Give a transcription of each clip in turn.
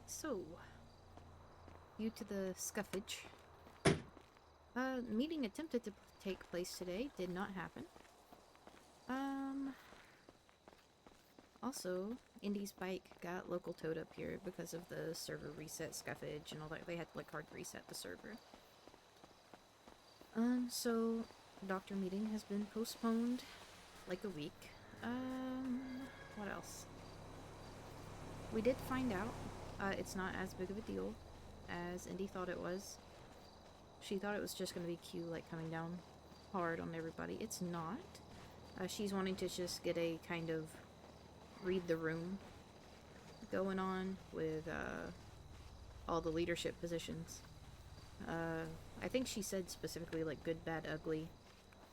So, due to the scuffage, meeting attempted to take place today, did not happen. Also, Indy's bike got local towed up here because of the server reset scuffage and all that. They had to, like, hard reset the server. So, doctor meeting has been postponed, like, a week. What else? We did find out, it's not as big of a deal as Indy thought it was. She thought it was just going to be Q, like, coming down hard on everybody. It's not. She's wanting to just get a kind of read the room going on with all the leadership positions. I think she said specifically, like, good, bad, ugly.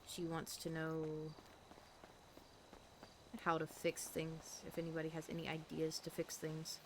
She wants to know how to fix things, if anybody has any ideas to fix things.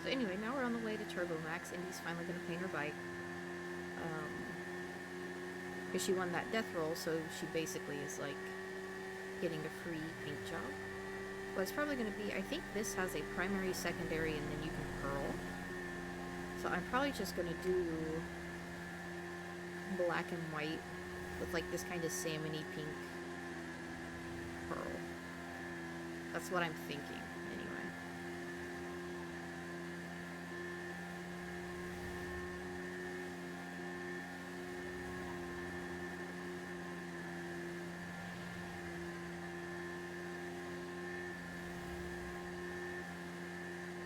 So anyway, now we're on the way to Turbo Max. Indy's finally going to paint her bike. Because she won that death roll, so she basically is, like, getting a free paint job. Well, it's probably going to be, I think this has a primary, secondary, and then you can pearl. So I'm probably just going to do black and white with, like, this kind of salmon-y pink pearl. That's what I'm thinking, anyway.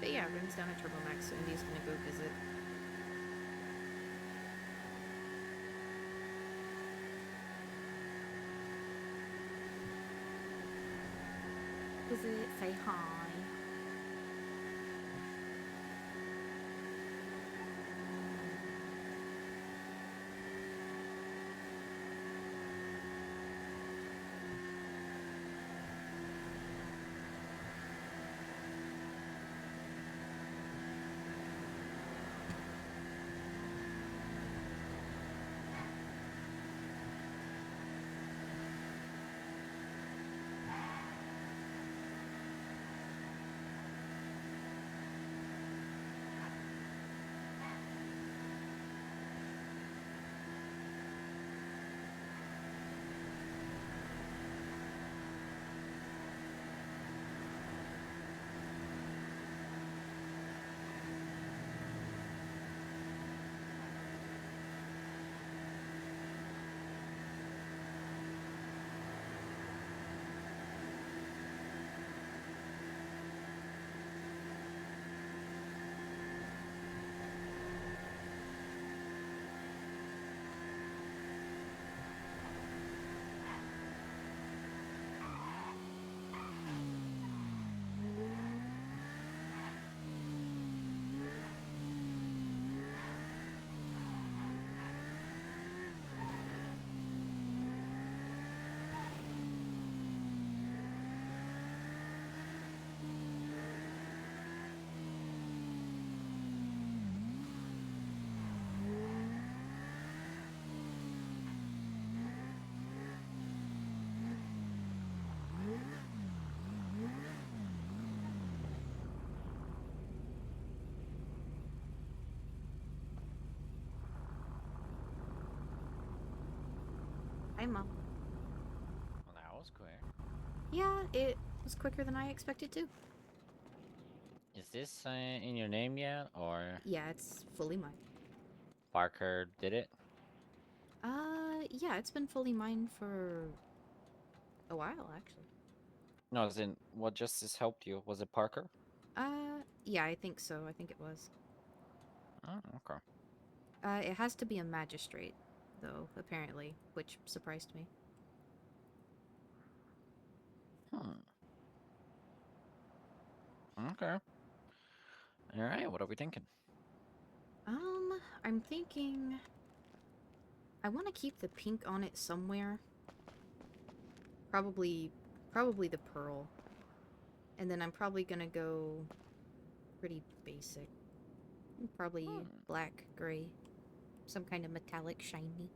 But yeah, Rim's down at Turbo Max, so Indy's gonna go visit. Visit, say hi. Hi, Mom. Well, that was quick. Yeah, it was quicker than I expected to. Is this in your name yet, or Yeah, it's fully mine. Parker did it? Yeah, it's been fully mine for a while, actually. No, as in, what justice helped you? Was it Parker? Yeah, I think so. I think it was. Oh, okay. It has to be a magistrate, though, apparently, which surprised me. Hmm. Okay. All right. What are we thinking? I'm thinking I want to keep the pink on it somewhere. Probably, probably the pearl. And then I'm probably gonna go pretty basic. Probably Hmm. black, gray, some kind of metallic shiny.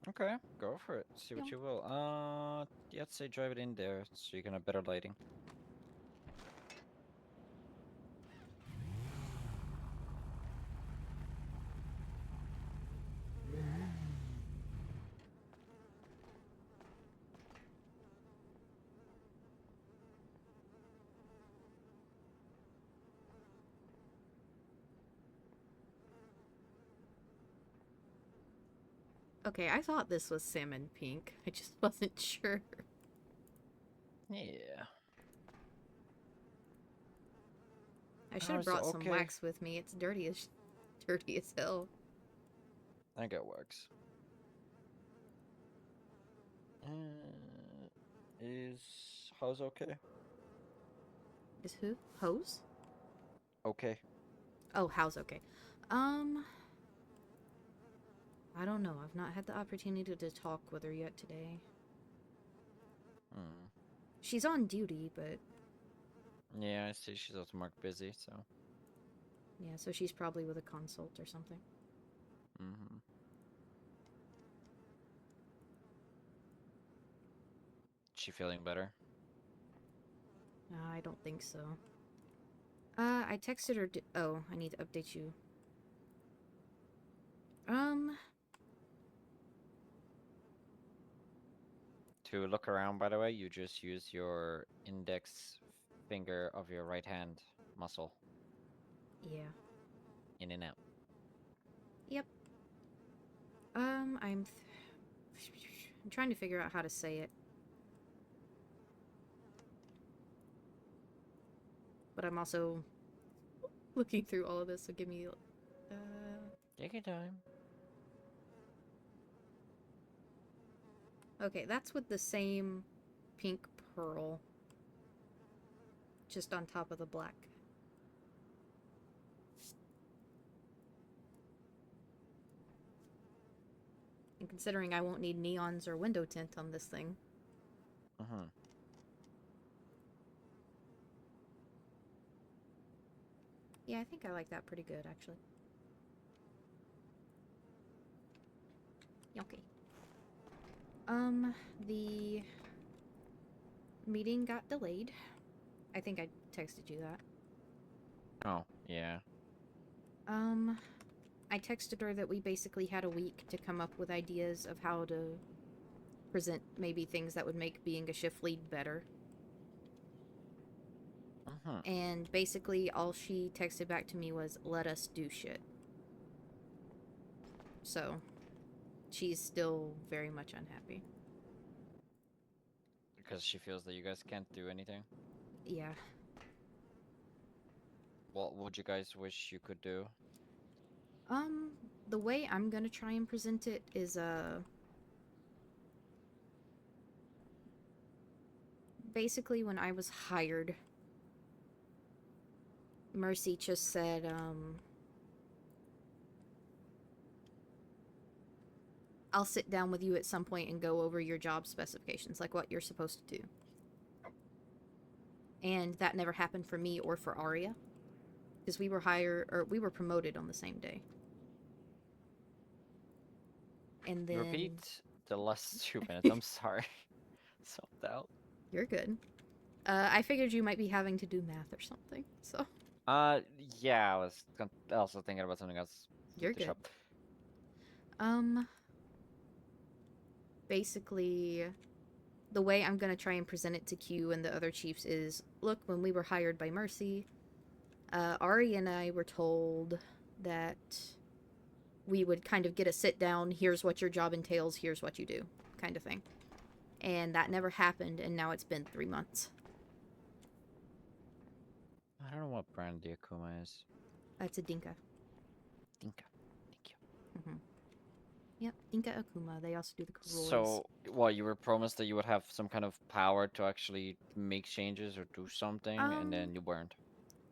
Okay, go for it. See Yeah. what you will. Yeah, I'd say drive it in there so you can have better lighting. Okay, I thought this was salmon pink. I just wasn't sure. Yeah. I should have How's brought some okay? wax with me. It's dirty as hell. I think it works. Uh, is how's okay? Is who? Hose? Okay. Oh, how's okay. Um, I don't know. I've not had the opportunity to talk with her yet today. Hmm. She's on duty, but Yeah, I see she's also marked busy, so. yeah, so she's probably with a consult or something. Mm-hmm. She feeling better? I don't think so. I texted her. Oh, I need to update you. Um, To look around, by the way, you just use your index finger of your right hand muscle yeah. in and out. Yep. I'm I'm trying to figure out how to say it. But I'm also looking through all of this, so give me Take your time. okay, that's with the same pink pearl just on top of the black. And considering I won't need neons or window tint on this thing. Mm-hmm. Yeah, I think I like that pretty good actually. Okay. The meeting got delayed. I think I texted you that. Oh, yeah. Um, I texted her that we basically had a week to come up with ideas of how to present maybe things that would make being a shift lead better. Mm-hmm. And basically, all she texted back to me was, let us do shit. So, she's still very much unhappy. Because she feels that you guys can't do anything. Yeah. What would you guys wish you could do? Um, the way I'm gonna try and present it is, basically when I was hired, Mercy just said, I'll sit down with you at some point and go over your job specifications, like what you're supposed to do. And that never happened for me or for Arya, because we were promoted on the same day. And then Repeat the last 2 minutes. I'm sorry. Self doubt. you're good. I figured you might be having to do math or something, so Uh, yeah, I was also thinking about something else with you're the good. shop. Um, basically, the way I'm gonna try and present it to Q and the other chiefs is, look, when we were hired by Mercy, Ari and I were told that we would kind of get a sit down, here's what your job entails, here's what you do, kind of thing. And that never happened, and now it's been 3 months. I don't know what brand the Akuma is. That's a Dinka. Dinka. Thank you. Mm-hmm. Yep, Dinka Akuma. They also do the Karoys. So, what, you were promised that you would have some kind of power to actually make changes or do something, and Um, then you weren't.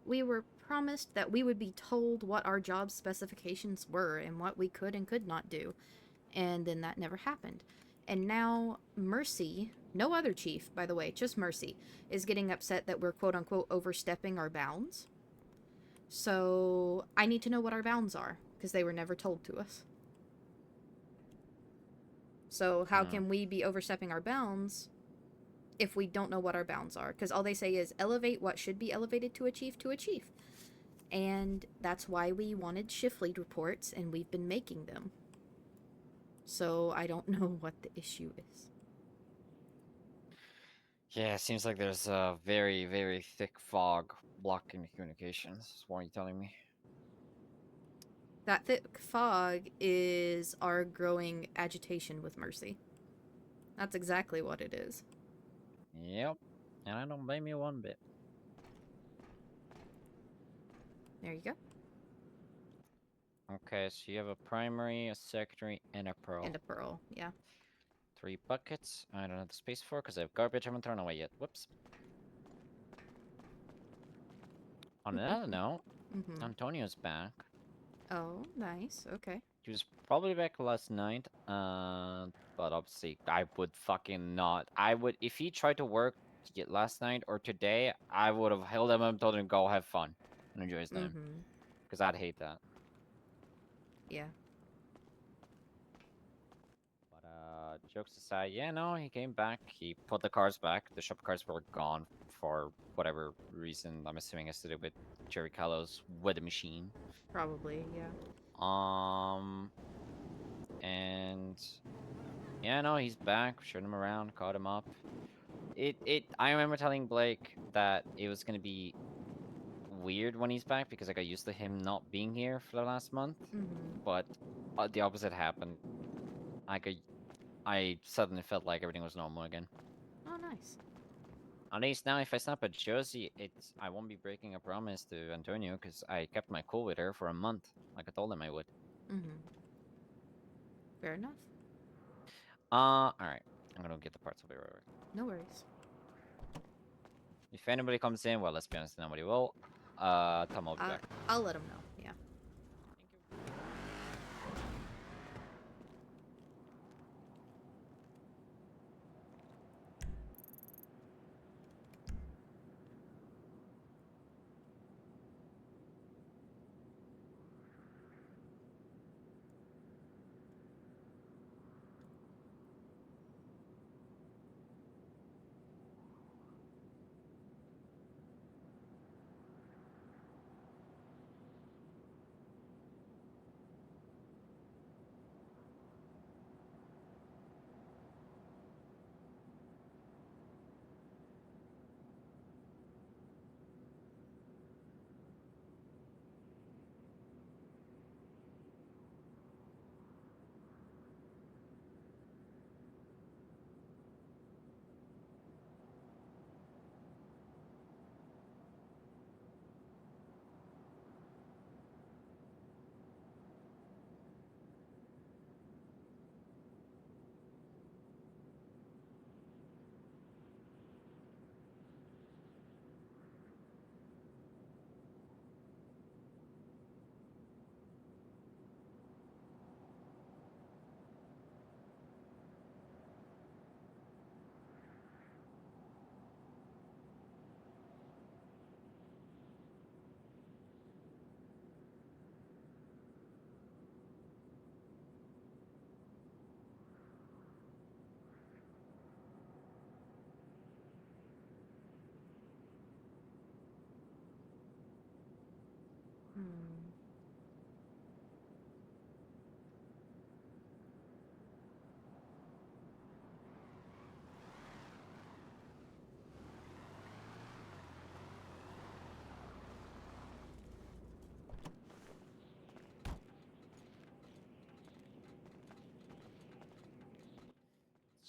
we were promised that we would be told what our job specifications were and what we could and could not do, and then that never happened. And now Mercy, no other chief, by the way, just Mercy, is getting upset that we're quote unquote overstepping our bounds. So I need to know what our bounds are, because they were never told to us. So how Hmm. can we be overstepping our bounds if we don't know what our bounds are? Because all they say is elevate what should be elevated to a chief to a chief. And that's why we wanted shift lead reports, and we've been making them. So I don't know what the issue is. Yeah, it seems like there's a very, very thick fog blocking the communications. What are you telling me? That thick fog is our growing agitation with Mercy. That's exactly what it is. Yep. And I don't blame you one bit. There you go. Okay, so you have a primary, a secondary, and a And pearl. a pearl, yeah. 3 buckets. I don't have the space for because I have garbage I haven't thrown away yet. Whoops. On another note, Mm-hmm. Antonio's back. Oh, nice. Okay. He was probably back last night. But obviously, I would fucking not. I would, if he tried to work last night or today, I would have held him up and told him go have fun and enjoy his time. Mm-hmm. Because I'd hate that. Yeah. But jokes aside, yeah, no, he came back. He put the cars back. The shop cars were gone for whatever reason. I'm assuming it's to do with Jerry Callo's weather machine. Probably, yeah. Um, and yeah, no, he's back. Showed him around, caught him up. I remember telling Blake that it was gonna be weird when he's back because I got used to him not being here for the last month. Mm-hmm. But the opposite happened. I could, I suddenly felt like everything was normal again. Oh, nice. At least now, if I snap at Josie, I won't be breaking a promise to Antonio because I kept my cool with her for a month, like I told him I would. Mm-hmm. Fair enough. All right. I'm gonna get the parts. I'll be right back. No worries. If anybody comes in, well, let's be honest, nobody will. Tom will be back. I'll let him know, yeah. Thank you.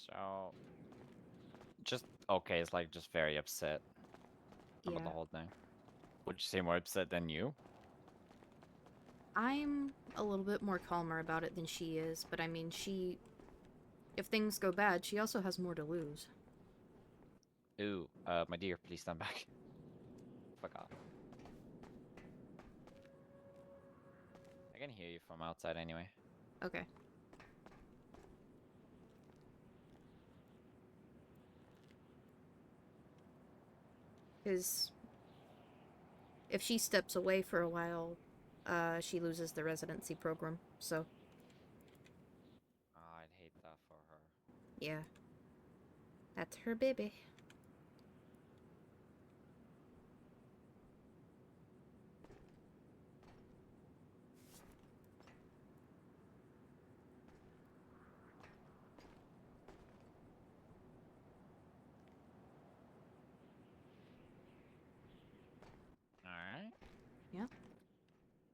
So, just okay. It's like just very upset about Yeah. the whole thing. Would you say more upset than you? I'm a little bit more calmer about it than she is, but I mean, if things go bad, she also has more to lose. Ooh, my dear, please stand back. Fuck off. I can hear you from outside anyway. Okay. Because if she steps away for a while, she loses the residency program. So, Oh, I'd hate that for her. yeah. That's her baby. All right. Yeah.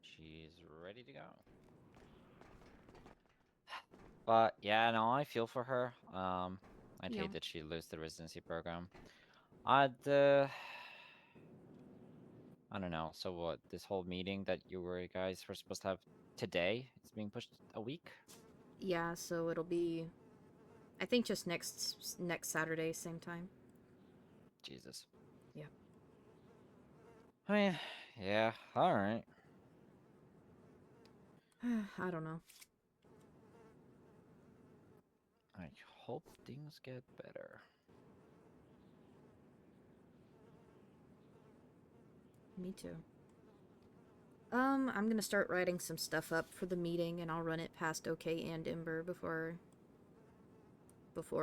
She's ready to go. But yeah, no, I feel for her. I'd Yeah. hate that she lose the residency program. I'd I don't know. So what? This whole meeting that you guys were supposed to have today, it's being pushed a week. Yeah, so it'll be, I think, just next Saturday, same time. Jesus. Yeah. I mean, yeah. All right. I don't know. I hope things get better. Me too. I'm gonna start writing some stuff up for the meeting, and I'll run it past OK and Ember before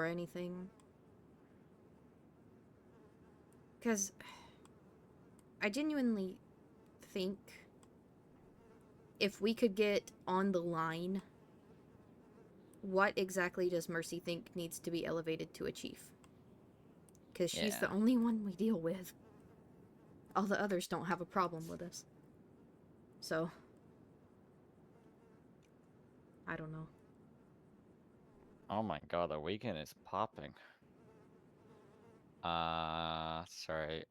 anything. Because I genuinely think if we could get on the line, what exactly does Mercy think needs to be elevated to a chief? Because she's the Yeah. only one we deal with. All the others don't have a problem with us. So, I don't know. Oh my God, the weekend is popping. Sorry.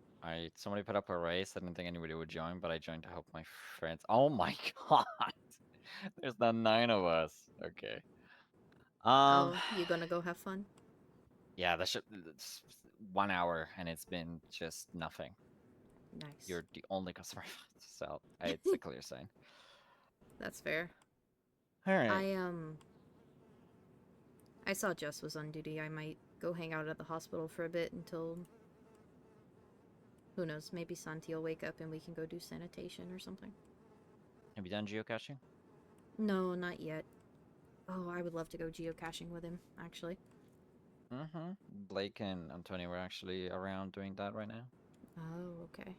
Somebody put up a race. I didn't think anybody would join, but I joined to help my friends. Oh my God. There's not 9 of us. Okay. Um, Oh, you gonna go have fun? yeah, it's 1 hour and it's been just nothing. Nice. You're the only customer, so it's a clear sign. That's fair. All right. I, I saw Jess was on duty. I might go hang out at the hospital for a bit until, who knows, maybe Santi will wake up and we can go do sanitation or something. Have you done geocaching? No, not yet. Oh, I would love to go geocaching with him, actually. Mm-hmm. Blake and Antonio were actually around doing that right now. Oh, okay.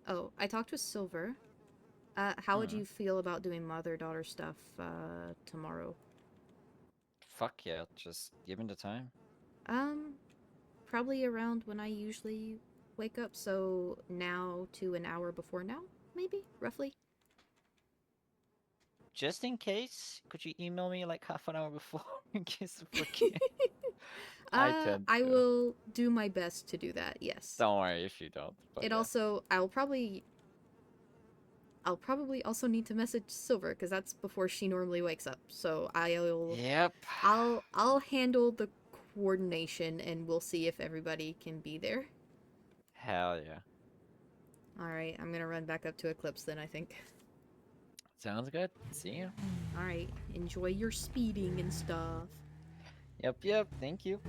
Oh, I talked with Silver. How would Hmm. you feel about doing mother-daughter stuff, tomorrow? Fuck yeah, just give him the time. Um, Probably around when I usually wake up, so now to an hour before now, maybe, roughly? Just in case, could you email me like half an hour before in case I forget? I tend I to. will do my best to do that, yes. Don't worry if you don't, but It yeah. also, I'll probably also need to message Silver, because that's before she normally wakes up, so Yep. I'll handle the coordination, and we'll see if everybody can be there. Hell yeah. Alright, I'm gonna run back up to Eclipse then, I think. Sounds good. See you. Alright, enjoy your speeding and stuff. Yep. Thank you.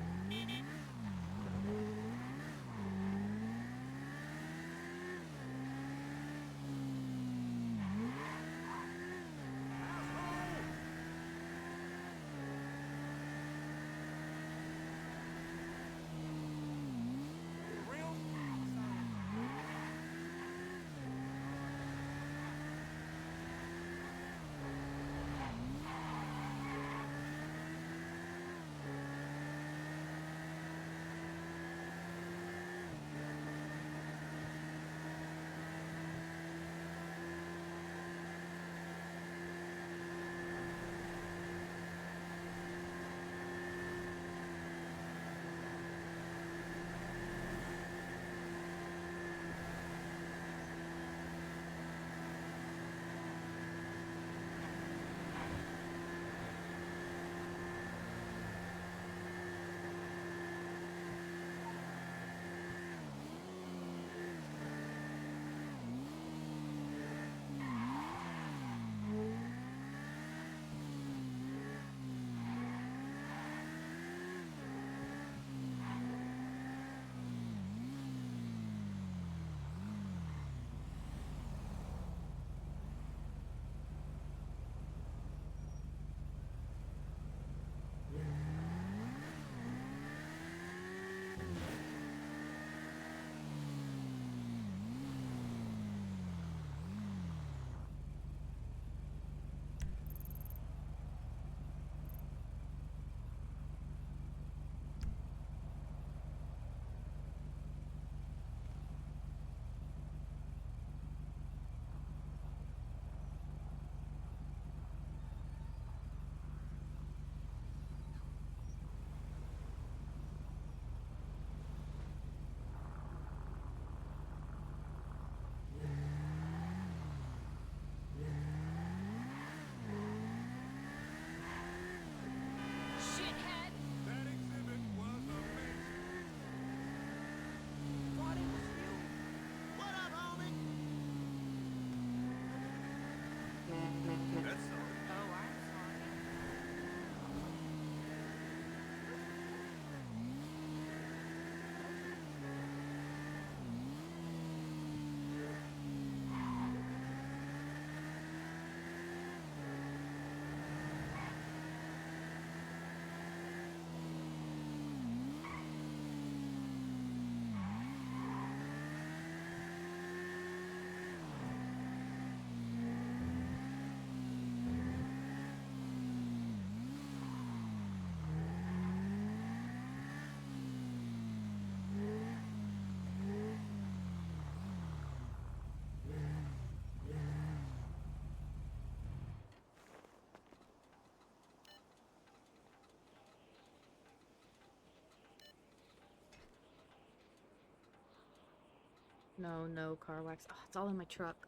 no car wax. Oh, it's all in my truck.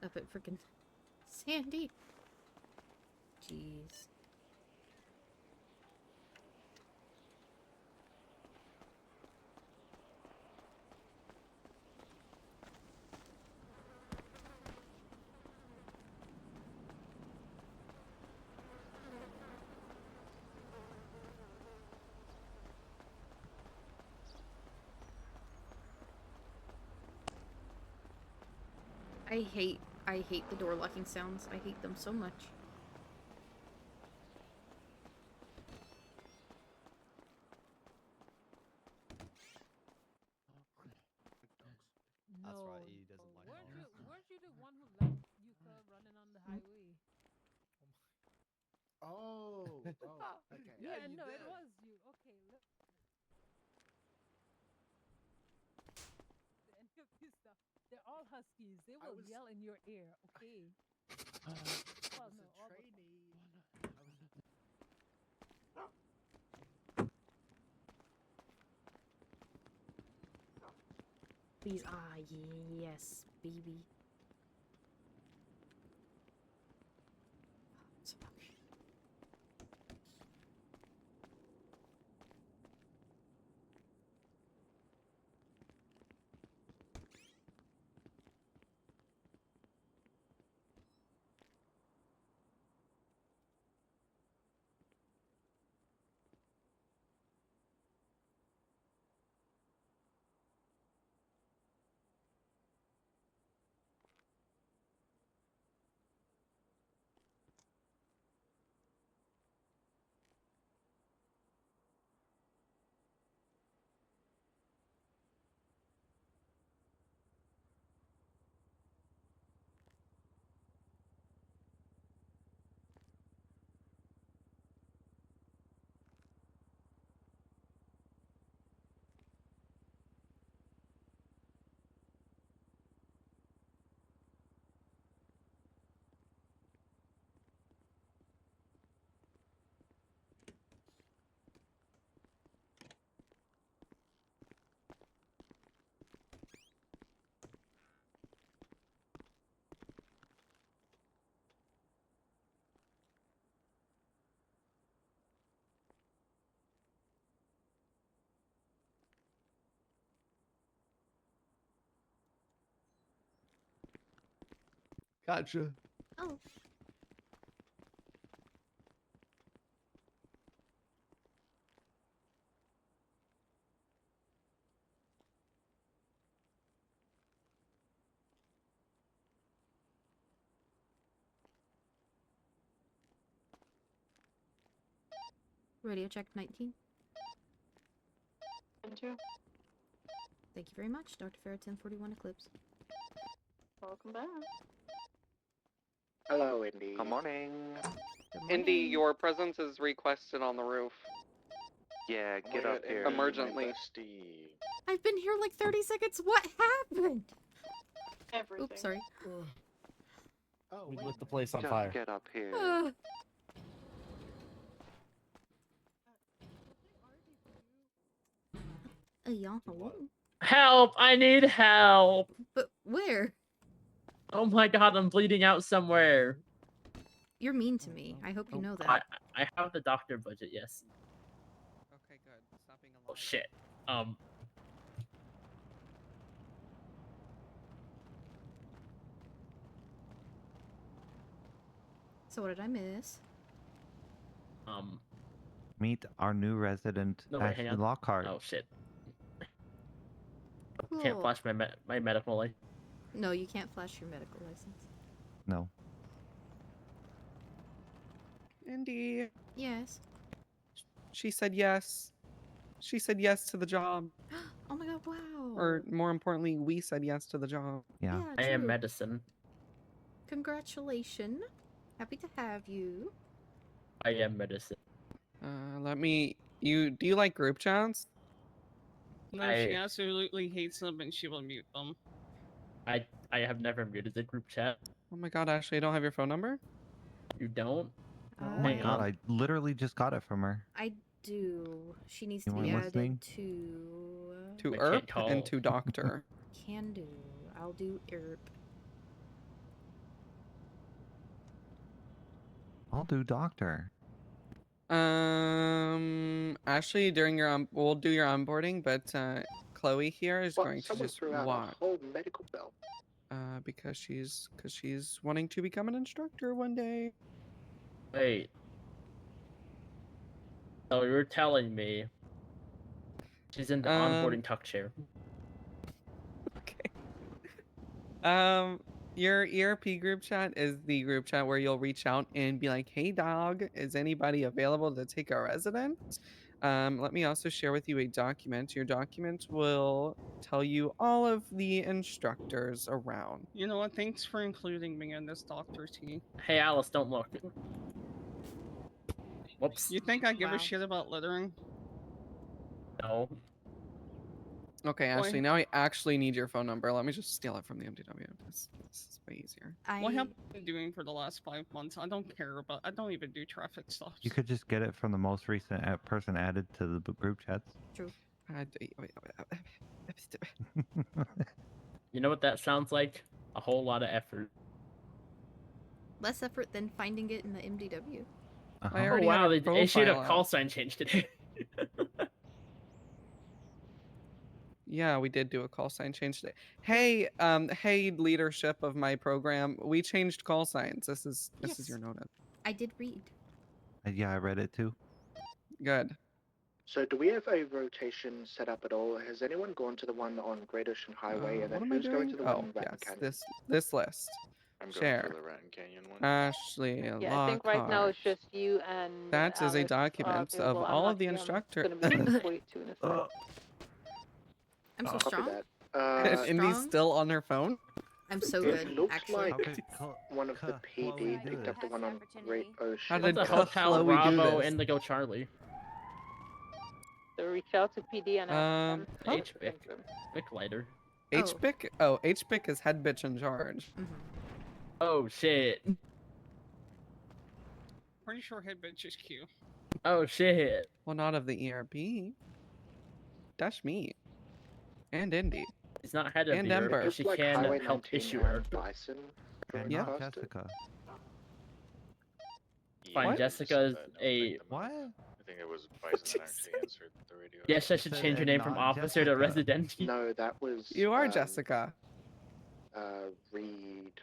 Up at frickin' Sandy. Jeez. I hate the door locking sounds. I hate them so much. That's right, he No. doesn't like Weren't you the one who left Yuka running on the highway? Oh, okay. Yeah, no, it was you. Okay, look. Any of this stuff. They're all huskies. They will yell in your ear, okay? Well, no, all but one. Please, yes, baby. So hungry. Gotcha. Oh. Radio check 19. Into. Thank you very much, Dr. Fera 1041 Eclipse. Welcome back. Hello, Indy. Good morning. Good Indy, morning. your presence is requested on the roof. Yeah, get up here. Emergently. I've been here like 30 seconds. What happened? Everything. Oops, sorry. Oh, We wait lit a the minute. place on Just fire. get up here. Yeah, hello. Help! I need help! But where? Oh my god, I'm bleeding out somewhere. You're mean to me. I hope you know I that. I have the doctor budget, yes. Okay, good. Stop being a Oh liar. shit. So what did I miss? Meet our new resident, No, wait, hang Ashley on. Lockhart. Oh shit. Cool. Can't flash my medical light. No, you can't flash your medical license. No. Indy, Yes. she said yes. She said yes to the job. Oh my god, wow. Or more importantly, we said yes to the job. Yeah. I true. am medicine. Congratulations. Happy to have you. I am medicine. Let me. Do you like group chats? No, she absolutely hates them and she will mute them. I have never muted the group chat. Oh my god, Ashley, I don't have your phone number? You don't? Oh my Hang god, on. I literally just got it from her. I do. She needs You to be weren't added listening? to... To I ERP can't call. and to Doctor. Can do. I'll do herb. I'll do doctor. Ashley, during your we'll do your onboarding, but Chloe here is going to just watch. whole medical bill. Because she's wanting to become an instructor one day. Wait. So you're telling me she's in the onboarding tuck chair? Okay. Your ERP group chat is the group chat where you'll reach out and be like, "Hey, dog, is anybody available to take a resident?" Let me also share with you a document. Your document will tell you all of the instructors around. You know what? Thanks for including me in this, Dr. T. Hey, Alice, don't look. Whoops. You think I give Wow. a shit about littering? No. Okay, Boy. Ashley, now I actually need your phone number. Let me just steal it from the MDW. This is way easier. What have I been doing for the last 5 months? I don't care about. I don't even do traffic stops. You could just get it from the most recent person added to the group chats. True. You know what that sounds like? A whole lot of effort. Less effort than finding it in the MDW. I Oh already wow, have they issued a profile call out. sign change today. Yeah, we did do a call sign change today. Hey, hey, leadership of my program, we changed call signs. This is Yes. your notice. I did read. Yeah, I read it too. Good. So do we have a rotation set up at all? Has anyone gone to the one on Great Ocean Highway, and then What am I who's going doing? to the one Oh, in Raton yes, Canyon? this list. I'm Share. going for the Raton Canyon one. Ashley, Yeah, I think right now it's Lockhart. just you and That is a Alice document of available. I'm all not of the here. instructors. I'm gonna be 42 in a second. I'm so Copy strong. that. I'm Indy's strong. still on her phone. I'm so It good, looks actually. like one of the Chloe PD do picked this? up the one on Great Ocean. How What's did a Hotel Chloe do Bravo this? Indigo Charlie? So reach out to PD and ask them. Huh? HBIC. Bic lighter. HBIC? Oh, HBIC is head bitch in charge. Mhm. Oh shit. Pretty sure head bitch is Q. Oh shit. Well, not of the ERP. Dash me. And Indy. He's not head of And the Earth, Ember. but she Like can Highway help 19 issue and Earth. Bison. And going Yeah. not past it. Jessica. Fine, What? Jessica is a. What? I think it was What'd Bison you that actually say? answered the radio. Yes, I should Said change her and name from not officer to Jessica. resident. No, that was. You are Jessica. Reed.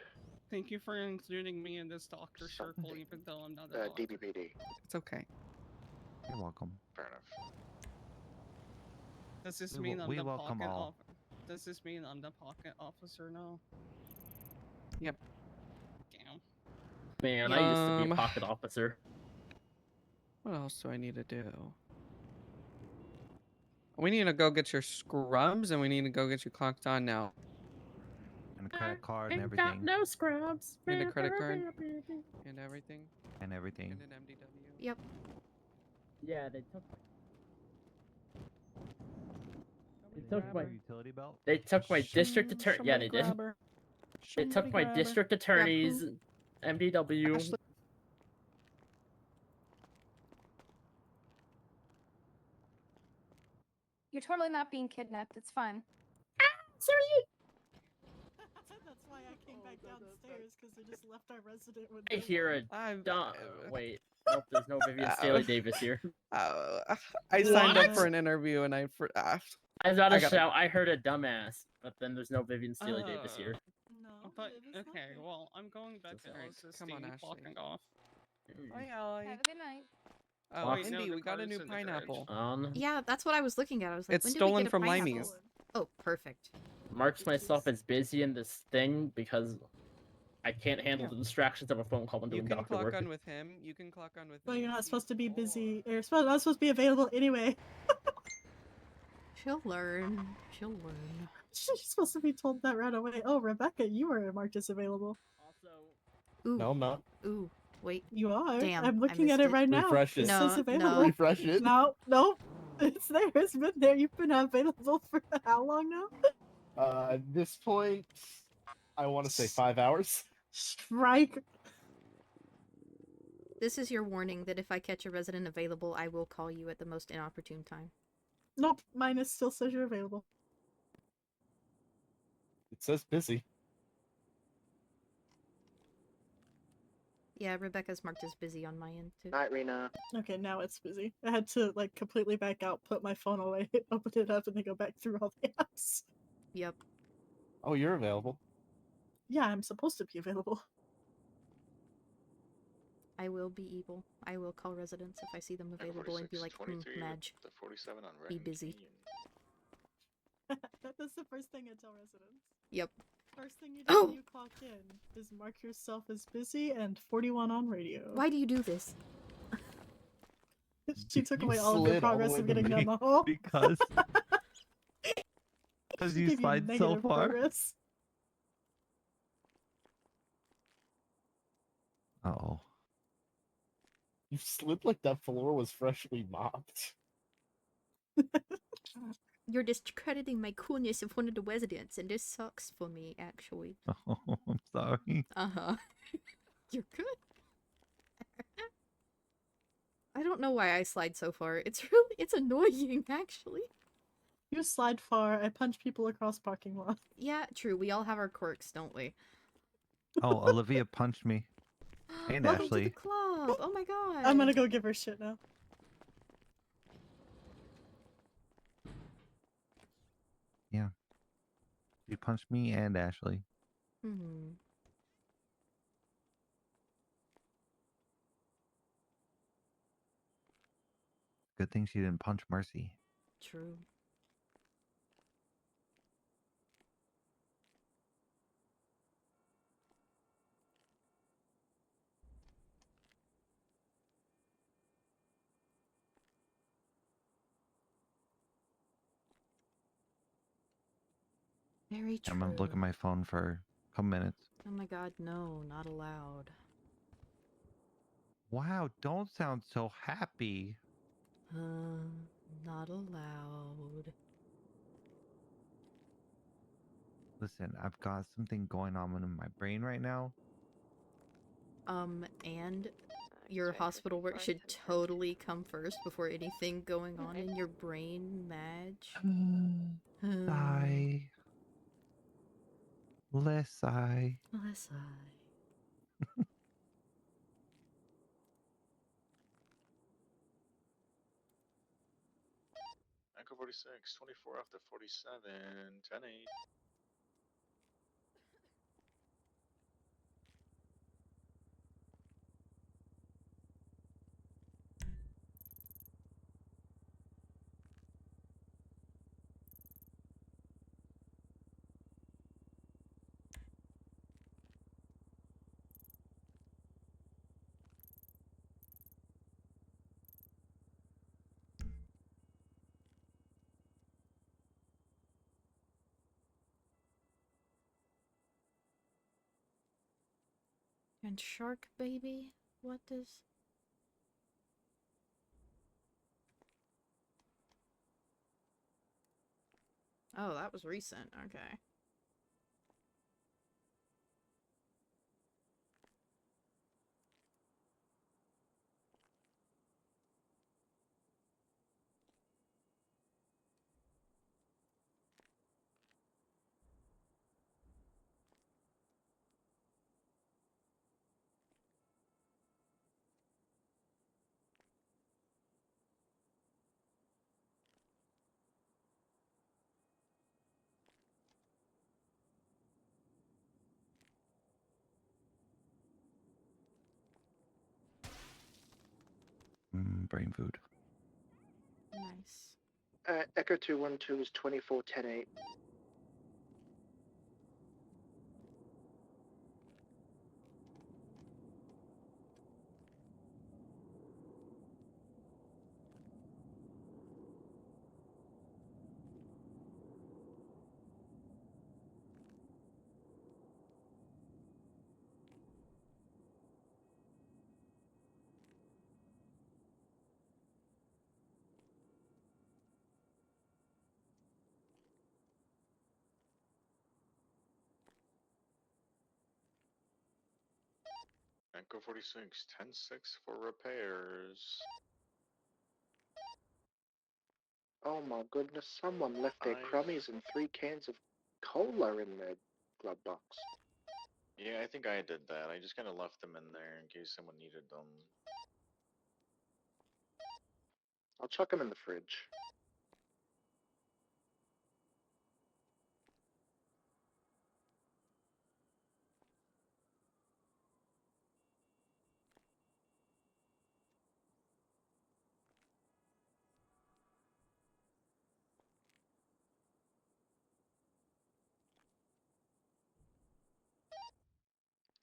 Thank you for including me in this doctor circle, even though I'm not a doctor. DBPD. It's okay. You're welcome. Fair enough. Does this We mean wel- I'm we the welcome pocket all. Does this mean I'm the pocket officer now? Yep. Damn. Man, I used to be a Um, pocket officer. What else do I need to do? We need to go get your scrubs, and we need to go get you clocked on now. And a credit card and Ain't got everything. no scrubs. And a credit card. And everything. And everything. And an MDW. Yep. Yeah, they took. They Did took you my. have a utility belt? They took my district attorney. Yeah, Somebody they did. grab her. They took Somebody my grab her. district attorney's MDW. Ashley. You're totally not being kidnapped. It's fine. Sorry. That's why I came back downstairs, because they just left our resident with I hear a I'm dumb. Wait. Nope, there's no Vivian Staley Davis here. I signed up What? for an interview and I I was about to I gotta- shout, I heard a dumbass, but then there's no Vivian Staley Davis here. No, But Viv is not okay, here. well, I'm going back to Alright, Alice's come on, team, Ashley. walking off. Hi, Allie. Have a good night. Oh, Wait, no, Indy, the we got a car's new in the garage. pineapple. Yeah, that's what I was looking at. I was like, It's when did stolen we get a from pineapple? Limeys. Oh, perfect. Marks myself as busy in this thing because I can't handle the distractions of a phone call when You doing can doctor clock work. on with him. You can clock on with Well, him. you're not He's supposed to be bored. busy. You're not supposed to be available anyway. She'll learn. She'll learn. She's supposed to be told that right away. Oh, Rebecca, you were marked as available. Also, Ooh. No, I'm not. Ooh. Wait. You are. Damn, I'm I looking at missed it it. right now. Refresh it. It No, says available. no. Refresh it. No, nope. It's there. It's been there. You've been available for how long now? At this point, I want to say 5 hours. Strike. This is your warning that if I catch a resident available, I will call you at the most inopportune time. Nope. Mine is still says you're available. It says busy. Yeah, Rebecca's marked as busy on my end too. Night, Rena. Okay, now it's busy. I had to like completely back out, put my phone away, open it up, and then go back through all the apps. Yep. Oh, you're available. Yeah, I'm supposed to be available. I will be evil. I will call residents if I see them available and be like, 23 Madge, to 47 on be Red busy. That's the first thing I tell residents. Yep. First thing you do when you clock in is mark yourself as busy and 41 on radio. Why do you do this? She took You away all of your slid all the progress way of to getting me. down the hall. Because She you gave slide so negative far. progress. Oh. You slid like that floor was freshly mopped. You're discrediting my coolness of one of the residents, and this sucks for me, actually. Oh, I'm sorry. Uh-huh. You're good. I don't know why I slide so far. It's annoying, actually. You slide far, I punch people across parking lots. Yeah, true. We all have our quirks, don't we? Oh, Olivia punched me. And Welcome Ashley. to the club! Oh my god! I'm gonna go give her shit now. Yeah. She punched me and Ashley. Hmm. Good thing she didn't punch Mercy. True. Very true. I'm gonna look at my phone for a couple minutes. Oh my god, no, not allowed. Wow, don't sound so happy. Not allowed. Listen, I've got something going on in my brain right now. And your hospital work should totally come first before anything going on in your brain, Madge. Sigh. Less sigh. Less sigh. Echo 46, 24 after 47, 10 8. And Shark Baby? What does... Oh, that was recent. Okay. Brain food. Nice. Echo 212 is 24 10 8. Echo 46, 10 6 for repairs. Oh my goodness, someone left their crummies and 3 cans of cola in there. glove box. Yeah, I think I did that. I just kind of left them in there in case someone needed them. I'll chuck them in the fridge.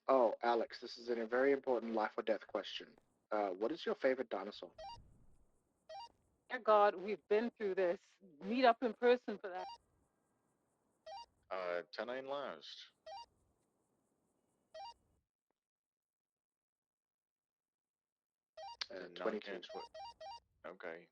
Oh, Alex, this is a very important life or death question. What is your favorite dinosaur? Dear God, we've been through this. Meet up in person for that. 10-9 last. Did not 22. catch what. Okay.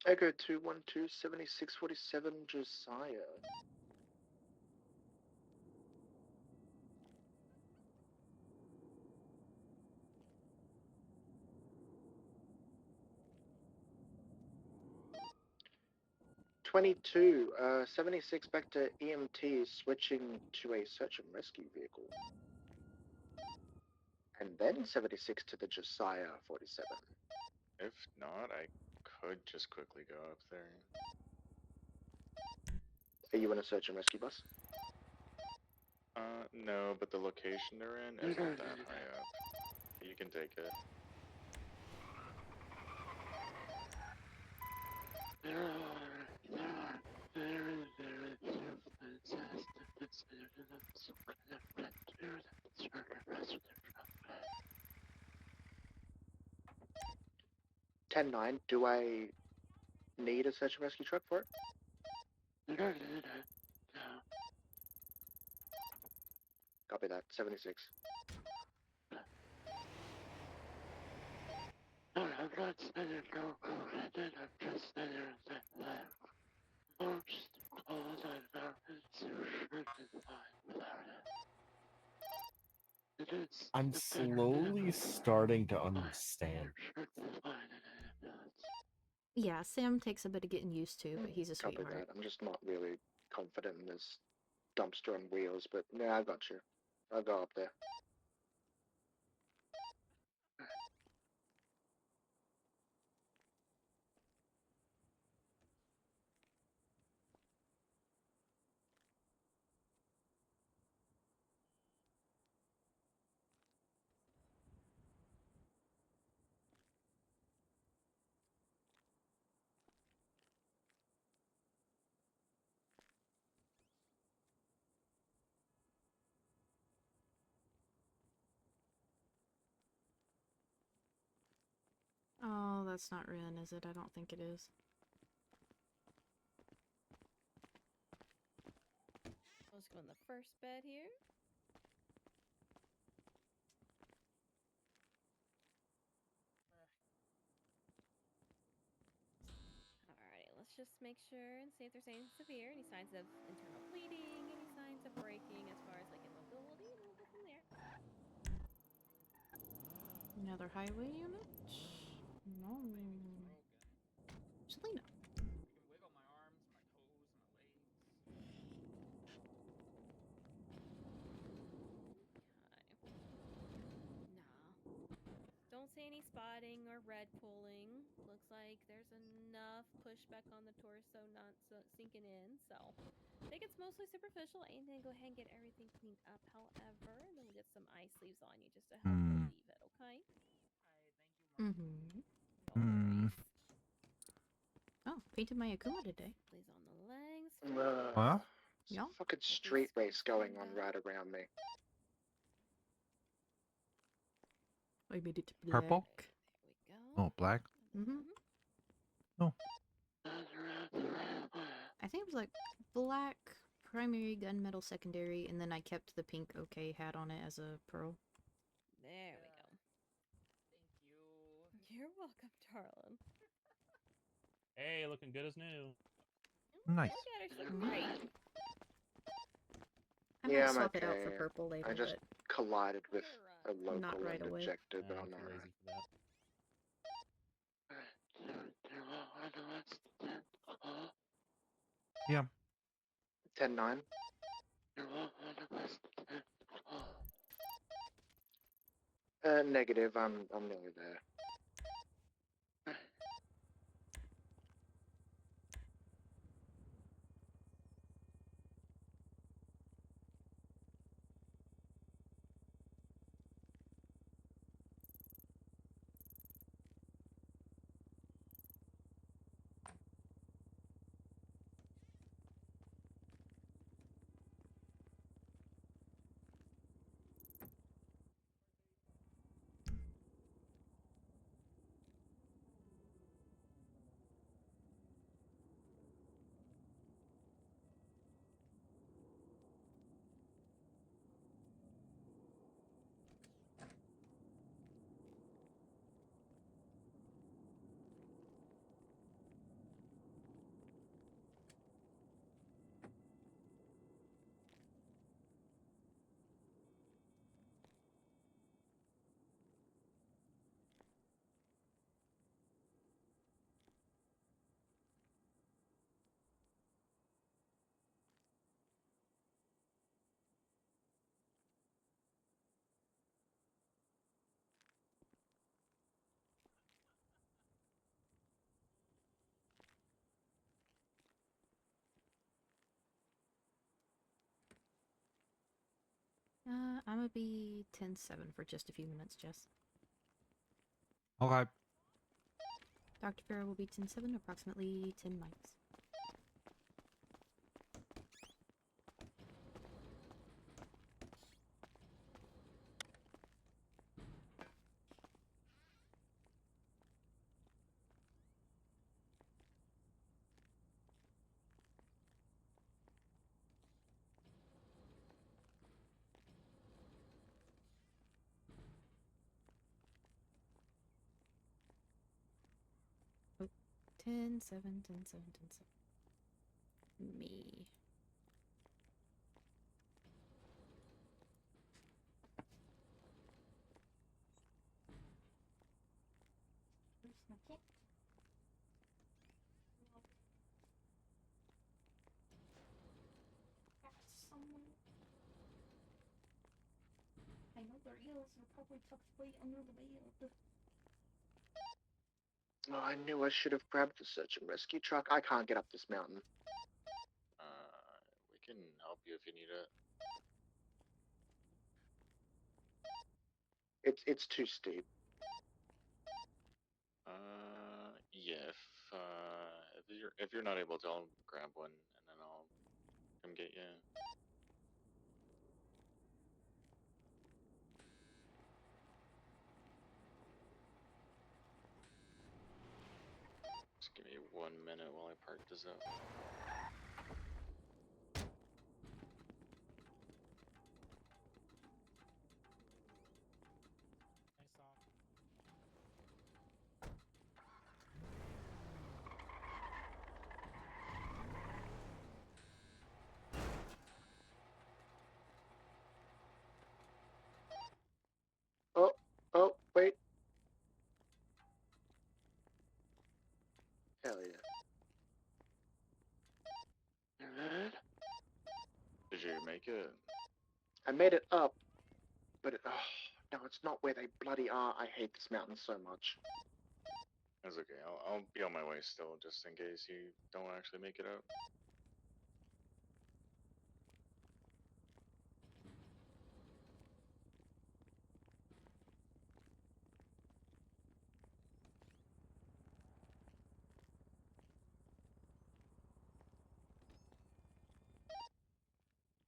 Echo 212 7647 Josiah. '22, 76 back to EMT, switching to a search and rescue vehicle. And then 76 to the Josiah 47. If not, I could just quickly go up there. Are you in a search and rescue bus? No, but the location they're in isn't that high up. You can take it. Ten nine. Do I need a search and rescue truck for it? Copy that. 76. I'm slowly starting to understand. Yeah, Sam takes a bit of getting used to, but he's a Copy sweetheart. that. I'm just not really confident in this dumpster on wheels, but yeah, I got you. I'll go up there. Oh, that's not Rin, is it? I don't think it is. Let's go in the first bed here. Alright, let's just make sure and see if there's anything severe, any signs of internal bleeding, any signs of breaking as far as like immobility, and we'll go from there. Another highway unit? No. Selena. I can wiggle my arms, my toes, my legs. Don't see any spotting or red pulling. Looks like there's enough pushback on the torso not sinking in, so I think it's mostly superficial. And then go ahead and get everything cleaned up, however, and then we'll get some eye sleeves on you just to help relieve it, okay? Mm-hmm. Hmm. Oh, painted my Akuma today. Please on the legs. What? There's a fucking street race going on right around me. I made it black. Purple? Oh, black? Mm-hmm. Oh. I think it was like black primary, gunmetal secondary, and then I kept the pink OK hat on it as a pearl. There we go. Thank you. You're welcome, darling. Hey, looking good as new. Nice. Look at her, she's looking great. I might swap it out for purple later, I just but collided with a local not right and away. ejected I'm on too our lazy for that. Yeah. 10-9. Negative. I'm nearly there. I'm gonna be 10-7 for just a few minutes, Jess. Okay. Dr. Fera will be 10-7, approximately 10 mics. Oh, 10-7, 10-7, 10-7. Me. Where's my kit? Somewhere. I know there is. They're probably tucked way under the bed. Oh, I knew I should have grabbed the search and rescue truck. I can't get up this mountain. We can help you if you need it. It's too steep. Yeah. If you're not able to, I'll grab one and then I'll come get you. Just give me 1 minute while I park this up. Oh, wait. Hell yeah. Did you make it? I made it up, but no, it's not where they bloody are. I hate this mountain so much. That's okay. I'll be on my way still, just in case you don't actually make it out.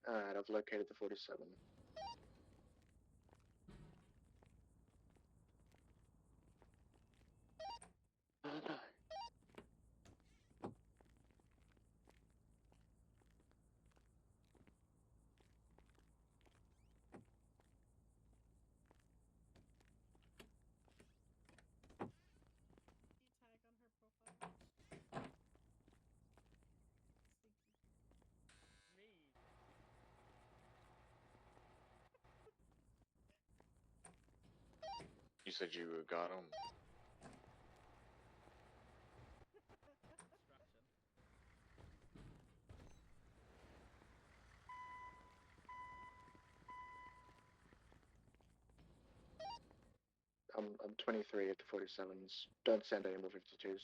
Alright, I've located the 47. Oh no. You said you got him. I'm 23 at the 47s. Don't send any more 52s.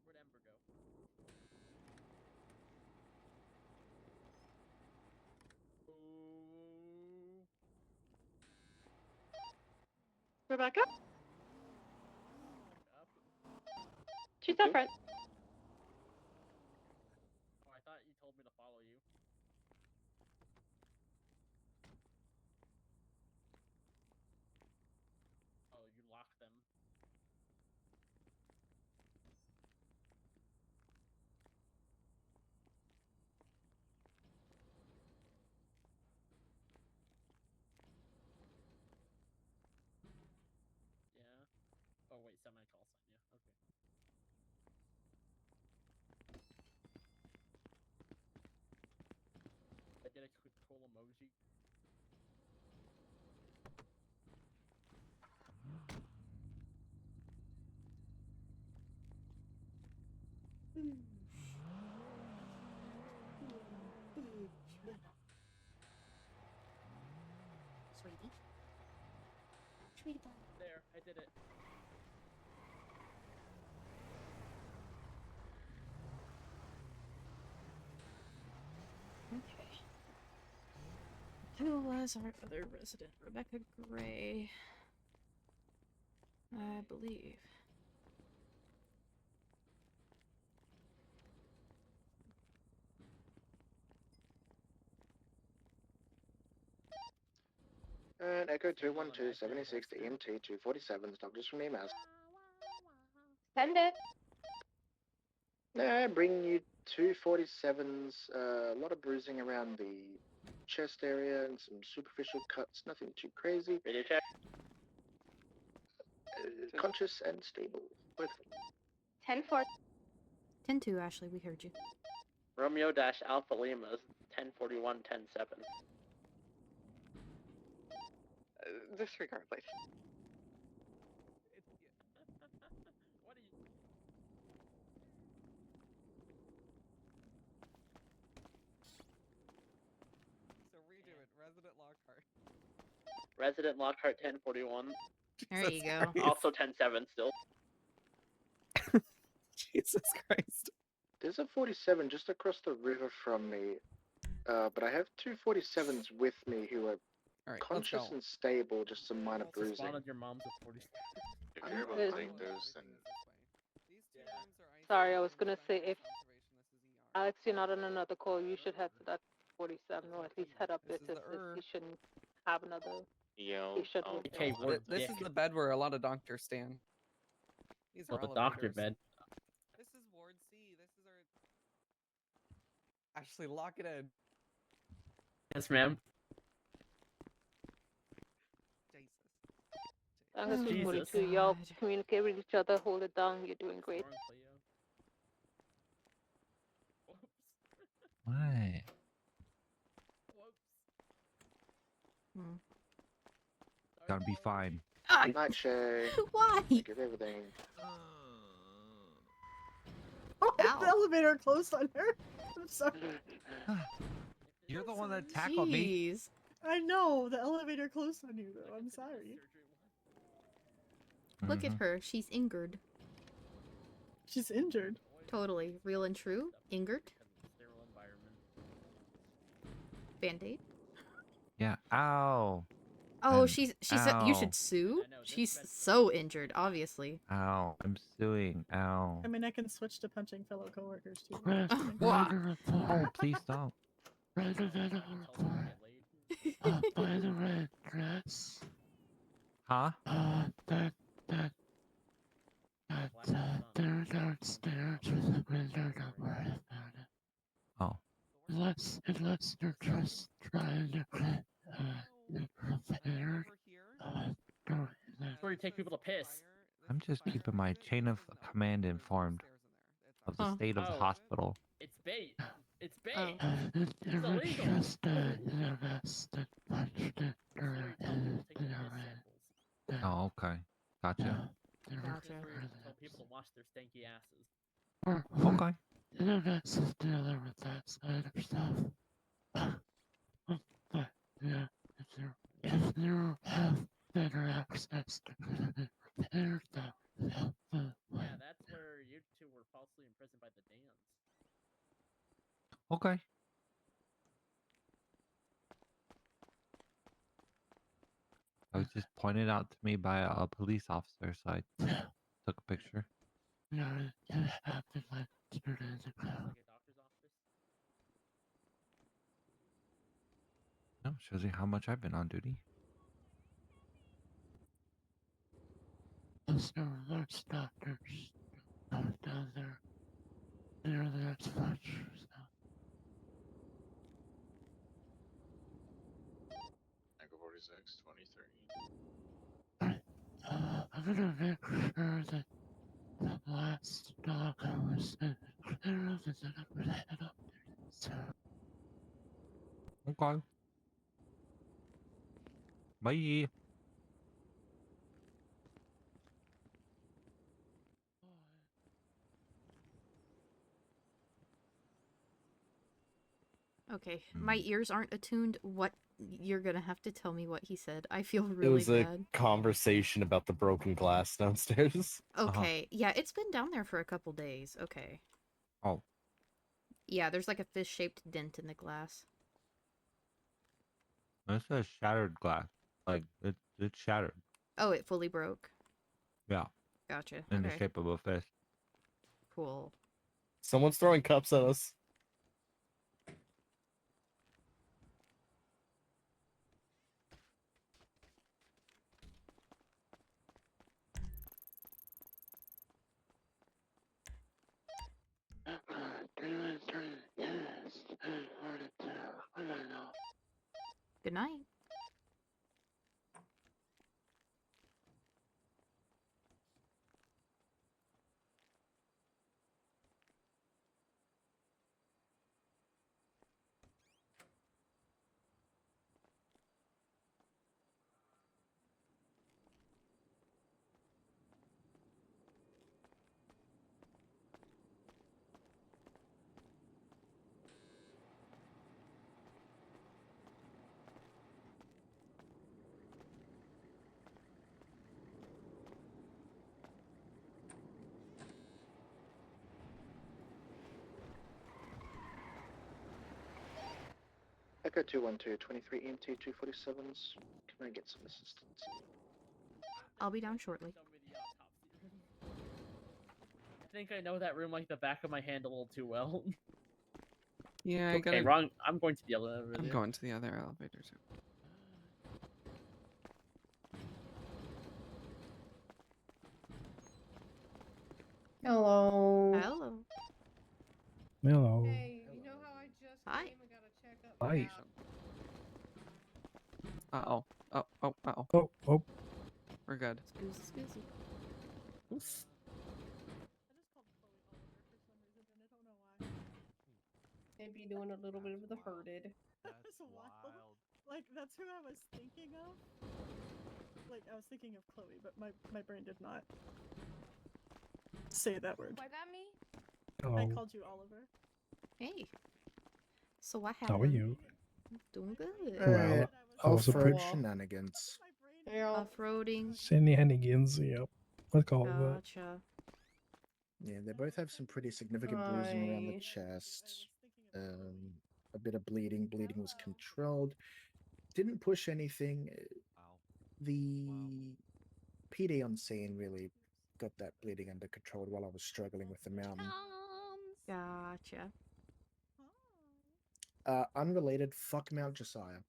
Where'd Ember go? Ooh. Rebecca? Up. She's up front. Oh, I thought you told me to follow you. Oh, you locked them. Yeah. Oh wait, semi call sign. Yeah. Okay. I get a cool emoji. Sweetie. Sweetie pie. There, I did it. Okay. Who was our other resident? Rebecca Gray. I believe. And Echo 212 76 to EMT 247s. Doctors from EMS. Send it. Yeah, bring you 247s. A lot of bruising around the chest area and some superficial cuts. Nothing too crazy. Radio check. Conscious and stable. Both of them. 10-4. 10-2, Ashley, we heard you. Romeo dash Alpha Lima is 1041 10-7. Disregard, please. What are you? So redo it. Resident Lockhart. Resident Lockhart 1041. There you go. Also 10-7 still. Jesus Christ. There's a 47 just across the river from me. But I have two 47s with me who are All right, conscious let's go. and stable, just some minor Also bruising. spawned your mom's at 40. If you're able to take those, then Sorry, I was gonna say if Alex, you're not on another call, you should head to that 47 or at least head up there to assist. You shouldn't have another patient with Okay, you. ward This is the bed where a lot of doctors stand. These are Well, the doctor elevators. bed. This is Ward C. This is our. Ashley, lock it in. Yes, ma'am. Angus Jesus. 42, y'all communicate with each other, hold it down, you're doing great. What? Hmm. Gonna be fine. Night Shay. Why? Think of everything. Oh, the elevator closed on her. I'm sorry. You're the one that tackled me. Jeez. I know, the elevator closed on you though. I'm sorry. Look at her. She's injured. She's injured. Totally. Real and true. Injured. Band-aid. Yeah. Ow. Oh, I'm- she's you ow. should sue? She's so injured, obviously. Ow. I'm suing. Ow. I mean, I can switch to punching fellow coworkers too. Oh, please stop. Huh? they're downstairs with the window. Don't worry about it. Oh. Unless you're just trying to get prepared. Go That's where you take people to piss. I'm just keeping my chain of command informed. of the Huh. state of the Oh. hospital. It's bait. It's bait. Oh. It's illegal. It's literally telling people to take piss samples. Oh, okay. Gotcha. Just Gotcha. for you to tell people to wash their stanky asses. Okay. Internet's just dealing with that side of stuff. But yeah, if you have better access to repair stuff. Yeah, that's where you two were falsely imprisoned by the Dans. Okay. It was just pointed out to me by a police officer, so I took a picture. Yeah, it happened like 2 days ago. Like a doctor's office. No, shows you how much I've been on duty. So there's doctors down there. There's much stuff. Echo 46, 23. I'm gonna make sure that the last dog was clear of it, and I'm gonna head up there. Okay. Bye. Okay, my ears aren't attuned. What you're gonna have to tell me what he said. I feel It really was a bad. conversation about the broken glass downstairs. Okay, yeah, it's been down there for a couple days. Okay. Oh. Yeah, there's like a fish-shaped dent in the glass. This is shattered glass. Like it's shattered. Oh, it fully broke. Yeah. Gotcha. In the Okay. shape of a fish. Cool. Someone's throwing cups at us. Good night. Echo 212, 23 EMT 247s. Can I get some assistance? I'll be down shortly. I think I know that room like the back of my hand a little too well. Yeah, I okay, gotta. wrong. I'm going to the elevator. I'm going to the other elevator too. Hello. Hello. Hello. Hey, you know how I just Hi. came and got a checkup? Hi. Uh-oh. Oh. Oh, oh. We're good. Excuse. Oops. Maybe doing a little bit of the herded. That's wild. Like, that's who I was thinking of. Like, I was thinking of Chloe, but my brain did not say that word. What about me? I Hello. called you Oliver. Hey. So what happened? How are you? Doing good. Well, I was a off-road pretty shenanigans. Off-roading. shenanigans. Yep. Let's call it that. Gotcha. Yeah, they both have some pretty significant bruising around the chest. A bit of bleeding. Bleeding was controlled. Didn't push anything. The PD on scene really got that bleeding under control while I was struggling with the mountain. Gotcha. Unrelated, fuck Mount Josiah.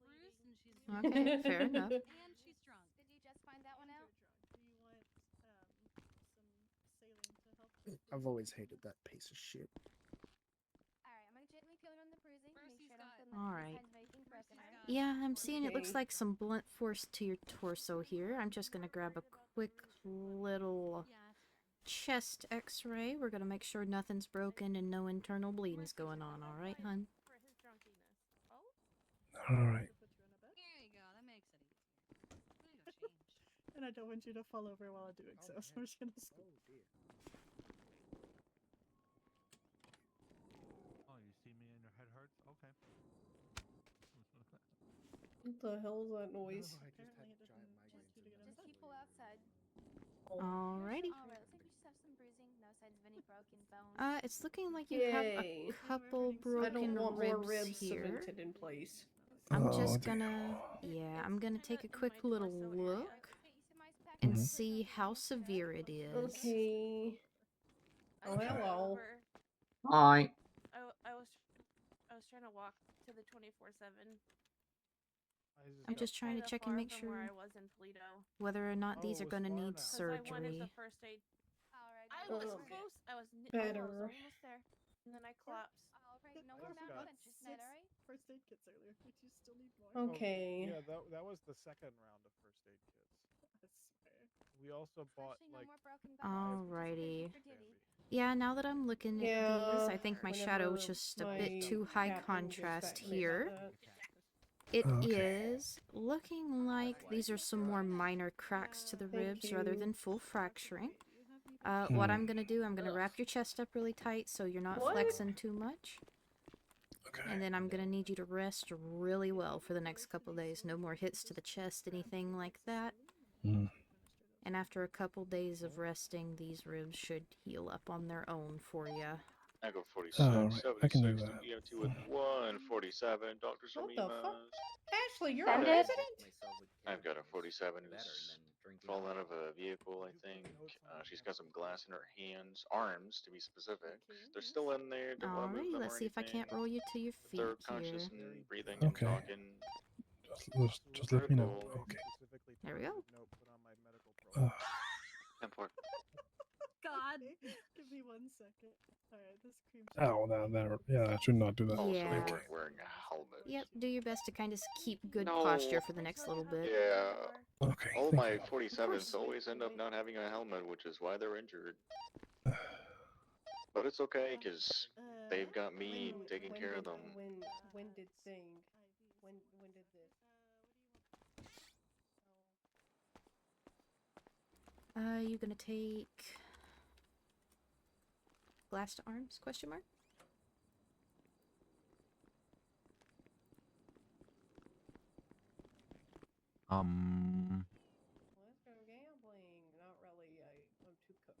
Okay, fair enough. And she's drunk. Did you just find that one out? I've always hated that piece of shit. Alright, I'm gonna gently feel it on the bruising. Make sure I don't feel All like right. signs of anything broken, alright? Yeah, I'm seeing it looks Okay. like some blunt force to your torso here. I'm just gonna grab a quick little chest x-ray. We're gonna make sure nothing's broken and no internal bleeding's going on, alright, hun? For his drunkiness. Oh? Alright. There you go. That makes it easier. I'm gonna go change. And I don't want you to fall over while I'm doing so, so I'm just gonna scoop. Oh, you see me and your head hurts? Okay. What the hell is that noise? Apparently it didn't just you to get in Just keep pull outside. Alrighty. Alright, looks like we just have some bruising. No signs of any broken bones. It's looking like you have a Yay. couple I broken don't want more ribs ribs here. cemented in place. I'm Oh, just dear. gonna, yeah, I'm gonna take a quick little look and see how severe it is. Okay. Oh, hello. Hi. I was trying to walk to the 24/7. I'm just trying to check and make From where sure I was in Toledo. whether or not these are gonna need 'Cause I wanted the surgery. first aid. Alright. I was close. I was Better. almost there, and then I collapsed. Alright, no I more forgot malnutrition tonight, alright? first aid kits earlier. Did you still need more? Okay. Yeah, that was the second round of first aid kits. I swear. We also bought Actually, no like more broken bones. Alrighty. For duty. Yeah, now that I'm looking at these, I think my shadow was whenever just a my bit too high captain gets contrast back to me here. about that. It Okay. is looking like these are some more minor cracks to the Thank ribs rather you. than full fracturing. What I'm gonna do, I'm gonna wrap your chest up really tight so you're not What? flexing too much. Okay. And then I'm gonna need you to rest really well for the next couple days. No more hits to the chest, anything like that. Mm. And after a couple days of resting, these ribs should heal up on their own for you. Echo 46, Alright, I can do 76 that. to EMT with 147. Dr. What the fuck? Salimas. Ashley, you're Send a it. resident? I've got a 47 who's fallen out of a vehicle, I think. She's got some glass in her arms to be specific. They're still in there, don't want to move Alrighty, them let's or see if I anything. can't roll you to your But feet they're here. conscious and breathing Okay. and talking. Just let me know. Critical. Okay. There we go. Import. God. Give me 1 second. Alright, this cream. Oh, yeah, I should not do that. Also, Yeah. they weren't wearing a helmet. Yep, do your best to kind of keep good No. posture for the next little bit. Yeah. Okay. All Thank my you. 47s always end up not having a helmet, which is why they're injured. But it's okay, because they've got me taking care of them. When did thing? When did this? You gonna take glass to arms? Question mark. Let's go gambling. Not really. I'm too cooked.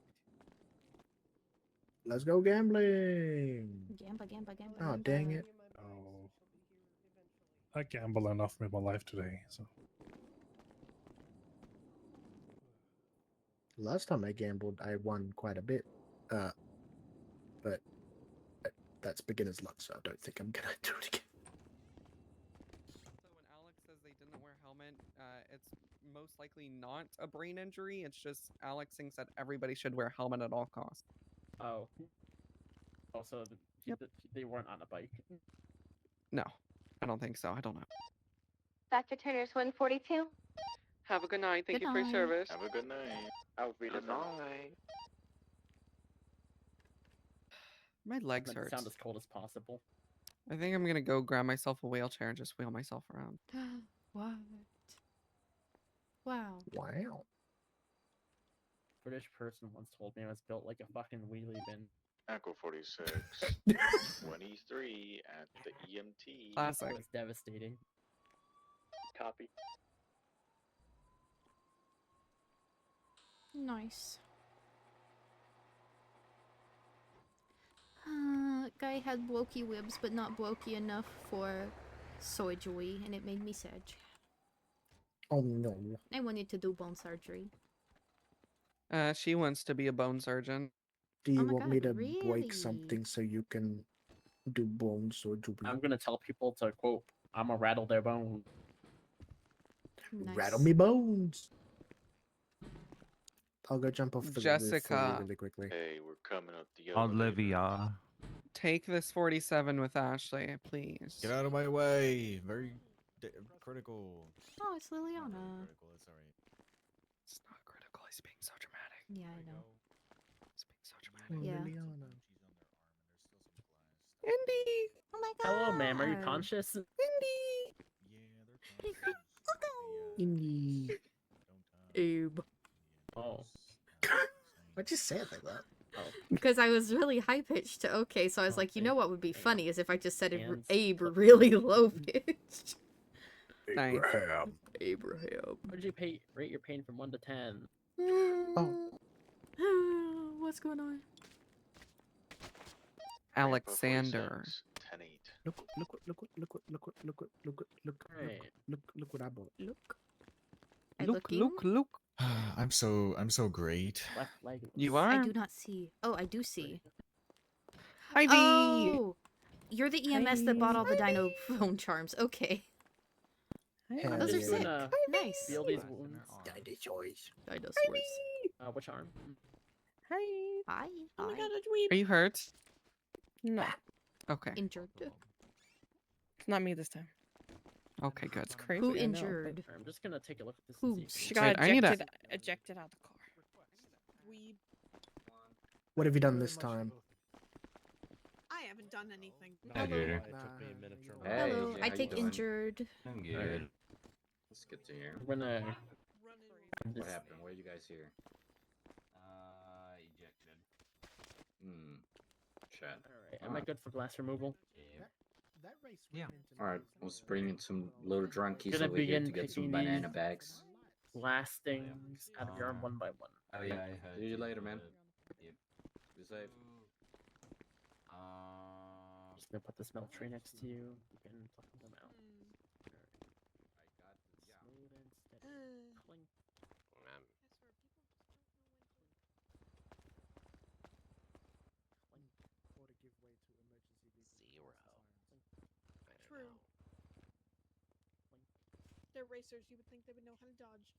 Let's go gambling. Gamba. Oh, dang it. Oh. I gamble enough with my life today, so. Last time I gambled, I won quite a bit. But that's beginner's luck, so I don't think I'm gonna do it again. So when Alex says they didn't wear helmet, it's most likely not a brain injury. It's just Alex thinks that everybody should wear helmet at all costs. Oh. Also, they weren't on a bike. No, I don't think so. I don't know. Dr. Turner's 142. Have a good night. Thank Good you for your night. service. Have a good night. I'll read Good it. night. My legs Meant to hurt. sound as cold as possible. I think I'm gonna go grab myself a wheelchair and just wheel myself around. What? Wow. Wow. British person once told me I was built like a fucking wheelie bin. Echo 46. 23 at the EMT. Classic. It was devastating. Copy. Nice. Guy had blokey wibs, but not blokey enough for soy joy, and it made me sad. Oh no. I wanted to do bone surgery. She wants to be a bone surgeon. Do you Oh my want God, me to really? break something so you can do bone surgery? I'm gonna tell people to quote, "I'ma rattle their bones." Nice. Rattle me bones. I'll go jump off the roof for you Jessica. really quickly. Hey, we're coming up the Olivia. Take this 47 with Ashley, please. Get out of my way. Very critical. Oh, it's Liliana. Critical. It's alright. It's not critical. He's being so dramatic. Yeah, I know. Oh, Yeah. Liliana. Indy! Oh my Hello, ma'am. Are you God. conscious? Indy! Indy. Abe. Oh. Why'd you say it like that? Oh. Because I was really high pitched to okay, so I was like, you know what would be Hang on. funny is if I just said Hands. Abe really low pitched. Nice. Abraham. How would you rate your pain from 1 to 10? Oh. What's going on? Alexander. 10-8. Look what I bought. Look. I'm so great. Left leg. You I are? do not see. Oh, I do see. Ivy! Oh! You're the EMS that bought all the Ivy! dino phone charms. Okay. Hell Those are yeah. sick. Gonna Nice. feel these wounds. Dinosaurs. Dinosaurs. Which arm? Hi. Hi. Oh my Hi. god, a dweeb. Are you hurt? No. Okay. Injured. It's not me this time. Okay, good. It's crazy. Who I know, injured? I'm just gonna take a look at this. Who? And see if She we- got I need a- ejected out of the car. Dweeb. What have you done this time? I haven't done anything. Hi, Gator. Hello. I take injured. I'm good. That's good to hear. We're gonna. What happened? What did you guys hear? Ejected. Hmm. Chat. Alright, am I good for blast removal? That race Yeah. Alright, let's bring in some little drunkies Gonna over here begin to get some picking banana these bags. blasting out of your arm one by one. Oh yeah, see you later, man. Yep. Be safe. Just gonna put the smell tree next to you. Begin plucking them out. Smooth and steady. Clink. Or to give way to emergency vehicles. True. They're racers. You would think they would know how to dodge.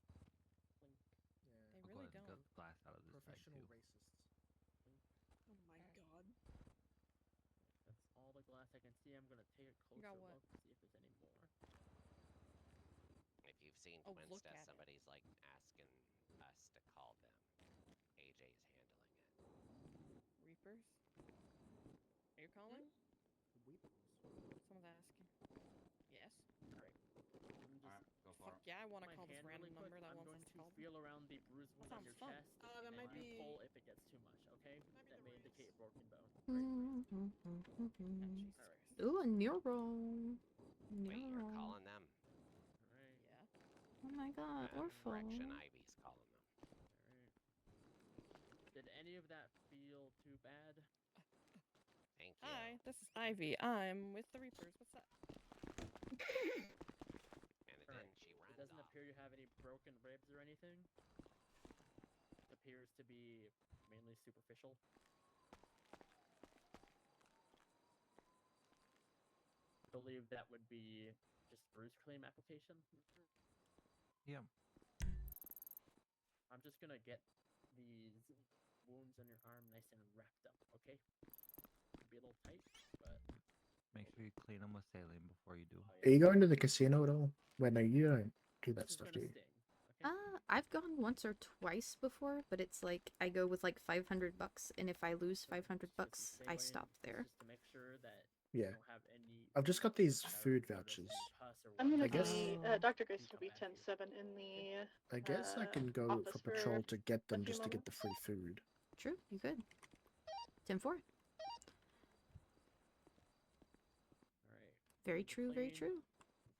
They really don't. Got the blast out of this side Professional too. racists. Oh my god. That's all the glass I can see. I'm gonna take a closer got what? look to see if there's any more. If you've seen Oh, Twin look Stuff, at it. somebody's like asking us to call them. AJ's handling it. Reapers? Are you calling? Someone's asking. Yes. Alright. I'm just. Go for Fuck it. yeah, I want to my call this hand random really quick. number that I'm wants going us to to call them. feel around the bruised wound on sounds your fun. chest. That and might you be- pull if it gets too much, okay? Might be That the may race. indicate broken bone. Alright. Ooh, a neuro. Wait, you're calling them? Alright. Yeah. Oh my god, Correction, Orpho. Ivy's calling them. Alright. Did any of that feel too bad? Thank you. Hi, this is Ivy. I'm with the Reapers. What's up? And it Alright. didn't. She It ran doesn't off. appear you have any broken ribs or anything. Appears to be mainly superficial. I believe that would be just bruise cream application. Yeah. I'm just gonna get these wounds on your arm nice and wrapped up, okay? Could be a little tight, but Make sure you clean them with saline before you do. Are you going to the casino at all? Well, no, you don't do that this is stuff, gonna do you? sting. Okay? I've gone once or twice before, but it's like I go with like $500, and if I lose $500, Just I saline, stop there. Just to make sure that Yeah. you don't have any. I've just got these sort of food pus or vouchers. I'm gonna I guess- be Oh. Dr. Grace will be 10-7 in the. I guess I can go office for for patrol to get a them few just to get moments. the free food. True, you could. 10-4. Alright. Very keep it true, very clean, true.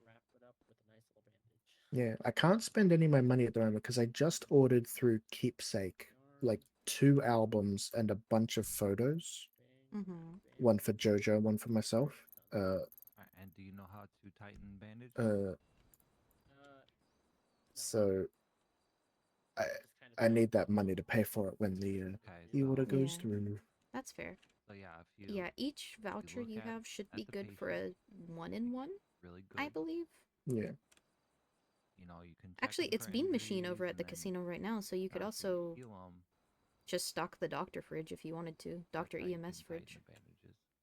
Wrap it up with a nice little bandage. Yeah, I can't spend any of my money at the moment because I just ordered through Keepsake like 2 albums and a bunch of photos. Mm-hmm. One for JoJo, one for myself. Alright, and do you know how to tighten bandage? So I need that money to pay for it when the order goes Yeah. through. That's fair. So yeah, if you Yeah, each voucher look you at- have should at be the good for a one-in-one, really good. I believe. Yeah. You know, you can check Actually, 'em it's for Bean Machine injuries over at and the then casino right now, so you could after you also heal 'em, just stock the doctor fridge if you wanted to. Doctor EMS fridge.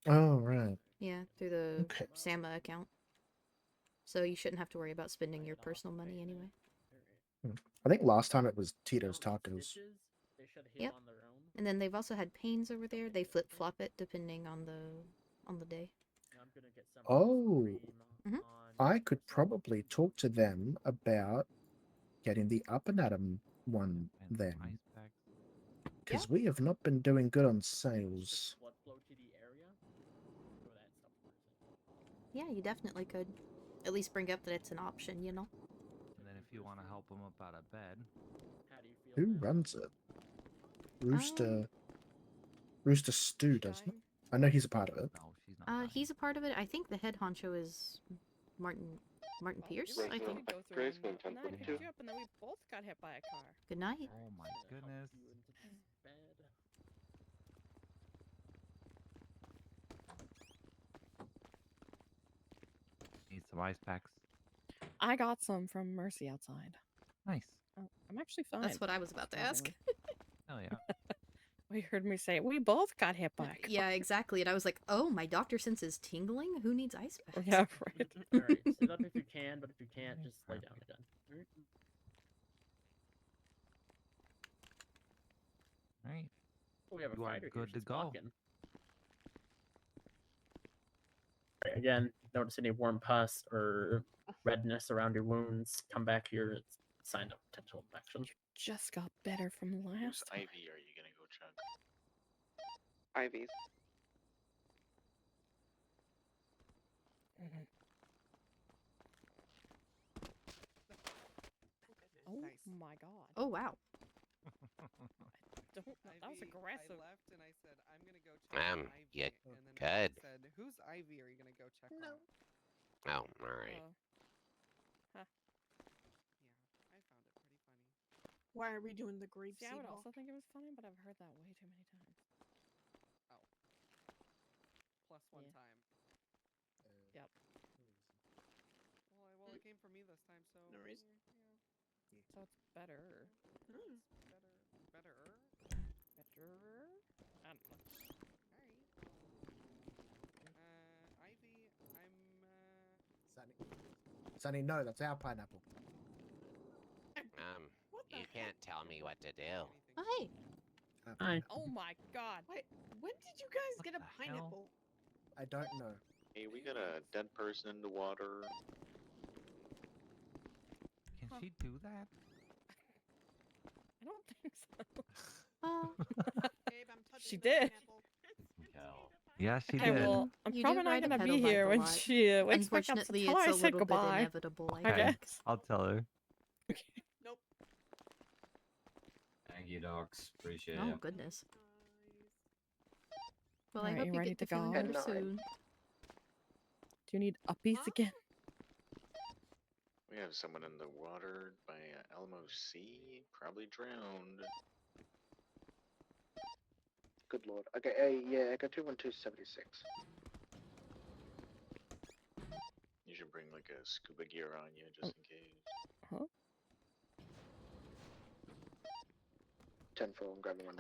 Oh, right. Yeah, through the Okay. Sama account. So you shouldn't have to worry about spending your personal money anyway. I think last time it was Tito's Tacos. Stitches, they should heal Yep. on their own. And then they've also had pains over there. They flip flop it depending on the day. I'm gonna get some Oh, Mhm. I could probably talk to them about getting the up and atom one then. Because we have not been doing good on sales. blood flow to the area. So that stuff bruising. Yeah, you definitely could. At least bring up that it's an option, you know? And then if you want to help him up out of bed, How do you feel? Who runs it? Rooster Stew, doesn't it? I know he's a part of it. no, she's not. He's a part of it. I think the head honcho is Martin Pierce, I think. Go through and then I picked you up and then we both got hit by a car. Good night. Oh my goodness. Need some ice packs. I got some from Mercy outside. Nice. Oh, I'm actually fine. That's what I was about to ask. Oh yeah. We heard me say we both got hit by a car. Yeah, exactly. And I was like, oh, my doctor sense is tingling? Who needs ice packs? Yeah, right. Alright, sit up if you can, but if you can't, just lay down again. Right. We have a You are fighter good here. to go. Again, notice any warm pus or redness around your wounds, come back here. It's a sign of potential infection. Just got better from Whose last IV time. are you gonna go chug? IVs. Oh my god. Oh, wow. Don't, that was aggressive. I left and I said, I'm going to go check on Ivy. Yeah, And then good. I said, whose Ivy are you going to go check on? Oh, alright. Huh. Yeah, I found it pretty funny. Why are we doing the grape See, I would seed also walk? think it was funny, but I've heard that way too many times. Oh. Plus one Yeah. time. Yep. Well, it came from me this time, so. No reason. So it's better. Hmm. Better. Better. I don't know. Alright. Ivy, Sunny, no, that's our pineapple. You can't tell me what to do. Oh, hey. Hi. Oh my god. Wait, when did you guys get a the hell? pineapple? I don't know. Hey, we got a dead person in the water. Can she do that? I don't think so. Babe, I'm touching She the did. pineapple. Yeah, she Okay, did. well, I'm You probably do not ride a gonna pedal be bike here a when lot. she wakes back up, so Unfortunately, tell her it's I a said little bit goodbye. inevitable, I Okay, think. I'll tell her. Nope. Thank you, docs. Appreciate Oh, it. goodness. Well, I Alright, hope you you ready get to to feeling go? better soon. Do you need uppies again? We have someone in the water by Alamo Sea, probably drowned. Good lord. Okay, yeah, I got 21276. You should bring like a scuba gear on you just in case. Huh? 10-4, I'm grabbing one.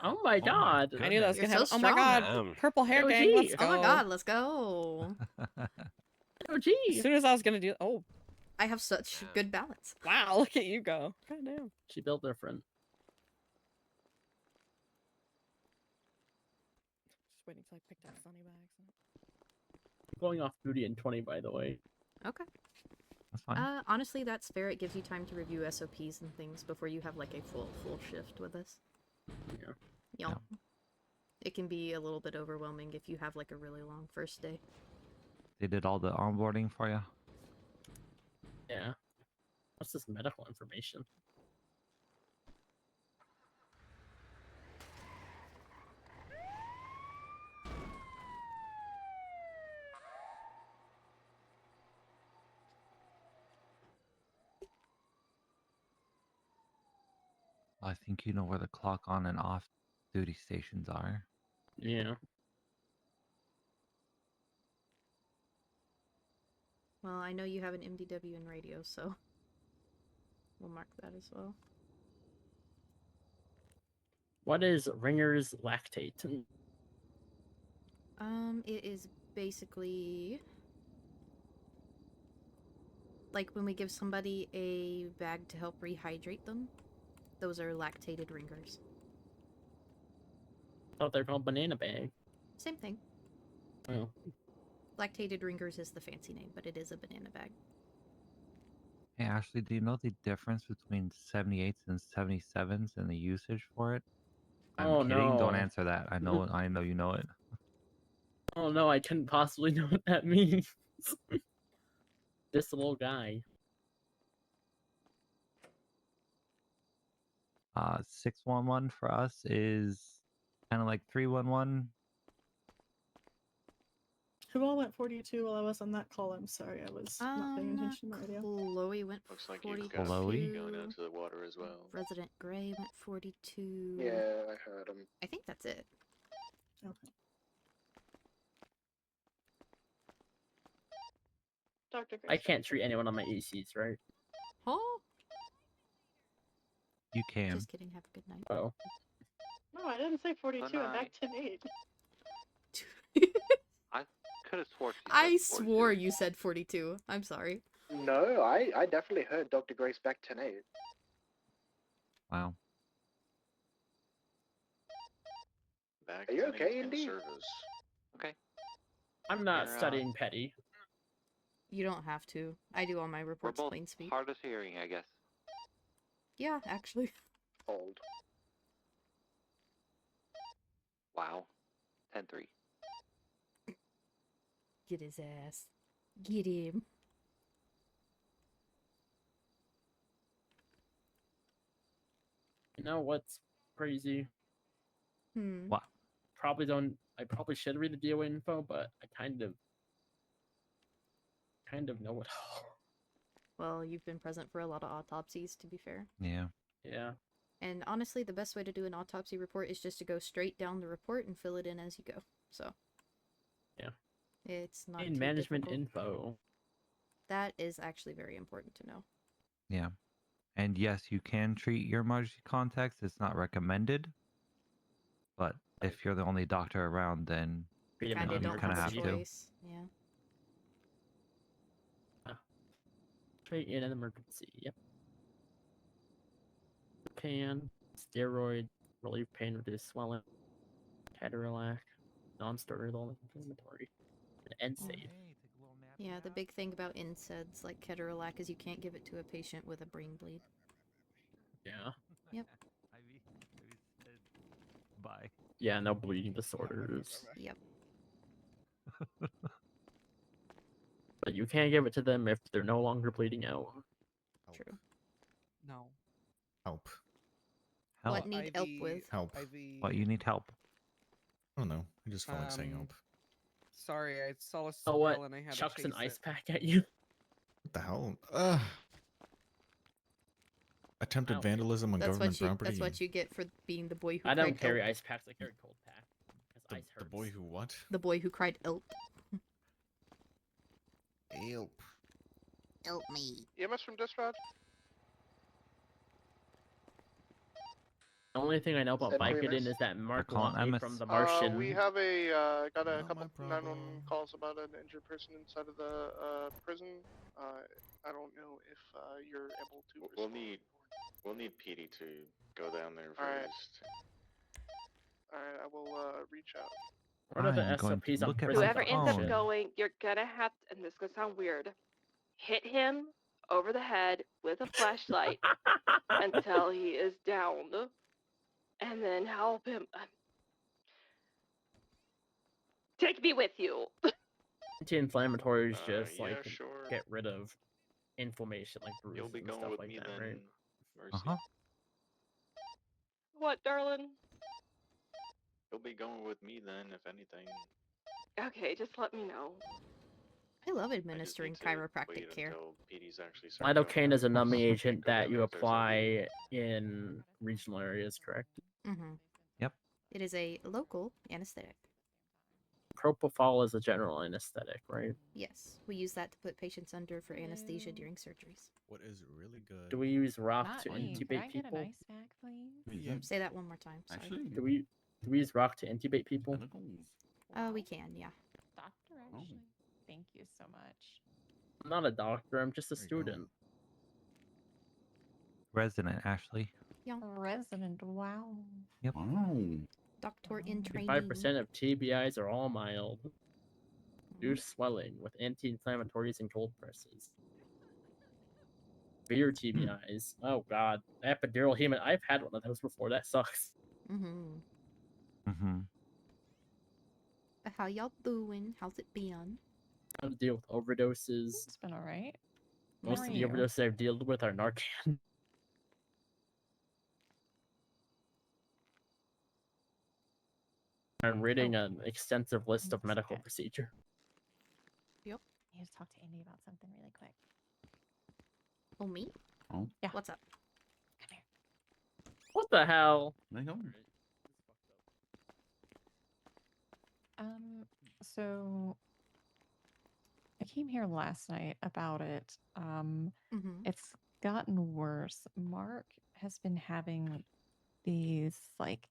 Oh my god. I knew that was You're gonna so happen. Oh my strong. god. Purple hair OG. gang, let's go. Oh my god, let's go. OG. As soon as I was gonna do oh I have such good balance. wow, look at you go. God damn. She built different. Just waiting till I picked up Sunny by accident. Going off duty in 20, by the way. Okay. That's fine. Honestly, that's fair. It gives you time to review SOPs and things before you have like a full shift with us. Yeah. Y'all. It can be a little bit overwhelming if you have like a really long first day. They did all the onboarding for you. Yeah. What's this medical information? I think you know where the clock on and off duty stations are. Yeah. Well, I know you have an MDW in radio, so we'll mark that as well. What is Ringer's lactate? It is basically like when we give somebody a bag to help rehydrate them. Those are lactated ringers. thought they were called banana bag. Same thing. Oh. Lactated ringers is the fancy name, but it is a banana bag. Hey, Ashley, do you know the difference between 78s and 77s and the usage for it? I'm Oh, kidding. Don't no. answer that. I know you know it. Oh no, I couldn't possibly know what that means. This little guy. 611 for us is kind of like 311. Who all went 42 while I was on that call? I'm sorry, I was not paying attention to the radio. Chloe went Looks like 42. you've got Chloe? going out to the water as well. Resident Gray went 42. Yeah, I heard him. I think that's it. Okay. Dr. I can't treat anyone on my ACs, right? Huh? You can. Just kidding. Have a good night. Oh. No, I didn't say 42. I'm back to 8. I could have swore she said I 42. swore you said 42. I'm sorry. No, I definitely heard Dr. Grace back 10-8. Wow. Back Are you to okay, in Indy? service. Okay. I'm not You're, studying petty. You don't have to. I do all my We're reports both plain speak. hard of hearing, I guess. Yeah, actually. Old. Wow. 10-3. Get his ass. Get him. You know what's crazy? What? I probably should read the DOA info, but I kind of know it all. Well, you've been present for a lot of autopsies, to be fair. Yeah. Yeah. And honestly, the best way to do an autopsy report is just to go straight down the report and fill it in as you go. So. Yeah. It's not In too management difficult. info. That is actually very important to know. Yeah. And yes, you can treat your emergency contacts. It's not recommended. But if you're the only doctor around, then Freedom Kinda of don't kind of have have a to. choice. Yeah. Treat in an emergency. Yep. Can steroid relieve pain, reduce swelling, Ketorolac, non-steroidal inflammatory, and NSAID. Yeah, the big thing about NSAIDs like Ketorolac is you can't give it to a patient with a brain bleed. Yeah. Yep. Bye. Yeah, no bleeding disorders. Yep. But you can't give it to them if they're no longer bleeding out. True. No. Help. Help. What need help with? Help. What, you need help? I don't know. I just felt like saying help. Sorry, I saw a Oh, squirrel what? and I had Chucks to an chase ice it. pack at you. What the hell? Attempted Ow. vandalism on government property. That's what you get for being the boy who I cried don't carry elp. ice packs. I carry cold pack. Because ice hurts. The boy who what? The boy who cried elp. Help. Help me. EMS from dispatch? The only thing I know about Sentry Vicodin miss? is that Mark calling want me MS. from the Martian. We have got a Not couple my 911 problem. calls about an injured person inside of the prison. I don't know if you're able to. We'll need PD to go down there Alright. first. Alright, I will reach out. What are the I'm going to SOPs on look at prison my Whoever ends up phone. going, you're gonna have to, and this is gonna sound weird, hit him over the head with a flashlight until he is downed, and then help him. Take me with you. Anti-inflammatories just yeah, like sure. get rid of inflammation, like bruises You'll be and going stuff with like me that, then, right? Mercy. What, darling? You'll be going with me then, if anything. Okay, just let me know. I love I just administering need to chiropractic wait care. until PD's actually started Lidocaine going is a out. numbing Okay, agent go that down you there if there's apply in regional areas, correct? Mm-hmm. Yep. It is a local anesthetic. Propofol is a general anesthetic, right? Yes, we use that to put patients under for anesthesia during surgeries. What is really good? Do we use rock Not to me. Can intubate I get people? an ice pack, please? Yeah. Say that one more time. Sorry. Actually, Do we use rock to intubate people? We can, yeah. Doctor, actually. Thank you so much. I'm not a doctor. I'm just a There you go. student. Resident, Ashley. Yeah. Resident, wow. Yep. Wow. Doctor in training. 5% of TBIs are all mild. Reduced swelling with anti-inflammatories and cold presses. Severe TBIs. Oh god. Epidural hemat. I've had one of those before. That sucks. How y'all doing? How's it been? How to deal with overdoses. It's been alright. Most How of are the you? overdoses I've dealt with are Narcan. I'm reading an extensive list of medical procedure. Yep. I need to talk to Indy about something really quick. Oh, me? Oh. Yeah. What's up? Come here. What the hell? So I came here last night about it. It's gotten worse. Mark has been having these like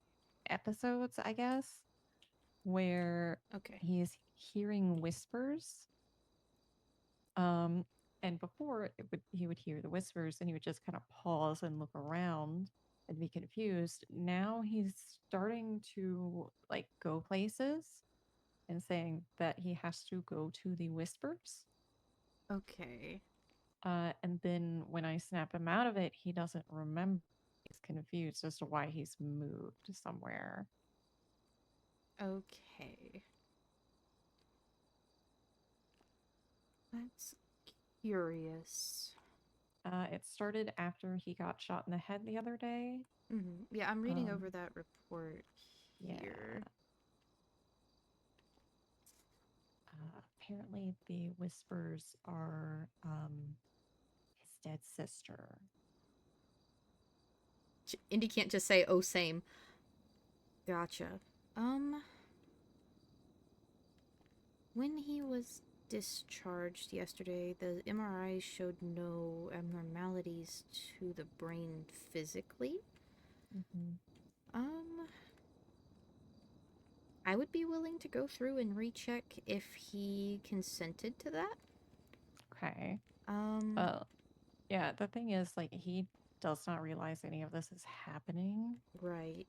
episodes, I guess, where he's hearing whispers. And before he would hear the whispers and he would just kind of pause and look around and be confused. Now he's starting to like go places and saying that he has to go to the whispers. Okay. And then when I snap him out of it, he doesn't remember. He's confused as to why he's moved somewhere. Okay. That's curious. It started after he got shot in the head the other day. Yeah, I'm reading over that report here. Apparently, the whispers are his dead sister. Indy can't just say, "Oh, same." Gotcha. When he was discharged yesterday, the MRI showed no abnormalities to the brain physically. I would be willing to go through and recheck if he consented to that. Okay. Well, yeah, the thing is, like, he does not realize any of this is happening. Right.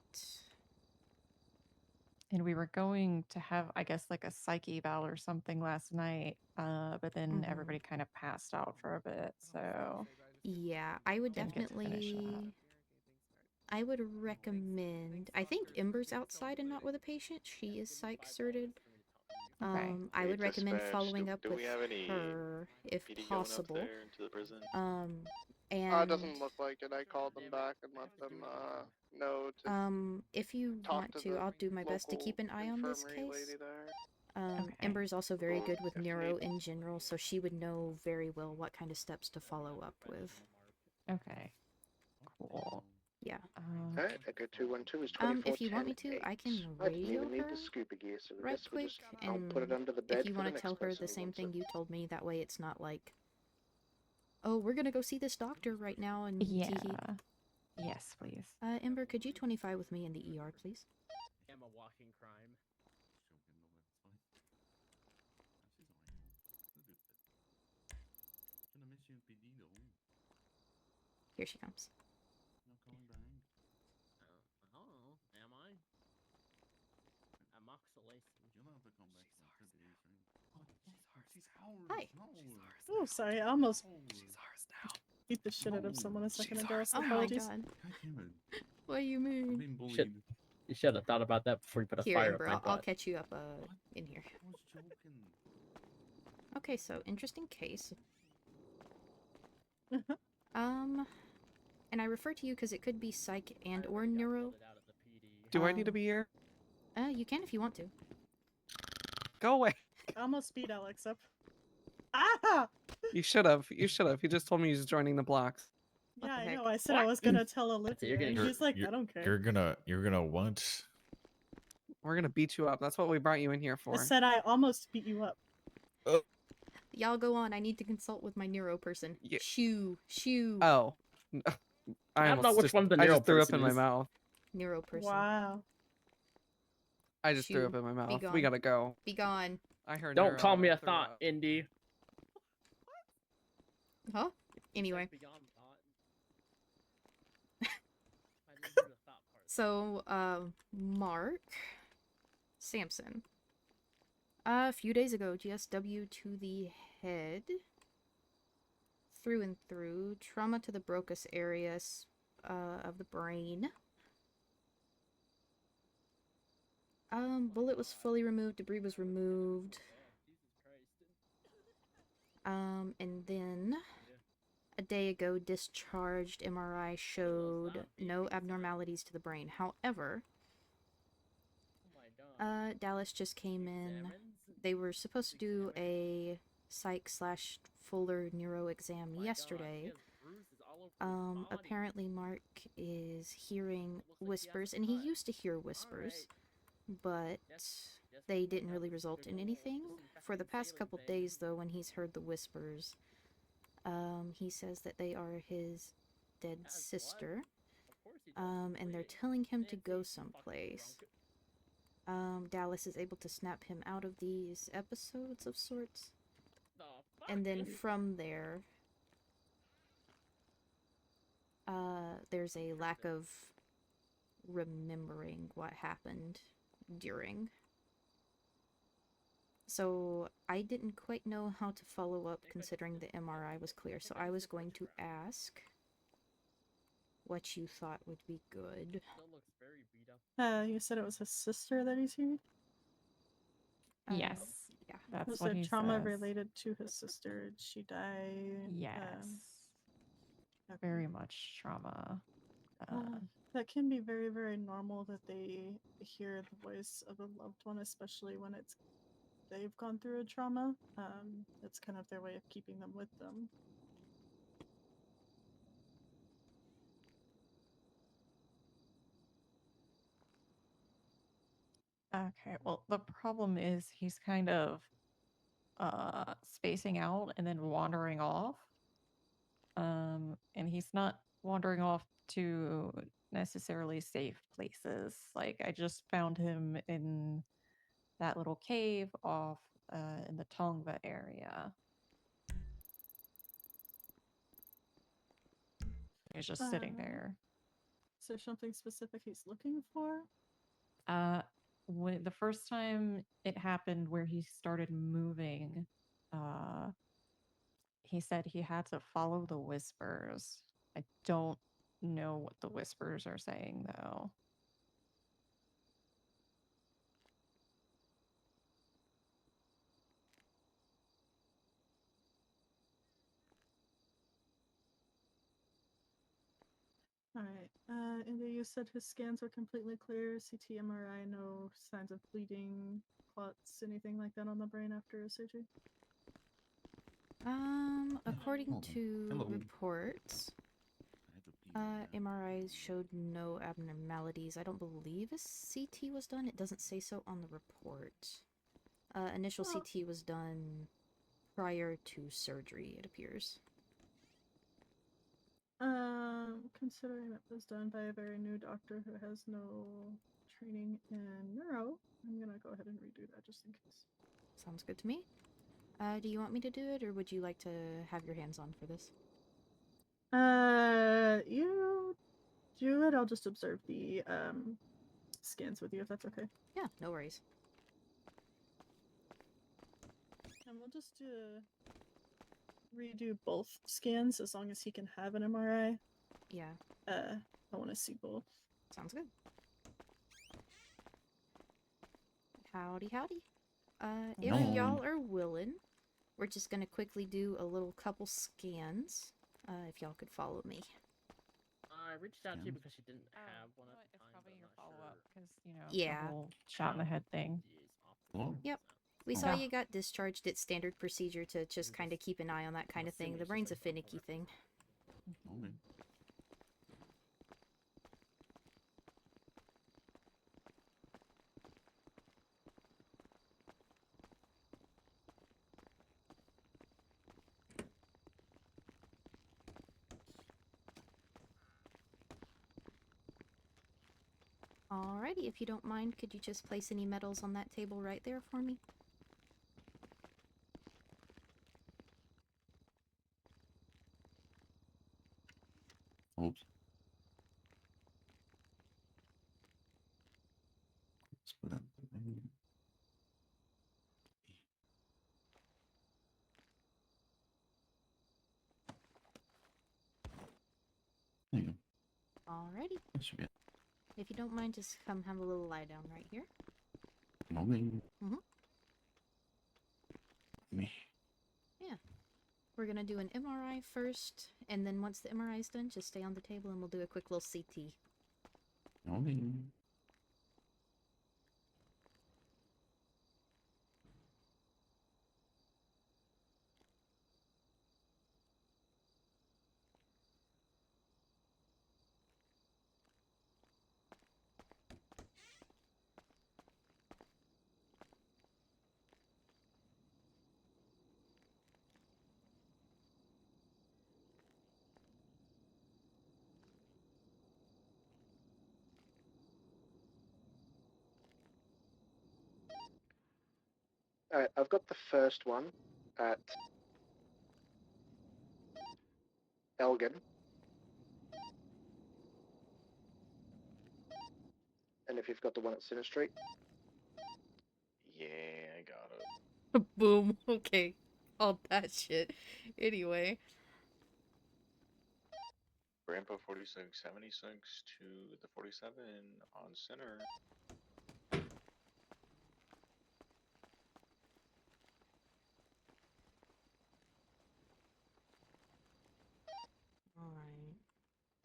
And we were going to have, I guess, like a psych eval or something last night, but then everybody kind of passed out for a bit, so... Yeah, I would didn't get to finish that. definitely... I would recommend... I think Ember's outside and not with a patient. She is psych-certed. Okay. I would Hey, recommend dispatch, following up do with we have any her if PD possible. going up there into the prison? And It doesn't look like it. I called them back and let them know to if you talk want to to, the I'll do my best to keep an eye on this infirmary case. lady there. Ember is also very good with if neuro needed. in general, so she would know very well what kind of steps to follow up with. Okay. Cool. Yeah. Alright, Echo 212 is If you want me to, I can I didn't radio even need her the scuba gear, so I right guess we quick, just and don't put it under the bed if you for want the to next tell her person the who same wants thing it. you told me, that way it's not like, oh, we're gonna go see this doctor right now, and Yeah. teehee. Yes, please. Ember, could you 25 with me in the ER, please? I'm a walking crime. Here she comes. Oh, am I? Amoxicillin. Hi. Oh, sorry. I almost beat the shit out of someone a second ago. So Oh my apologies. god. What do you mean? You should have thought about that before you put a Here, fire Ember, up my I'll butt. catch you up in here. Okay, so interesting case. And I refer to you because it could be psych and or neuro. Do I need to be here? You can if you want to. Go away. I almost beat Alex up. Ah! You should have. You should have. He just told me he's joining the blocks. Yeah, I know. I said I was gonna tell Olivia, and he's like, I don't care. You're gonna what? We're gonna beat you up. That's what we brought you in here I for. said I almost beat you up. Y'all go on. I need to consult with my neuro person. Shoo. Oh. I don't know almost which just, one the I neuro just threw up person in my is. mouth. Neuro person. Wow. I just threw up in my mouth. gone. We gotta go. Be gone. I heard. Don't neuro, call me I a threw thought, up. Indy. Huh? Anyway. So, Mark Sampson. A few days ago, GSW to the head. Through and through. Trauma to the Broca's area of the brain. Bullet was fully removed, debris was removed. And then a day ago, discharged MRI showed no abnormalities to the brain. However, Dallas just came in. They were supposed to do a psych/Fuller neuro exam yesterday. Apparently Mark is hearing whispers, and he used to hear whispers, but they didn't really result in anything. For the past couple days, though, when he's heard the whispers, he says that they are his dead sister, and they're telling him to go someplace. Dallas is able to snap him out of these episodes of sorts, and then from there, there's a lack of remembering what happened during. So I didn't quite know how to follow up considering the MRI was clear, so I was going to ask what you thought would be good. You said it was his sister that he's here? Yes. Yeah. That's Was what there he trauma says. related to his sister? Did she die? Yes. Okay. Very much trauma. That can be very, very normal that they hear the voice of a loved one, especially when they've gone through a trauma. It's kind of their way of keeping them with them. Okay, well, the problem is he's kind of spacing out and then wandering off. And he's not wandering off to necessarily safe places. Like I just found him in that little cave off in the Tongva area. He's just sitting there. Is there something specific he's looking for? When the first time it happened where he started moving, he said he had to follow the whispers. I don't know what the whispers are saying though. Alright, Indy, you said his scans were completely clear, CT, MRI, no signs of bleeding, clots, anything like that on the brain after surgery? According to reports, MRIs showed no abnormalities. I don't believe a CT was done. It doesn't say so on the report. Initial CT was done prior to surgery, it appears. Considering it was done by a very new doctor who has no training in neuro, I'm gonna go ahead and redo that just in case. Sounds good to me. Do you want me to do it, or would you like to have your hands on for this? You do it. I'll just observe the scans with you if that's okay. Yeah, no worries. And we'll just redo both scans as long as he can have an MRI. Yeah. I want to see both. Sounds good. Howdy, howdy. If y'all are willing, we're just gonna quickly do a little couple scans. If y'all could follow me. I reached out to you because she didn't have one at the time. Probably your follow-up because, you know, Yeah. the whole shot in the head thing. Yep. We saw you got discharged. It's standard procedure to just kind of keep an eye on that kind of thing. The brain's a finicky thing. Omen. Alrighty, if you don't mind, could you just place any medals on that table right there for me? Oops. Alrighty. If you don't mind, just come have a little lie down right here. Yeah. We're gonna do an MRI first, and then once the MRI is done, just stay on the table and we'll do a quick little CT. Alright, I've got the first one at Elgin. And if you've got the one at Center Street. Yeah, I got it. Boom. Okay. All that shit. Anyway. Grandpa 4676 to the 47 on center. Alright.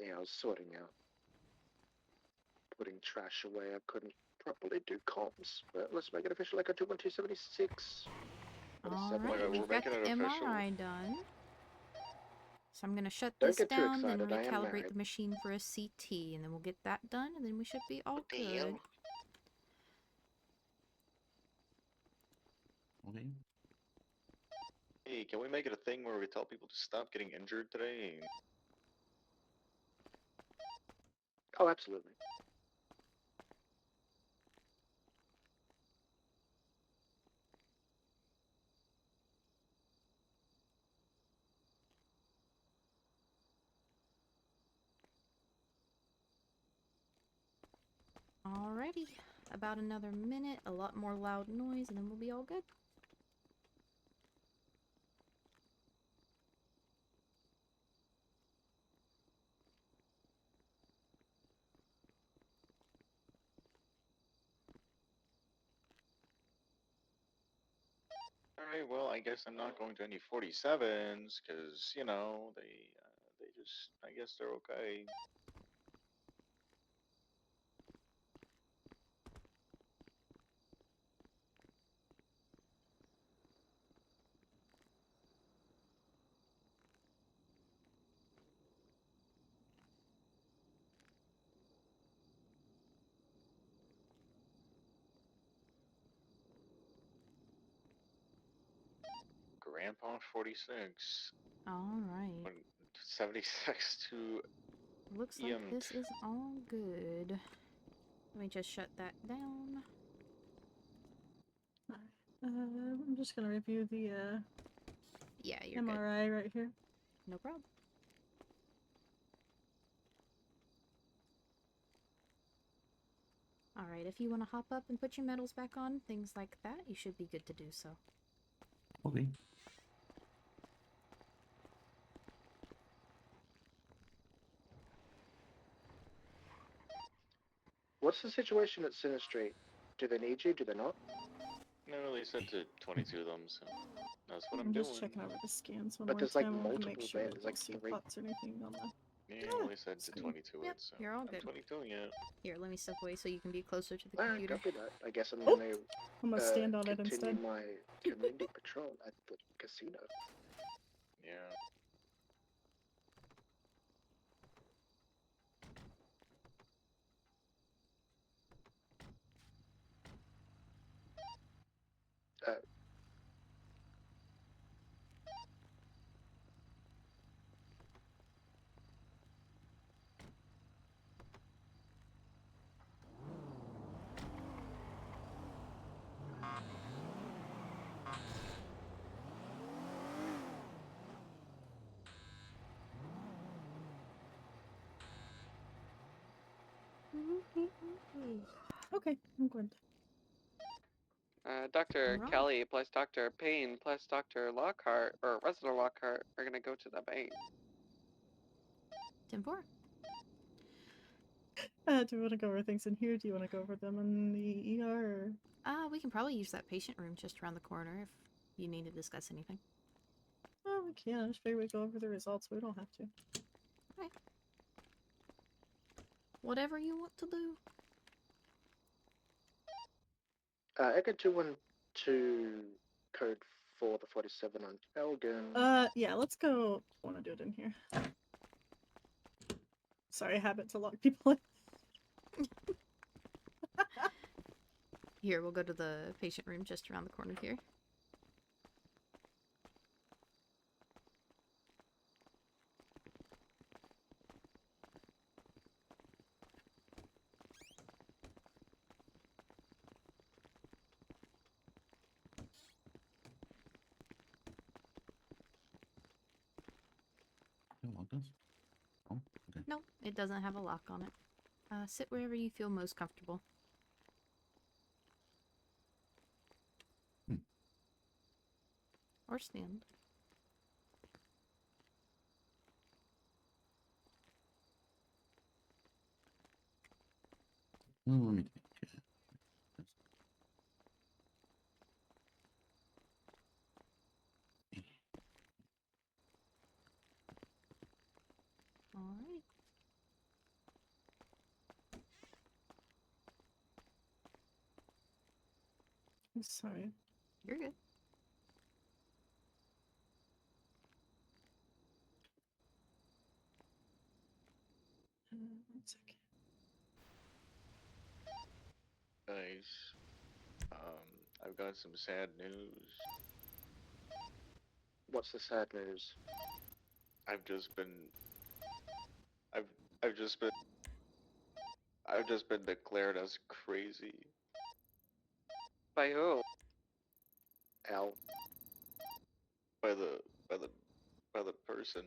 Yeah, I was sorting out. Putting trash away. I couldn't properly do comms. But let's make it official like a 21276. Alright, we've got the MRI done. So I'm gonna shut Don't this get too down, then excited, I am recalibrate married. the machine for a CT, and then we'll get that done, and then we should be all good. Hey, can we make it a thing where we tell people to stop getting injured today? Oh, absolutely. Alrighty. About another minute, a lot more loud noise, and then we'll be all good. Alright, well, I guess I'm not going to any 47s, because, you know, they just, I guess they're okay. Grandpa 46. Alright. 76 to Looks like this is all good. Let me just shut that down. I'm just gonna review the Yeah, you're MRI good. right here. No problem. Alright, if you want to hop up and put your medals back on, things like that, you should be good to do so. Okay. What's the situation at Center Street? Do they need you? Do they not? No, they said to 22 of them, so that's what I'm I'm doing. just checking over the scans one But more there's like time. I want to make multiple sure there. I There's don't like see 3. plots or anything on the. Yeah, well, they said to 22 Yep, it, so you're all I'm good. 22 yet. Here, let me step away so you can be closer to the Alright, computer. copy that. I guess I'm Oh! gonna I'm gonna stand on it continue instead. my community patrol at the casino. Yeah. Okay, I'm good. Dr. Alright. Kelly plus Dr. Payne plus Dr. Lockhart, or Resident Lockhart, are gonna go to the bank. 10-4. Do you want to go over things in here? Do you want to go over them in the ER? Or... We can probably use that patient room just around the corner if you need to discuss anything. Oh, we can. I just figured we'd go over the results. We don't have to. Okay. Whatever you want to do. Echo 212 code for the 47 on Elgin. Yeah, let's go. I want to do it in here. Sorry, habit to lock people in. Here, we'll go to the patient room just around the corner here. Oh, okay. No, it doesn't have a lock on it. Sit wherever you feel most comfortable. Or stand. Well, let me take it. Alright. I'm sorry. You're good. One second. Nice. I've got some sad news. What's the sad news? I've just been declared as crazy. By who? Al. By the person.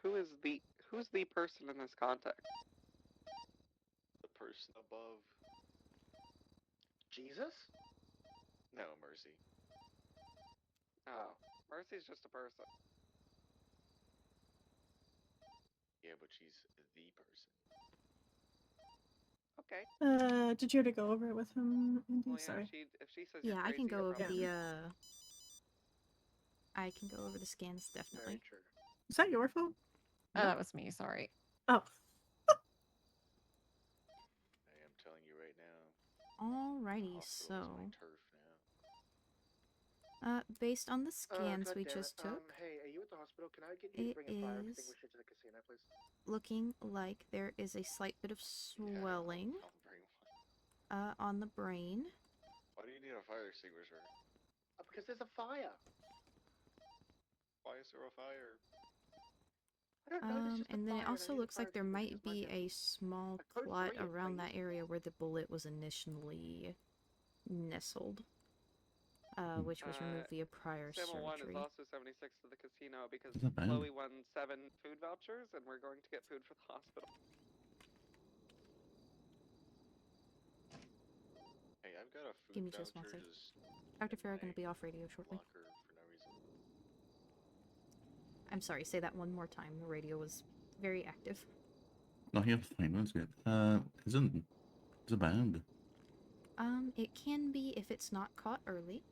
Who's the person in this context? The person above. Jesus? No, Mercy. Oh, Mercy's just a person. Yeah, but she's the person. Okay. Did you already go over it with him, Indy? Well, yeah, Sorry. if she says Yeah, you're I crazy, can go you're over probably- the, I can go over the scans, definitely. Very true. Is that your phone? Oh, that was me. Sorry. Oh. I am telling you right now. Alrighty, Hospital is my so... turf now. Based on the scans God we damn just it. took, Hey, are you at the hospital? Can I get you to it bring a fire is extinguisher to the casino, please? looking like there is a slight bit of swelling on the brain. Why do you need a fire extinguisher? Because there's a fire. Why is there a fire? I don't know. There's just a And then fire it and I also need a looks fire like there extinguisher. might be a small code clot 3 it, around that please. area where the bullet was initially nestled, which was removed via prior Samuel 1 is surgery. also 76 to the casino because Not bad. Chloe won 7 food vouchers and we're going to get food for the hospital. Hey, I've got a food Give me just one voucher sec. just Dr. in Fera my going to be off radio shortly. locker for no reason. I'm sorry, say that one more time. The radio was very active. No, you're fine. That's good. Isn't it's bad. It can be if it's not caught early,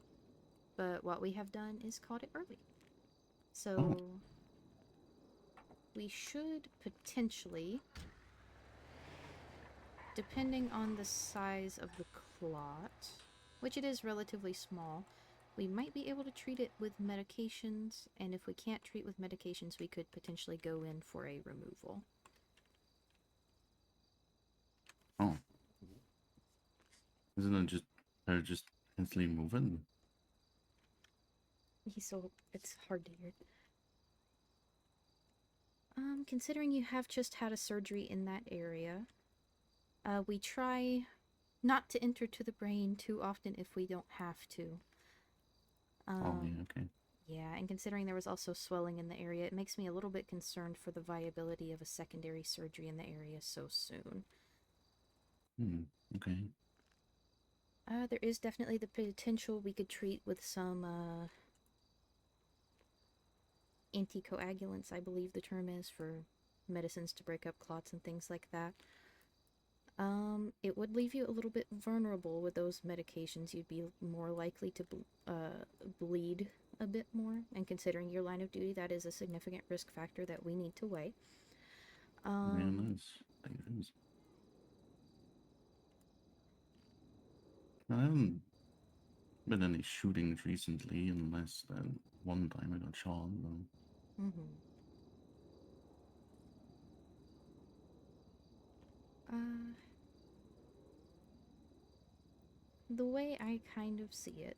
but what we have done is caught it early. So we should potentially, depending on the size of the clot, which it is relatively small, we might be able to treat it with medications, and if we can't treat with medications, we could potentially go in for a removal. Oh. Isn't it just they're just instantly moving? So it's hard to hear. Considering you have just had a surgery in that area, we try not to enter to the brain too often if we don't have to. Oh, yeah, okay. Yeah, and considering there was also swelling in the area, it makes me a little bit concerned for the viability of a secondary surgery in the area so soon. Okay. There is definitely the potential we could treat with some anticoagulants, I believe the term is, for medicines to break up clots and things like that. It would leave you a little bit vulnerable with those medications. You'd be more likely to bleed a bit more, and considering your line of duty, that is a significant risk factor that we need to weigh. Man, that is. I haven't been any shootings recently, unless that one time I got shot. Though. Mm-hmm. The way I kind of see it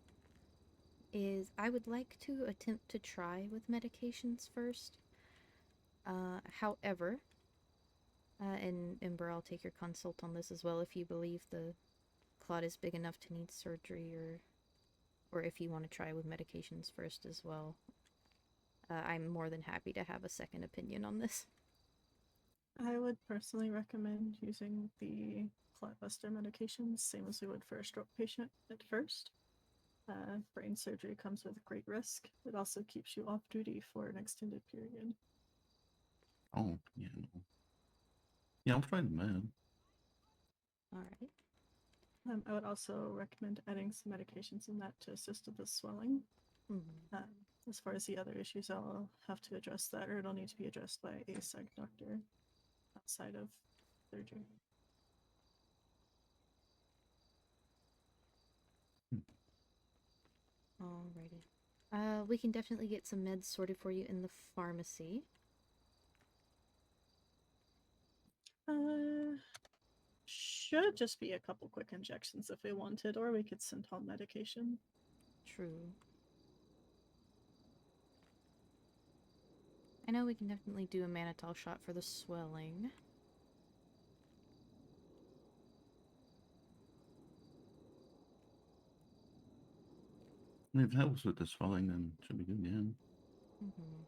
is I would like to attempt to try with medications first. However, and Ember, I'll take your consult on this as well if you believe the clot is big enough to need surgery, or if you want to try with medications first as well. I'm more than happy to have a second opinion on this. I would personally recommend using the clotbuster medications, same as we would for a stroke patient at first. Brain surgery comes with great risk. It also keeps you off duty for an extended period. Oh, yeah, no. Yeah, I'll try the med. Alright. I would also recommend adding some medications in that to assist with the swelling. Mm-hmm. As far as the other issues, I'll have to address that, or it'll need to be addressed by a psych doctor outside of surgery. Alrighty. We can definitely get some meds sorted for you in the pharmacy. Should just be a couple quick injections if we wanted, or we could send home medication. True. I know we can definitely do a mannitol shot for the swelling. If it helps with the swelling, then it should be good, yeah. Mm-hmm.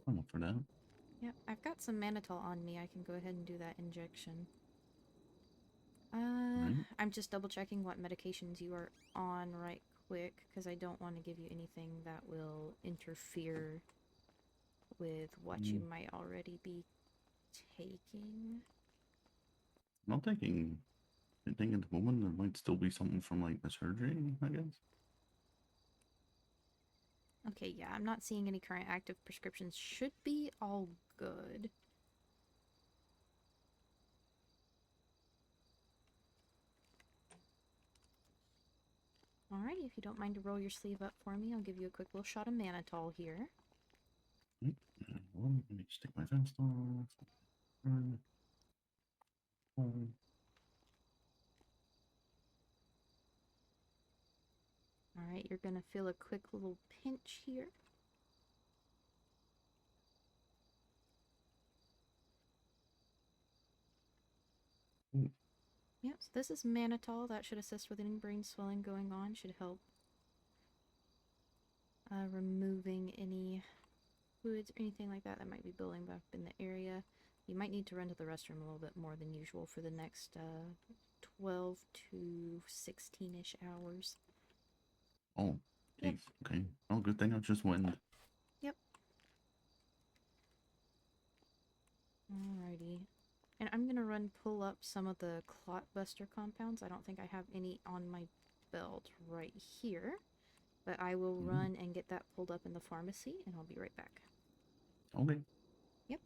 I'm up for that. Yep, I've got some mannitol on me. I can go ahead and do that injection. I'm just double checking what medications you are on right quick, because I don't want to give you anything that will interfere with what you might already be taking. I'm not taking anything at the moment. There might still be something from like the surgery, I guess. Okay, yeah, I'm not seeing any current active prescriptions. Should be all good. Alrighty, if you don't mind to roll your sleeve up for me, I'll give you a quick little shot of mannitol here. Let me just take my vest off. Alright, you're gonna feel a quick little pinch here. Yep, so this is mannitol. That should assist with any brain swelling going on. Should help removing any fluids or anything like that that might be building up in the area. You might need to run to the restroom a little bit more than usual for the next 12 to 16-ish hours. Oh, jeez. Okay. Oh, good thing I just went. Yep. Alrighty. And I'm gonna pull up some of the clotbuster compounds. I don't think I have any on my belt right here. But I will run and get that pulled up in the pharmacy, and I'll be right back. Okay. Yep.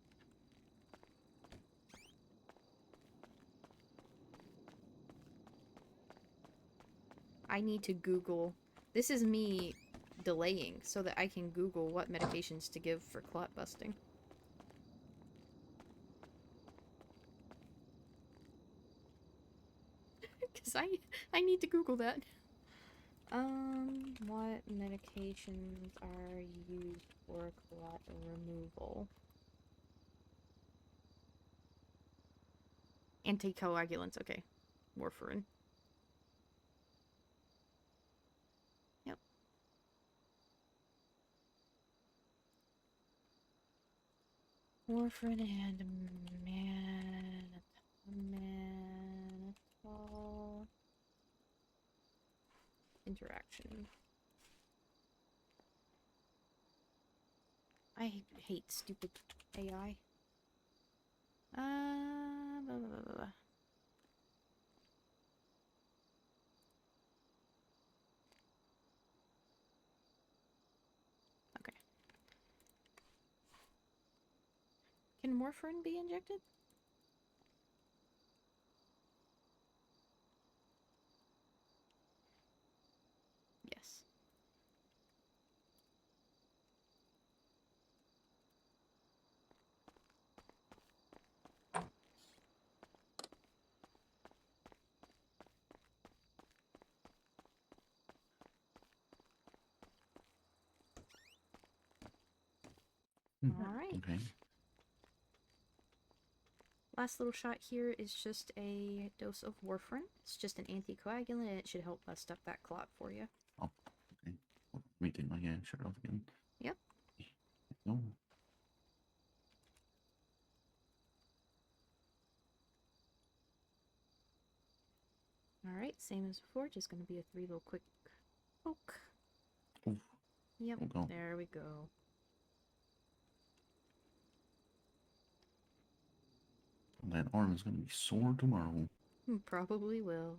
I need to Google. This is me delaying so that I can Google what medications to give for clot busting. Because I need to Google that. What medications are used for clot removal? Anticoagulants, okay. Warfarin. Yep. Warfarin and mannitol. interaction. I hate stupid AI. Blah, blah, blah, blah. Okay. Can warfarin be injected? Yes. Alright. Okay. Last little shot here is just a dose of warfarin. It's just an anticoagulant and it should help bust up that clot for you. Oh, okay. Well, let me take my shirt off again. Yep. No. Alright, same as before, just gonna be a 3 little quick poke. Oof. Yep, Oh, no. there we go. That arm is gonna be sore tomorrow. Probably will.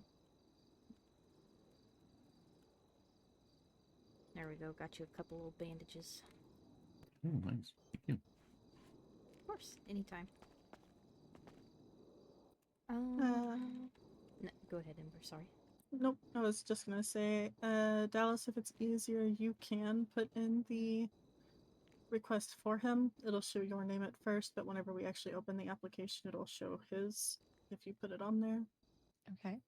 There we go, got you a couple little bandages. Oh, nice. Thank you. Of course, anytime. No, go ahead, Ember, sorry. Nope, I was just gonna say, Dallas, if it's easier, you can put in the request for him. It'll show your name at first, but whenever we actually open the application, it'll show his if you put it on there. Okay.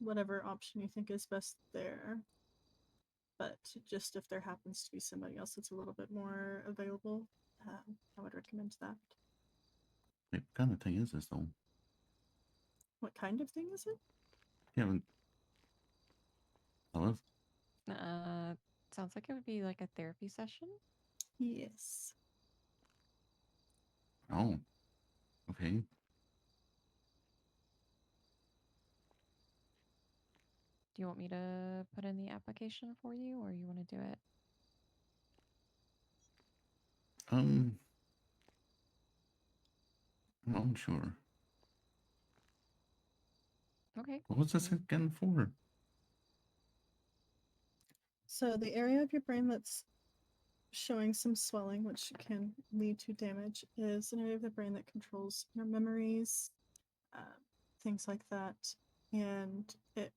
Whatever option you think is best there. But just if there happens to be somebody else that's a little bit more available, I would recommend that. What kind of thing is this, though? What kind of thing is it? You haven't. Hello? Sounds like it would be like a therapy session. Yes. Oh. Okay. Do you want me to put in the application for you, or you want to do it? I'm unsure. Okay. What was this again for? So the area of your brain that's showing some swelling, which can lead to damage, is an area of the brain that controls your memories, things like that. And it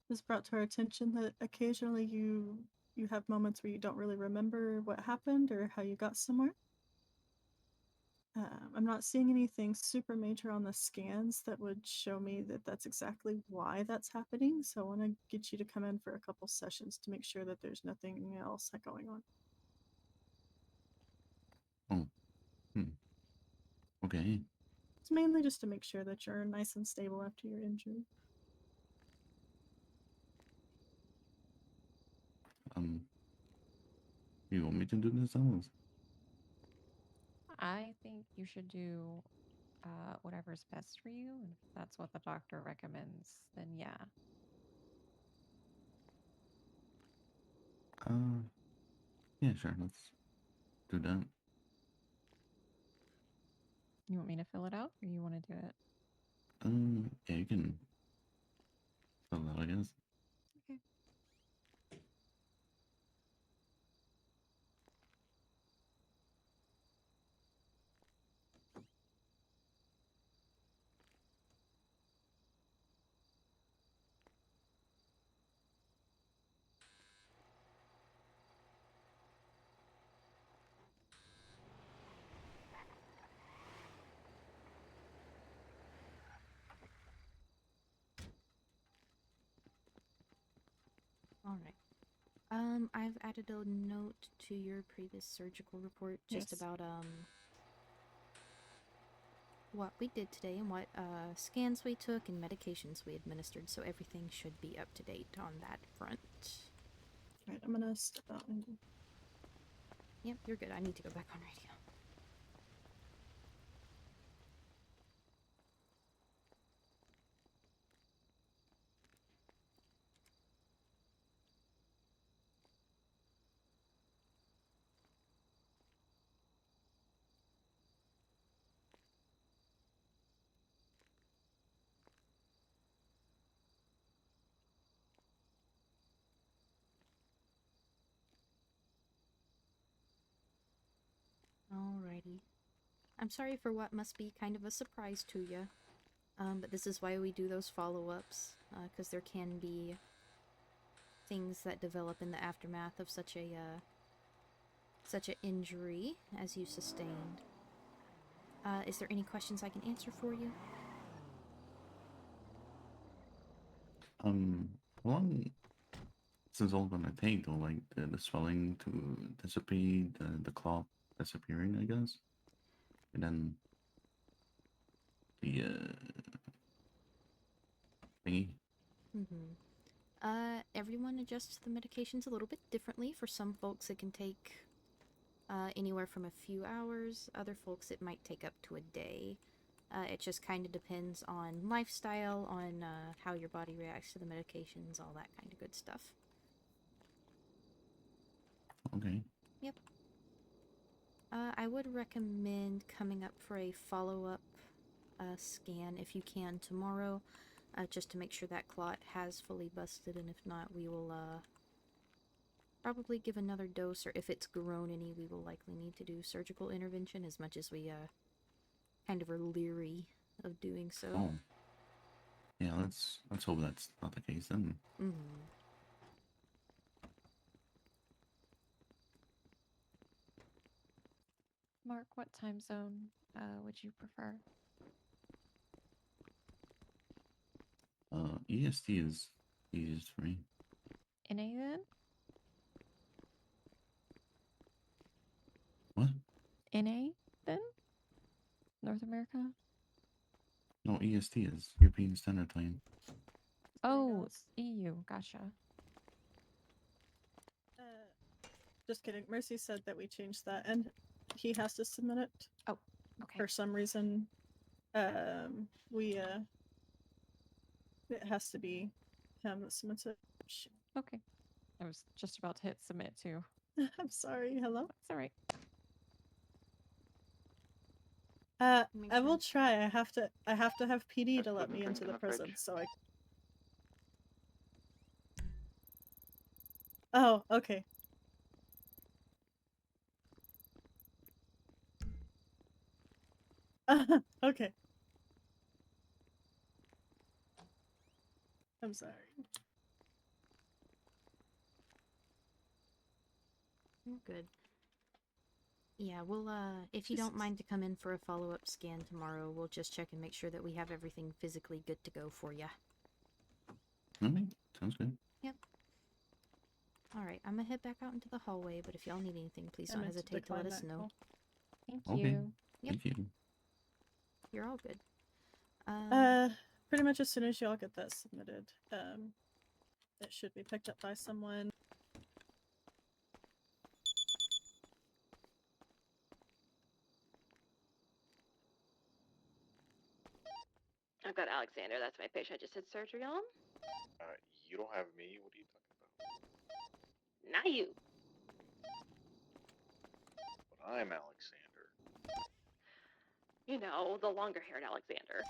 was brought to our attention that occasionally you have moments where you don't really remember what happened or how you got somewhere. I'm not seeing anything super major on the scans that would show me that that's exactly why that's happening. So I want to get you to come in for a couple sessions to make sure that there's nothing else going on. Oh. Okay. It's mainly just to make sure that you're nice and stable after your injury. You want me to do this, Alice? I think you should do whatever's best for you, and if that's what the doctor recommends, then yeah. Yeah, sure. Let's do that. You want me to fill it out, or you want to do it? Yeah, you can fill that, I guess. Okay. Alright. I've added a note to your previous surgical report just Yes. about, what we did today and what, scans we took and medications we administered, so everything should be up to date on that front. Alright, I'm gonna step out and Yep, you're good. I need to go back on radio. Alrighty. I'm sorry for what must be kind of a surprise to you. But this is why we do those follow-ups, because there can be things that develop in the aftermath of such an injury as you sustained. Is there any questions I can answer for you? How long is this all gonna take though? Like the swelling to dissipate, the clot disappearing, I guess, and then the thingy. Everyone adjusts the medications a little bit differently. For some folks, it can take anywhere from a few hours. Other folks, it might take up to a day. It just kind of depends on lifestyle, on how your body reacts to the medications, all that kind of good stuff. Okay. Yep. I would recommend coming up for a follow-up scan if you can tomorrow, just to make sure that clot has fully busted, and if not, we will probably give another dose, or if it's grown any, we will likely need to do surgical intervention, as much as we kind of are leery of doing so. Oh. Yeah, let's hope that's not the case then. Mark, what time zone would you prefer? EST is easiest for me. NA then? What? NA then? North America? No, EST is European Standard Time. Oh, EU. Gotcha. Just kidding. Mercy said that we changed that, and he has to submit it. Oh, okay. For some reason, it has to be him that submits it. Shoot. Okay. I was just about to hit submit too. I'm sorry. Hello. That's all right. I will try. I have to have PD to let me into the prison, so I. Oh, okay. Okay. I'm sorry. You're good. Yeah, we'll, if you don't mind to come in for a follow-up scan tomorrow, we'll just check and make sure that we have everything physically good to go for you. Okay, sounds good. Yep. Alright, I'm gonna head back out into the hallway, but if y'all need anything, please don't hesitate to let us know. Thank Okay. you. Yep. Thank you. You're all good. Pretty much as soon as y'all get that submitted, it should be picked up by someone. I've got Alexander. That's my patient I just had surgery on. You don't have me. What are you talking about? Not you. But I'm Alexander. You know, the longer-haired Alexander.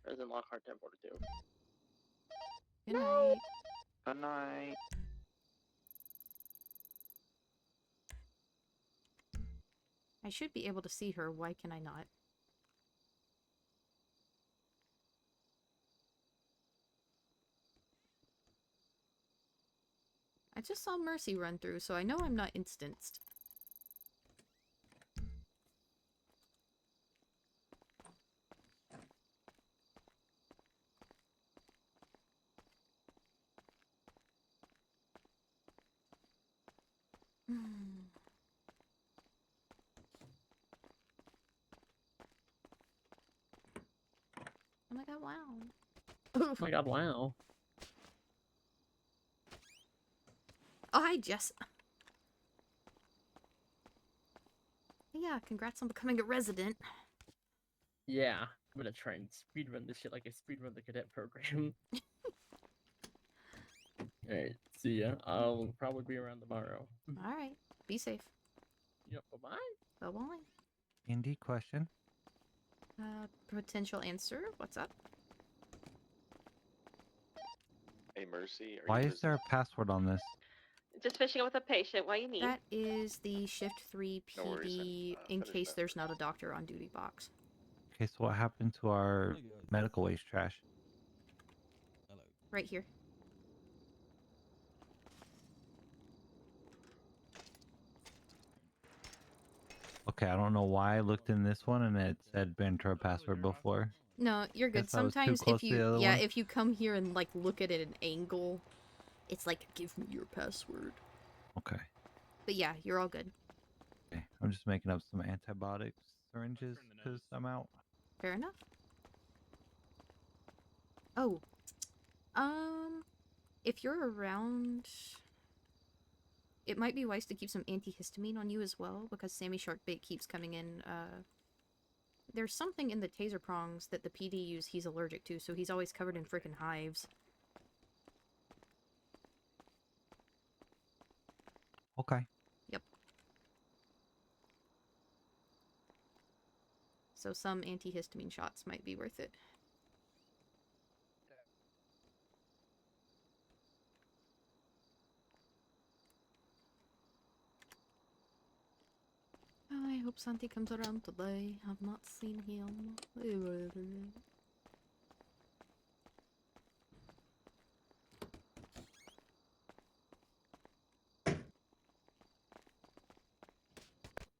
Prison Lockhart 1042. Good night. Good night. I should be able to see her. Why can I not? I just saw Mercy run through, so I know I'm not instanced. Oh my god, wow. Oh my god, wow. Oh, hi, Jess. Yeah, congrats on becoming a resident. Yeah, I'm gonna try and speedrun this shit like I speedrun the cadet program. Alright, see ya. I'll probably be around tomorrow. Alright, be safe. Yep, bye-bye. Well, Wally. Indy, question. Potential answer. What's up? Hey, Mercy, are Why you is there a password on this? Just finishing up with a patient. What you need? That is the Shift 3 No worries, then. PD in Finish case that there's not a doctor on duty box. Okay, so what happened to our medical waste trash? Right here. Okay, I don't know why I looked in this one and it said enter a password before. No, you're good. Guess I was too Sometimes close if to you the other one. if you come here and like look at it at an angle, it's like give me your password. Okay. But yeah, you're all good. Okay, I'm just making up some antibiotic syringes because I'm out. Fair enough. Oh. If you're around, it might be wise to keep some antihistamine on you as well, because Sammy Sharkbait keeps coming in. There's something in the taser prongs that the PD use he's allergic to, so he's always covered in frickin' hives. Okay. Yep. So some antihistamine shots might be worth it. Oh, I hope Santi comes around today. I've not seen him.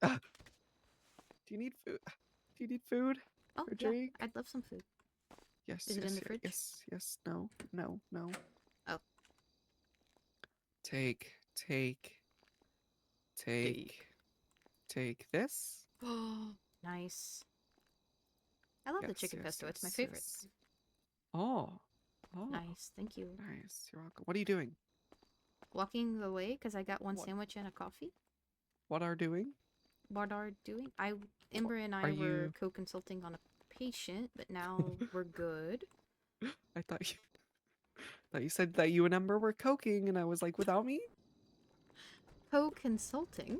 Do you need food? Do you need food? Oh, Or yeah. drink? I'd love some food. Yes. Is it yes, in the yes, fridge? Yes. Yes. No. No. No. Oh. Take this. Nice. I love the Yes, chicken yes, pesto. It's my yes, favorite. yes. Oh. Oh. Nice. Thank you. Nice. You're welcome. What are you doing? Walking away because I got one What? sandwich and a coffee. What are doing? What are doing? Ember and I Are were you- co-consulting on a patient, but now we're good. I thought you said that you and Ember were coking, and I was like, without me? Co-consulting?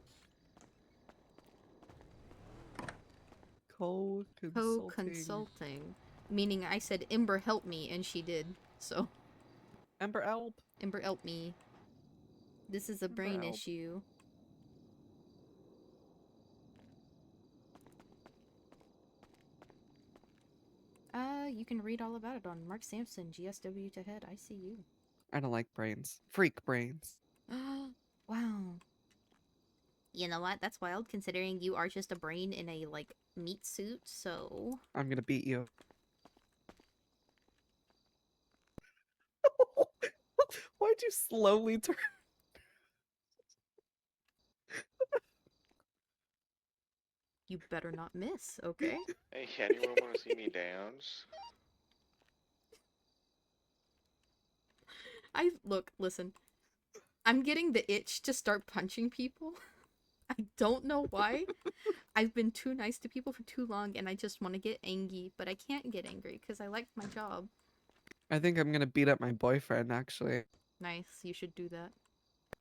Co-consulting. Co-consulting. Meaning I said, Ember, help me, and she did. So. Ember, help. Ember, help me. This is a brain help. issue. You can read all about it on Mark Sampson, GSW to head, ICU. I don't like brains. Freak brains. Wow. You know what? That's wild, considering you are just a brain in a, like, meat suit, so... I'm gonna beat you. Why'd you slowly turn? You better not miss, okay? Hey, anyone want to see me dance? Look, listen. I'm getting the itch to start punching people. I don't know why. I've been too nice to people for too long, and I just want to get angry, but I can't get angry because I like my job. I think I'm gonna beat up my boyfriend, actually. Nice, you should do that.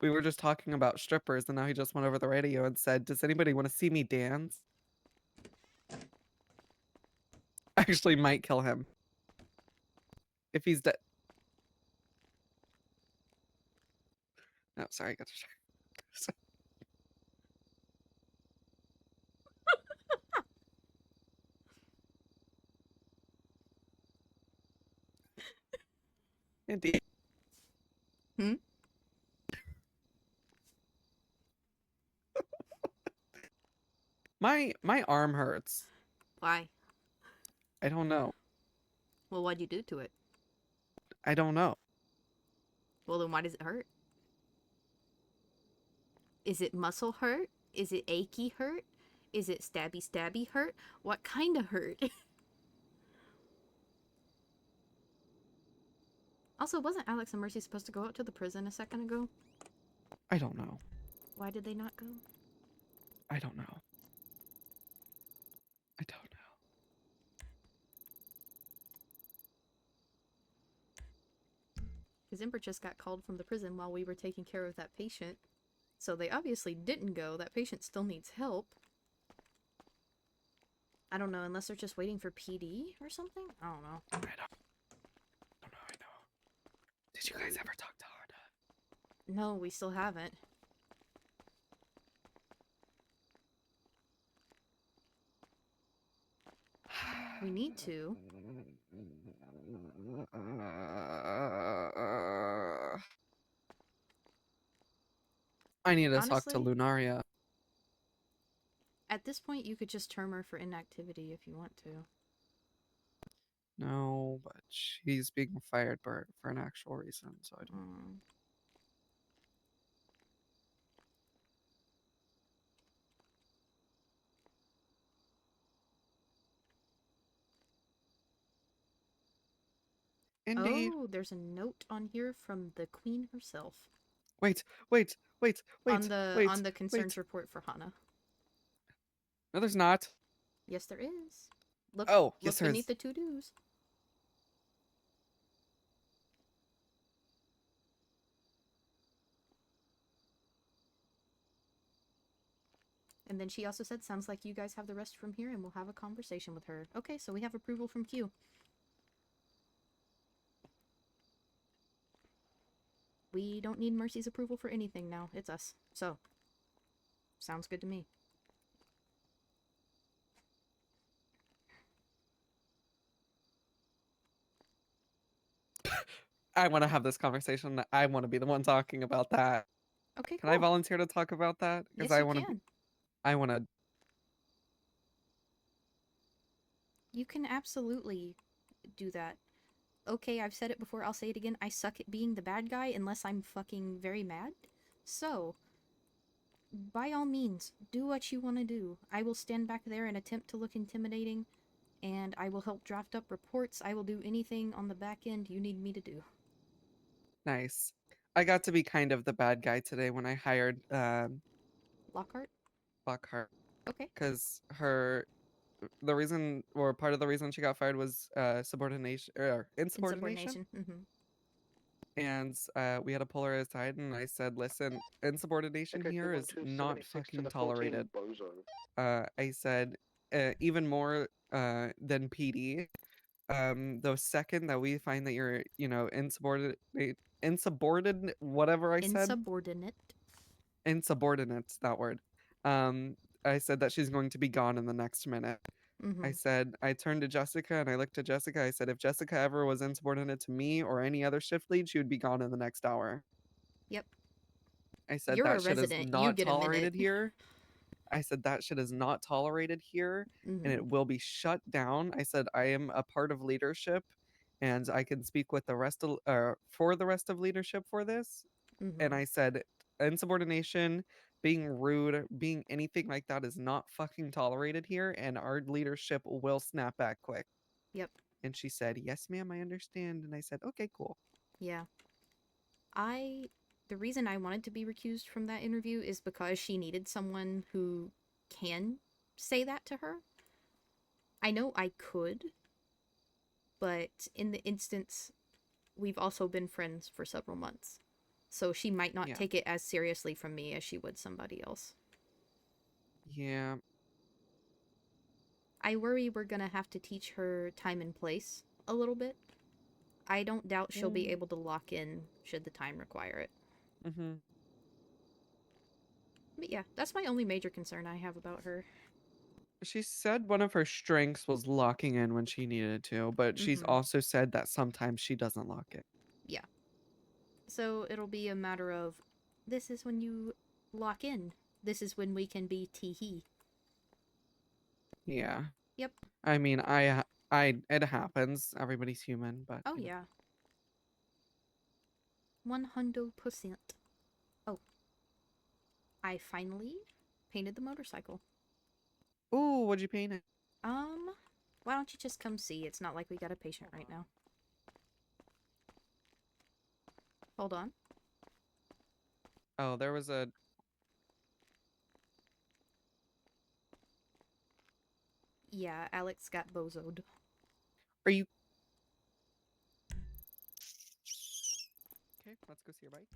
We were just talking about strippers, and now he just went over the radio and said, does anybody want to see me dance? Actually might kill him. If he's dead. No, sorry, I got to check. Indeed. Hmm? My arm hurts. Why? I don't know. Well, what'd you do to it? I don't know. Well, then why does it hurt? Is it muscle hurt? Is it achy hurt? Is it stabby hurt? What kind of hurt? Also, wasn't Alex and Mercy supposed to go out to the prison a second ago? I don't know. Why did they not go? I don't know. I don't know. Because Ember just got called from the prison while we were taking care of that patient. So they obviously didn't go. That patient still needs help. I don't know, unless they're just waiting for PD or something? I don't know. I know. Did you guys ever talk to Hana? No, we still haven't. We need to. I need to talk to Honestly, Lunaria. at this point, you could just term her for inactivity if you want to. No, but she's being fired for an actual reason, so I don't. Indy. Oh, there's a note on here from the queen herself. Wait. On the concerns report for Hana. No, there's not. Yes, there is. Look, Oh, yes, look there beneath is. the to-dos. And then she also said, sounds like you guys have the rest from here and we'll have a conversation with her. Okay, so we have approval from Q. We don't need Mercy's approval for anything now. It's us. So, sounds good to me. I want to have this conversation. I want to be the one talking about that. Okay, Can I volunteer to talk about that? Because Yes, I you want to. can. I want to. You can absolutely do that. Okay, I've said it before, I'll say it again. I suck at being the bad guy unless I'm fucking very mad. So, by all means, do what you want to do. I will stand back there and attempt to look intimidating, and I will help draft up reports. I will do anything on the back end you need me to do. Nice. I got to be kind of the bad guy today when I hired Lockhart? Lockhart. Okay. Because the reason, or part of the reason she got fired was subordination or insubordination. Mm-hmm. And we had to pull her aside, and I said, "Listen, insubordination here is not fucking tolerated." I said, even more than PD. The second that we find that you're, insubordinate, whatever I said, insubordinate, that word. I said that she's going to be gone in the next minute. I said, I turned to Jessica and I looked at Jessica. I said, if Jessica ever was insubordinate to me or any other shift lead, she would be gone in the next hour. Yep. I said, You're a that shit is resident. You not get a minute. tolerated here. I said, that shit is not tolerated here and it will be shut down. I said, I am a part of leadership and I can speak with the rest of, for the rest of leadership for this. And I said, insubordination, being rude, being anything like that is not fucking tolerated here, and our leadership will snap back quick. Yep. And she said, yes, ma'am, I understand. And I said, okay, cool. Yeah. The reason I wanted to be recused from that interview is because she needed someone who can say that to her. I know I could, but in the instance, we've also been friends for several months. So she might not take it as seriously from me as she would somebody else. Yeah. I worry we're gonna have to teach her time and place a little bit. I don't doubt she'll be able to lock in should the time require it. But yeah, that's my only major concern I have about her. She said one of her strengths was locking in when she needed to, but she's also said that sometimes she doesn't lock in. Yeah. So it'll be a matter of, this is when you lock in. This is when we can be tee-hee. Yeah. Yep. I mean, it happens. Everybody's human, but. Oh, yeah. 100%. Oh. I finally painted the motorcycle. Ooh, what'd you paint it? Why don't you just come see? It's not like we got a patient right now. Hold on. Oh, there was a. Yeah, Alex got bozoed. Are you? Okay, let's go see your bike.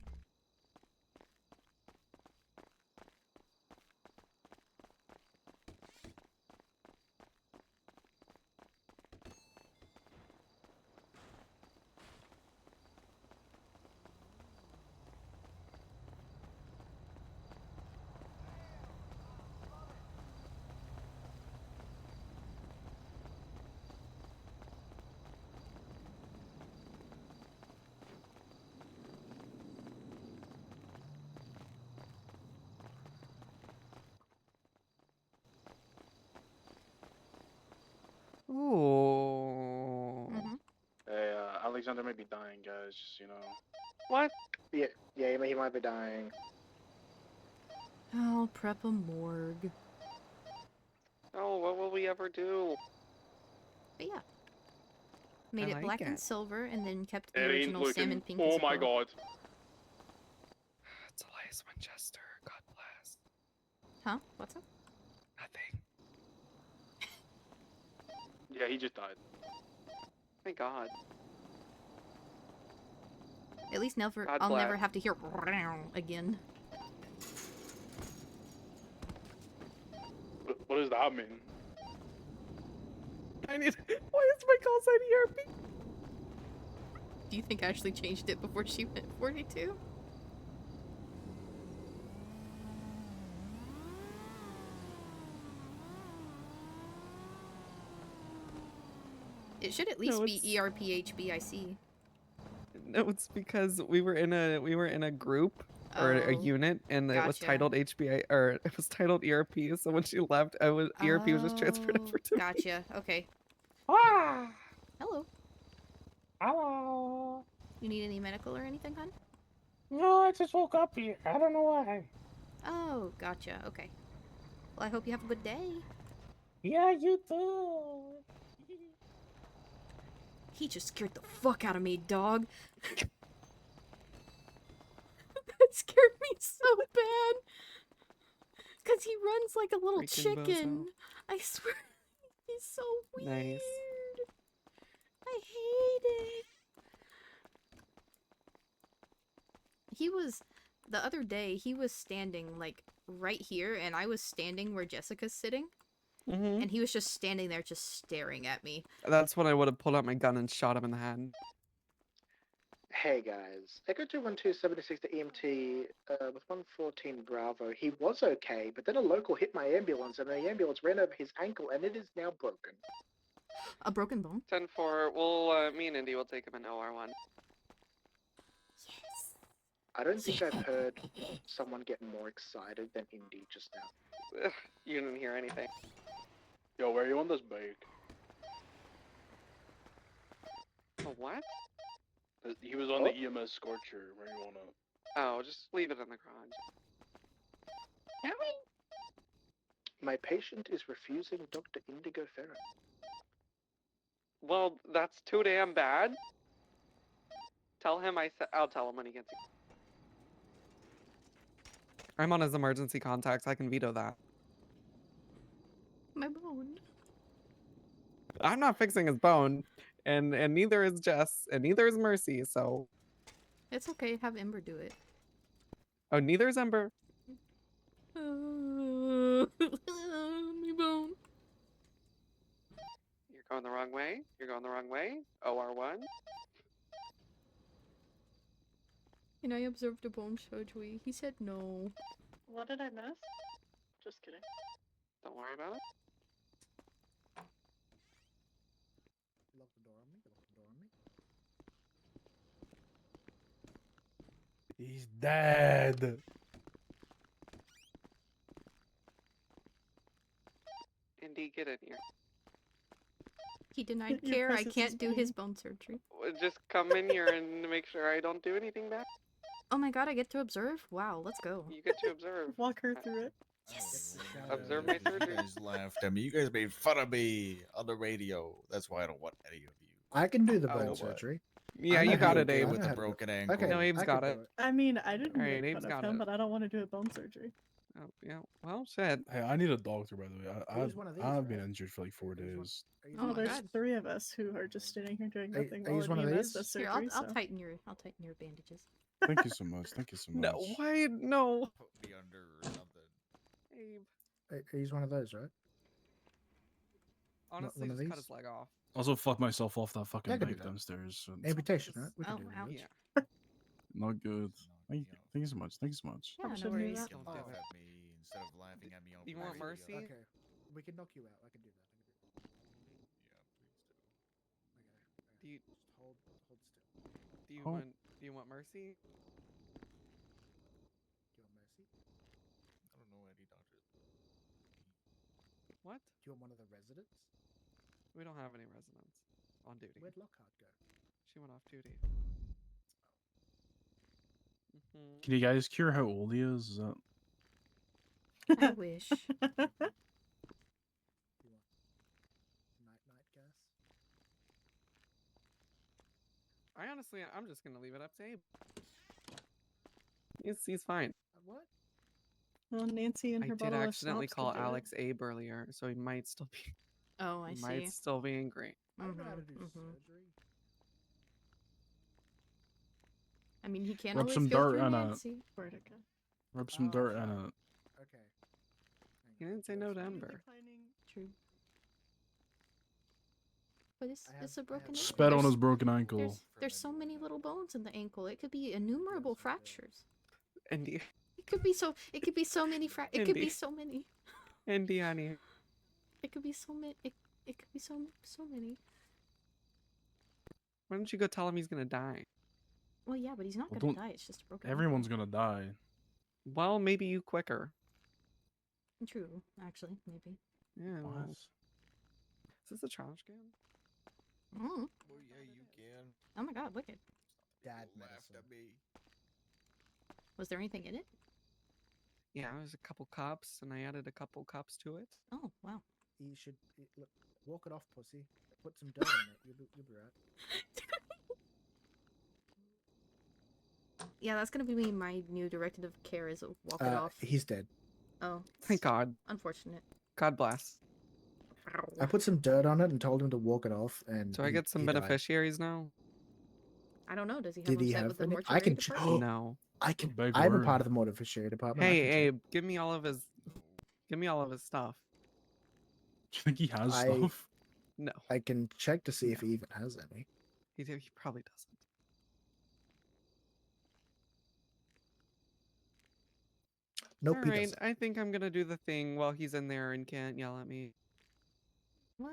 Ooh. Hey, Alexander may be dying, guys. Just, What? Yeah, he might be dying. I'll prep a morgue. Oh, what will we ever do? But yeah. Made it like black and it. silver and then kept the It ain't original looking. salmon pink Oh as a my pearl. god. It's Elias Winchester. God bless. Huh? What's up? Nothing. Yeah, he just died. Thank God. At least God I'll bless. never have to hear again. What does that mean? I need. Why is my call sign ERP? Do you think Ashley changed it before she went 42? It should at least No, be ERPHBIC. No, it's because we were in a group or a Oh, unit, and it was gotcha. titled HBI, or it was titled ERP. So when she left, ERP was just transferred over to me. Gotcha. Okay. Ah! Hello. Hello. You need any medical or anything, hon? No, I just woke up here. I don't know why. Oh, gotcha. Okay. Well, I hope you have a good day. Yeah, you too. He just scared the fuck out of me, dog. That scared me so bad. Because he runs like a little Freaking chicken. bozo. I swear. He's so weird. Nice. I hate it. The other day, he was standing, like, right here, and I was standing where Jessica's sitting. Mm-hmm. And he was just standing there, just staring at me. That's when I would have pulled out my gun and shot him in the head. Hey guys, Echo 21276 to EMT with 114 Bravo. He was okay, but then a local hit my ambulance, and the ambulance ran over his ankle, and it is now broken. A broken bone? 10-4. Well, me and Indy will take him in OR1. Yes. I don't think I've heard someone get more excited than Indy just now. Ugh, you didn't hear anything. Yo, where you on this bake? A what? He was on the EMS Scorcher. Where you wanna? Oh, just leave it in the garage. My patient is refusing Dr. Indigo Fera. Well, that's too damn bad. Tell him I'll tell him when he gets here. I'm on his emergency contacts. I can veto that. My bone. I'm not fixing his bone, and neither is Jess, and neither is Mercy. So, It's okay. Have Ember do it. oh, neither is Ember. My bone. You're going the wrong way. You're going the wrong way. OR1. And I observed a bone surgery. He said no. What did I miss? Just kidding. Don't worry about it. Lock the door on me. Lock the door on me. He's dead. Indy, get in here. He denied Your care. I presence can't is do his pain. bone surgery. Just come in here and make sure I don't do anything bad. Oh my god, I get to observe? Wow, let's go. You get to observe. Walk her through it. Yes. Observe my surgery. You guys laughed at me. You guys made fun of me on the radio. That's why I don't want any of you. I can do the Oh, bone what? surgery. Yeah, I know you how got to it, do Abe. I With know the how to do it. broken ankle. Okay, No, Abe's I got can it. do I mean, I didn't Alright, make Abe's fun of got him, it. but I don't want to do a bone surgery. Oh, yeah. Well, shit. Hey, I need a doctor, by the way. Use one of these, I've been right? injured for like 4 Use one- days. use Oh Oh, my there's god. 3 of us who are just sitting here doing I- nothing I while use an one of EMS these? does Here, surgery. I'll so. tighten your bandages. Thank you so much. Thank you so much. No, why? No. Put me under or something. Abe. I use one of those, right? Honestly, one of just cut these? his leg off. Also, fuck myself off that fucking Yeah, I can do bike that. downstairs. And Amputation, right? We can Oh, do ow. that. Yeah. not good. Thank you so much. Thank you so much. Yeah, no shouldn't do worries. that. Don't laugh at me instead of laughing at me on You my want video. mercy? Okay, we can knock you out. I can do that. Yeah, please do. Do you Just hold still. Oh. do you want mercy? Do you want mercy? I don't know any doctors. What? Do you want one of the residents? We don't have any residents on duty. Where'd Lockhart go? She went off duty. Can you guys cure how old he is? Is that... I wish. Night night guess? I'm just gonna leave it up to Abe. He's fine. What? Well, Nancy and I her did bottle of accidentally schnapps call could do it. Alex Abe earlier, so he might still be. Oh, I he see. might still be angry. I don't know how to do Mhm. surgery. I mean, he can Rub always some go dirt through on Nancy. Rub some dirt on it. Okay. He didn't say no to Ember. True. But it's a broken ankle. Spat on There's- his broken ankle. There's so many little bones in the ankle. It could be innumerable fractures. Indy. It could be so. It could be so many. It could be Indy. so many. Indy, honey. It could be so many. It could be so many. Why don't you go tell him he's gonna die? Well, yeah, but he's not Well, gonna don't- die. It's just a broken. Everyone's gonna die. Well, maybe you quicker. ankle. True, actually, maybe. Yeah. What? Well. Is this a trash can? Mm. Oh yeah, you can. Oh my God, wicked. Dad Laughed medicine. at me. Was there anything in it? Yeah, there's a couple cups, and I added a couple cups to it. Oh wow. You should look, walk it off, pussy. Put some dirt on it. You'll be right. Yeah, that's gonna be my new directive of care is walk it off. He's dead. Oh, Thank God. unfortunate. God bless. I put some dirt on it and told him to walk it off. And Do I get some he died. beneficiaries now? I don't know. Does he have Did him he set have with the any? mortuary I can. department? No. I can. Big I'm a word. part of the mortuary department. I Hey, can check. Abe, give me all of his stuff. Do you think he has I- stuff? No, I can check to see if he even has any. he probably doesn't. Nope, All he right, doesn't. I think I'm gonna do the thing while he's in there and can't yell at me. What?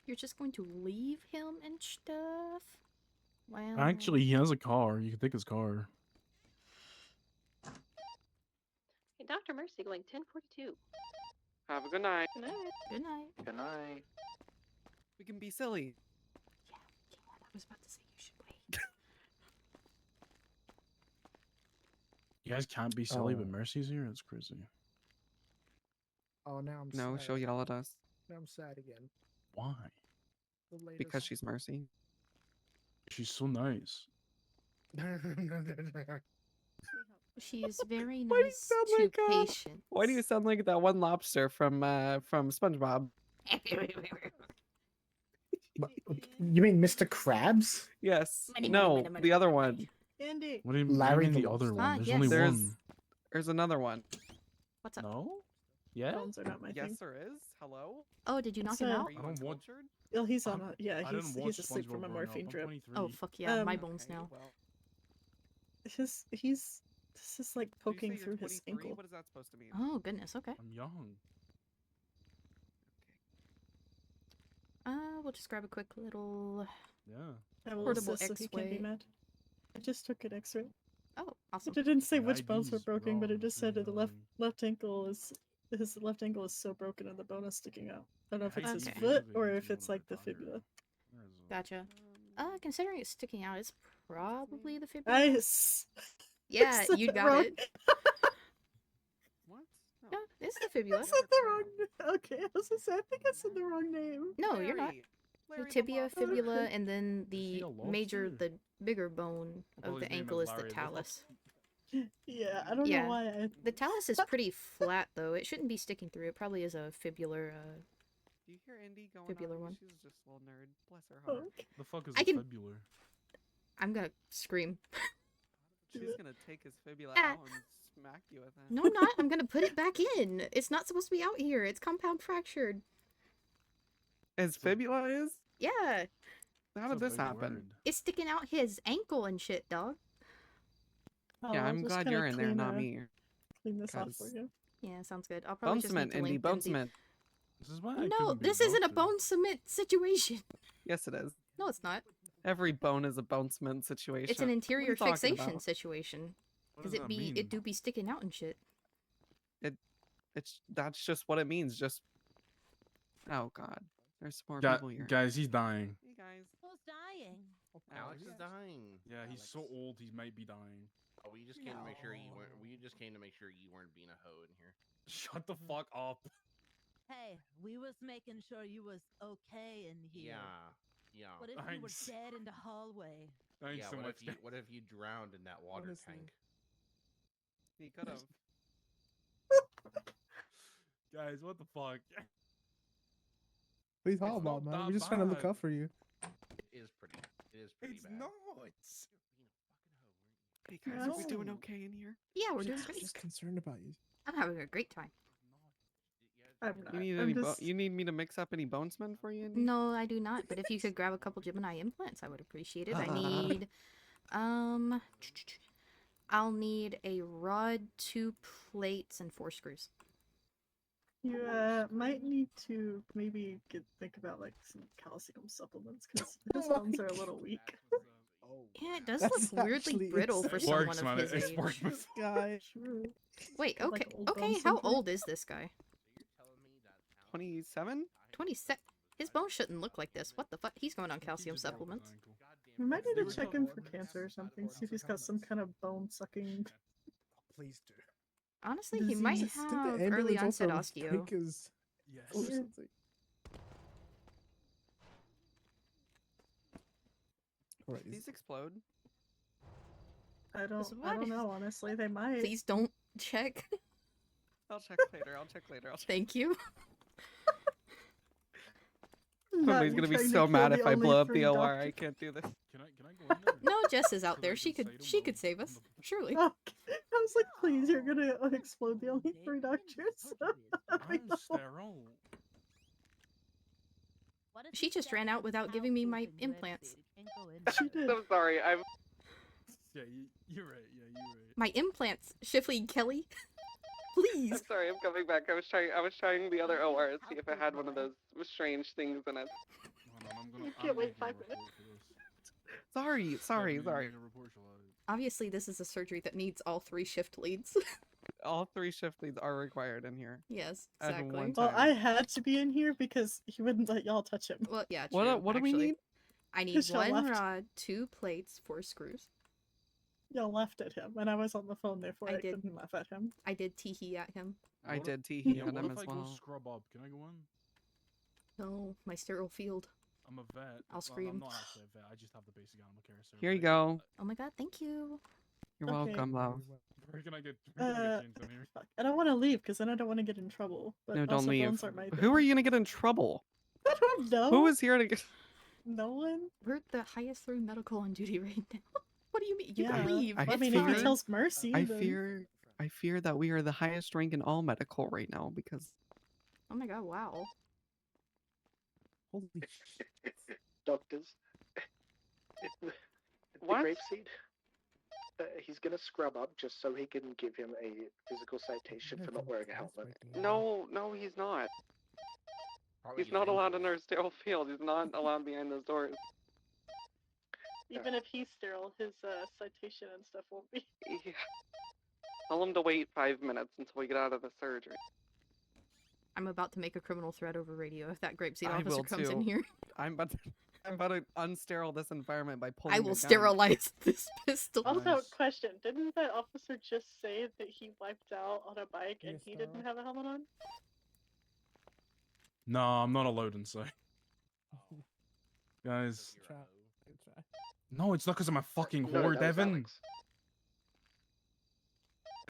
You're just going to leave him and stuff? Wow. Actually, he has a car. You can take his car. Hey, Dr. Mercy going 1042. Have a good night. Good night. Good night. Good night. We can be silly. Yeah, I was about to say you should wait. You guys can't be silly, but Oh. Mercy's here. It's crazy. Oh, now I'm No, sad. she'll yell at us Now I'm sad again. Why? The latest... because she's Mercy. She's so nice. She is very Why do you nice sound to like, patients. Why do you sound like that one lobster from SpongeBob? You mean Mr. Krabs? Yes. Money, no, money, money, the other money, one. Andy. What do you Larry mean the the other Lobster. one? Ah, There's yes. only There's one. there's another one. What's up? No? Yeah? Bones are not my Yes, thing. there is. Hello. Oh, did you knock So- him out? Are you I don't want- uncultured? Oh, he's on I'm- a yeah. I didn't He's watch asleep from SpongeBob a growing up. morphine I'm drip. 23. Oh, fuck yeah, my Um, bones Okay, now. well, He's this is like did you say poking you're through his 23? ankle. What is that supposed to mean? Oh, goodness, okay. I'm young. We'll just grab a quick little... Yeah. I will Portable assist so he can't be X-ray. mad. I just took an X-ray. Oh, awesome. It didn't say The which bones were ID's broken, but wrong, it just it's said that the really left ankle is his left ankle is so broken and the bone is sticking out. I don't know if it's his Okay. foot or if it's like the fibula. Gotcha. Considering it's sticking out, it's probably the fibula. Nice. Yeah, said you that got wrong. it. What? No. Yeah, it's the fibula. I said the wrong. Okay, I was gonna say I think I said the wrong name. No, you're not. Larry The tibia, lobster. fibula, and then he the a major, lobster? the bigger bone Oh, of his the name ankle is is the Larry the talus. Yeah, I don't Yeah. know why I. The talus is pretty flat, though. It shouldn't be sticking through. It probably is a fibular. Do you hear Indy going Fibular on? one. She's just a little nerd. Bless her Oh, heart. The fuck is I a can- fibular? I'm gonna scream. She's gonna take his fibula Ah. out and smack you with it. No, I'm not. I'm gonna put it back in. It's not supposed to be out here. It's compound fractured. His fibula is? Yeah, How That's did a this big happen? word. it's sticking out his ankle and shit, dog. Oh, Yeah, I'll I'm just glad kinda you're in there, clean, not me. Clean this off for 'Cause- you. Yeah, sounds good. I'll probably Bone just cement, need to Indy. link Bone them. cement. This is why I No, couldn't be this isn't a doctor. bone cement situation. Yes, it is. No, it's not. Every bone is a bone cement situation. It's an What are you interior talking fixation about? situation. What Cause does it that be mean? it do be sticking out and shit. That's just what it means. Just oh god. There's more Gu- people here. guys, he's dying. Hey guys. Who's dying? Alex is dying. Yeah, he's so old. He might be dying. Oh, we just came to make sure you weren't. We just came to make sure you weren't being a hoe in here. Shut the fuck up. Hey, we was making sure you was okay in here. Yeah. What if you were dead in the hallway? Thanks yeah. so what much. if you What if you drowned in that water Honestly. tank? He could have. Guys, what the fuck? Please hold on, man. We're just trying to look out for you. It is pretty. It is pretty bad. not. Hey guys, are we doing okay in here? Yeah, we're doing Just great. concerned about you. I'm having a great time. I'm not. You need I'm any? just... You need me to mix up any bonesmen for you? Indy? No, I do not. But if you could grab a couple Gemini implants, I would appreciate it. I need, I'll need a rod, 2 plates, and 4 screws. You might need to maybe think about like some calcium supplements because his bones are a little weak. Yeah, it does That's look weirdly actually brittle for insane. someone Works, of man. his It's age. worked before. This guy. True. Wait, Got, okay, like, old okay. bone How syndrome. old is this guy? 27? 27. His bones shouldn't look like this. What the fuck? He's going on calcium supplements. We might need to check him for cancer or something. See if he's got some kind of bone sucking. Please do. Honestly, he might Disease. Did the have early ambulance onset also osteo. break his foot or Yes. something? Right. These explode. I What? don't know. Honestly, they might. Please don't check. I'll check later. I'll check later. I'll check. Thank you. Somebody's gonna be so mad if I blow up the OR. I can't do this. Can I go in there? No, Jess is out there. She could save us. Surely. Oh, I was like, please, you're gonna explode the only 3 doctors. I'm sterile. She just ran out without giving me my implants. She did. I'm sorry. I'm Yeah, you're right. Yeah, you're right. My implants, Shifley Kelly. Please. I'm sorry. I'm coming back. I was trying the other OR to see if it had one of those strange things in it. Hold on, I'm gonna. You I'm can't wait making a 5 report minutes. for this. Sorry. Yeah, make a report, shall I? Obviously, this is a surgery that needs all 3 shift leads. All 3 shift leads are required in here. Yes, At exactly. one Well, time. I had to be in here because he wouldn't let y'all touch him. Well, yeah, true, What do we actually. need? I need Just y'all 1 left. rod, 2 plates, 4 screws. Y'all laughed at him, and I was on the phone, therefore I did. couldn't laugh at him. I did teehee at him. I What did if- tee Yeah, on what him if as I go well. scrub up? Can I go in? No, my sterile field. I'm a vet. I'll scream. I'm not actually a vet. I just have the basic animal care. Here you go. Oh my god, thank you. You're Okay. welcome, love. Where can I get changed in here? Fuck. I don't want to leave because then I don't want to get in trouble. But No, don't also leave. bones are my Who thing. are you gonna get in trouble? I don't know. Who is here to get? No one? We're the highest through medical on duty right now. What do you mean? You Yeah. can leave. I I It's mean, if fine. he tells Mercy, I then... fear that we are the highest rank in all medical right now because Oh my god, wow. Holy Doctors. The What? grapeseed. He's gonna scrub up just so he can give him a physical citation for not wearing a helmet. No, he's not. Probably He's not illegal. allowed in our sterile field. He's not allowed behind those doors. Even if he's sterile, his citation and stuff won't be. Yeah. Tell him to wait 5 minutes until we get out of the surgery. I'm about to make a criminal threat over radio if that grapeseed I officer will comes in too. here. I'm about to unsterile this environment by pulling. I a will gun. sterilize this pistol. Also, question: didn't that officer just say that he wiped out on a bike and he didn't have a helmet on? No, I'm not allowed inside. Guys. No, it's not because I'm a fucking No, whore, that was Devin. Alex.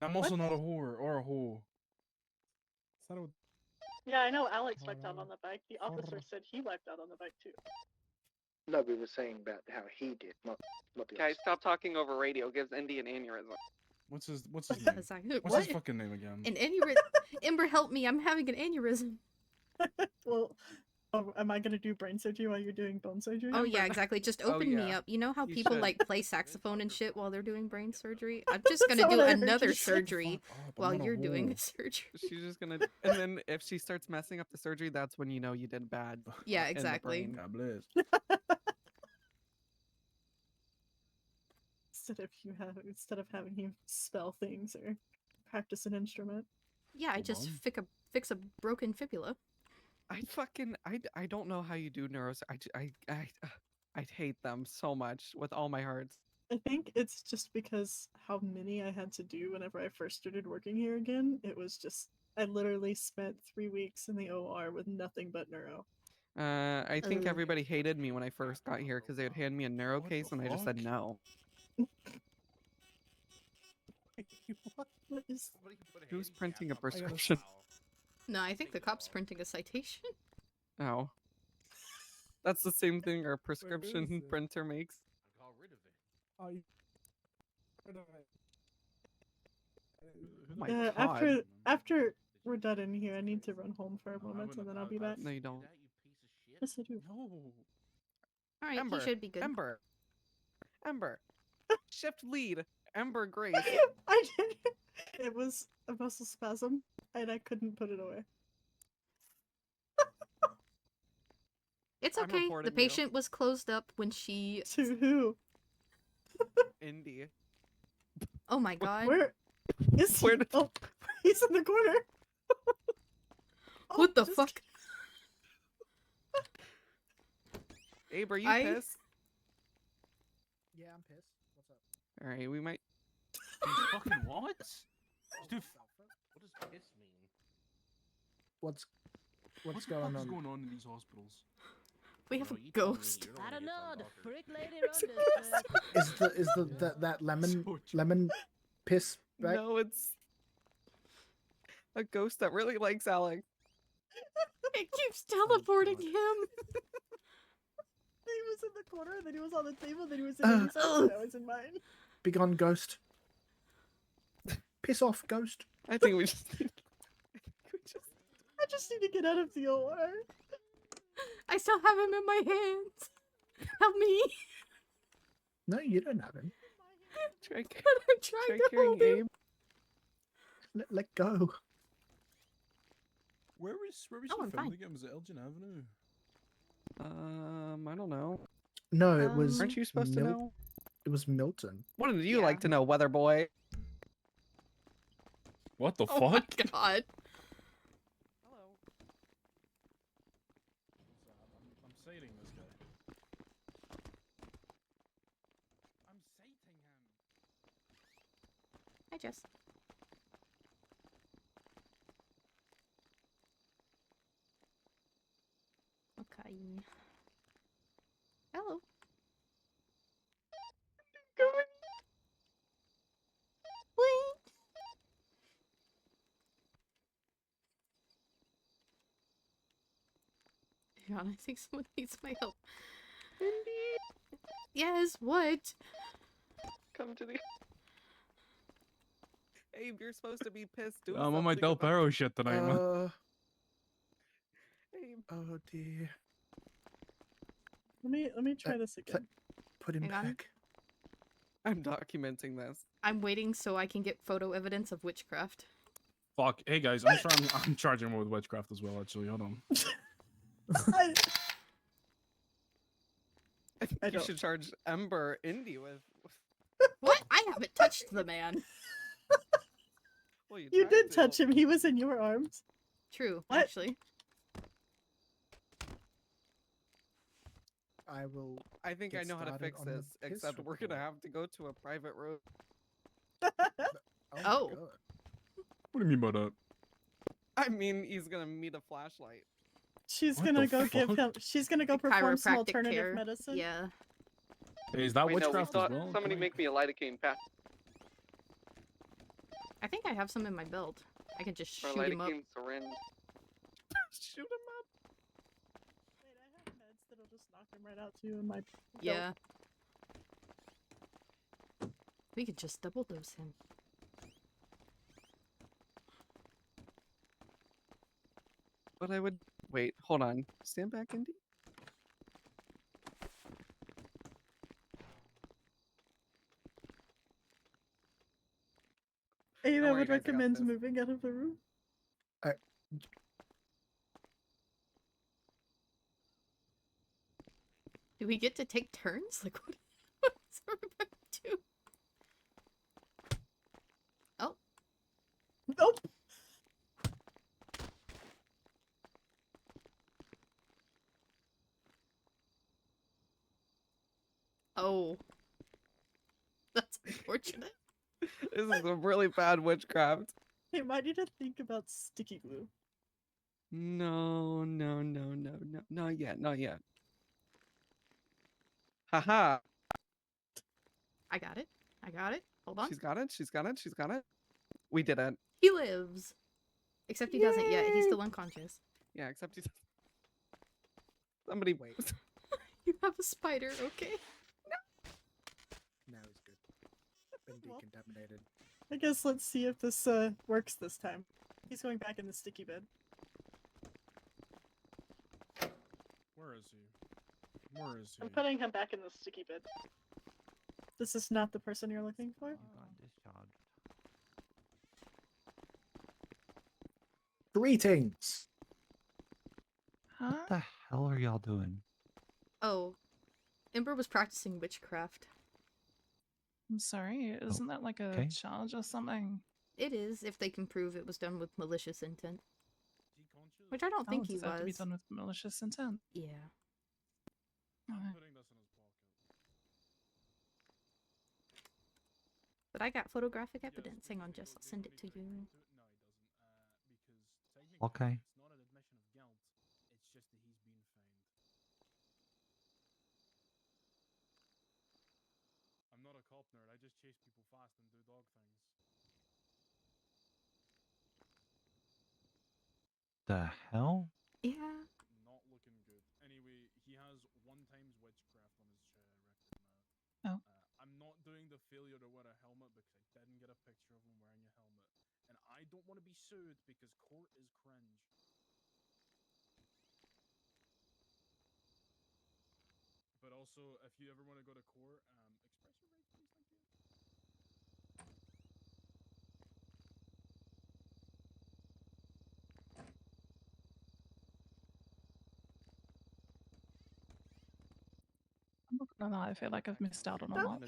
I'm also not a whore or a whore. Yeah, I know Alex wiped out on the bike. The officer said he wiped out on the bike too. No, we were saying about how he did, not the Guys, stop talking over radio. Gives Indy an aneurysm. What's his name? Exactly. What's his What? fucking name again? An aneurysm. Ember, help me! I'm having an aneurysm. Well, am I gonna do brain surgery while you're doing bone surgery? Oh yeah, exactly. Just open me yeah. up. You know how You people should. like play saxophone and shit while they're doing brain surgery? I'm just That's gonna not do what I heard another you say. surgery while not a you're doing the whore. surgery. She's just gonna, and then if she starts messing up the surgery, that's when you know you did bad. Yeah, in the exactly. brain. God bless. Instead of having you spell things or practice an instrument. Yeah, I just fix a broken fibula. I don't know how you do neuros. I hate them so much with all my heart. I think it's just because how many I had to do whenever I first started working here again. It was just, I literally spent 3 weeks in the OR with nothing but neuro. I think everybody hated me when I first got here because they would hand me a neuro case and I just said no. What is... Who's printing a prescription? No, I think the cop's printing a citation. Oh. That's the same thing our prescription printer makes. Got rid of it. Oh, you... My after we're done in here, I need to run home for a moment and then I'll be back. No, you don't. Yes, I do. No. Alright, Ember, he should be good. Ember. Shift lead. Ember Grace. I did. It was a muscle spasm and I couldn't put it away. It's I'm okay. The reporting you. patient was closed up when she... To who? Indy. Oh my god. Where is he? Oh, he's in the corner. What the fuck? Abe, are you pissed? Yeah, I'm pissed. What's up? Alright, we might... Fucking what? Dude, What does piss mean? What's what the going fuck on? is going on in these hospitals? We have a ghost. I don't know. The freak lady wrote this. Is that lemon piss back? No, it's a ghost that really likes Alex. It keeps teleporting him. He was in the corner, then he was on the table, then he was in his house, and I was in mine. Begone, ghost. Piss off, ghost. I think we just I just need to get out of the OR. I still have him in my hands. Help me. No, you don't have him. I'm trying to help him. Let go. Where is Oh, he I'm filmed fine. again? Was it Elgin Avenue? I don't know. No, it was. Aren't you supposed to know? It was Milton. What did you like to know, Weather Boy? What the Oh fuck? my god. I'm sating this guy. I'm sating him. Hi, Jess. Okay. Hello. John, I think someone needs my help. Indy, Yes, what? come to the. Abe, you're supposed to be pissed. Do I'm on my Del Perro shit tonight, man. Abe. Oh dear. Let me try this again. Put him Hang on. back. I'm documenting this. I'm waiting so I can get photo evidence of witchcraft. Fuck. Hey guys, I'm charging him with witchcraft as well. Actually, hold on. I think you should charge Ember Indy with. What? I haven't touched the man. Well, You did touch him. He was in your arms. True, What? actually. I will. I think I get know how to started fix on the this, piss except we're gonna report. have to go to a private room. Oh. God. What do you mean by that? I mean, he's gonna need a flashlight. She's What gonna the go give fuck? him. She's gonna go perform some Chiropractic alternative care. medicine. Yeah. Hey, is that Wait, no, we witchcraft saw as well? somebody make me a lidocaine patch. I think I have some in my belt. I can just Or shoot him up. lidocaine syringe. Shoot him up. Wait, I have meds that'll just knock him right out too in my belt. Yeah. We could just double dose him. But I would wait. Hold on. Stand back, Indy. Abe, I worry, would guys, I got recommend this. moving out of the room. Do we get to take turns? Like, what's everybody do? Oh. Nope. Oh. That's unfortunate. This is a really bad witchcraft. Hey, might need to think about sticky glue. No, no, no, no, no, not yet, not yet. Haha. I got it. I got it. Hold on. She's got it. She's got it. She's got it. We did it. He lives. Except he doesn't yet. He's still unconscious. Yeah, except he's. Somebody wait. You have a spider, okay? Now he's good. Been decontaminated. I guess let's see if this works this time. He's going back in the sticky bed. Where is he? Where is he? I'm putting him back in the sticky bed. This is not the person you're looking for? Discharged. Greetings! What the hell are y'all doing? Oh. Ember was practicing witchcraft. I'm sorry, isn't that like a okay. charge or something? It is, if they can prove it was done with malicious intent. Which I don't think he does that have to be was. done with malicious intent? Yeah. Alright. But I got photographic evidence. Hang on, Jess, I'll send it to you. Okay. It's not an admission of guilt. It's just that he's been found. I'm not a cop nerd. I just chase people fast and do dog things. The hell? Yeah. Not looking good. Anyway, he has 1 times witchcraft on his record Oh. now. I'm not doing the failure to wear a helmet because I didn't get a picture of him wearing a helmet. And I don't want to be sued because court is cringe. But also, if you ever want to go to court, express your rights, please. Thank you. I'm not gonna lie, I feel like I've missed out on a lot.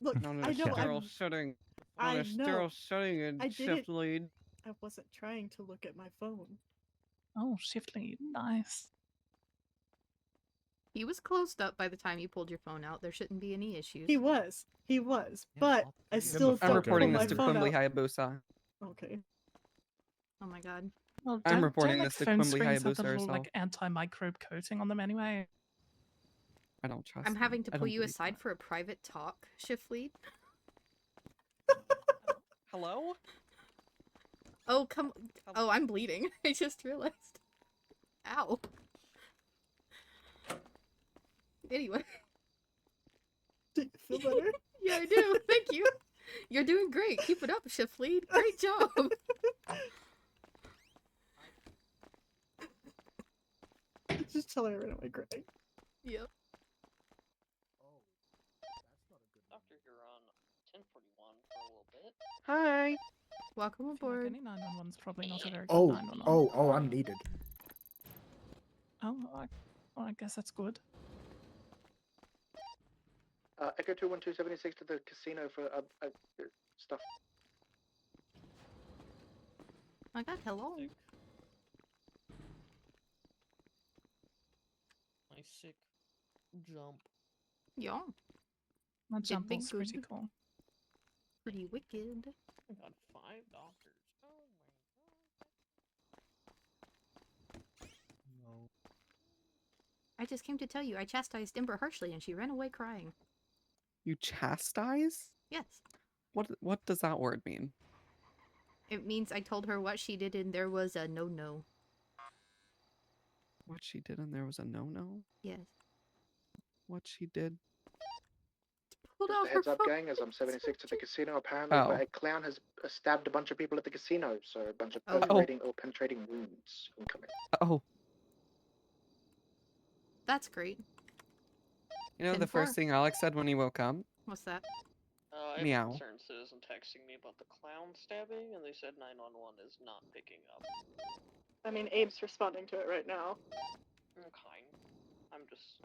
Look, No, I know sterile shooting. I Sterile know. shooting and I shift didn't- lead. I wasn't trying to look at my phone. Oh, shift lead. Nice. He was closed up by the time you pulled your phone out. There shouldn't be any issues. He was, but I still I'm don't reporting pull this my to phone Quimbley out. Hayabusa. Okay. Oh my god. Well, I'm don't reporting like this to phone Quimbley screens have Hayabusa the little herself. like anti-microbe coating on them anyway. I don't trust. I'm having to I pull don't you believe aside for a private talk, shift lead. Hello? Oh, come. Oh, I'm bleeding. I just realized. Ow. Anyway. Do you feel better? Yeah, I do. Thank you. You're doing great. Keep it up, shift lead. Great job. Just tell her I ran away crying. Yep. Doctor, you're on 1041 for a little bit. Hi. Welcome I feel like aboard. any 911's probably not a very good Oh, 911. I'm needed. Oh, well, I guess that's good. Echo 21276 to the casino for stuff. My god, hello. Nice sick jump. Yeah. My Did jump big was pretty good. cool. Pretty wicked. I got 5 doctors. Oh my god. I just came to tell you I chastised Ember harshly and she ran away crying. You chastise? Yes. What does that word mean? It means I told her what she did and there was a no-no. What she did and there was a no-no? Yes. What she did? Pulled Just out a her heads up, phone. gang, as I'm 76 at the casino, apparently Oh. a clown has stabbed a bunch of people at the casino, so a bunch of Oh. perforating or penetrating wounds incoming. Oh. That's great. You know the 10-4. first thing Alex said when he woke up? What's that? I have Meow. a concerned citizen texting me about the clown stabbing, and they said 911 is not picking up. I mean, Abe's responding to it right now. Okay. I'm just...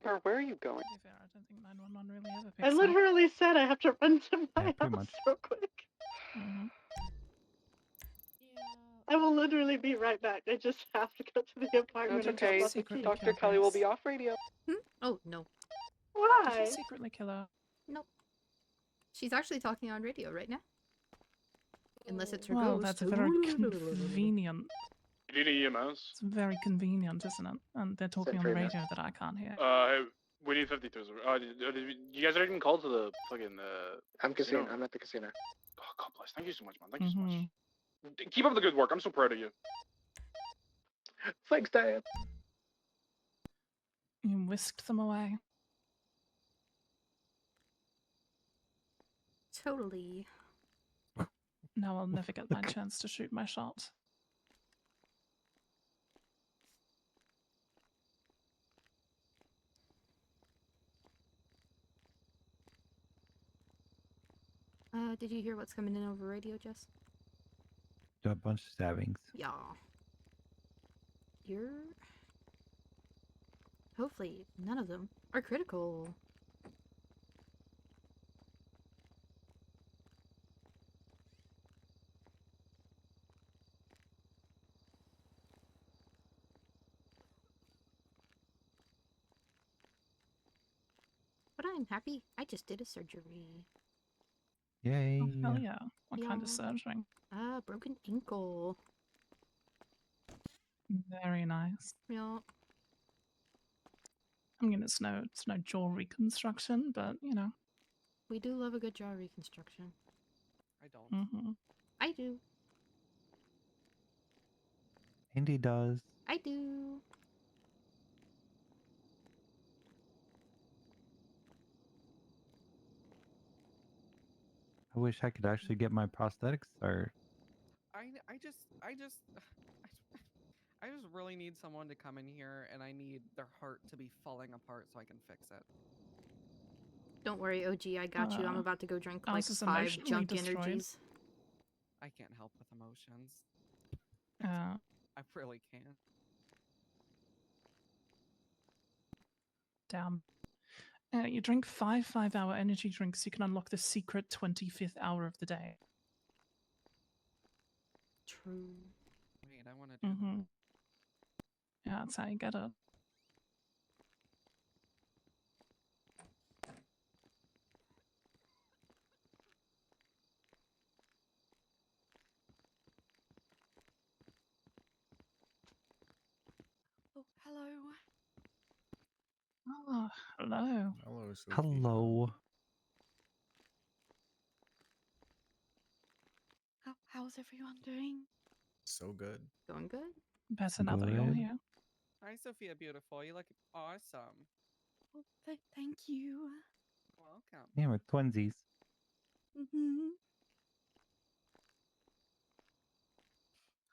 Where are you going? To be fair, I don't think 911 really ever I picks up. literally said I have to run to my Yeah, pretty house much. real quick. Mhm. Yeah, I will literally be right back. I just have to go to the apartment That's and drop okay. off the key. Dr. Kelly will be off radio. Oh, no. Did Why? you secretly kill her? Nope. She's actually talking on radio right now. Unless it's her Well, ghost. that's very convenient. You need an EMS? It's very convenient, isn't it? And they're talking on the radio that I can't hear. We need 52s. You guys are getting called to the fucking I'm casino. casino. I'm at the casino. Oh, God bless. Thank you so much, man. Thank you so much. Keep up the good work. I'm so proud of you. Thanks, Dad. You whisked them away. Totally. Now I'll never get my chance to shoot my shot. Did you hear what's coming in over radio, Jess? A bunch of stabbings. Yeah. You're... Hopefully, none of them are critical. But I'm happy. I just did a surgery. Yay. Oh, hell yeah. What kind of surgery? Broken ankle. Very nice. Yeah. I mean, it's no jaw reconstruction, but you know. We do love a good jaw reconstruction. I don't. I do. Indy does. I do. I wish I could actually get my prosthetics or I just really need someone to come in here, and I need their heart to be falling apart so I can fix it. Don't worry, OG, I got you. I'm about to go drink like ours is 5 emotionally junk destroyed. energies. I can't help with emotions. Uh, I really can't. Damn. You drink 5 5-hour energy drinks, you can unlock the secret 25th hour of the day. True. Wait, I want to do that. Yeah, that's how you get it. Oh, hello. Oh, hello. Hello, Sophie. Hello. How's everyone doing? So good. Going good. Better now that you're Good. here. Hi, Sophia Beautiful. You look awesome. Oh, thank you. Welcome. Yeah, we're twinsies. Mm-hmm.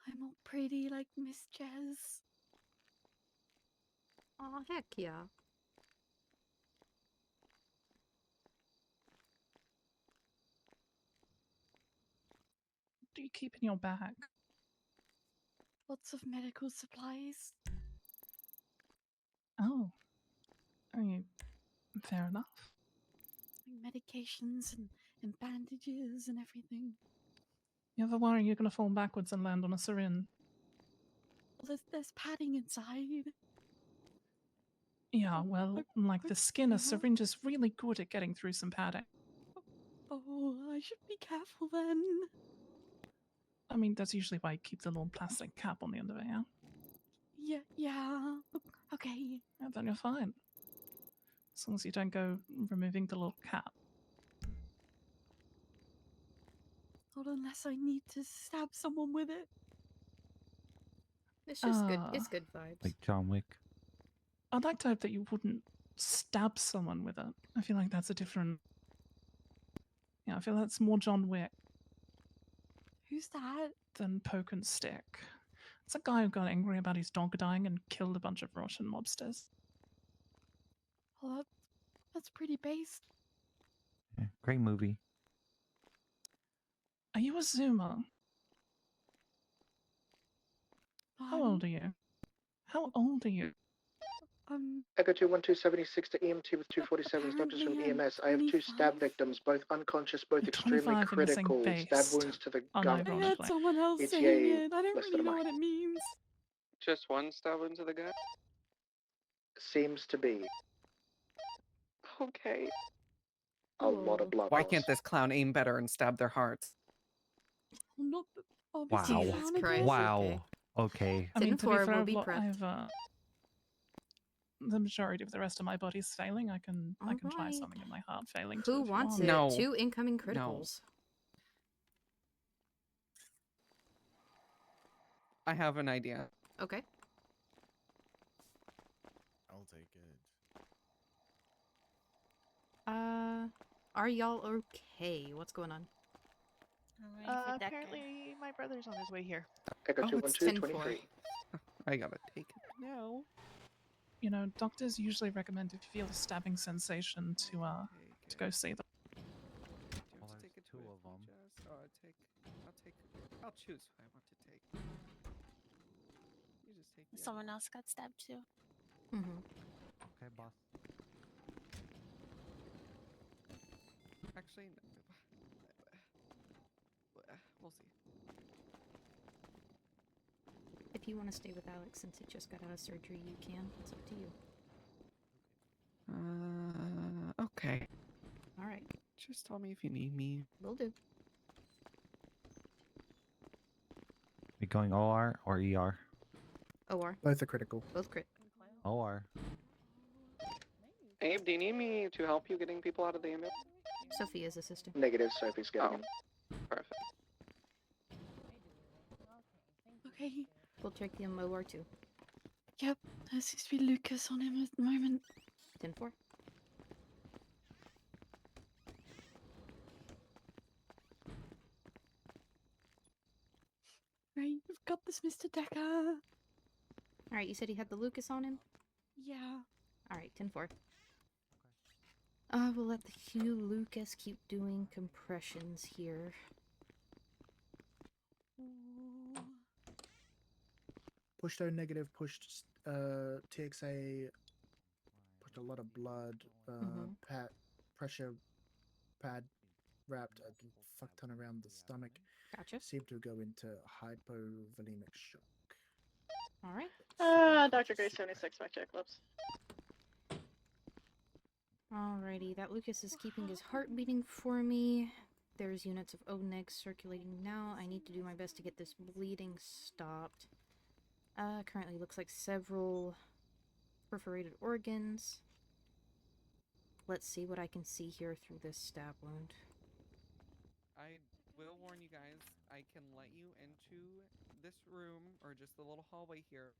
I'm all pretty like Miss Jez. Aw, heck yeah. What do you keep in your bag? Lots of medical supplies. Oh. I mean, fair enough. Like medications and bandages and everything. You ever worry you're going to fall backwards and land on a syringe? Well, there's padding inside. Yeah, well, like the skin, a syringe is really good at getting through some padding. Oh, I should be careful then. I mean, that's usually why you keep the little plastic cap on the end of it, yeah? Yeah. Okay. Yeah, then you're fine. As long as you don't go removing the little cap. Not unless I need to stab someone with it. It's just good. It's good vibes. Like John Wick. I'd like to hope that you wouldn't stab someone with it. I feel like that's a different... Yeah, I feel that's more John Wick Who's that? than poke and stick. It's a guy who got angry about his dog dying and killed a bunch of Russian mobsters. Well, that's pretty based. Yeah, great movie. Are you a Zoomer? How old are you? How old are you? Echo 21276 to EMT with 247s. Doctors from EMS. I have 2 stab victims, both unconscious, both You're extremely 25 and you're saying critical. Stab based, wounds to the gut. I had unironically. someone else ETA saying it. I don't less really than a know mile. what it means. Just one stab into the gut? Seems to be. Okay. A lot of blood Why loss. can't this clown aim better and stab their hearts? Not Wow. clown again. Wow. Okay. I mean, to be 10-4 fair, will be what prepped. I've the majority of the rest of my body's failing. I can try Alright. something in my heart failing too. Who if you wants want. it? No. 2 incoming No. criticals. I have an idea. Okay. I'll take it. Are y'all okay? What's going on? Apparently, my brother's on his way here. Echo Oh, it's 21223. I gotta take it now. You know, doctors usually recommend if you feel a stabbing sensation to go see them. Do you want to take it two with of me, them. Jess? I'll choose what I want to take. You just take the other Someone one. else got stabbed too. Mm-hmm. Okay, boss. Actually, no. We'll see. If you want to stay with Alex since he just got out of surgery, you can. It's up to you. Okay. Alright. Just tell me if you need me. Will do. We going OR or ER? OR. Both are critical. Both crit. OR. Abe, do you need me to help you getting people out of the ambulance? Sophia's assisting. Negative, Sophie's getting him. Perfect. Okay. We'll check the OR too. Yep, there seems to be Lucas on him at the moment. 10-4. Right, you've got this, Mr. Decker. Alright, you said he had the Lucas on him? Yeah. Alright, 10-4. We'll let the Hugh Lucas keep doing compressions here. Pushed O negative, pushed TXA, pushed a lot of blood, pressure pad wrapped a fuck ton around the stomach. Gotcha. Seemed to go into hypovolemic shock. Alright. Dr. Gray 76, my check lips. Alrighty, that Lucas is keeping his heart beating for me. There's units of O-neg circulating now. I need to do my best to get this bleeding stopped. Currently looks like several perforated organs. Let's see what I can see here through this stab wound. I will warn you guys, I can let you into this room or just the little hallway here,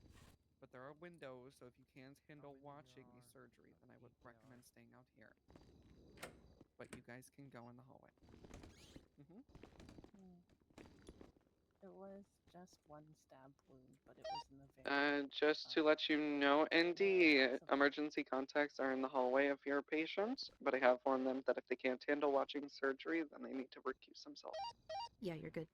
but there are windows, so if you can't handle watching the surgery, then I would recommend staying out here. But you guys can go in the hallway. It was just one stab wound, but it was in the very. Just to let you know, Indy, emergency contacts are in the hallway of your patients, but I have warned them that if they can't handle watching surgery, then they need to recuse themselves. Yeah, you're good.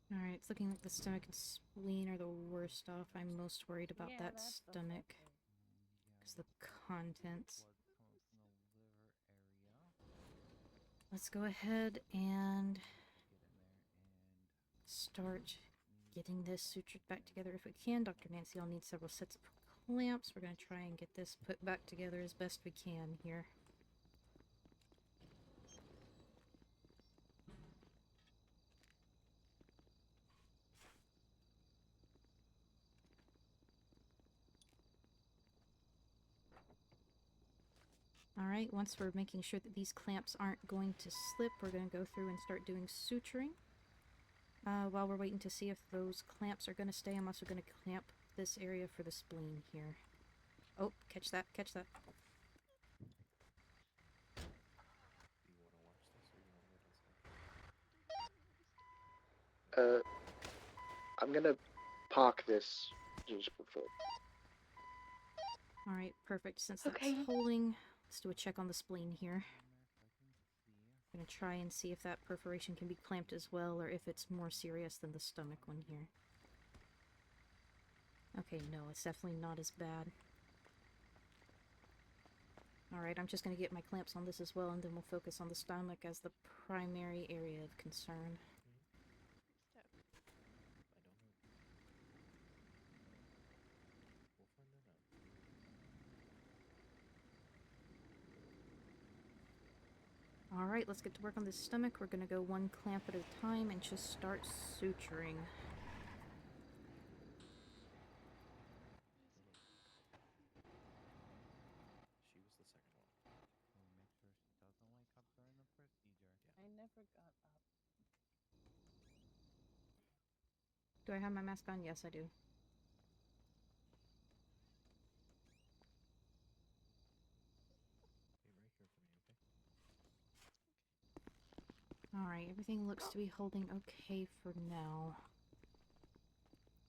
Alright, it's looking like the stomach and spleen are the worst off. I'm most worried about that stomach. Because the contents. Let's go ahead and start getting this sutured back together if we can. Dr. Nancy, I'll need several sets of clamps. We're going to try and get this put back together as best we can here. Alright, once we're making sure that these clamps aren't going to slip, we're going to go through and start doing suturing. While we're waiting to see if those clamps are going to stay, I'm also going to clamp this area for the spleen here. Oh, catch that, catch that. I'm gonna park this just before. Alright, perfect. Since that's Okay. holding, let's do a check on the spleen here. I'm gonna try and see if that perforation can be clamped as well, or if it's more serious than the stomach one here. Okay, no, it's definitely not as bad. Alright, I'm just gonna get my clamps on this as well, and then we'll focus on the stomach as the primary area of concern. Alright, let's get to work on this stomach. We're gonna go one clamp at a time and just start suturing. She was the second one. We'll make sure she doesn't wake up during the procedure. I never got up. Do I have my mask on? Yes, I do. Alright, everything looks to be holding okay for now.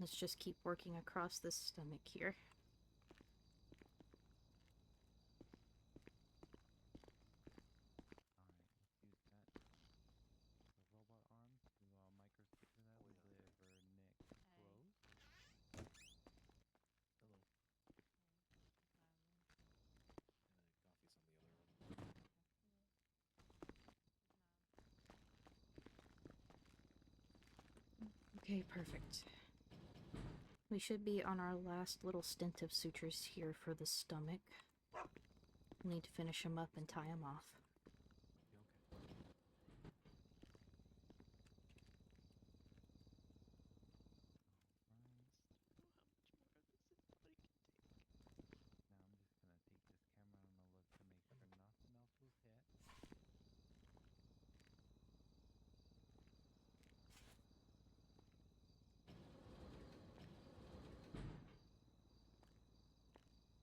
Let's just keep working across this stomach here. Okay, perfect. We should be on our last little stint of sutures here for the stomach. We'll need to finish them up and tie them off.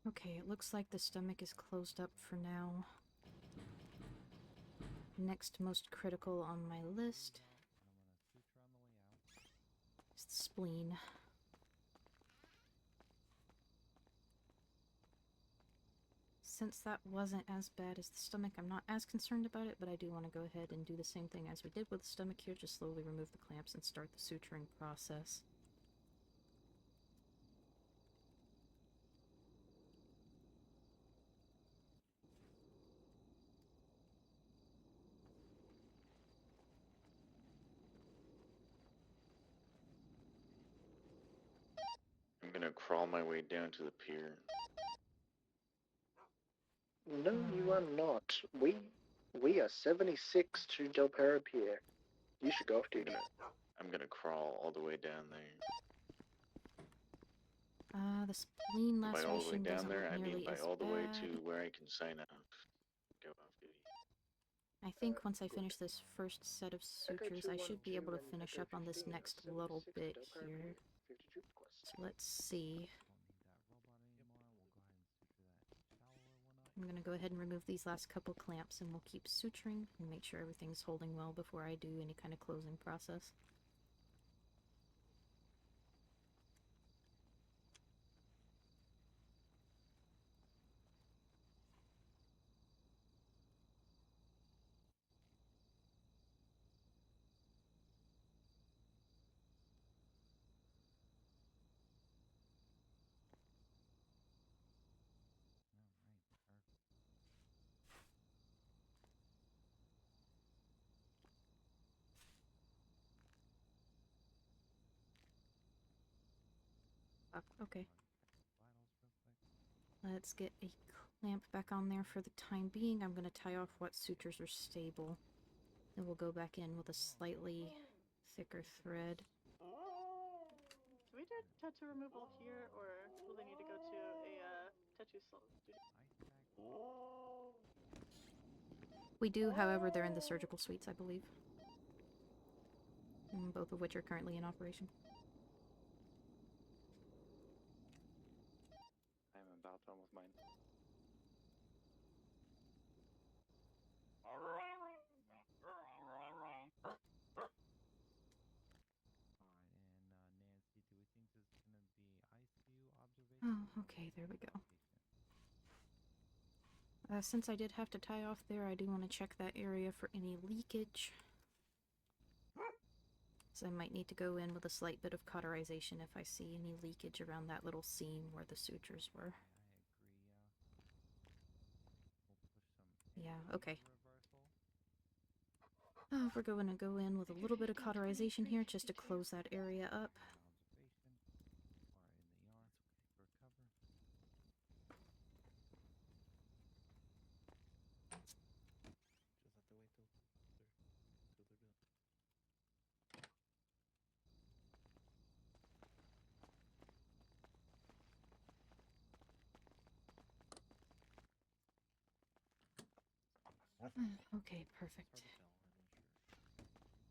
Okay, it looks like the stomach is closed up for now. Next most critical on my list is the spleen. Since that wasn't as bad as the stomach, I'm not as concerned about it, but I do want to go ahead and do the same thing as we did with the stomach here, just slowly remove the clamps and start the suturing process. I'm gonna crawl my way down to the pier. No, you are not. We are 76 to Del Perro Pier. You should go off duty. I'm gonna crawl all the way down there. The spleen By all the way laceration down doesn't there, look I mean nearly by as all the way to bad. where I can sign up. Go off duty. I think once I finish this first set of sutures, I should be able to finish up on this next little bit here. So let's see. I'm gonna go ahead and remove these last couple clamps and we'll keep suturing and make sure everything's holding well before I do any kind of closing process. Okay. Let's get a clamp back on there for the time being. I'm going to tie off what sutures are stable. Then we'll go back in with a slightly thicker thread. Can we do tattoo removal here, or will they need to go to a tattoo studio? We do, however, they're in the surgical suites, I believe. Both of which are currently in operation. I'm about done with mine. Oh, okay, there we go. Since I did have to tie off there, I do want to check that area for any leakage. So I might need to go in with a slight bit of cauterization if I see any leakage around that little seam where the sutures were. Yeah, okay. Oh, we're going to go in with a little bit of cauterization here just to close that area up. Just have to wait till they're done. Okay, perfect. It's hard to tell. I'm not sure.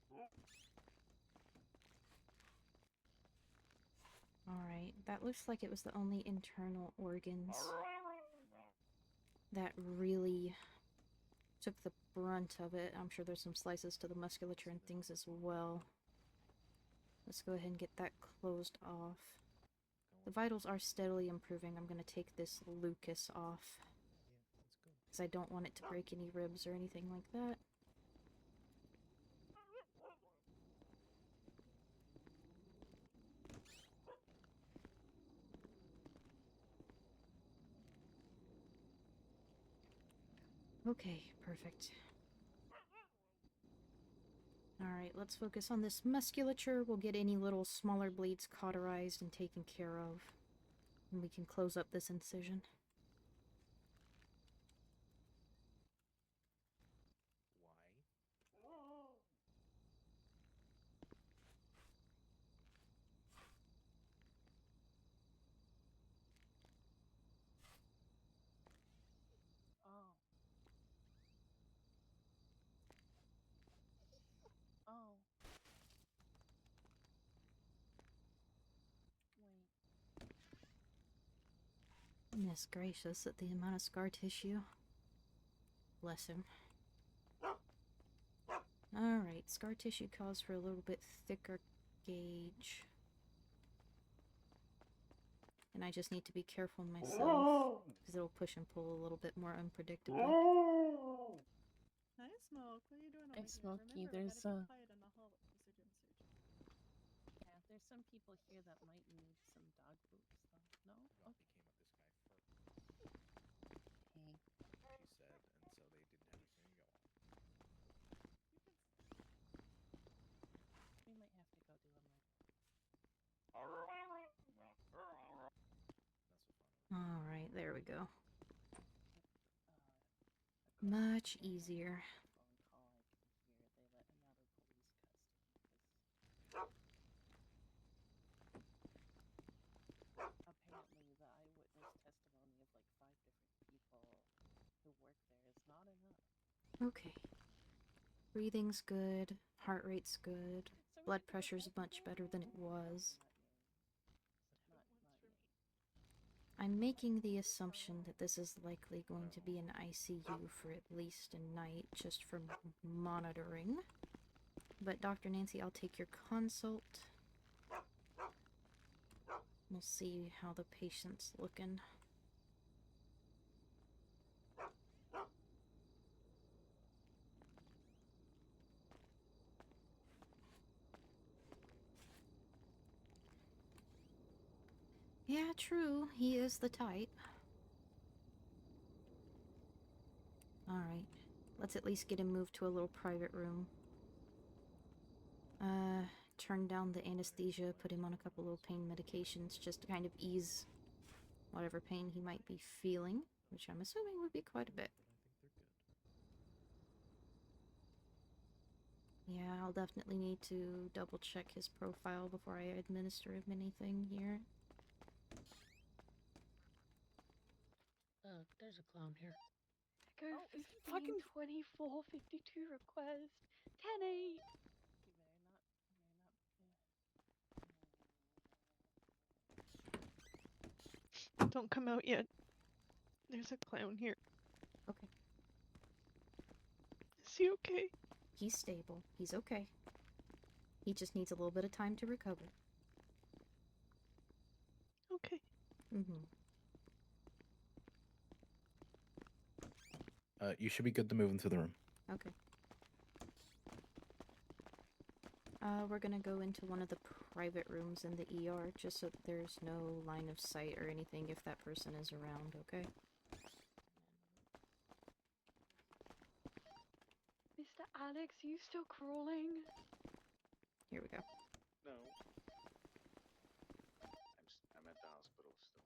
But let me know how she is, okay? Thank you. Alright, that looks like it was the only internal organs that really took the brunt of it. I'm sure there's some slices to the musculature and things as well. Let's go ahead and get that closed off. The vitals are steadily improving. I'm going to take this Lucas off, because I don't want it to break any ribs or anything like that. Okay, perfect. Alright, let's focus on this musculature. We'll get any little smaller bleeds cauterized and taken care of. And we can close up this incision. Oh. Oh. Wait. Goodness gracious at the amount of scar tissue. Bless him. Alright, scar tissue calls for a little bit thicker gauge. And I just need to be careful myself, because it'll push and pull a little bit more unpredictably. Hi, Smoke. What are you doing over Hey, here? Smokey, Remember, we there's gotta be quiet in the hallway because they're doing surgery. yeah, there's some people here that might need some dog boots, though. No? Ralphie Okay. came with this guy first. Hey. She said, and so they didn't have anything to go on. We might have to go do them later. Alright, there we go. Much easier. Phone call, I can hear they let him out of police custody. Apparently, the eyewitness testimony of like 5 different people who work there is not enough. Okay. Breathing's good, heart rate's good, blood pressure's much better than it was. I'm making the assumption that this is likely going to be an ICU for at least a night, just for monitoring. But Dr. Nancy, I'll take your consult. We'll see how the patient's looking. Yeah, true. He is the type. Alright. Let's at least get him moved to a little private room. Turn down the anesthesia, put him on a couple little pain medications just to kind of ease whatever pain he might be feeling, which I'm assuming would be quite a bit. Yeah, I'll definitely need to double check his profile before I administer him anything here. There's a clown here. Go 15, 24, 52 request. 10-8. You better not. Don't come out yet. There's a clown here. Okay. Is he okay? He's stable. He's okay. He just needs a little bit of time to recover. Okay. Mm-hmm. You should be good to move into the room. Okay. We're gonna go into one of the private rooms in the ER, just so there's no line of sight or anything if that person is around, okay? Mr. Alex, are you still crawling? Here we go. No. I'm at the hospital still.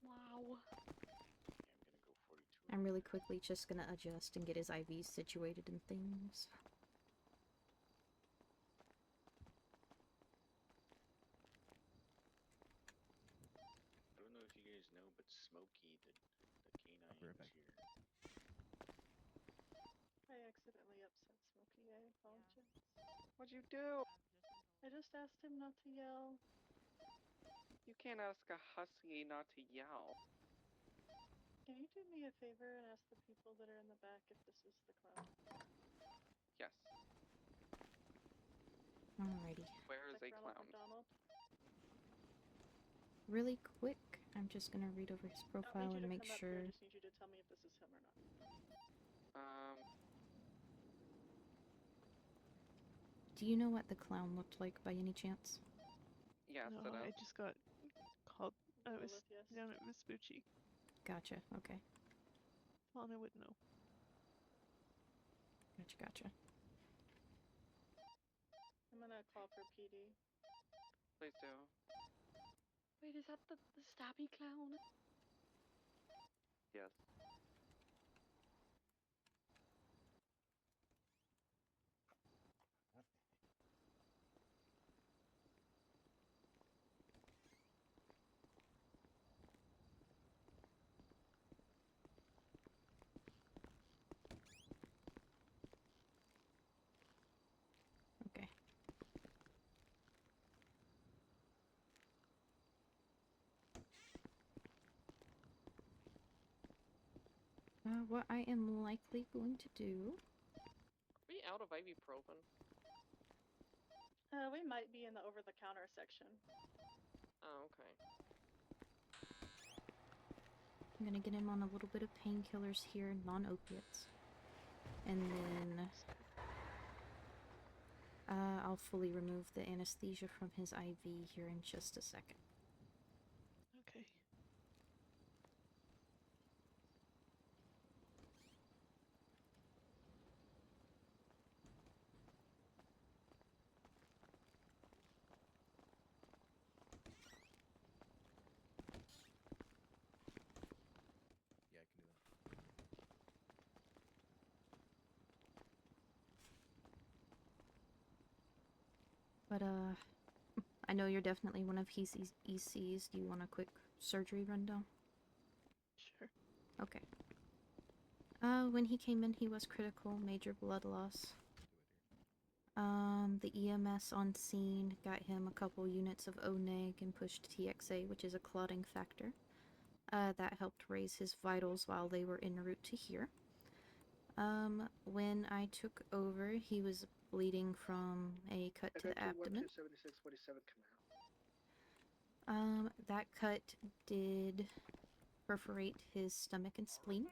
Wow. I'm really quickly just gonna adjust and get his IVs situated and things. I don't know if you guys know, but Smokey, the canine right is back. here. I accidentally upset Smokey. I apologize. What'd you do? I just asked him not to yell. You can't ask a husky not to yell. Can you do me a favor and ask the people that are in the back if this is the clown? Yes. Alrighty. Where is a Ronald clown? McDonald? Really quick, I'm just gonna read over his I don't profile need you and to make come up here. I sure. just need you to tell me if this is him or not. Do you know what the clown looked like by any chance? Yes, No, it I is. just got called. I was Lilith, yes. down at Vespucci. Gotcha, okay. Well, I wouldn't know. Gotcha. I'm gonna call for PD. Please do. Wait, is that the stabby clown? Yes. Okay. What I am likely going to do... Are we out of ibuprofen? We might be in the over-the-counter section. Oh, okay. I'm gonna get him on a little bit of painkillers here, non-opiates. And then... I'll fully remove the anesthesia from his IV here in just a second. Okay. Yeah, I can do that. But, I know you're definitely one of his ECs. Do you want a quick surgery rundown? Sure. Okay. When he came in, he was critical, major blood loss. The EMS on scene got him a couple units of O-neg and pushed TXA, which is a clotting factor. That helped raise his vitals while they were en route to here. When I took over, he was bleeding from a cut to the abdomen. 7647 Canal. That cut did perforate his stomach and spleen.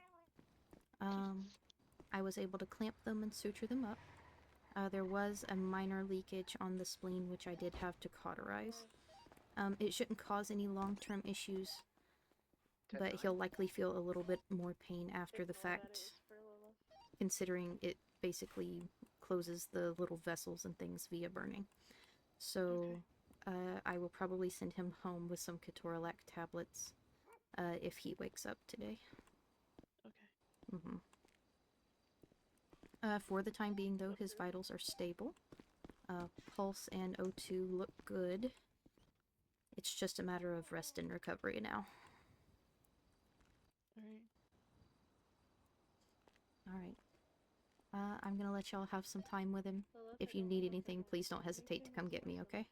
I was able to clamp them and suture them up. There was a minor leakage on the spleen, which I did have to cauterize. It shouldn't cause any long-term issues, but he'll likely feel a little bit more pain after the fact, considering it basically closes the little vessels and things via burning. So, I will probably send him home with some ketorolac tablets if he wakes up today. Okay. Mm-hmm. For the time being, though, his vitals are stable. Pulse and O2 look good. It's just a matter of rest and recovery now. Alright. Alright. I'm gonna let y'all have some time with him. If you need anything, please don't hesitate to come get me, okay?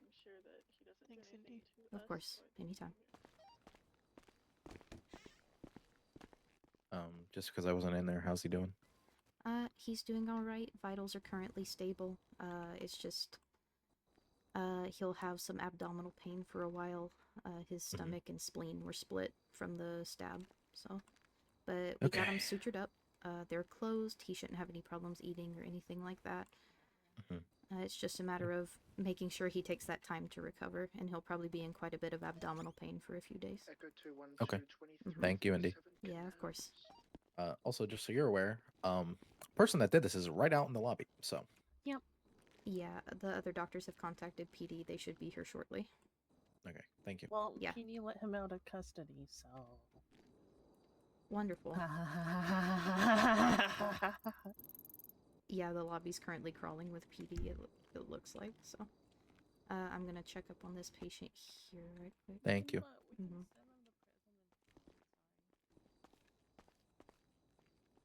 Thanks, Indy. Of course. Anytime. Just because I wasn't in there, how's he doing? He's doing alright. Vitals are currently stable. It's just, he'll have some abdominal pain for a while. His stomach and spleen were split from the stab, so. But we got him sutured up. They're closed. He shouldn't have any problems eating or anything like that. It's just a matter of making sure he takes that time to recover, and he'll probably be in quite a bit of abdominal pain for a few days. Okay. Thank you, Indy. Yeah, of course. Also, just so you're aware, person that did this is right out in the lobby. So. Yep. Yeah, the other doctors have contacted PD. They should be here shortly. Okay, thank you. Well, Yeah. PD let him out of custody, so. Wonderful. Yeah, the lobby's currently crawling with PD, it looks like, so. I'm gonna check up on this patient here right quick. Thank you.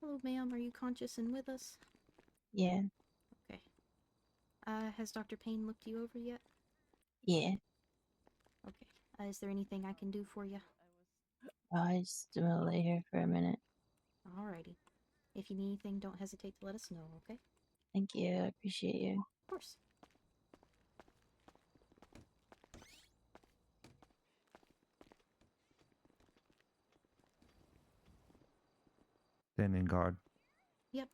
Hello, ma'am. Are you conscious and with us? Yeah. Okay. Has Dr. Payne looked you over yet? Yeah. Okay. Is there anything I can do for you? I just gonna lay here for a minute. Alrighty. If you need anything, don't hesitate to let us know, okay? Thank you. I appreciate you. Of course. Standing guard. Yep.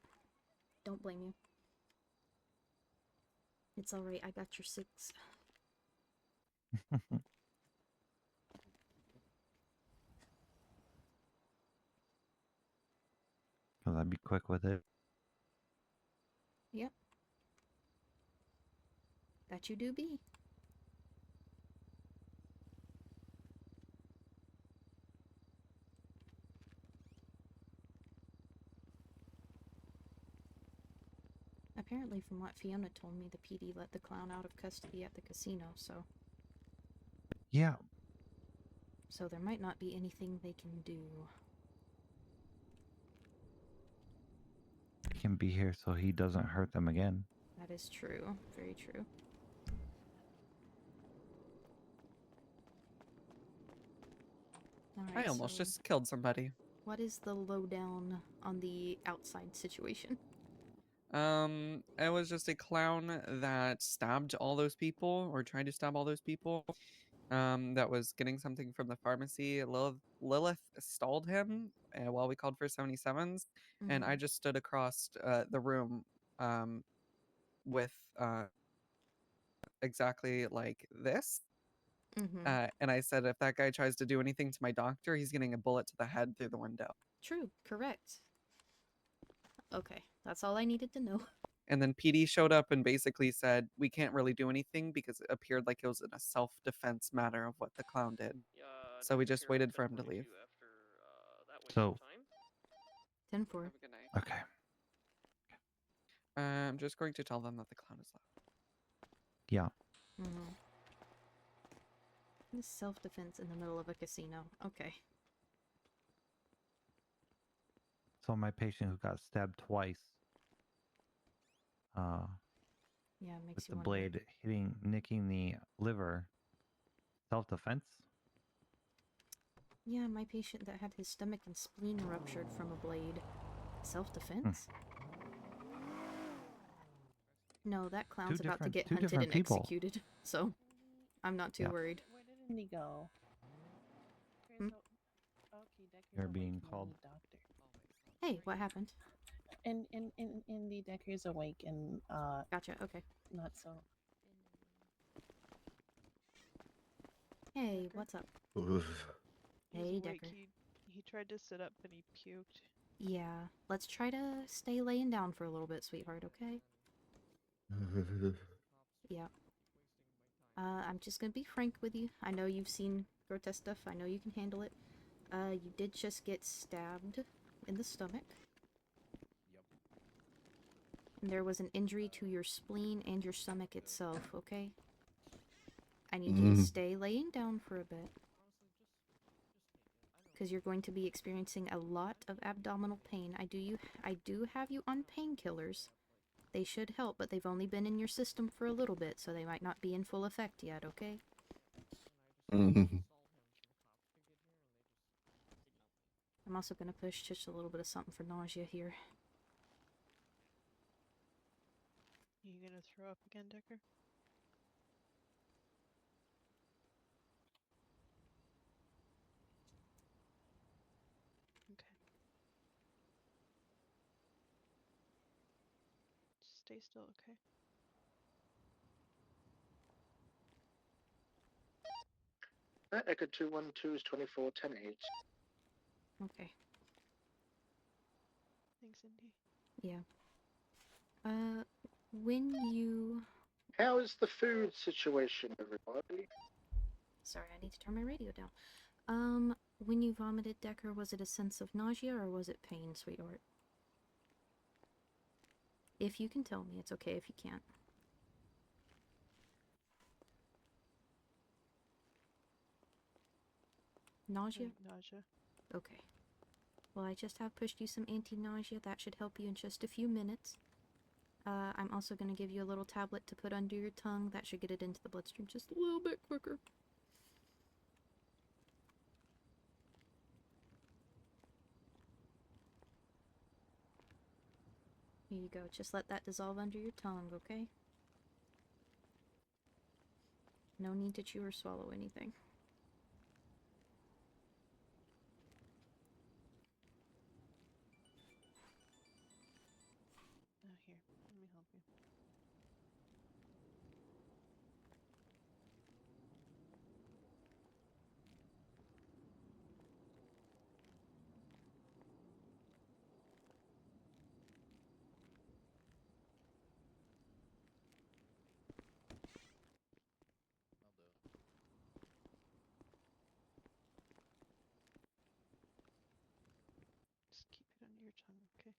Don't blame you. It's alright, I got your 6. Cause I'd be quick with it. Yep. That you do be. Apparently, from what Fiona told me, the PD let the clown out of custody at the casino, so... Yeah. So there might not be anything they can do. He can be here so he doesn't hurt them again. That is true. Very true. I almost just killed somebody. What is the lowdown on the outside situation? It was just a clown that stabbed all those people, or tried to stab all those people. That was getting something from the pharmacy. Lilith stalled him while we called for 77s, and I just stood across the room with exactly like this. And I said, if that guy tries to do anything to my doctor, he's getting a bullet to the head through the window. True. Correct. Okay. That's all I needed to know. And then PD showed up and basically said, we can't really do anything because it appeared like it was in a self-defense matter of what the clown did. So we just waited for him to leave. So. 10-4. Okay. I'm just going to tell them that the clown is left. Yeah. This self-defense in the middle of a casino. Okay. So my patient who got stabbed twice. Yeah, it makes with you the wonder. blade nicking the liver. Self-defense? Yeah, my patient that had his stomach and spleen ruptured from a blade. Self-defense? No, that clown's about to get hunted and executed, so I'm not too worried. Where did Indy go? You're being called. Hey, what happened? Indy Decker's awake and Gotcha, okay. Not so. Hey, what's up? Hey, Decker. He tried to sit up and he puked. Yeah, let's try to stay laying down for a little bit, sweetheart, okay? Yeah. I'm just gonna be frank with you. I know you've seen grotesque stuff. I know you can handle it. You did just get stabbed in the stomach. And there was an injury to your spleen and your stomach itself, okay? I need you to stay laying down for a bit. Because you're going to be experiencing a lot of abdominal pain. I do have you on painkillers. They should help, but they've only been in your system for a little bit, so they might not be in full effect yet, okay? I'm also going to push just a little bit of something for nausea here. You gonna throw up again, Decker? Okay. Stay still, okay? Echo 212 is 24, 10 8. Okay. Thanks, Indy. Yeah. When you... How is the food situation, everybody? Sorry, I need to turn my radio down. When you vomited, Decker, was it a sense of nausea or was it pain, sweetheart? If you can tell me, it's okay if you can't. Nausea? Nausea. Okay. Well, I just have pushed you some anti-nausea. That should help you in just a few minutes. I'm also going to give you a little tablet to put under your tongue. That should get it into the bloodstream just a little bit quicker. Here you go. Just let that dissolve under your tongue, okay? No need to chew or swallow anything. Oh, here. Let me help you. Just keep it under your tongue, okay?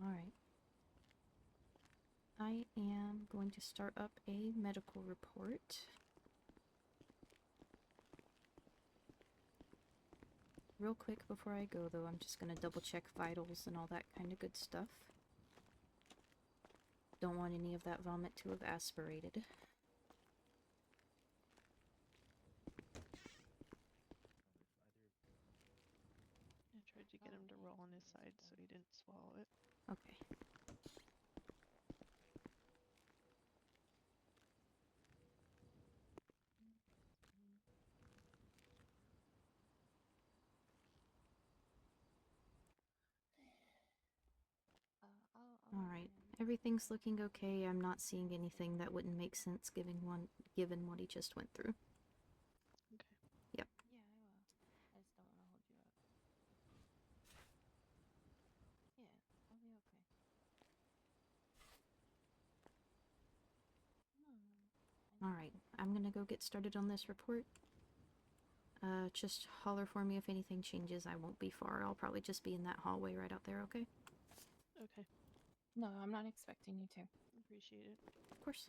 Alright. I am going to start up a medical report. Real quick before I go, though, I'm just going to double check vitals and all that kind of good stuff. Don't want any of that vomit to have aspirated. I tried to get him to roll on his side so he didn't swallow it. Okay. Alright, everything's looking okay. I'm not seeing anything that wouldn't make sense given what he just went through. Okay. Yep. Yeah, I will. I just don't want to hold you up. Yeah, I'll be okay. Alright, I'm gonna go get started on this report. Just holler for me if anything changes. I won't be far. I'll probably just be in that hallway right out there, okay? Okay. No, I'm not expecting you to. Appreciate it. Of course.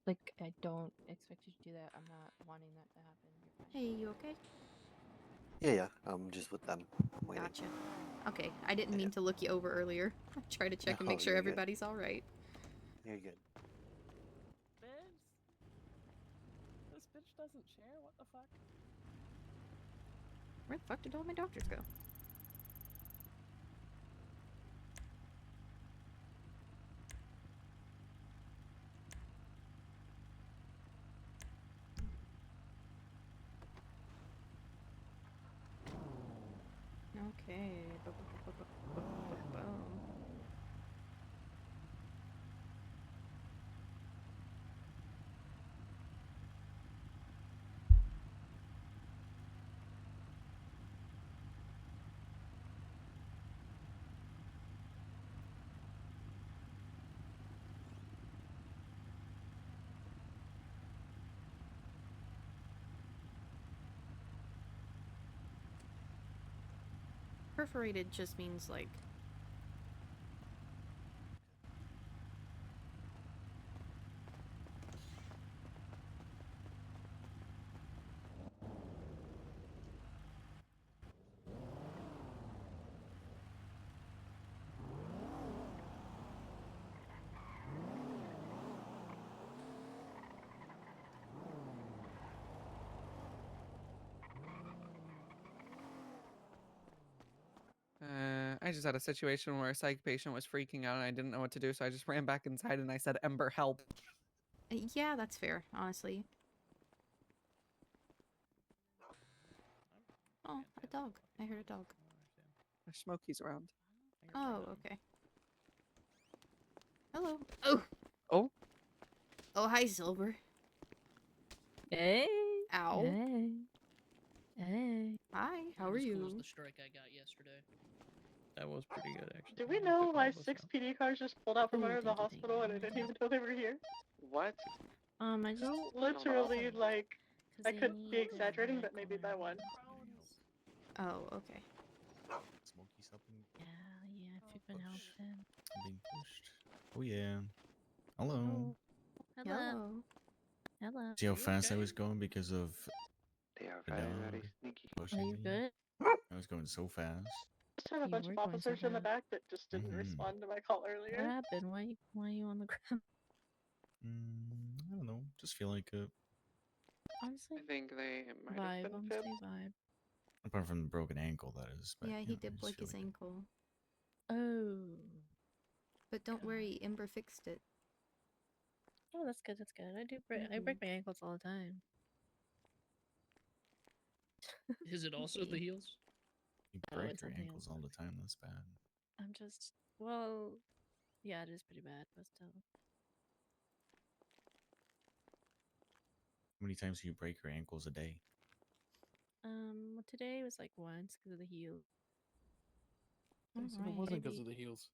Like, I don't expect you to do that. I'm not wanting that to happen. You're fine. Hey, you okay? Yeah, I'm just with them. Waiting. Gotcha. Okay, I didn't mean to look you over earlier. I try to check and No, make sure you're good. everybody's alright. You're good. Bitch! This bitch doesn't share? What the fuck? Where the fuck did all my doctors go? Okay. Perforated just means like I just had a situation where a psych patient was freaking out and I didn't know what to do, so I just ran back inside and I said, Ember, help. Yeah, that's fair, honestly. Oh, a dog. I heard a dog. There's Smokey's around. Oh, okay. Hello. Oh! Oh? Oh, hi, Silver. Hey. Ow. Hey. Hey. Hi, how are you? The strike I got yesterday. That was pretty good, actually. Do we know why 6 PD cars just pulled out from under the hospital and I didn't even know they were here? What? I just Literally, like, I they could be need exaggerating, but maybe that one. Oh, okay. Smokey's helping. Yeah, if you can help them. Being pushed. Oh yeah. Hello. Hello. Hello. See how fast I was going because of They are the very, dog very sneaky. pushing Are you me? good? I was going so fast. Just had a You bunch were of going so officers in the fast. back that just didn't respond to my call What earlier. happened? Why are you on the ground? I don't know. Just feel like it. Honestly, I think they might vibe. have been I'm fibbed. saying vibe. Apart from the broken ankle, that is. But, Yeah, you he know, I did just break feel his like ankle. Oh. But don't worry, Ember fixed it. Oh, that's good. That's good. I break my ankles all the time. Is it also the heels? you Oh, break it's your on the ankles all the time. That's bad. I'm just well, yeah, it is pretty bad, but still. How many times do you break your ankles a day? Well, today was like once because of the heel. So it wasn't because of the heels.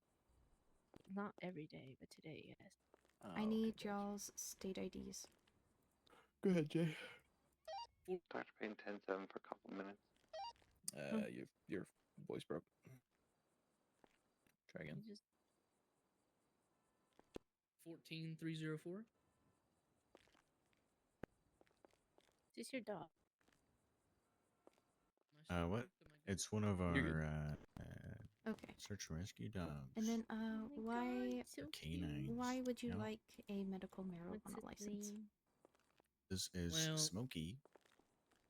Not every day, but today, yes. I need y'all's state IDs. Go ahead, Jay. Dr. Payne 10-7 for a couple minutes. Your voice broke. Try again. 14304. Is this your dog? What? It's one of our Okay. search and rescue dogs. And then, Oh why? They're canines. Why would you Yep. like a medical marijuana license? This is Well, Smokey.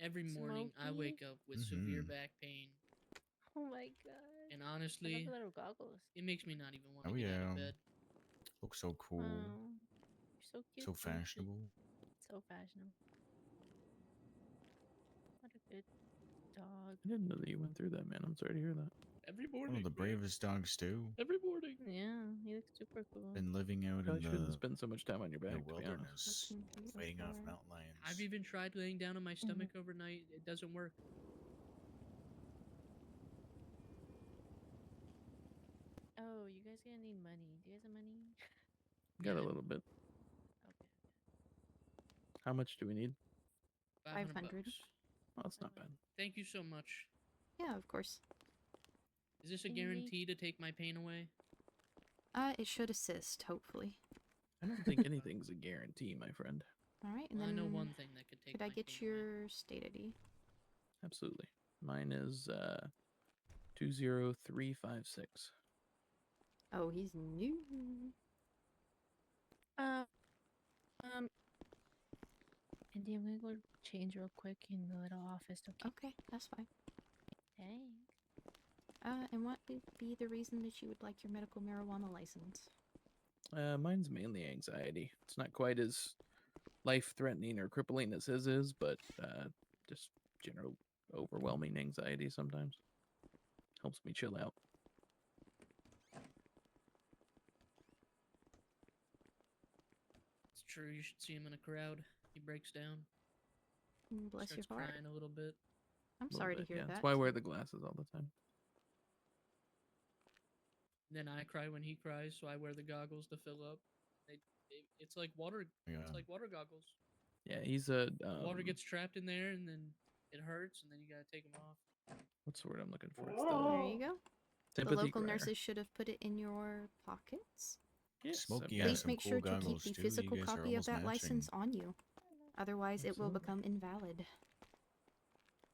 Every morning I wake up with severe back pain. Oh my god. And I love honestly, the little goggles. it makes me not even want to Oh get out yeah. of bed. Looks so cool. Wow. You're so cute. So so cute. fashionable. So fashionable. What a good dog. I didn't know that you went through that, man. I'm sorry to hear that. Every One morning. of the bravest dogs too. Every morning. Yeah, he looks super cool. Been living out Probably in shouldn't the spend so much time on your back, to be honest. wilderness, fighting off mountain lions. I've even tried laying down on my stomach overnight. It doesn't work. Oh, you guys gonna need money. Do you guys have money? Got a little bit. Okay. How much do we need? 500. Oh, that's not bad. Thank you so much. Yeah, of course. Is this a guarantee to take my pain away? It should assist, hopefully. I don't think anything's a guarantee, my friend. All right, and Well, I then know one thing that could take could I my get pain your state ID? Absolutely. Mine is 20356. Oh, he's new. Indy, I'm gonna go change real quick in the little office. Okay. Okay, that's fine. Thanks. And what would be the reason that you would like your medical marijuana license? Mine's mainly anxiety. It's not quite as life-threatening or crippling as his is, but just general overwhelming anxiety sometimes. Helps me chill out. It's true. You should see him in a crowd. He breaks down. Bless Starts your heart. crying a little bit. I'm sorry to hear that. That's why I wear the glasses all the time. Then I cry when he cries, so I wear the goggles to fill up. It's like water. Yeah. It's like water goggles. Yeah, he's a... Water gets trapped in there, and then it hurts, and then you gotta take them off. What's the word I'm looking for? There you go. The Sympathy local crier. nurses should have put it in your pockets. Yes, Smokey Please has some make cool sure to keep goggles the too. physical You guys are copy of almost that matching. license on you. Otherwise, it will Absolutely. become invalid.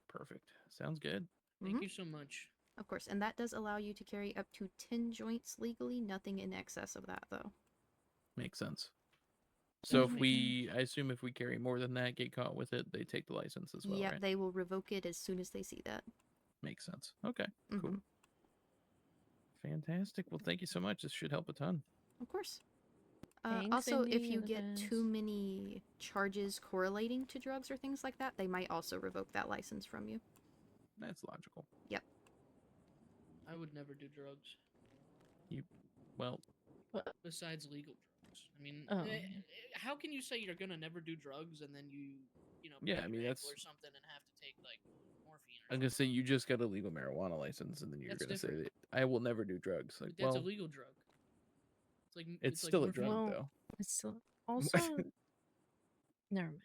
Perfect. Sounds good. Thank you so much. Of course, and that does allow you to carry up to 10 joints legally, nothing in excess of that, though. Makes sense. So if we, I assume if we carry more than that, get caught with it, they take the license as well, Yeah, right? they will revoke it as soon as they see that. Makes sense. Okay, cool. Fantastic. Well, thank you so much. This should help a ton. Of course. Thanks, Also, Indy, if you're you the get too best. many charges correlating to drugs or things like that, they might also revoke that license from you. That's logical. Yep. I would never do drugs. Well, besides legal drugs. I mean, Oh. How can you say you're gonna never do drugs and then Yeah, break I mean, your ankle that's- or something and have to take like morphine? I'm gonna say you just got a legal marijuana license, and then you're That's gonna different. say that I will never do drugs. Like, That's well, a legal drug. It's like it's like still a morphine. drug, Well, though. it's still also. Never mind.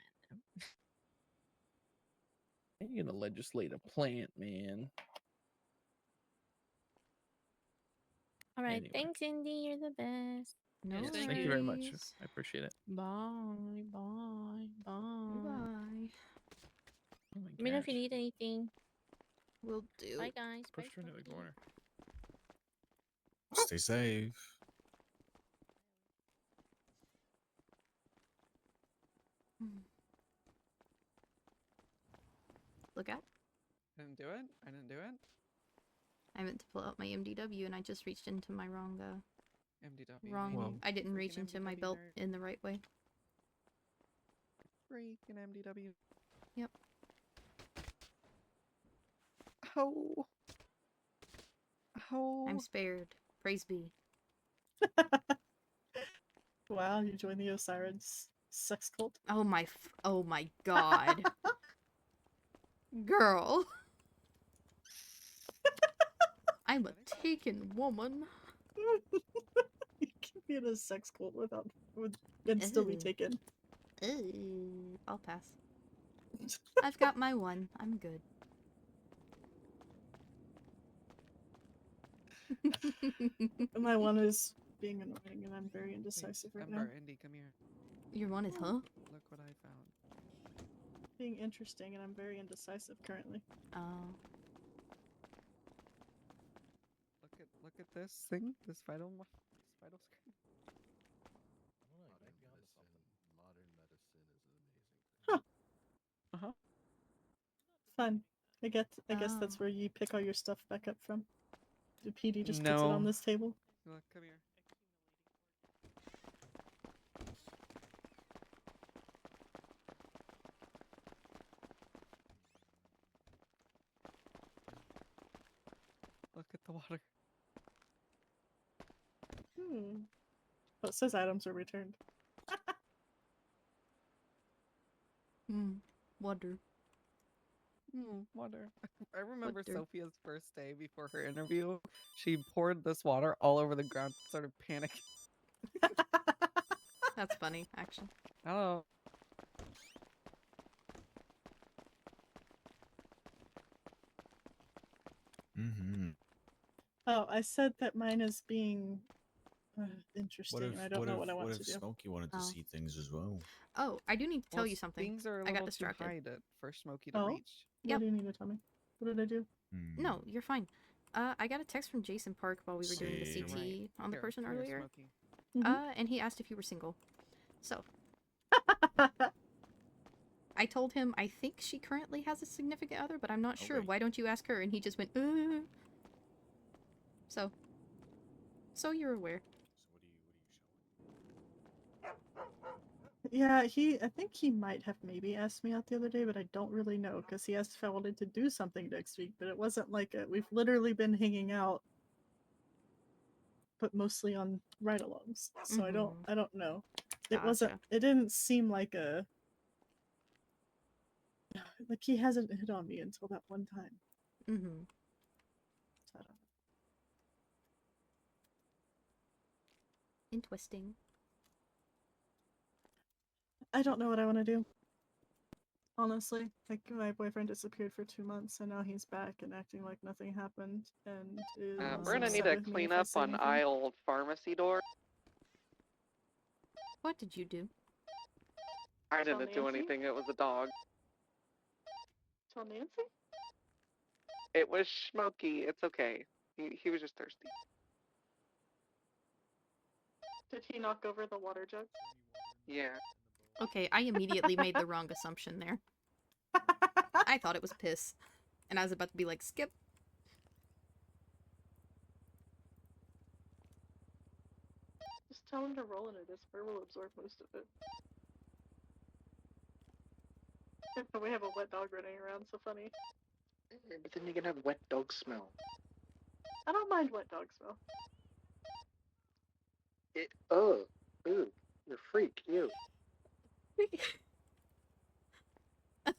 How you gonna legislate a plant, man? All right. Anyway. Thanks, Indy. You're the best. No Yes, thank thank you very much. worries. I appreciate it. Bye. Bye. Bye. Bye. Oh my Let me know if you gosh. need anything. Will do. Bye, guys. Push Bye, her into the Smokey. corner. Stay safe. Look out. I didn't do it. I didn't do it. I meant to pull out my MDW and I just reached into my wrong MDW. wrong. Well, I didn't freaking reach into my MDW belt nerd. in the right way. Freaking MDW. Yep. Oh. Oh. I'm spared. Praise be. Wow, you joined the Osiris sex cult? Oh my god. Girl. I'm a taken woman. You can be in a sex cult and still be Ew. taken. Ew. I'll pass. I've got my one. I'm good. My one is being annoying, and I'm very indecisive right now. Ember, Indy, come here. Your one is huh? Look what I found. Being interesting, and I'm very indecisive currently. Oh. Look at this thing. This vital screen. Uh huh. Fun. I guess Oh. that's where you pick all your stuff back up from. The PD just puts it No. on this table. Look, come here. Look at the water. Oh, it says items are returned. Water. Water. I remember Water. Sophia's first day before her interview. She poured this water all over the ground, started panicking. That's funny, actually. Hello. Mm-hmm. Oh, I said that mine is being interesting, What if and I don't know what I want what to if do. Smokey wanted to Oh. see things as well? Oh, I do need to tell you something. Things are a I little got too distracted. high for Smokey to Oh? reach. Yep. What do you need to tell me? What did I do? No, you're fine. I got a text from Jason Park while we were doing the See. CT Right. on the Here, person come here, earlier. Smokey. And he asked if you were single. So, I told him I think she currently has a significant other, but I'm not sure. Okay. Why don't you ask her? And he just went, So you're aware. Yeah, I think he might have maybe asked me out the other day, but I don't really know because he asked if I wanted to do something next week, but it wasn't like we've literally been hanging out, but mostly on ride-alongs. So I don't know. It wasn't. Gotcha. It didn't seem like he hasn't hit on me until that one time. Mm-hmm. So I don't know. Interesting. I don't know what I want to do. Honestly, like my boyfriend disappeared for 2 months, and now he's back and acting like nothing happened, and is We're gonna need upset to with me clean if I up say on anything. aisle pharmacy door. What did you do? I Tell didn't do Nancy? anything. It was a dog. Tell Nancy? It was Smokey. It's okay. He was just thirsty. Did he knock over the water jug? Yeah. Okay, I immediately made the wrong assumption there. I thought it was piss. And I was about to be like, skip. tell him to roll in it. His fur will absorb most of it. But we have a wet dog running around, so funny. But then you're gonna have wet dog smell. I don't mind wet dog smell. Ooh, you freak, you.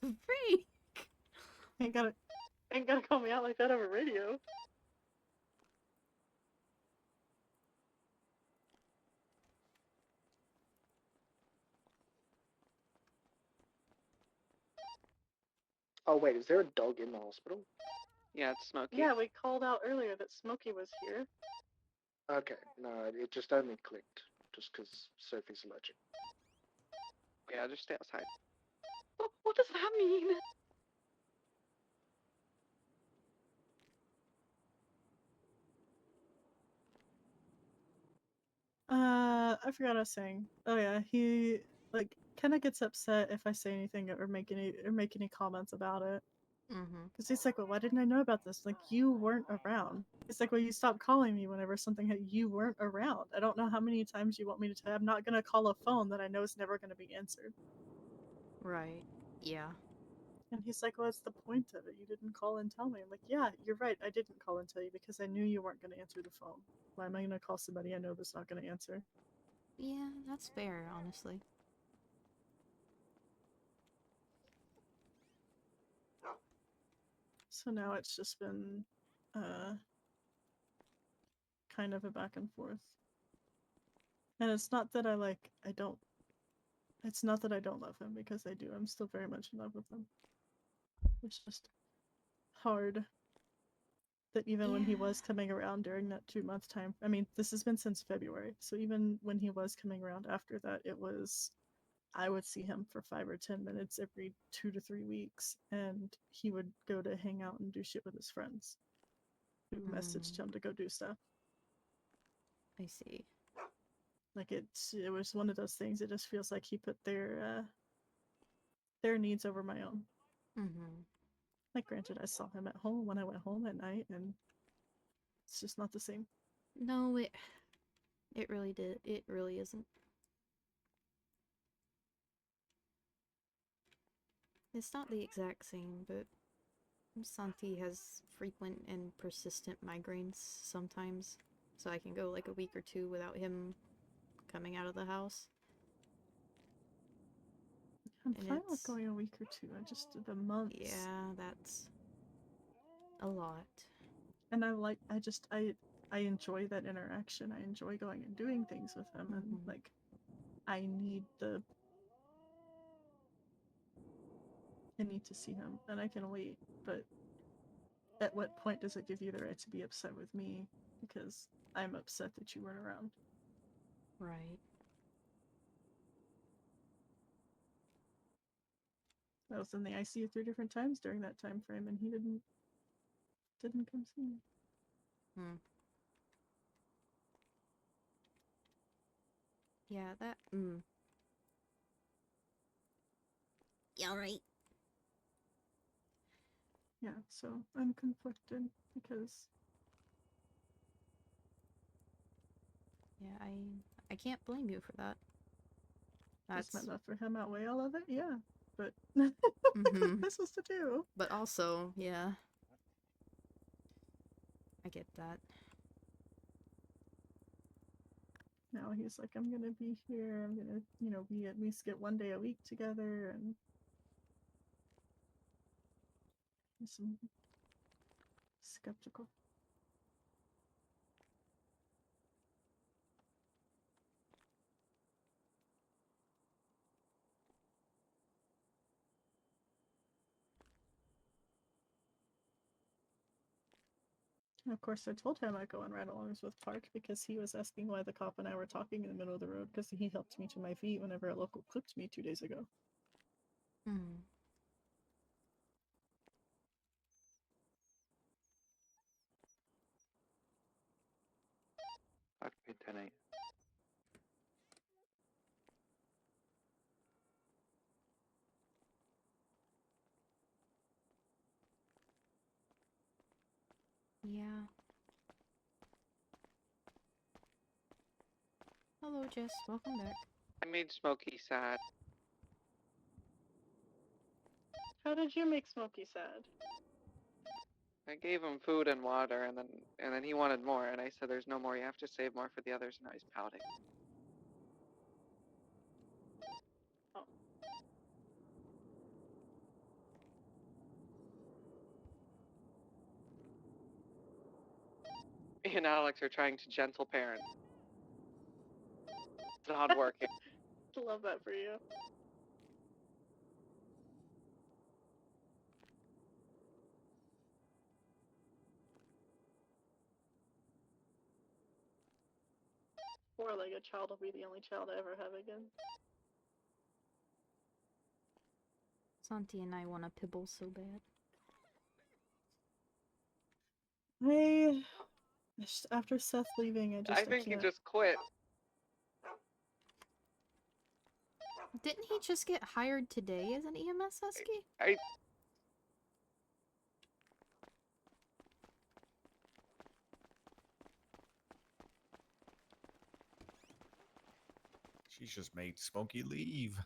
Freak! Ain't gotta call me out like that over radio. Oh wait, is there a dog in the hospital? Yeah, it's Smokey. Yeah, we called out earlier that Smokey was here. Okay, no, it just only clicked just because Sophie's allergic. Yeah, just stay outside. What does that mean? I forgot what I was saying. Oh yeah, he like kind of gets upset if I say anything or make any comments about it. Because he's like, well, why didn't I know about this? Like, you weren't around. It's like, well, you stopped calling me whenever something you weren't around. I don't know how many times you want me to tell. I'm not gonna call a phone that I know is never gonna be answered. Right. Yeah. And he's like, well, what's the point of it? You didn't call and tell me. I'm like, yeah, you're right. I didn't call and tell you because I knew you weren't gonna answer the phone. Why am I gonna call somebody I know that's not gonna answer? Yeah, that's fair, honestly. So now it's just been kind of a back and forth. And it's not that it's not that I don't love him, because I do. I'm still very much in love with him. It's just hard that even when he was coming around during that 2-month time, I mean, this has been since February, so even when he was coming around after that, I would see him for 5 or 10 minutes every 2 to 3 weeks, and he would go to hang out and do shit with his friends who messaged him to go do stuff. I see. Like it was one of those things. It just feels like he put their needs over my own. Like, granted, I saw him at home when I went home at night, and it's just not the same. No, it really did. It really isn't. It's not the exact same, but Santi has frequent and persistent migraines sometimes, so I can go like a week or 2 without him coming out of the house. I'm fine with going a week or 2. I just the months. Yeah, that's a lot. And I enjoy that interaction. I enjoy going and doing things with him, and like I need to see him, and I can wait, but at what point does it give you the right to be upset with me because I'm upset that you weren't around? Right. I was in the ICU 3 different times during that time frame, and he didn't come see me. Yeah, that. Yeah, right. Yeah, so I'm conflicted because Yeah, I can't blame you for that. does my That's love for him outweigh all of it? Yeah, but what am I supposed to do? But also, yeah. I get that. Now he's like, I'm gonna be here. I'm gonna, we at least get 1 day a week together, and he's skeptical. And of course, I told him I'd go on ride-alongs with Park because he was asking why the cop and I were talking in the middle of the road, because he helped me to my feet whenever a local clipped me 2 days ago. Okay, 10-8. Yeah. Hello, Jess. Welcome back. I made Smokey sad. How did you make Smokey sad? I gave him food and water, and then he wanted more, and I said, "There's no more. You have to save more for the others." And now he's pouting. Oh. Me and Alex are trying to gentle parent. It's not working. Love that for you. Four-legged child will be the only child I ever have again. Santi and I want a pibble so bad. After Seth leaving, I think he can't. just quit. Didn't he just get hired today as an EMS husky? She's just made Smokey leave.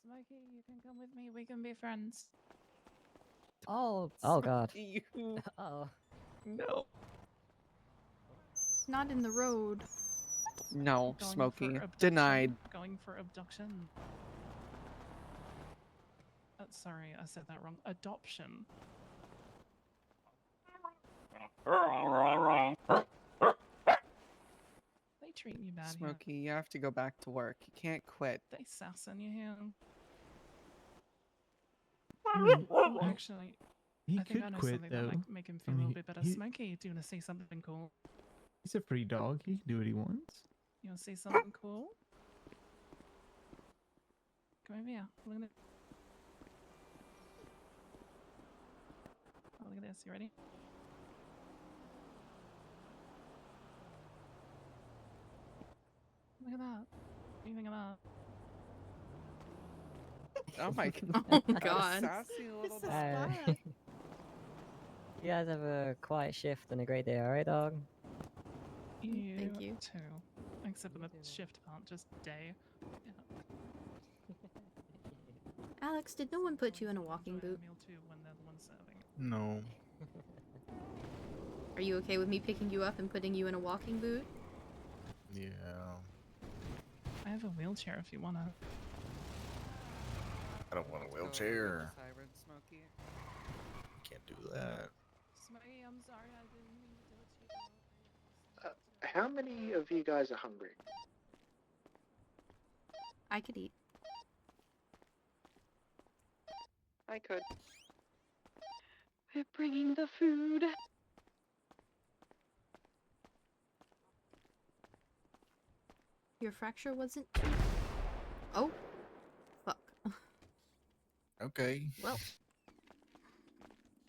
Smokey, you can come with me. We can be friends. Oh God. You. Oh. No. Not in the road. No, Going Smokey. for abduction. Denied. Going for abduction. Sorry, I said that wrong. Adoption. They treat you bad Smokey, you have to go back to work. You can't quit. here. They sassing you here. Actually, He I think I could know quit something though. that might make him I feel a mean, little bit better. Smokey, do you want to see something cool? He's a free dog. He can do what he wants. You want to see something cool? Come over here. Look at it. Oh, look at this. You ready? Look at that. What do you think of that? Oh my god. Oh What a God. sassy little dog. You guys have a quiet shift and a great day, alright, dog? You Thank you. too. Except for the shift part, just day. Yeah. Alex, did no one put you in a walking boot? Meal too when they're the ones serving it. No. Are you okay with me picking you up and putting you in a walking boot? Yeah. I have a wheelchair if you wanna. I don't want a Let's go wheelchair. Siren, Smokey. Can't do that. Smokey, I'm sorry, I didn't mean to do it to you. How many of you guys are hungry? I could eat. I could. We're bringing the food. Your fracture wasn't too... Oh. Fuck. Okay. Well.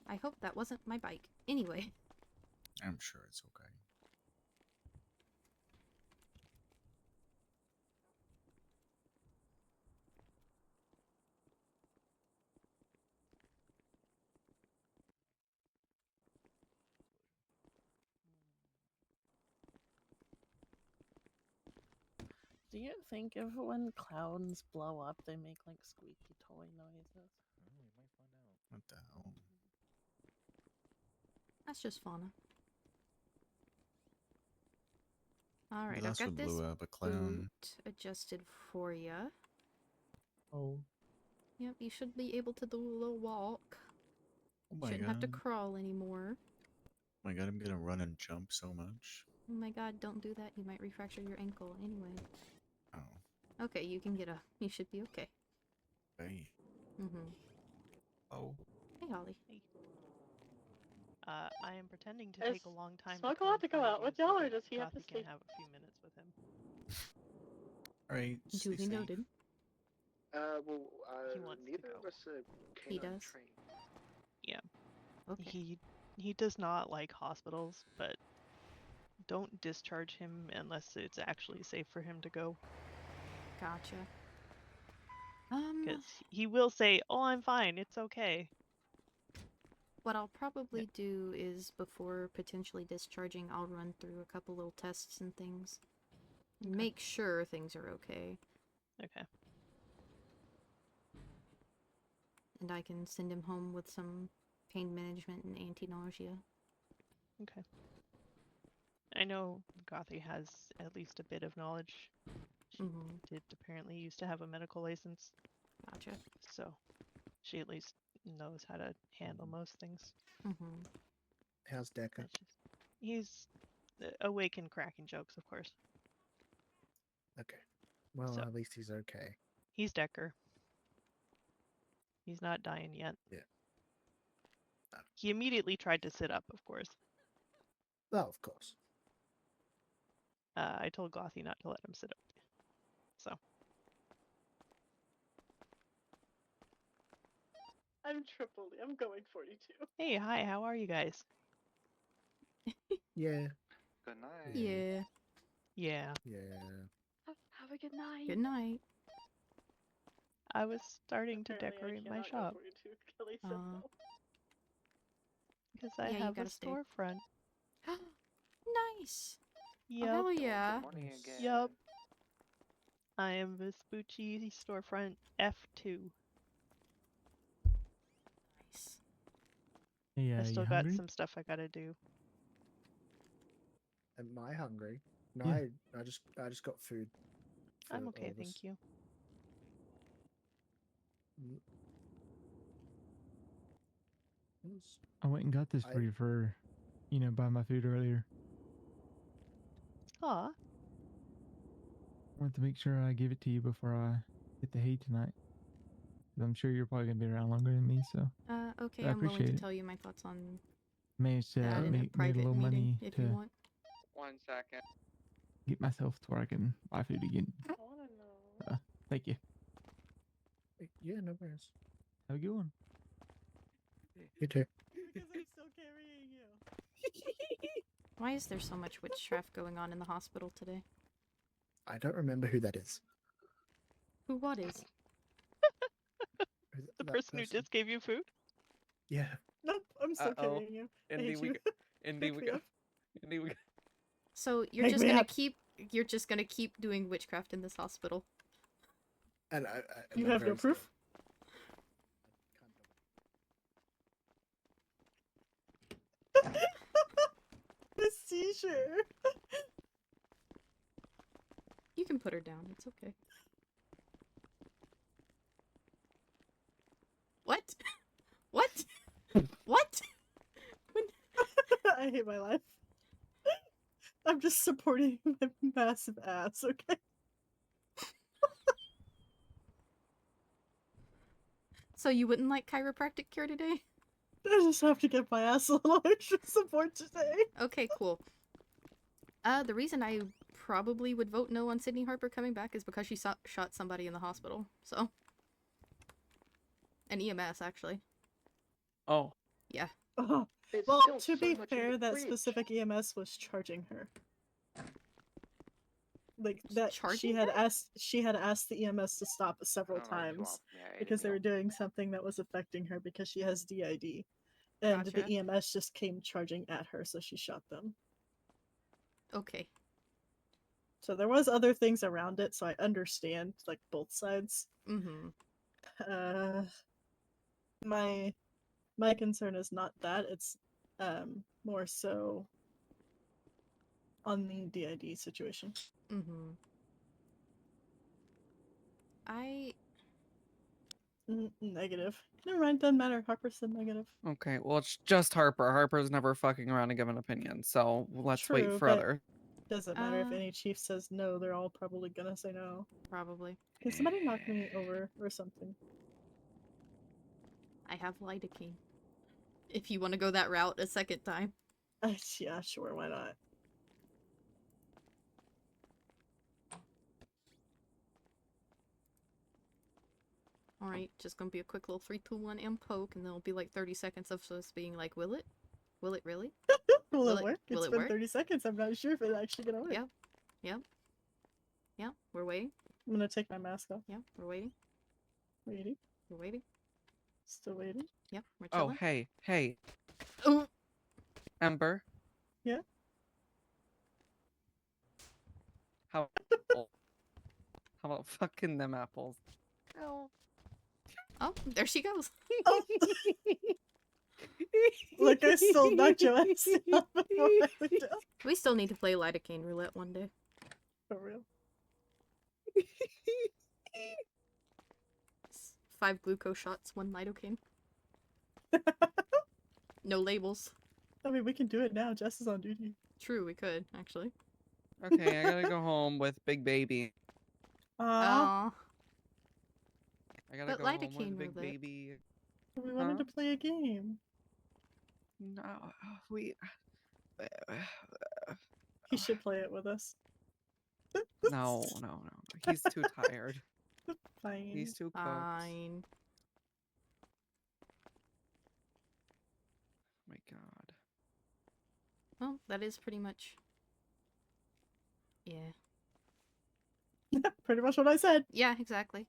I hope that wasn't my bike. Anyway. I'm sure it's okay. Do you think if when clouds blow up, they make like squeaky toy noises? What the hell? That's just fauna. Alright, I've That's got what this blew up a clown. boot adjusted for you. Oh. Yep, you should be able to do a little walk. Oh my Shouldn't god. have to crawl anymore. Oh my god, I'm gonna run and jump so much. Oh my god, don't do that. You might refracture your ankle anyway. Oh. Okay, you can get up. You should be okay. Hey. Mm-hmm. Oh. Hey, Holly. I am pretending to Is take a long time. Smoke allowed to go out with y'all, or does he have to Coffee can stay? have a few minutes with him. Alright. Duly noted. Well, He wants to neither go. of us are He canine does? trained. Yeah. Okay. He does not like hospitals, but don't discharge him unless it's actually safe for him to go. Gotcha. Because he will say, "Oh, I'm fine. It's okay." What I'll probably do is, before potentially discharging, I'll run through a couple little tests and things. make sure things are okay. Okay. And I can send him home with some pain management and anti-nausea. Okay. I know Gothy has at least a bit of knowledge. She did apparently used to have a medical license. Gotcha. So she at least knows how to handle most things. How's Decker? He's awake and cracking jokes, of course. Okay. Well, So- at least he's okay. He's Decker. He's not dying yet. Yeah. He immediately tried to sit up, of course. Oh, of course. I told Gothy not to let him sit up. So. I'm triple. I'm going 42. Hey, hi, how are you guys? Yeah. Good night. Yeah. Yeah. Yeah. Have a good night. Good night. I was starting to Apparently I decorate my cannot go shop 42. Kelly said no. because I Yeah, you have a gotta stay. storefront. Nice. Yep. Oh, hell yeah. Good morning again. Yup. I am Vespucci storefront F2. Nice. Hey, I you still got hungry? some stuff I gotta do. Am I hungry? No, Yeah. I just got food. I'm for okay, all of us. thank you. Mm. Yes. I went and got this for I- you for, buying my food earlier. Aw. I wanted to make sure I give it to you before I hit the hay tonight. 'Cause I'm sure you're probably gonna be around longer than me, so Okay, I I'm willing appreciate to it. tell you my thoughts on Managed to that in a make a private little meeting money if you to want. 1 second. get myself to where I can buy food again. I want to know. Thank you. Yeah, no worries. Have a good one. You too. Because I'm still carrying you. Why is there so much witchcraft going on in the hospital today? I don't remember who that is. Who what is? Who's The that person who just gave you food? Yeah. Nope, I'm still Uh-oh. carrying you. I Indy, hate we you. go. Indy, Pick we me go. up. Indy, we go. So you're Pick just me gonna up. keep doing witchcraft in this hospital. And You I'm have no very proof? The seizure. You can put her down, it's okay. What? What? What? I hate my life. I'm just supporting my massive ass, okay? So you wouldn't like chiropractic care today? I just have to give my ass a little extra support today. Okay, cool. The reason I probably would vote no on Sydney Harper coming back is because she shot somebody in the hospital, so. An EMS, actually. Oh. Yeah. It's Well, still to so be much in fair, the that fridge. specific EMS was charging her. Like that, she Charging had her? asked the EMS to stop several I don't know if you times want from me, I ate a because they meal. were doing something that was affecting her because she has DID, and Gotcha. the EMS just came charging at her, so she shot them. Okay. So there was other things around it, so I understand like both sides. Mm-hmm. My concern is not that, it's more so on the DID situation. Mm-hmm. Negative. Never mind, doesn't matter. Harper said negative. Okay, well, it's just Harper. Harper's never fucking around to give an opinion, so let's wait True, for but other. doesn't matter if any chief says no, they're all probably gonna say no. Probably. Can somebody knock me over or something? I have lidocaine. If you want to go that route a second time. Yeah, sure, why not? Alright, just gonna be a quick little 3, 2, 1 and poke, and then it'll be like 30 seconds of us being like, will it? Will it really? Will it work? Will It's it been work? 30 seconds. I'm not sure if it's actually gonna work. Yep. Yep. Yep. We're waiting. I'm gonna take my mask off. Yep. We're waiting. Waiting. We're waiting. Still waiting. Yep. We're Oh, chilling. hey. Ooh. Ember. Yeah? How How about fucking them apples? Oh. Oh, there she goes. Oh. Look, I still knocked your ass out before I went down. We still need to play lidocaine roulette one day. For real. 5 glucose shots, 1 lidocaine. No labels. I mean, we can do it now. Jess is on duty. True, we could, actually. Okay, I gotta go home with big baby. Aw. I gotta But go home with lidocaine big roulette. baby. We wanted to play a game. No, we. He should play it with us. No. He's too tired. Fine. He's too cooked. Fine. My God. Well, that is pretty much... Yeah. Pretty much what I said. Yeah, exactly.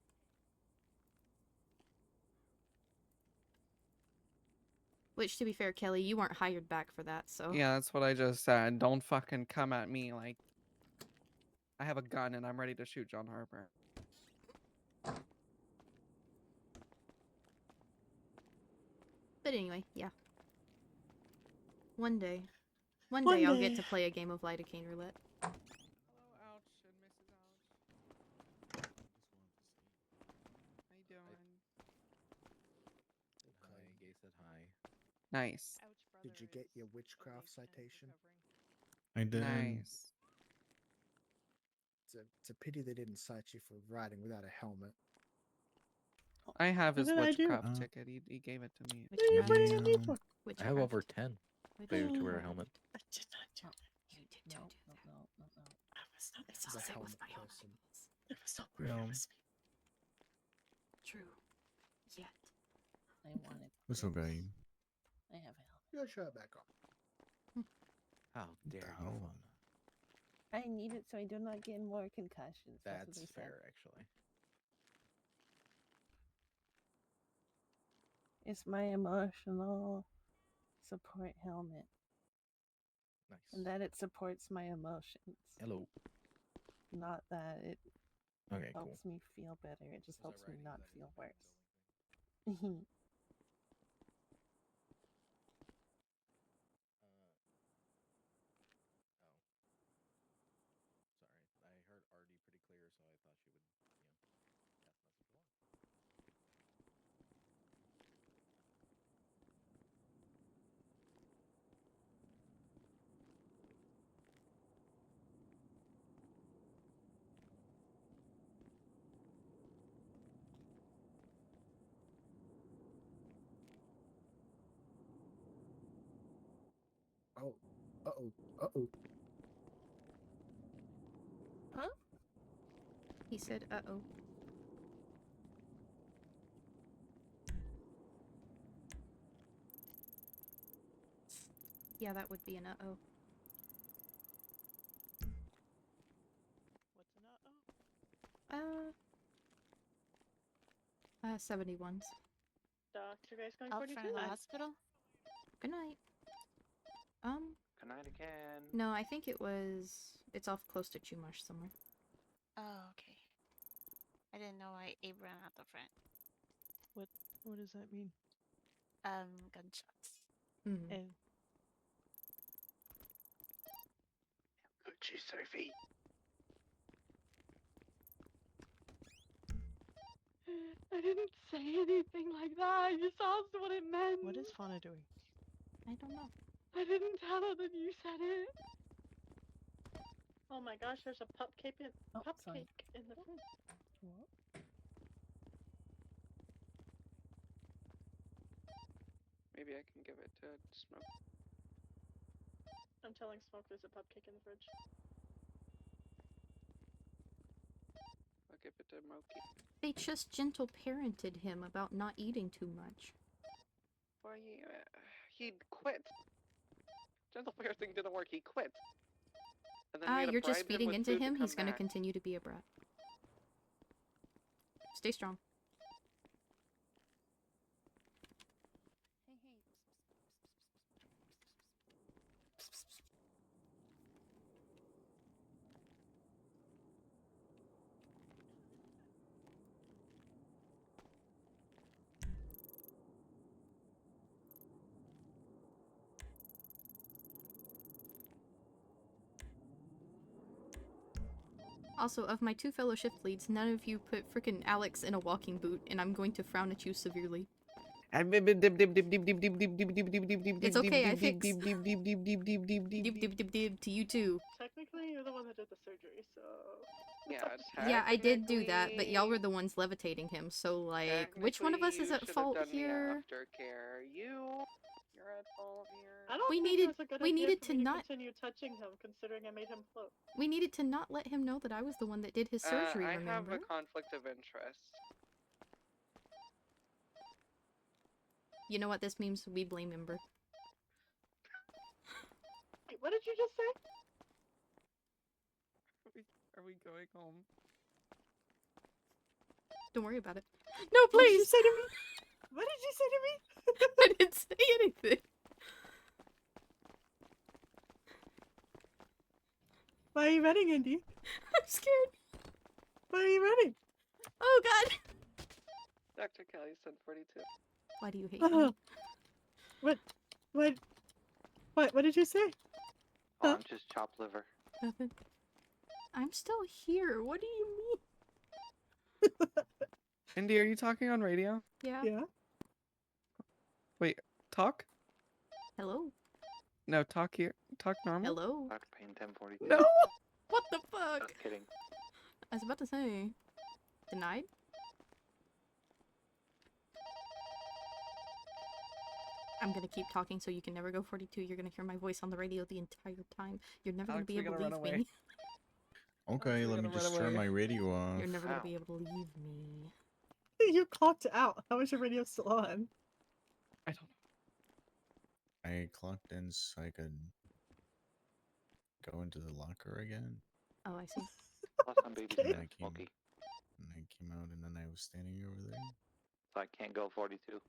Which, to be fair, Kelly, you weren't hired back for that, so... Yeah, that's what I just said. Don't fucking come at me like I have a gun and I'm ready to shoot John Harper. But anyway, yeah. One day. One One day I'll get day. to play a game of lidocaine roulette. Hello, Ouch and Mrs. Ouch. How you doing? Hi, Gay said hi. Nice. Did you get your witchcraft citation? I did. Nice. It's a pity they didn't cite you for riding without a helmet. I have his What did I do? witchcraft ticket. He gave it to me. What are you bringing me for? I have over 10 failure to wear a helmet. I did not do that. You did not do that. No. I was not It's the all set helmet with my own person. rules. There was no word. No. It was me. True. Yet. I wanted. It's okay. I have help. Your shirt back on. How dare you? Hold on. I need it so I do not get more concussions. what That's they said. fair, actually. It's my emotional support helmet. Nice. And that it supports my emotions. Hello. Not that it Okay, helps cool. me feel better. It just Was I helps me writing not that in feel the worse. Sorry, I heard Artie pretty clear, so I thought she would, pass the message along. Oh. Uh-oh. Uh-oh. Huh? He said, uh-oh. Yeah, that would be an uh-oh. What's an uh-oh? 71s. Doctor, guys going Out 42? front of the hospital? Good night. Good night again. No, I think it's off close to Chumash somewhere. Oh, okay. I didn't know why Abe ran out the front. What does that mean? Gunshots. Mm-hmm. Oh. Good, you, Sophie. I didn't say anything like that. I just asked what it meant. What is Fauna doing? I don't know. I didn't tell her that you said it. Oh my gosh, there's a cupcake in Oh, sorry. the fridge. Maybe I can give it to Smoke. I'm telling Smoke there's a cupcake in the fridge. I'll give it to Moki. They just gentle parented him about not eating too much. Well, he quit. Gentle parenting didn't work. He quit. And then we had to You're just bribe him feeding with into food to him. come He's gonna back. continue to be a brat. Stay strong. Also, of my 2 fellow shift leads, none of you put frickin' Alex in a walking boot, and I'm going to frown at you severely. It's okay, I fix. Dib dib dib dib to you too. Technically, you're the one that did the surgery, so. Yeah, I did do that, but y'all were the ones levitating him, so like, which one of us is you at should have fault done the here? aftercare. You're at fault here. I don't We think needed- it was a good we idea needed for to me not- continue touching him, considering I made him float. We needed to not let him know that I was the one that did his surgery, I have remember? a conflict of interest. You know what this means? We blame Ember. Wait, what did you just say? Are we going home? Don't worry about it. No, What did you please! say to me? What did you say to me? I didn't say anything. Why are you running, Indy? I'm scared. Why are you running? Oh god! Dr. Kelly said 42. Why do you hate Oh. me? What did you say? Oh, I'm just chopped liver. Nothing. I'm still here. What do you mean? Indy, are you talking on radio? Yeah. Yeah. Wait, talk? Hello? No, talk here. Talk normal. Hello? Dr. Payne 1042. No! What the fuck? Just kidding. I was about to say. Denied? I'm gonna keep talking so you can never go 42. You're gonna hear my voice on the radio the entire time. You're never Alex, gonna be we able to gotta leave run away. me. Okay, we let me gotta run just turn away. my radio off. You're never gonna Ow. be able to leave me. You clocked out. How is your radio still on? I don't know. I clocked in so I could go into the locker again. Oh, I see. Plus, I'm Okay. babysitting And I came, Smokey, and I came out, and then I was standing over there. so I can't go 42.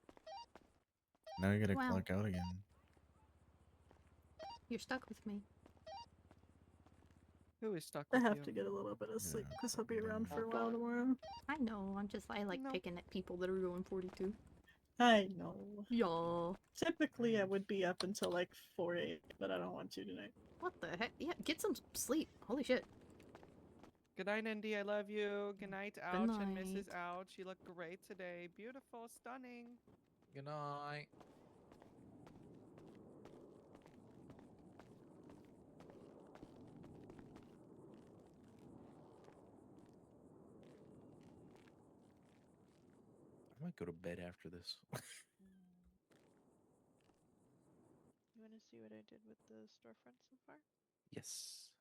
Now I gotta Wow. clock out again. You're stuck with me. Who is stuck I with have you? to get a little bit of sleep Yeah, because I'll be around for a Hold while on. tomorrow. I know, I like No. picking at people that are going 42. I know. Y'all. Typically, I would be up until like 4 8, but I don't want to tonight. What the heck? Yeah, get some sleep. Holy shit. Good night, Indy. I love you. Good night, Good Ouch and Mrs. night. Ouch. You look great today. Beautiful, stunning. Good night. I might go to bed after this. You want to see what I did with the storefront so far? Yes.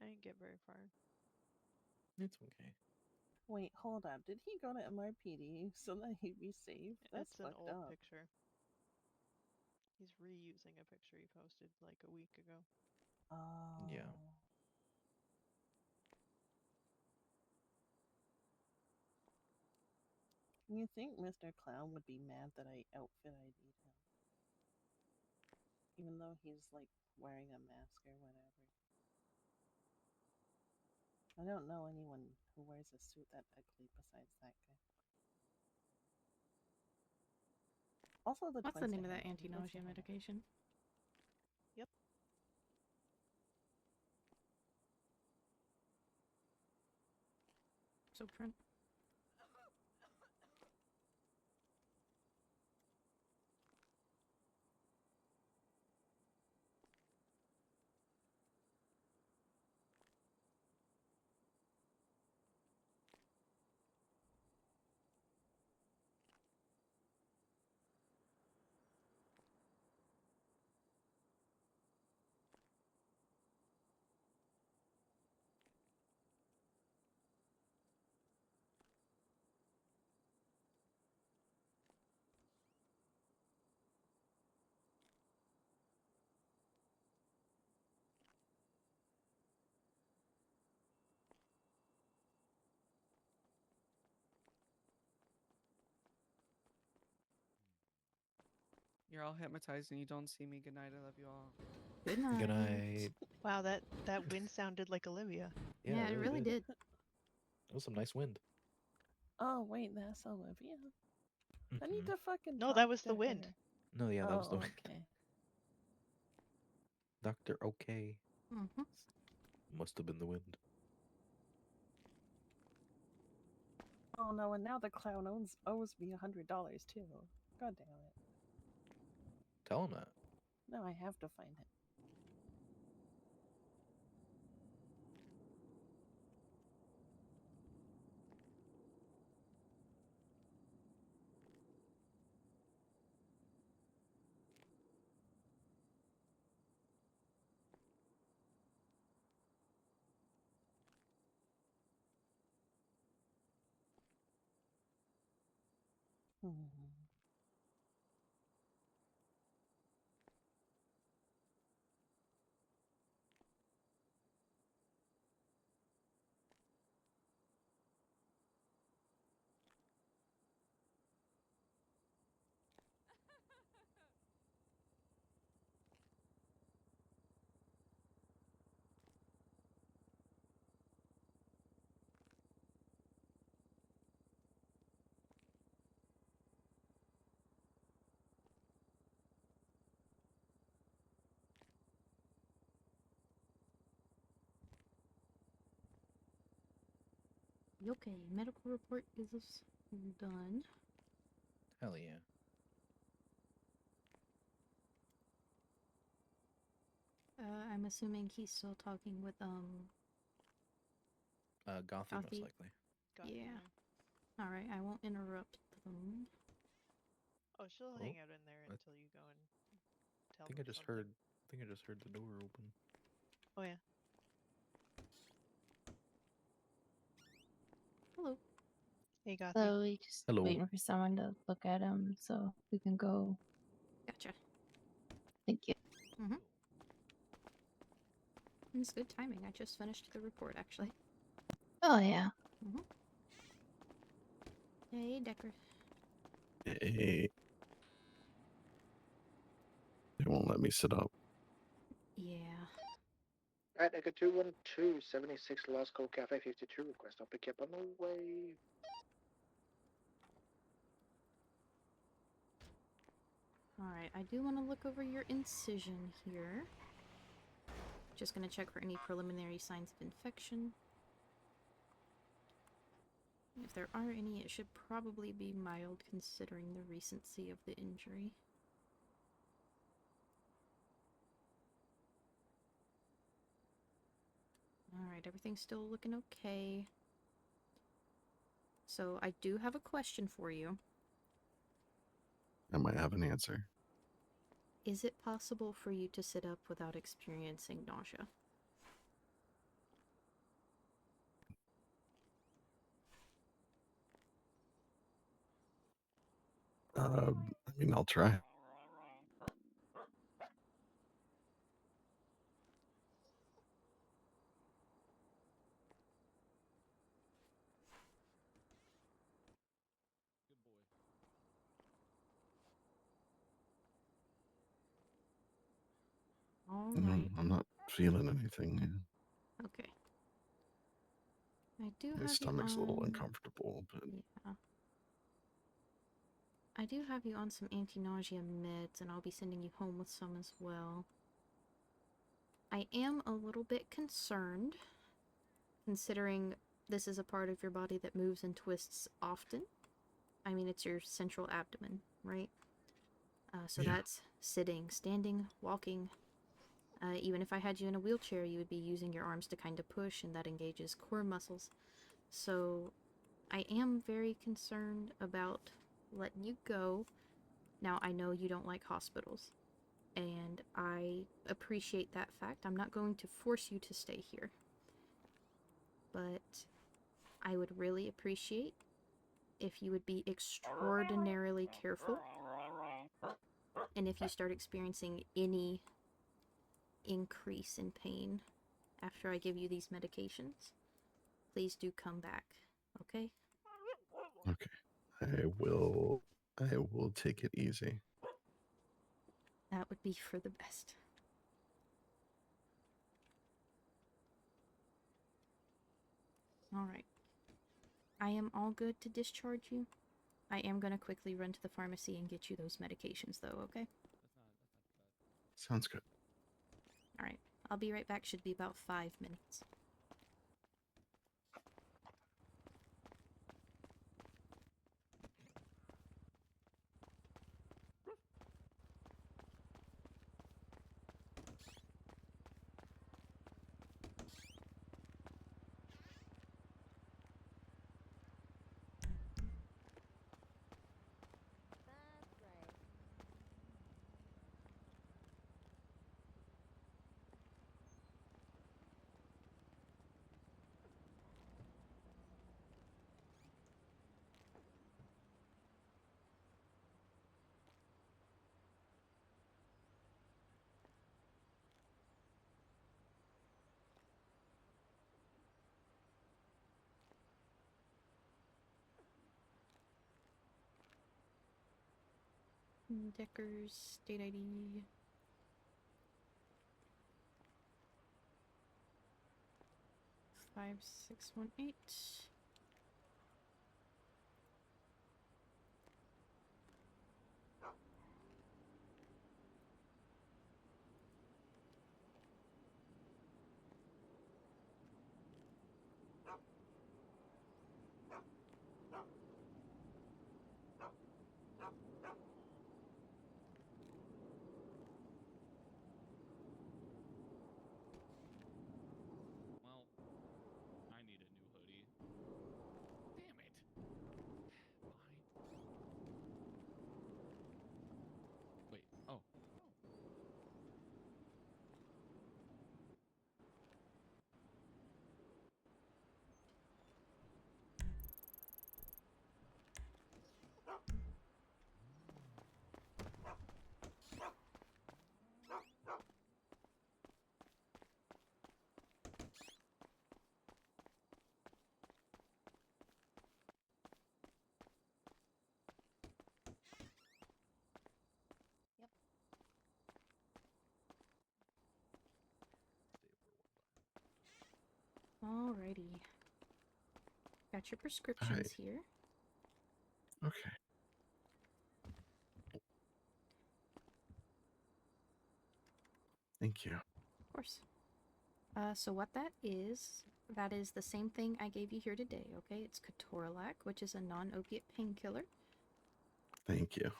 I didn't get very far. It's okay. Wait, hold up. Did he go to MRPD so that he'd be safe? That's It's an fucked old up. picture. He's reusing a picture he posted like a week ago. Oh. Yeah. You think Mr. Clown would be mad that I outfit ID'd him? Even though he's like wearing a mask or whatever. I don't know anyone who wears a suit that ugly besides that guy. Also, the What's the twins name of him. that anti-nausea medication? Yep. Zoprin. You're all hypnotized and you don't see me. Good night. I love you all. Good night. Good night. Wow, that wind sounded like Olivia. Yeah, it really did. That was some nice wind. Oh, wait, that's Olivia? I need to fucking No, talk that was to the wind. her. No, yeah, that was the wind. Okay. Dr. Okay. Mm-hmm. Must have been the wind. Oh no, and now the clown owes me $100 too. God damn it. Tell him that. No, I have to find it. Okay, medical report is done. Hell yeah. I'm assuming he's still talking with Gothy most Gothy? likely. Yeah. All right, I won't interrupt them. Oh, she'll Oh, hang out in there I until you go and tell think them I just something. heard. I think I just heard the door open. Oh yeah. Hello. Hey, Gothy. So we just Hello. waiting for someone to look at him so we can go. Gotcha. Thank you. Mm-hmm. It's good timing. I just finished the report, actually. Oh yeah. Mm-hmm. Hey, Decker. Hey. They won't let me sit up. Yeah. Alright, I got 212 76 Lost Coal Cafe 52 request. I'll pick you up on the way. Alright, I do want to look over your incision here. Just gonna check for any preliminary signs of infection. If there are any, it should probably be mild considering the recency of the injury. Alright, everything's still looking okay. So I do have a question for you. I might have an answer. Is it possible for you to sit up without experiencing nausea? I mean, I'll try. Alright. I'm not feeling anything. Yeah. Okay. I do My have you stomach's a little on... uncomfortable, but Yeah. I do have you on some anti-nausea meds, and I'll be sending you home with some as well. I am a little bit concerned, considering this is a part of your body that moves and twists often. I mean, it's your central abdomen, right? So yeah. that's sitting, standing, walking. Even if I had you in a wheelchair, you would be using your arms to kind of push, and that engages core muscles. So I am very concerned about letting you go. Now, I know you don't like hospitals, and I appreciate that fact. I'm not going to force you to stay here. But I would really appreciate if you would be extraordinarily careful. And if you start experiencing any increase in pain after I give you these medications, please do come back, okay? Okay. I will take it easy. That would be for the best. Alright. I am all good to discharge you. I am going to quickly run to the pharmacy and get you those medications, though, okay? Sounds good. Alright. I'll be right back. Should be about 5 minutes. Decker's state ID. Five 618. Well, I need a new hoodie. Damn it. Fine. Wait. Oh. Alrighty. Got your prescriptions here. Okay. Thank you. Of course. So what that is the same thing I gave you here today, okay? It's Ketorolac, which is a non-opiate painkiller. Thank you.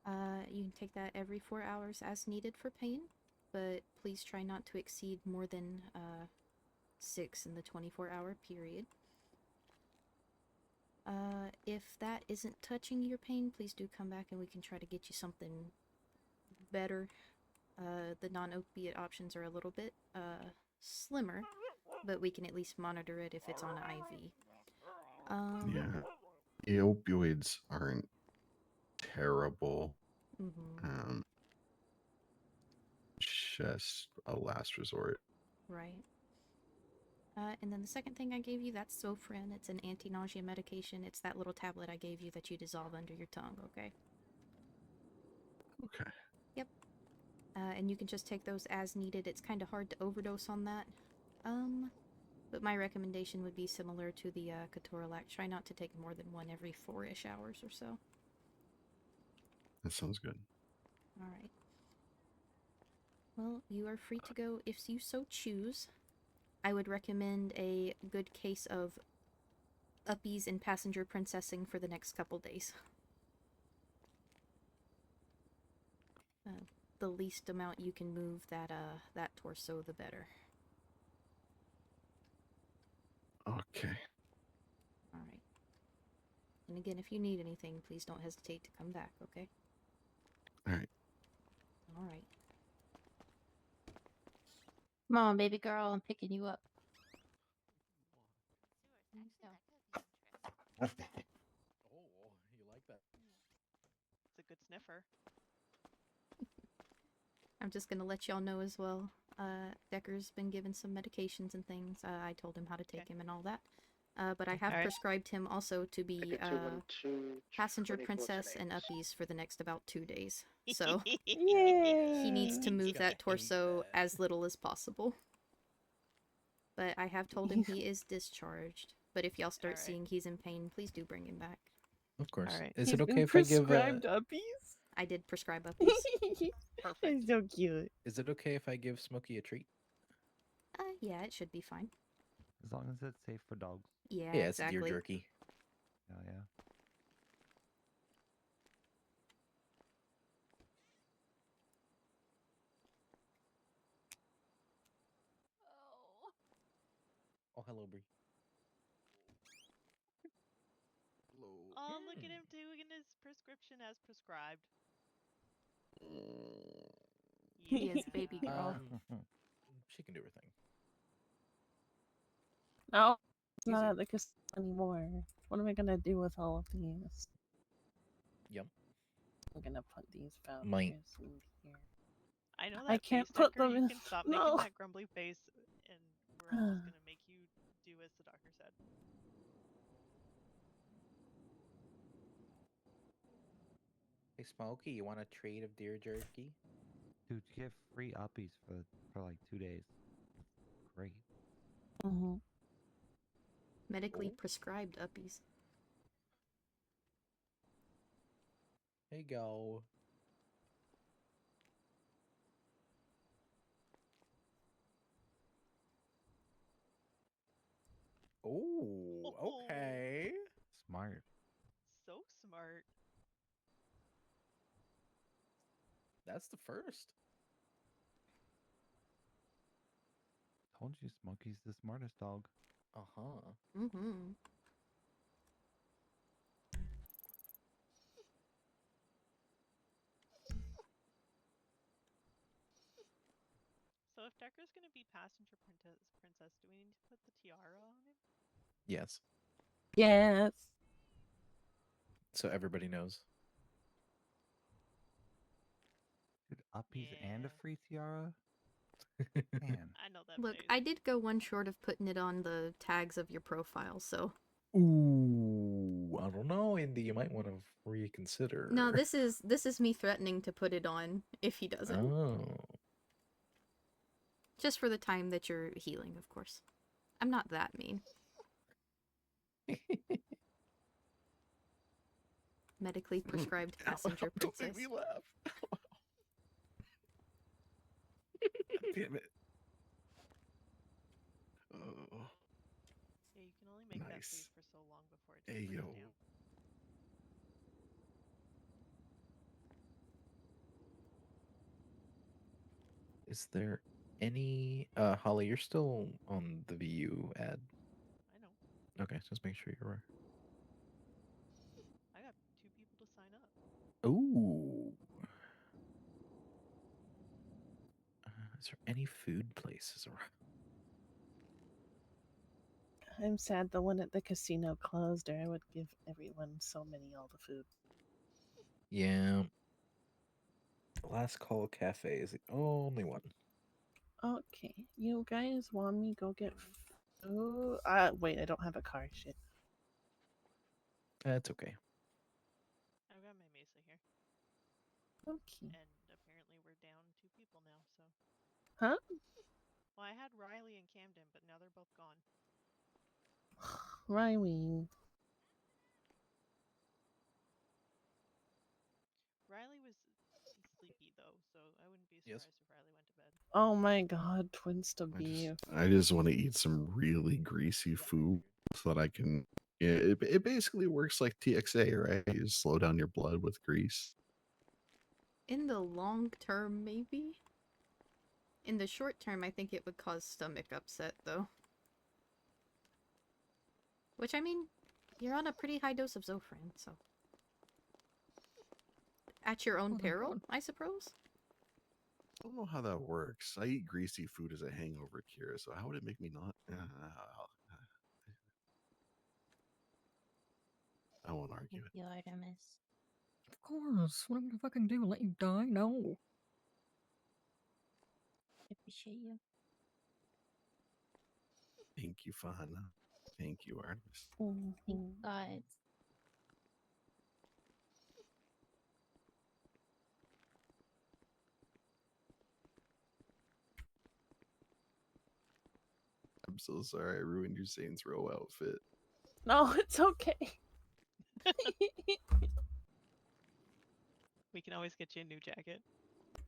You can take that every 4 hours as needed for pain, but please try not to exceed more than 6 in the 24-hour period. If that isn't touching your pain, please do come back and we can try to get you something better. The non-opiate options are a little bit slimmer, but we can at least monitor it if it's on an IV. Yeah. The opioids aren't terrible. Just a last resort. Right. And then the second thing I gave you, that's Zofran. It's an anti-nausea medication. It's that little tablet I gave you that you dissolve under your tongue, okay? Okay. Yep. And you can just take those as needed. It's kind of hard to overdose on that. But my recommendation would be similar to the Ketorolac. Try not to take more than one every 4-ish hours or so. That sounds good. Alright. Well, you are free to go if you so choose. I would recommend a good case of uppies and passenger princessing for the next couple days. The least amount you can move that torso, the better. Okay. Alright. And again, if you need anything, please don't hesitate to come back, okay? Alright. Alright. Come on, baby girl, I'm picking you up. Oh, you like that? It's a good sniffer. I'm just gonna let y'all know as well. Decker's been given some medications and things. I told him how to take him and all that. But I have prescribed him also to be passenger princess and uppies for the next about 2 days. So he needs to move that torso as little as possible. But I have told him he is discharged. But if y'all start seeing he's in pain, please do bring him back. Of course. Alright. Is He's it okay been if I give prescribed uppies? I did prescribe uppies. Perfect. He's so cute. Is it okay if I give Smokey a treat? Yeah, it should be fine. As long as it's safe for dogs. Yeah, Yeah, exactly. it's deer jerky. Oh, yeah. Oh, hello, Bree. Oh, look at him doing his prescription as prescribed. He is baby girl. She can do her thing. No, it's not at the casino anymore. What am I gonna do with all of these? Yep. I'm gonna put these Might. values in here. I know that I can't face, put Decker. them You in. can stop No. making that grumbly face, and we're all just gonna make you do as the doctor said. Hey, Smokey, you want a treat of deer jerky? Dude, you get free uppies for like 2 days. Great. Mm-hmm. Medically prescribed uppies. There you go. Oh, okay. Smart. So smart. That's the first. Told you, Smokey's the smartest dog. Uh-huh. Mm-hmm. So if Decker's gonna be passenger princess, do we need to put the tiara on him? Yes. Yes. So everybody knows. Dude, uppies and a Yeah. free tiara? Man. I know that Look, place. I did go one short of putting it on the tags of your profile, so. Ooh, I don't know, Indy. You might want to reconsider. No, this is me threatening to put it on if he doesn't. Oh. Just for the time that you're healing, of course. I'm not that mean. Medically prescribed passenger Don't princess. make me laugh. Damn it. Oh. Yeah, you can only make that face Nice. for so long before it Hey, just breaks yo. down. Is there any Holly, you're still on the VU ad. I know. Okay, just make sure you're I got 2 people to sign up. Ooh. Is there any food places around? I'm sad the one at the casino closed, or I would give everyone so many all the food. Yeah. Last Call Cafe is the only one. Okay, you guys want me go get food? Wait, I don't have a car. Shit. That's okay. I've got my Mesa here. Okay. And apparently we're down 2 people now, so. Huh? Well, I had Riley and Camden, but now they're both gone. Riley. Riley was sleepy though, so I wouldn't be Yes. surprised if Riley went to bed. Oh my god, twins to beef. I just want to eat some really greasy food so that I can. Yeah, it basically works like TXA, right? You just slow down your blood with grease. In the long term, maybe? In the short term, I think it would cause stomach upset, though. Which, I mean, you're on a pretty high dose of Zofran, so. At your own peril, I suppose? I don't know how that works. I eat greasy food as a hangover cure, so how would it make me not? I won't argue Thank you, Artemis. Of course. What am I gonna fucking do? Let you die? No. I appreciate you. Thank you, Fana. Thank you, Artemis. Thank you, guys. I'm so sorry I ruined your Saints Row outfit. No, it's okay. We can always get you a new jacket.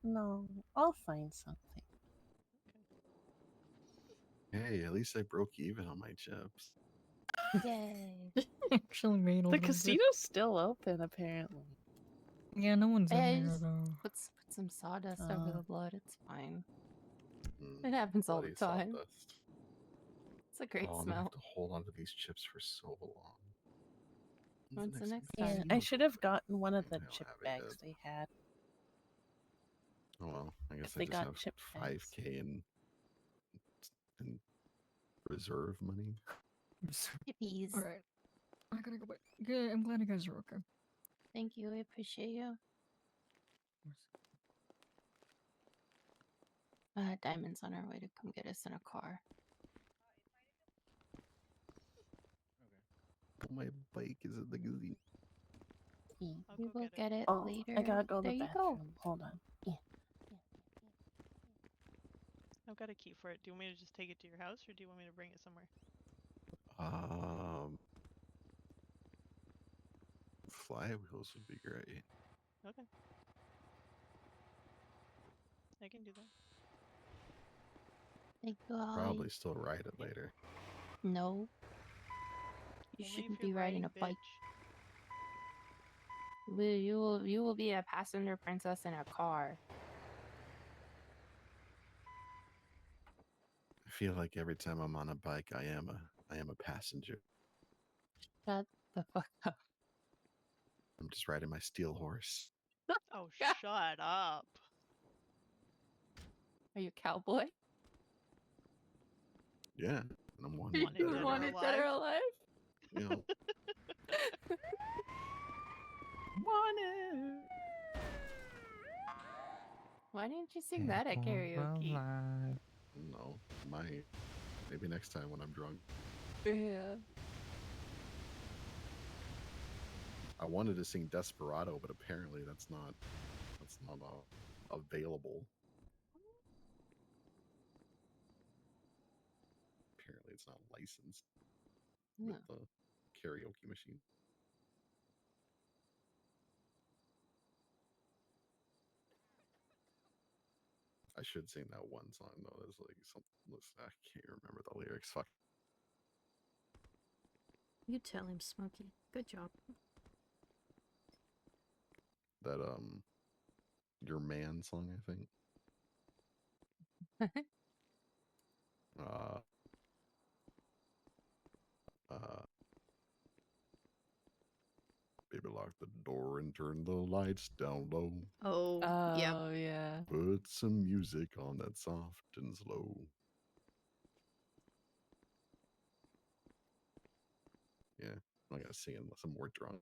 No, I'll find something. Hey, at least I broke even on my chips. Yay. Actually made a The little bit. casino's still open, apparently. Yeah, no one's in I there just though. put some sawdust over the blood. It's fine. Mm, It happens all the bloody time. sawdust. It's a great Oh, I'm gonna have smell. to hold on to these chips for so long. When's the next Yeah, time? I should have gotten one of the I'll chip have it bags yet. they had. Oh well, I guess If I they just got have chip bags. 5K in reserve money. Hippies. Alright. I gotta go back. Good. I'm glad you guys are okay. Thank you. I appreciate you. Diamond's on her way to come get us in a car. Oh, my bike is at the gazebo. I'll We go will get it. get it Oh, later. I gotta go to There the you go. bathroom. Hold on. Yeah. I've got a key for it. Do you want me to just take it to your house, or do you want me to bring it somewhere? Flywheels would be great. Okay. I can do that. Thank you, Holly. Probably still ride it later. No. You Only if shouldn't you're be riding a riding, bike. bitch. You will be a passenger princess in a car. I feel like every time I'm on a bike, I am a passenger. Shut the fuck up. I'm just riding my steel horse. Oh, shut up. Are you a cowboy? Yeah, and I'm one Wanted dead dead or or alive. Dead or alive? You know, Why didn't you sing that at karaoke? no, maybe next time when I'm drunk. Yeah. I wanted to sing Desperado, but apparently that's not available. Apparently it's not licensed with the karaoke machine. I should sing that one song though. There's like something. I can't remember the lyrics. Fuck. You tell him, Smokey. Good job. That Your Man song, I think. Baby, lock the door and turn the lights down low. Oh, yeah. Yeah. Put some music on that soft and slow. Yeah, I'm not gonna sing unless I'm more drunk.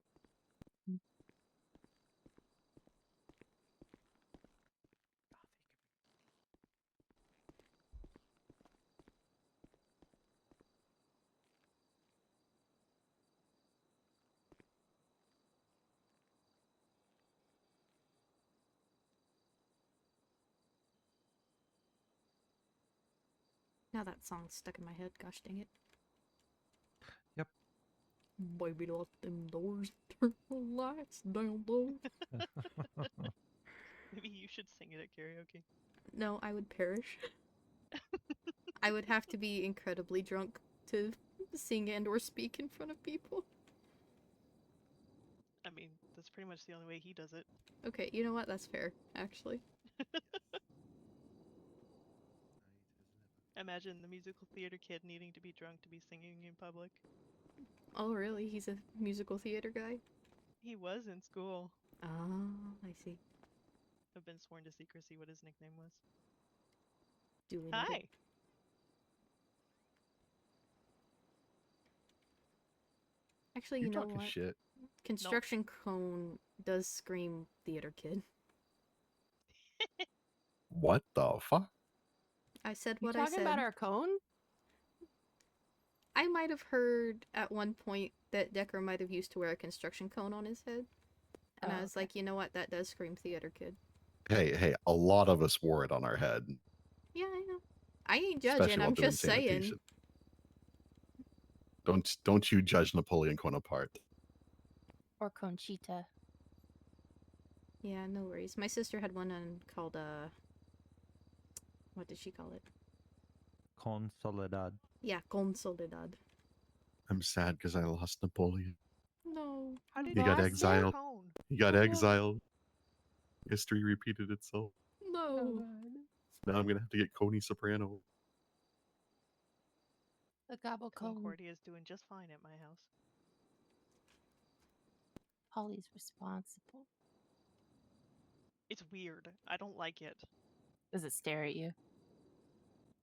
Now that song's stuck in my head. Gosh dang it. Yep. Baby, lock them doors, turn the lights down low. Maybe you should sing it at karaoke. No, I would perish. I would have to be incredibly drunk to sing and or speak in front of people. I mean, that's pretty much the only way he does it. Okay, you know what? That's fair, actually. Imagine the musical theater kid needing to be drunk to be singing in public. Oh, really? He's a musical theater guy? He was in school. Oh, I see. I've been sworn to secrecy what his nickname was. Duly Hi. noted. Actually, you know talking what? shit. Construction Cone does scream theater kid. What the fuck? I said You what I talking said. about our cone? I might have heard at one point that Decker might have used to wear a construction cone on his head. And I was like, you know what? That does scream theater kid. Hey, a lot of us wore it on our head. Yeah, I know. I ain't Especially judging, while I'm doing just saying. sanitation. Don't you judge Napoleon Bonaparte. Or Conchita. Yeah, no worries. My sister had one called, what did she call it? Con Soledad. Yeah, Con Soledad. I'm sad because I lost Napoleon. No. How did He got you exiled. cone? He got Oh, no. exiled. History repeated itself. No. Now I'm gonna have to get Coney Soprano. The gobble cone. Concordia is doing just fine at my house. Holly's responsible. It's weird. I don't like it. Does it stare at you?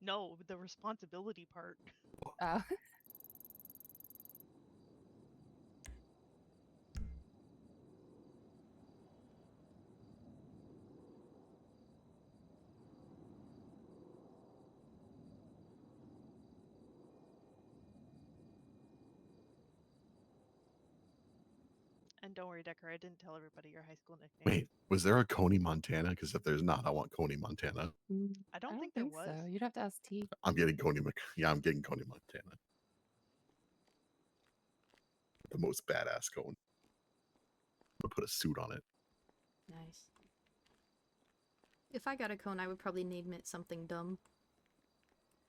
No, the responsibility part. Oh. And don't worry, Decker, I didn't tell everybody your high school nickname. Wait, was there a Coney, Montana? Because if there's not, I want Coney, Montana. I don't think there was. so. You'd have to ask T. I'm getting Coney. Yeah, I'm getting Coney, Montana. The most badass cone. I'm gonna put a suit on it. Nice. If I got a cone, I would probably name it something dumb.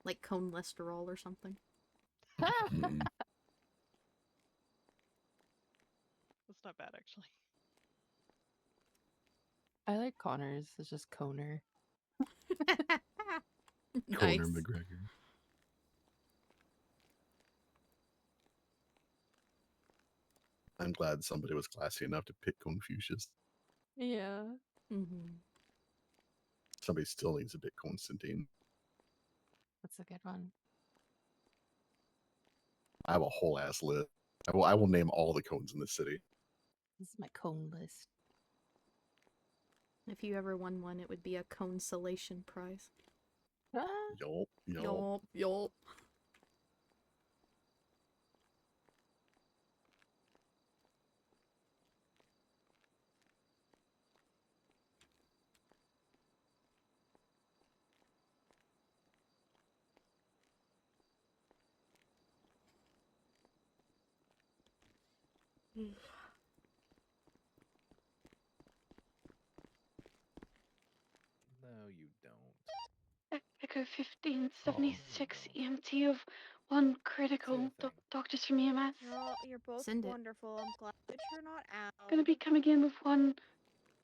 Like cone cholesterol or something. Mm. That's not bad, actually. I like Connor's. It's just Conor. Conor McGregor. I'm glad somebody was classy enough to pick Confucius. Yeah. Somebody still needs to pick Constantine. That's a good one. I have a whole ass list. I will name all the cones in the city. This is my cone list. If you ever won one, it would be a consolation prize. Yup. Yup, yup. No, you don't. Echo 1576 EMT of 1 critical. Doctors from EMS. You're both Send it. wonderful. I'm glad that you're not out. Gonna be coming in with 1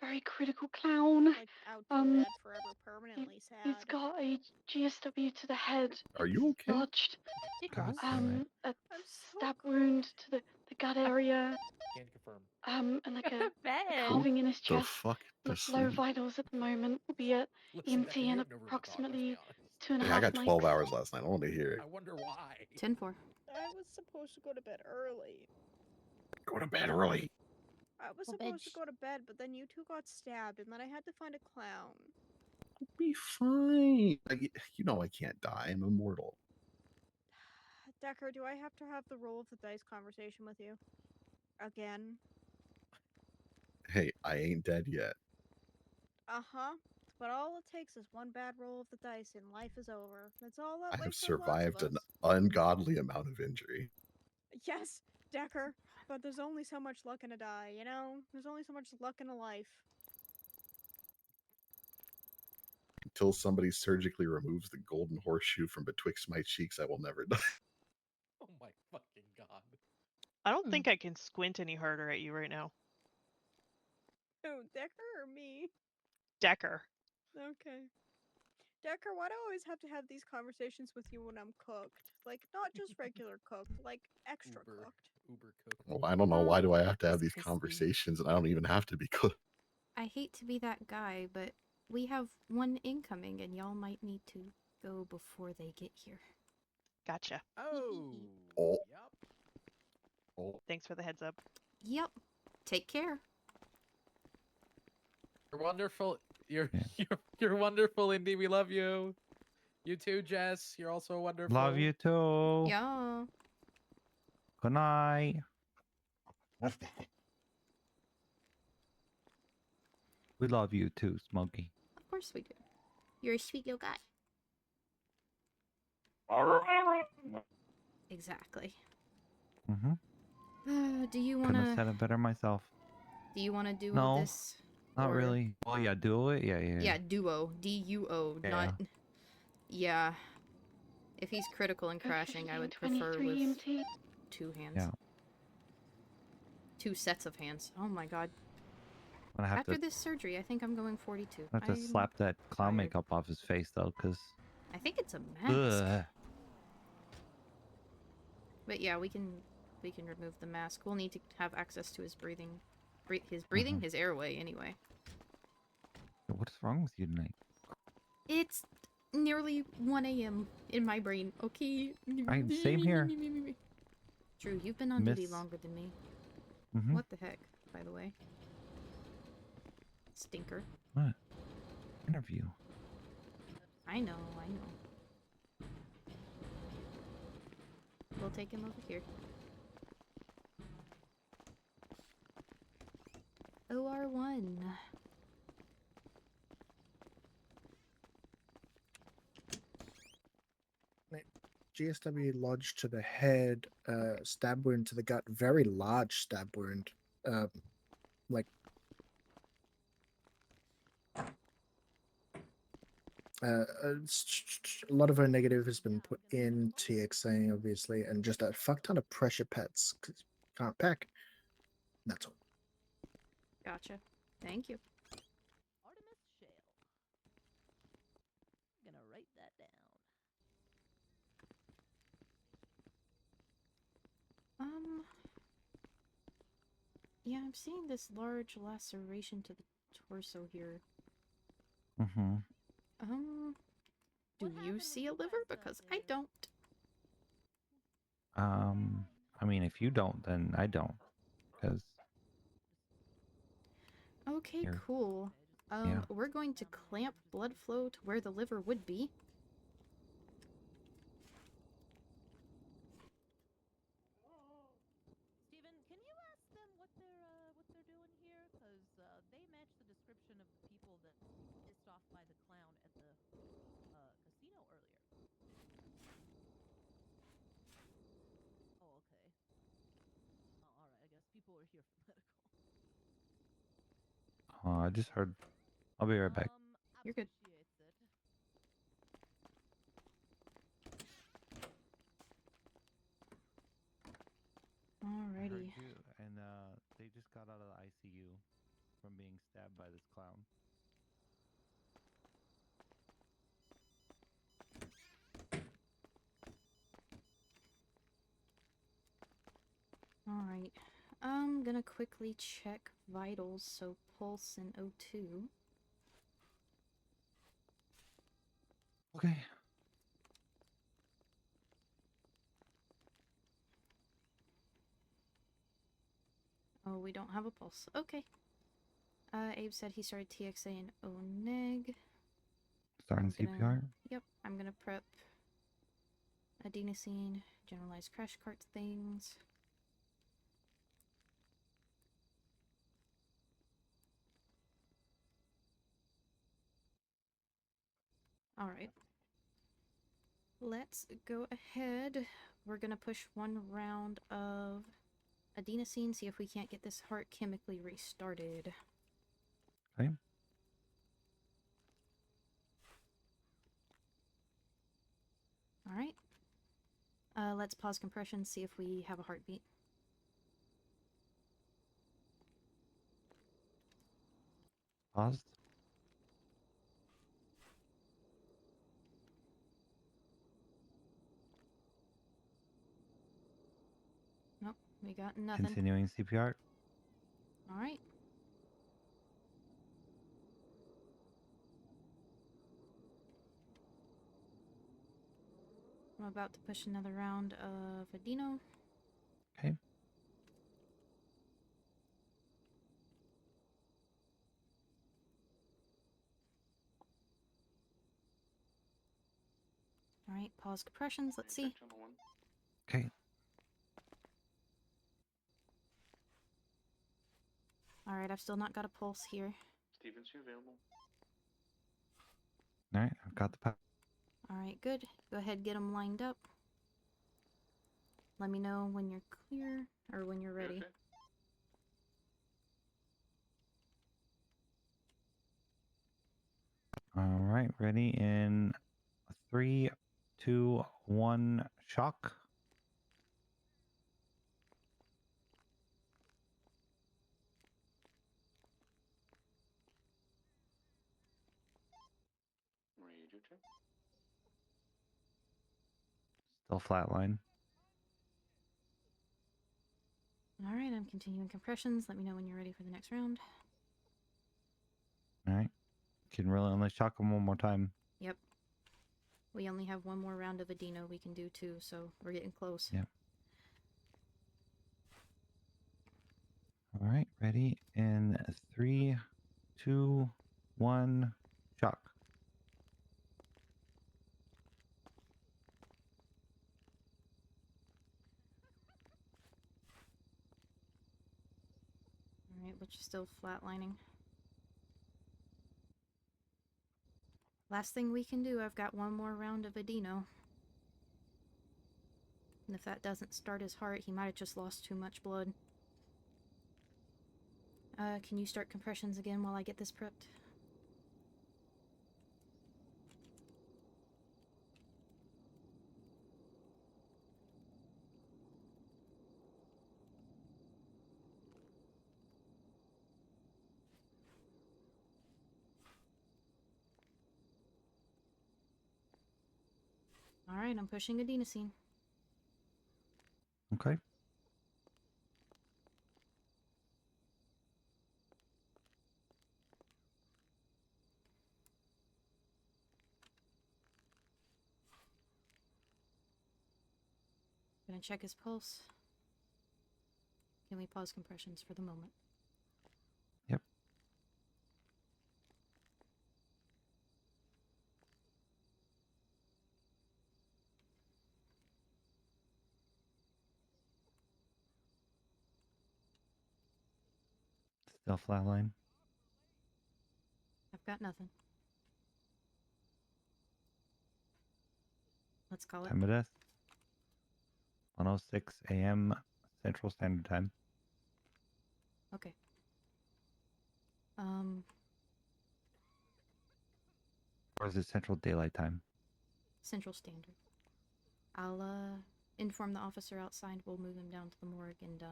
very critical clown. Like out to bed forever, permanently sad. He's got a GSW to the head. Are you okay? Lodged. God damn it. A stab wound to the gut area. Can confirm. And like a Ben. carving in his The chest. fuck to Low sleep? vitals at the moment. Will be at Listen, EMT Decker, you in have no room to talk, let's be approximately honest. 2.5 Yeah, I got 12 mics. hours last night. I want to hear it. I wonder why. 10-4. I was supposed to go to bed early. Go to bed early. I was Well, supposed to bitch. go to bed, but then you two got stabbed, and then I had to find a clown. Be fine. You know I can't die. I'm immortal. Decker, do I have to have the roll of the dice conversation with you? Again? Hey, I ain't dead yet. Uh-huh. But all it takes is one bad roll of the dice and life is over. That's all that I have life for lots of survived an us. ungodly amount of injury. Yes, Decker, but there's only so much luck in a die, you know? There's only so much luck in a life. Until somebody surgically removes the golden horseshoe from betwixt my cheeks, I will never die. Oh my fucking god. I don't think I can squint any harder at you right now. Oh, Decker or me? Decker. Okay. Decker, why do I always have to have these conversations with you when I'm cooked? Like, not just regular cooked, like extra cooked. Uber cooked. Well, I don't know. Why do I have to have these conversations and I don't even have to be cooked? I hate to be that guy, but we have one incoming and y'all might need to go before they get here. Gotcha. Oh. Oh. Yep. Oh. Thanks for the heads up. Yep. Take care. You're wonderful. You're wonderful, Indy. We love you. You too, Jess. You're also wonderful. Love you too. Yeah. Good night. We love you too, Smokey. Of course we do. You're a sweet little guy. Exactly. Do you Couldn't have wanna? said it better myself. Do you wanna do No, this? not or- really. Oh yeah, do it. Yeah. Yeah, duo. DUO. Yeah. Not. Yeah. If he's critical and crashing, I would prefer 23 with EMT. 2 hands. Yeah. 2 sets of hands. Oh my god. I'm gonna have After to this surgery, I think I'm going 42. have to I'm slap that clown tired. makeup off his face though, cause. I think it's a mask. Ugh. But yeah, we can remove the mask. We'll need to have access to his breathing. His airway anyway. What's wrong with you tonight? It's nearly 1 a.m. in my brain. Okay. Same here. Drew, you've been on duty Miss- longer than me. Mhm. What the heck, by the way? Stinker. What? Interview. I know. We'll take him over here. OR1. GSW lodged to the head, stab wound to the gut, very large stab wound. Like a lot of her negative has been put in TXA, obviously, and just a fuck ton of pressure pets because can't pack. That's all. Gotcha. Thank you. Artemis Shale. I'm gonna write that down. Yeah, I'm seeing this large laceration to the torso here. Mm-hmm. Do you see a liver? Because I don't. I mean, if you don't, then I don't, because. Okay, Here. cool. Yeah. We're going to clamp blood flow to where the liver would be. Steven, can you ask them what they're doing here? Because they match the description of the people that pissed off by the clown at the casino earlier. Oh, okay. Oh, all right. I guess people are here for medical. I just heard. I'll be right back. You're good. Appreciates it. I heard Alrighty. you, and they just got out of the ICU from being stabbed by this clown. Alright. I'm gonna quickly check vitals, so pulse and O2. Okay. Oh, we don't have a pulse. Okay. Abe said he started TXA and O-neg. Starting CPR? Yep, I'm gonna prep adenosine, generalized crash cart things. Alright. Let's go ahead. We're gonna push one round of adenosine, see if we can't get this heart chemically restarted. Okay. Alright. Let's pause compression, see if we have a heartbeat. Paused. Nope, we got nothing. Continuing CPR. Alright. I'm about to push another round of adeno. Okay. Alright, pause compressions, let's see. Okay. Alright, I've still not got a pulse here. Steven's available. All right, I've got the pack. Alright, good. Go ahead, get them lined up. Let me know when you're clear, or when you're ready. Okay. All right, ready in 3, 2, 1, shock. Major check. Still flatline. Alright, I'm continuing compressions. Let me know when you're ready for the next round. All right. Can really only shock him one more time. Yep. We only have one more round of adeno we can do too, so we're getting close. Yep. All right, ready in 3, 2, 1, shock. Alright, but you're still flatlining. Last thing we can do, I've got one more round of Adino. And if that doesn't start his heart, he might have just lost too much blood. Can you start compressions again while I get this prepped? Alright, I'm pushing adenosine. Okay. Gonna check his pulse. Can we pause compressions for the moment? Yep. Still flatline. I've got nothing. Let's call it. Time of death. 1:06 a.m. Central Standard Time. Okay. Or is it Central Daylight Time? Central Standard. I'll inform the officer outside. We'll move him down to the morgue and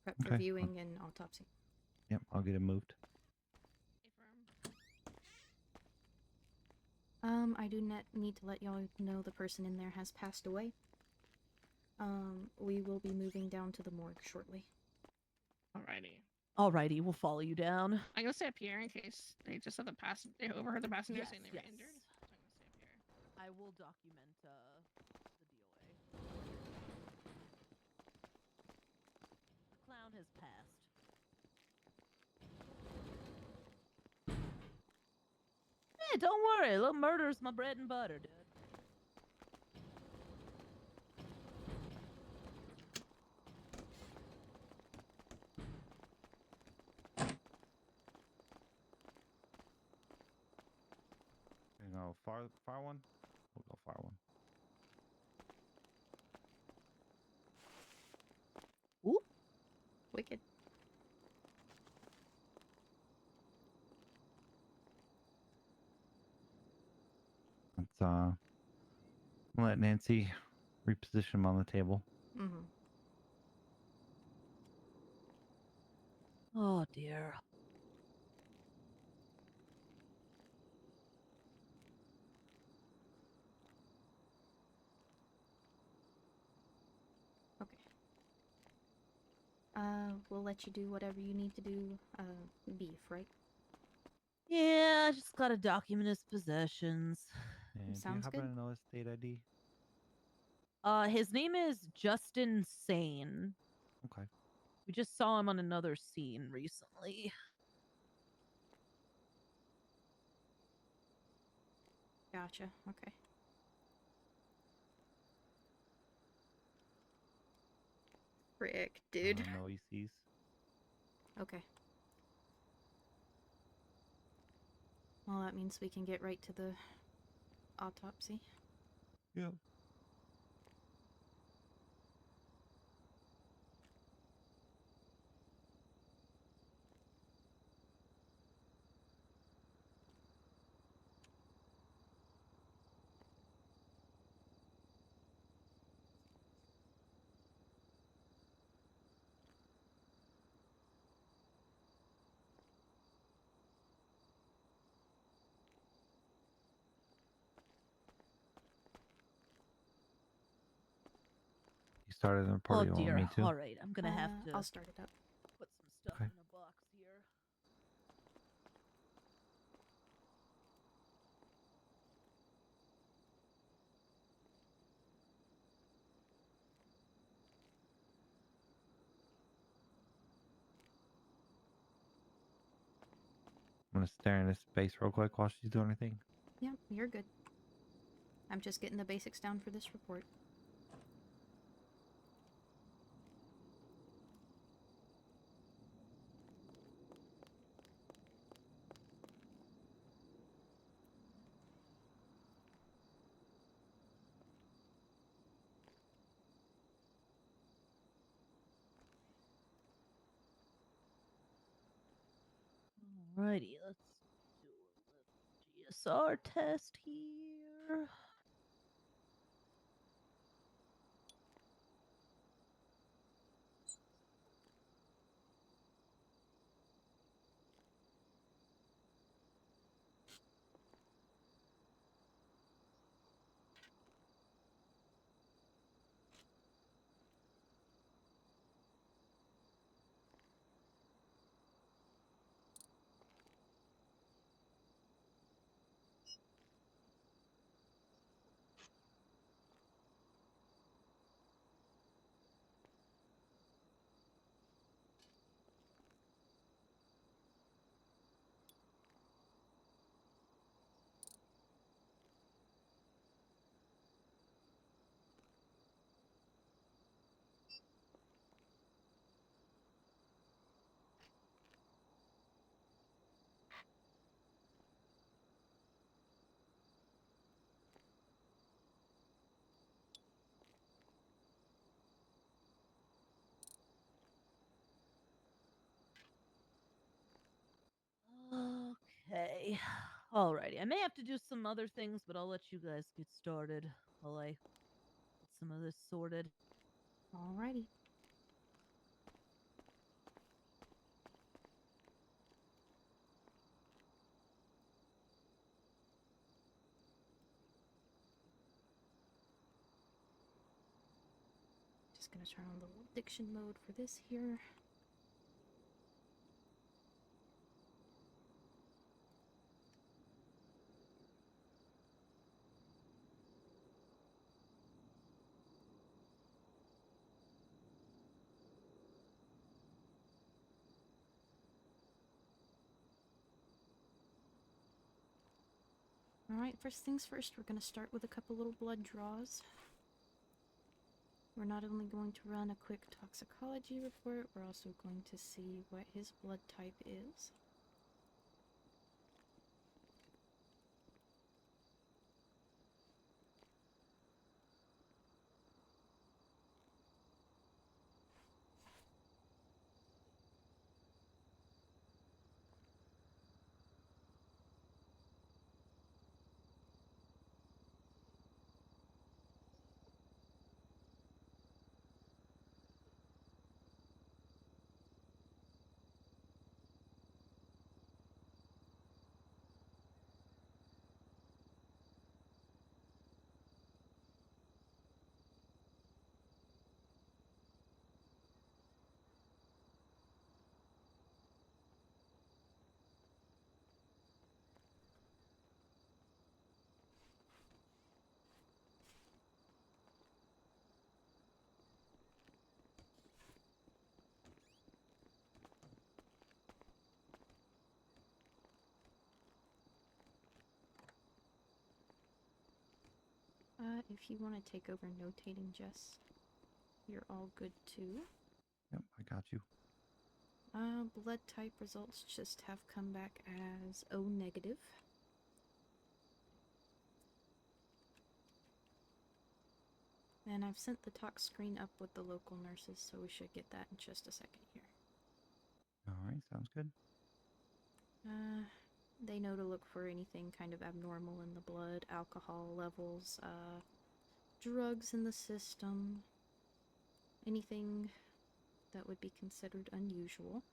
prep for Okay. viewing and autopsy. Yep, I'll get it moved. I do need to let y'all know the person in there has passed away. We will be moving down to the morgue shortly. Alrighty. Alrighty, we'll follow you down. I'm gonna stay up here in case they just said they overheard the passengers saying they were Yes. injured. So I'm gonna stay up here. I will document the DOA. The clown has passed. Hey, don't worry. Little murder's my bread and butter, dude. You go far one? We'll go far one. Ooh. Wicked. Let's let Nancy reposition him on the table. Mm-hmm. Oh dear. Okay. We'll let you do whatever you need to do. Beef, right? Yeah, I just gotta document his possessions. And do you Sounds happen good. to know his state ID? His name is Justin Sane. Okay. We just saw him on another scene recently. Gotcha. Okay. Frick, dude. No ECs. Okay. Well, that means we can get right to the autopsy. Yep. You started the report. Oh You want dear. me to? All right, I'm gonna have to I'll start it up. put some stuff Okay. in a box here. I'm gonna stare in his face real quick while she's doing anything. Yep, you're good. I'm just getting the basics down for this report. Alrighty, let's do a little GSR test here. Okay. Alrighty. I may have to do some other things, but I'll let you guys get started while I get some of this sorted. Alrighty. Just gonna turn on the little diction mode for this here. Alright, first things first, we're going to start with a couple little blood draws. We're not only going to run a quick toxicology report, we're also going to see what his blood type is. If you want to take over notating, Jess, you're all good too. Yep, I got you. Blood type results just have come back as O negative. And I've sent the tox screen up with the local nurses, so we should get that in just a second here. Alright, sounds good. They know to look for anything kind of abnormal in the blood, alcohol levels, drugs in the system, anything that would be considered unusual.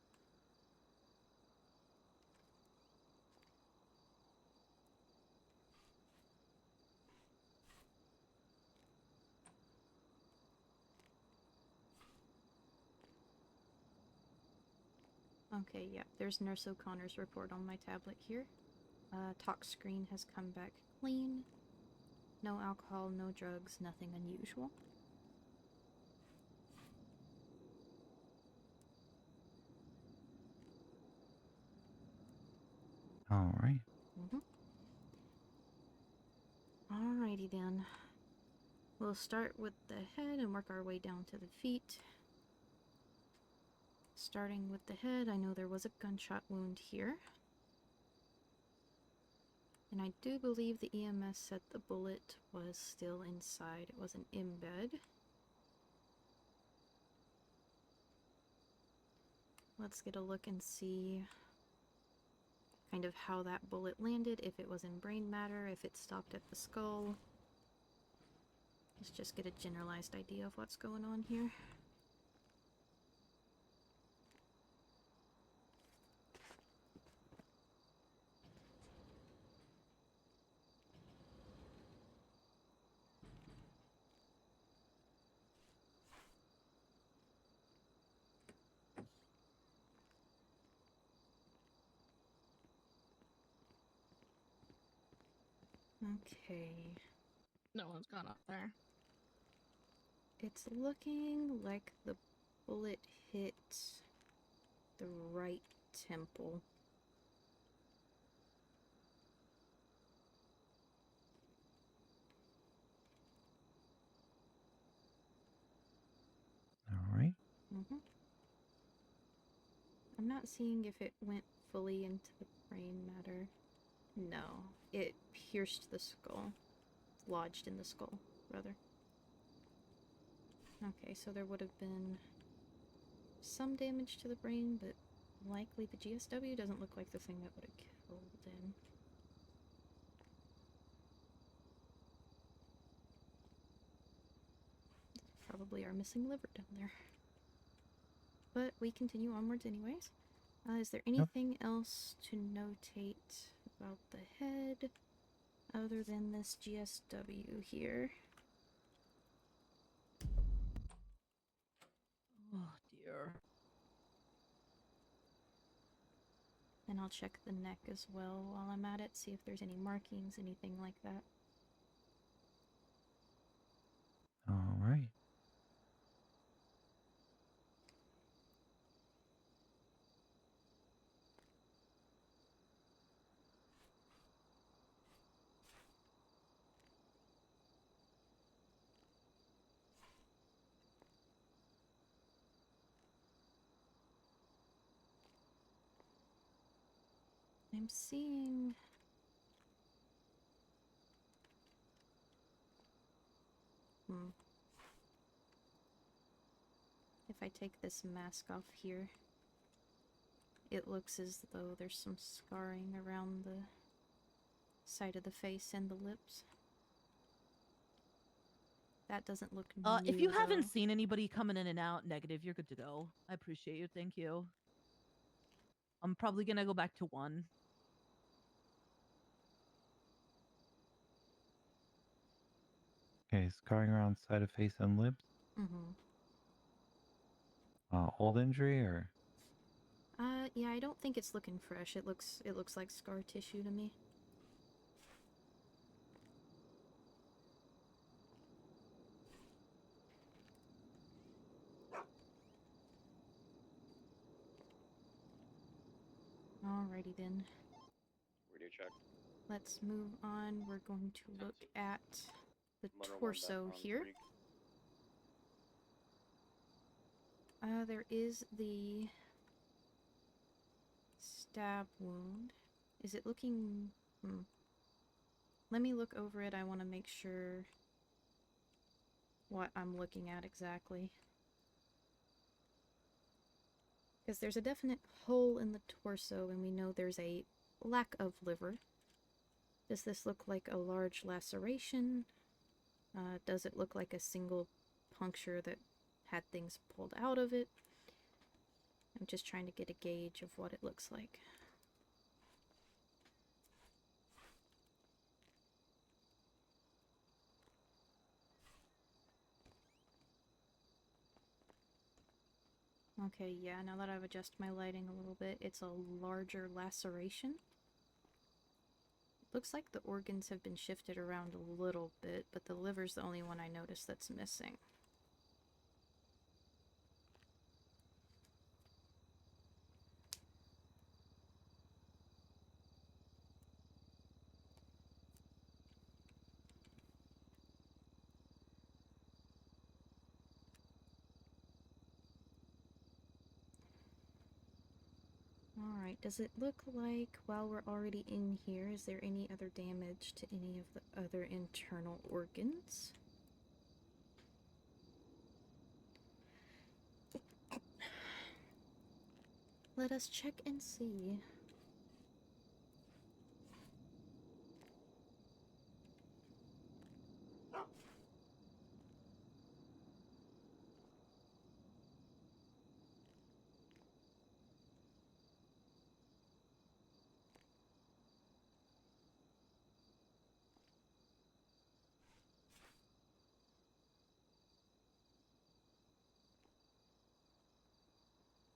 Okay, yeah, there's Nurse O'Connor's report on my tablet here. Tox screen has come back clean. No alcohol, no drugs, nothing unusual. Alright. Alrighty then. We'll start with the head and work our way down to the feet. Starting with the head, I know there was a gunshot wound here. And I do believe the EMS said the bullet was still inside. It was an embed. Let's get a look and see kind of how that bullet landed, if it was in brain matter, if it stopped at the skull. Let's just get a generalized idea of what's going on here. Okay. No one's gone up there. It's looking like the bullet hit the right temple. All right. I'm not seeing if it went fully into the brain matter. No, it pierced the skull. Lodged in the skull, rather. Okay, so there would have been some damage to the brain, but likely the GSW doesn't look like the thing that would have killed him. Probably our missing liver down there. But we continue onwards anyways. Is there anything else to notate about the head other than this GSW here? Oh dear. And I'll check the neck as well while I'm at it, see if there's any markings, anything like that. All right. I'm seeing... If I take this mask off here, it looks as though there's some scarring around the side of the face and the lips. That doesn't look new, If you haven't though. seen anybody coming in and out, negative, you're good to go. I appreciate you. Thank you. I'm probably gonna go back to 1. Okay, scarring around side of face and lips. Old injury or? Yeah, I don't think it's looking fresh. It looks like scar tissue to me. Alrighty then. We do check. Let's move on. We're going to look at the Motor one back torso on here. freak. There is the stab wound. Is it looking... Let me look over it. I want to make sure what I'm looking at exactly. Because there's a definite hole in the torso, and we know there's a lack of liver. Does this look like a large laceration? Does it look like a single puncture that had things pulled out of it? I'm just trying to get a gauge of what it looks like. Okay, yeah, now that I've adjusted my lighting a little bit, it's a larger laceration. Looks like the organs have been shifted around a little bit, but the liver's the only one I noticed that's missing. Alright, does it look like, while we're already in here, is there any other damage to any of the other internal organs? Let us check and see.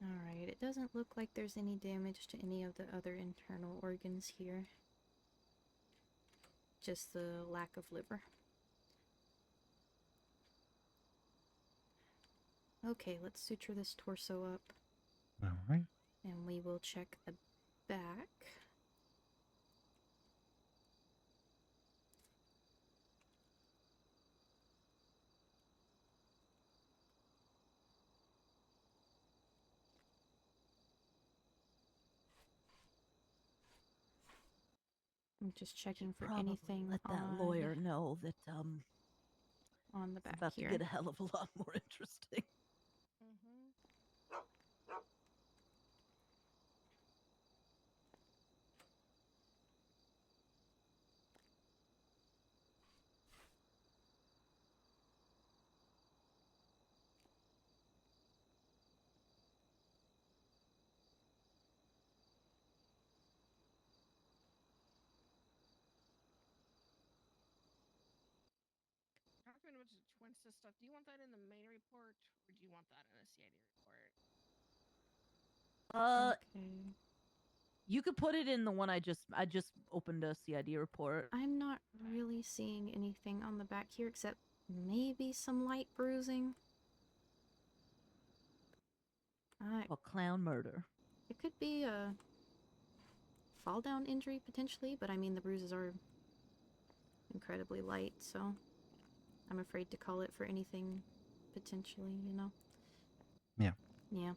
Alright, it doesn't look like there's any damage to any of the other internal organs here. Just the lack of liver. Okay, let's suture this torso up. Alright. And we will check the back. I'm just checking for Probably anything let that on, lawyer know that on the it's back about here. to get a hell of a lot more interesting. Talking about the twin sis stuff, do you want that in the main report or do you want that in a CID report? Okay. You could put it in the one I just opened a CID report. I'm not really seeing anything on the back here except maybe some light bruising. Well, clown murder. It could be a fall down injury potentially, but I mean the bruises are incredibly light, so I'm afraid to call it for anything potentially, you know? Yeah. Yeah.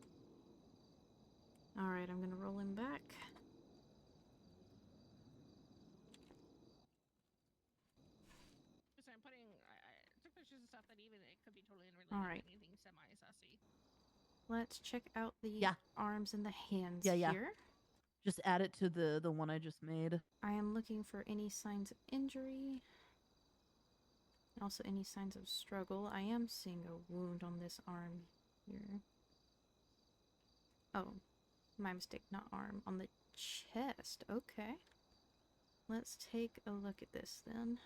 Alright, I'm gonna roll him back. So I'm putting, I took pictures of stuff that even it could be totally unrelated Alright. to anything semi-sussy. Let's check out the arms and the hands Yeah. here. Just add it to the one I just made. I am looking for any signs of injury. And also any signs of struggle. I am seeing a wound on this arm here. Oh, my mistake, not arm. On the chest. Okay. Let's take a look at this then.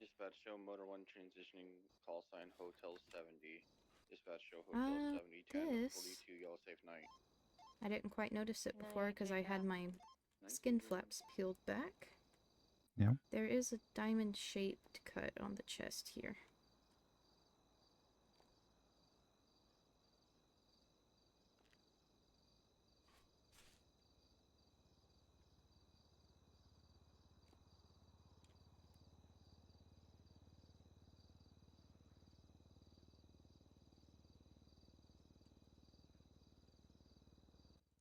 Dispatch show motor 1 transitioning call sign Hotel 70. Dispatch show Hotel 70 10 this- 42 yellow safe night. I didn't quite notice it before because I had my skin flaps peeled back. Yeah. There is a diamond-shaped cut on the chest here.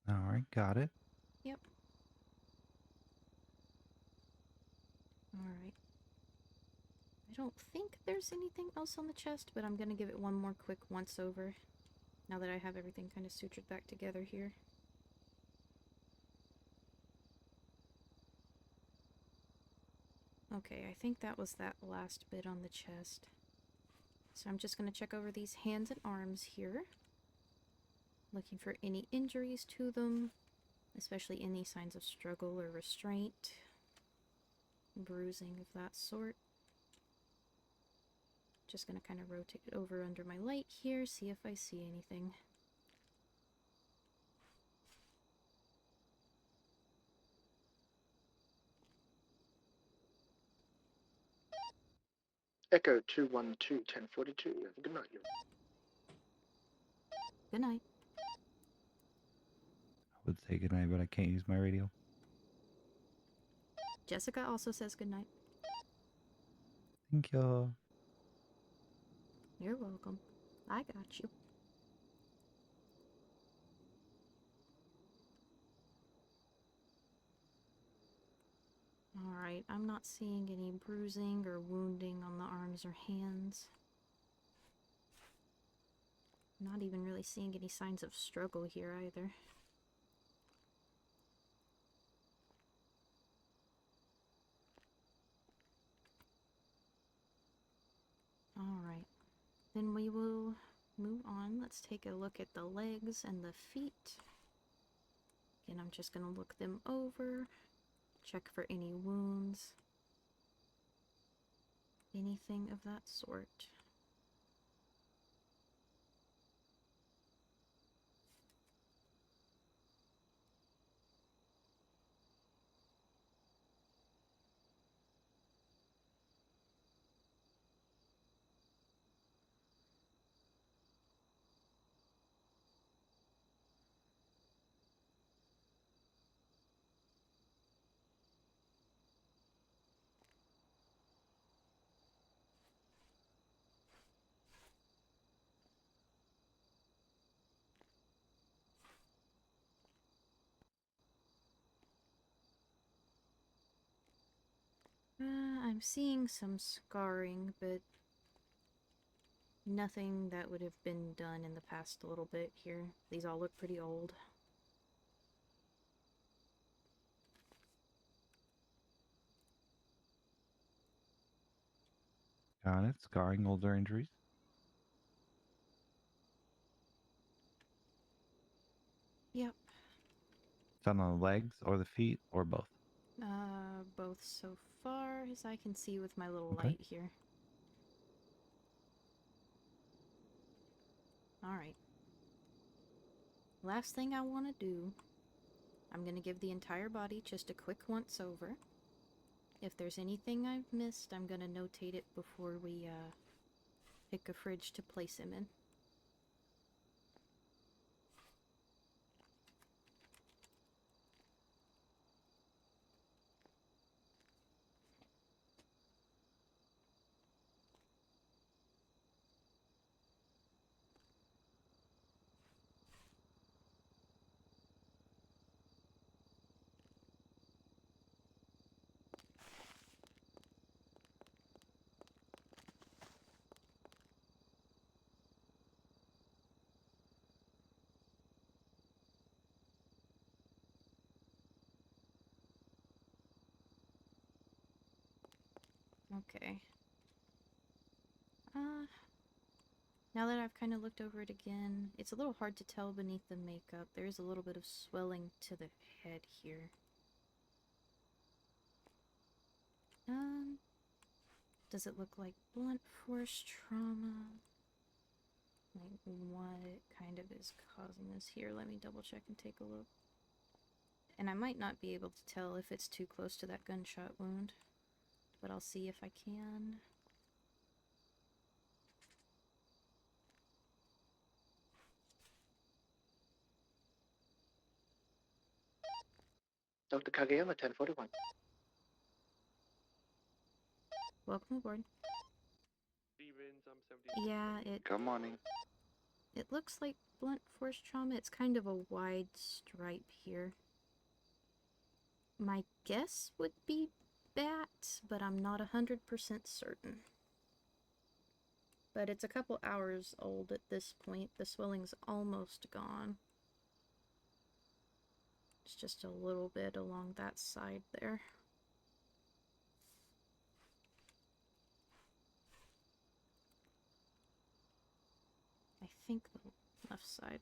Alright, got it. Yep. Alright. I don't think there's anything else on the chest, but I'm gonna give it one more quick once over. Now that I have everything kind of sutured back together here. Okay, I think that was that last bit on the chest. So I'm just gonna check over these hands and arms here. Looking for any injuries to them, especially any signs of struggle or restraint. Bruising of that sort. Just gonna kind of rotate it over under my light here, see if I see anything. Echo 212 1042. Good night. Good night. I would say goodnight, but I can't use my radio. Jessica also says good night. Thank you. You're welcome. I got you. Alright, I'm not seeing any bruising or wounding on the arms or hands. Not even really seeing any signs of struggle here either. Then we will move on. Let's take a look at the legs and the feet. Again, I'm just going to look them over, check for any wounds, anything of that sort. I'm seeing some scarring, but nothing that would have been done in the past little bit here. These all look pretty old. Got it. Scarring, older injuries. Yep. It's on the legs or the feet or both. Both so far as I can see with my little Okay. light here. Alright. Last thing I want to do, I'm going to give the entire body just a quick once over. If there's anything I've missed, I'm going to notate it before we pick a fridge to place him in. Okay. Now that I've kind of looked over it again, it's a little hard to tell beneath the makeup. There is a little bit of swelling to the head here. Does it look like blunt force trauma? Like, what kind of is causing this here? Let me double check and take a look. And I might not be able to tell if it's too close to that gunshot wound, but I'll see if I can. Dr. Kageyama, 1041. Welcome aboard. Yeah, Good morning. it looks like blunt force trauma. It's kind of a wide stripe here. My guess would be bat, but I'm not 100% certain. But it's a couple hours old at this point. The swelling's almost gone. It's just a little bit along that side there. I think the left side.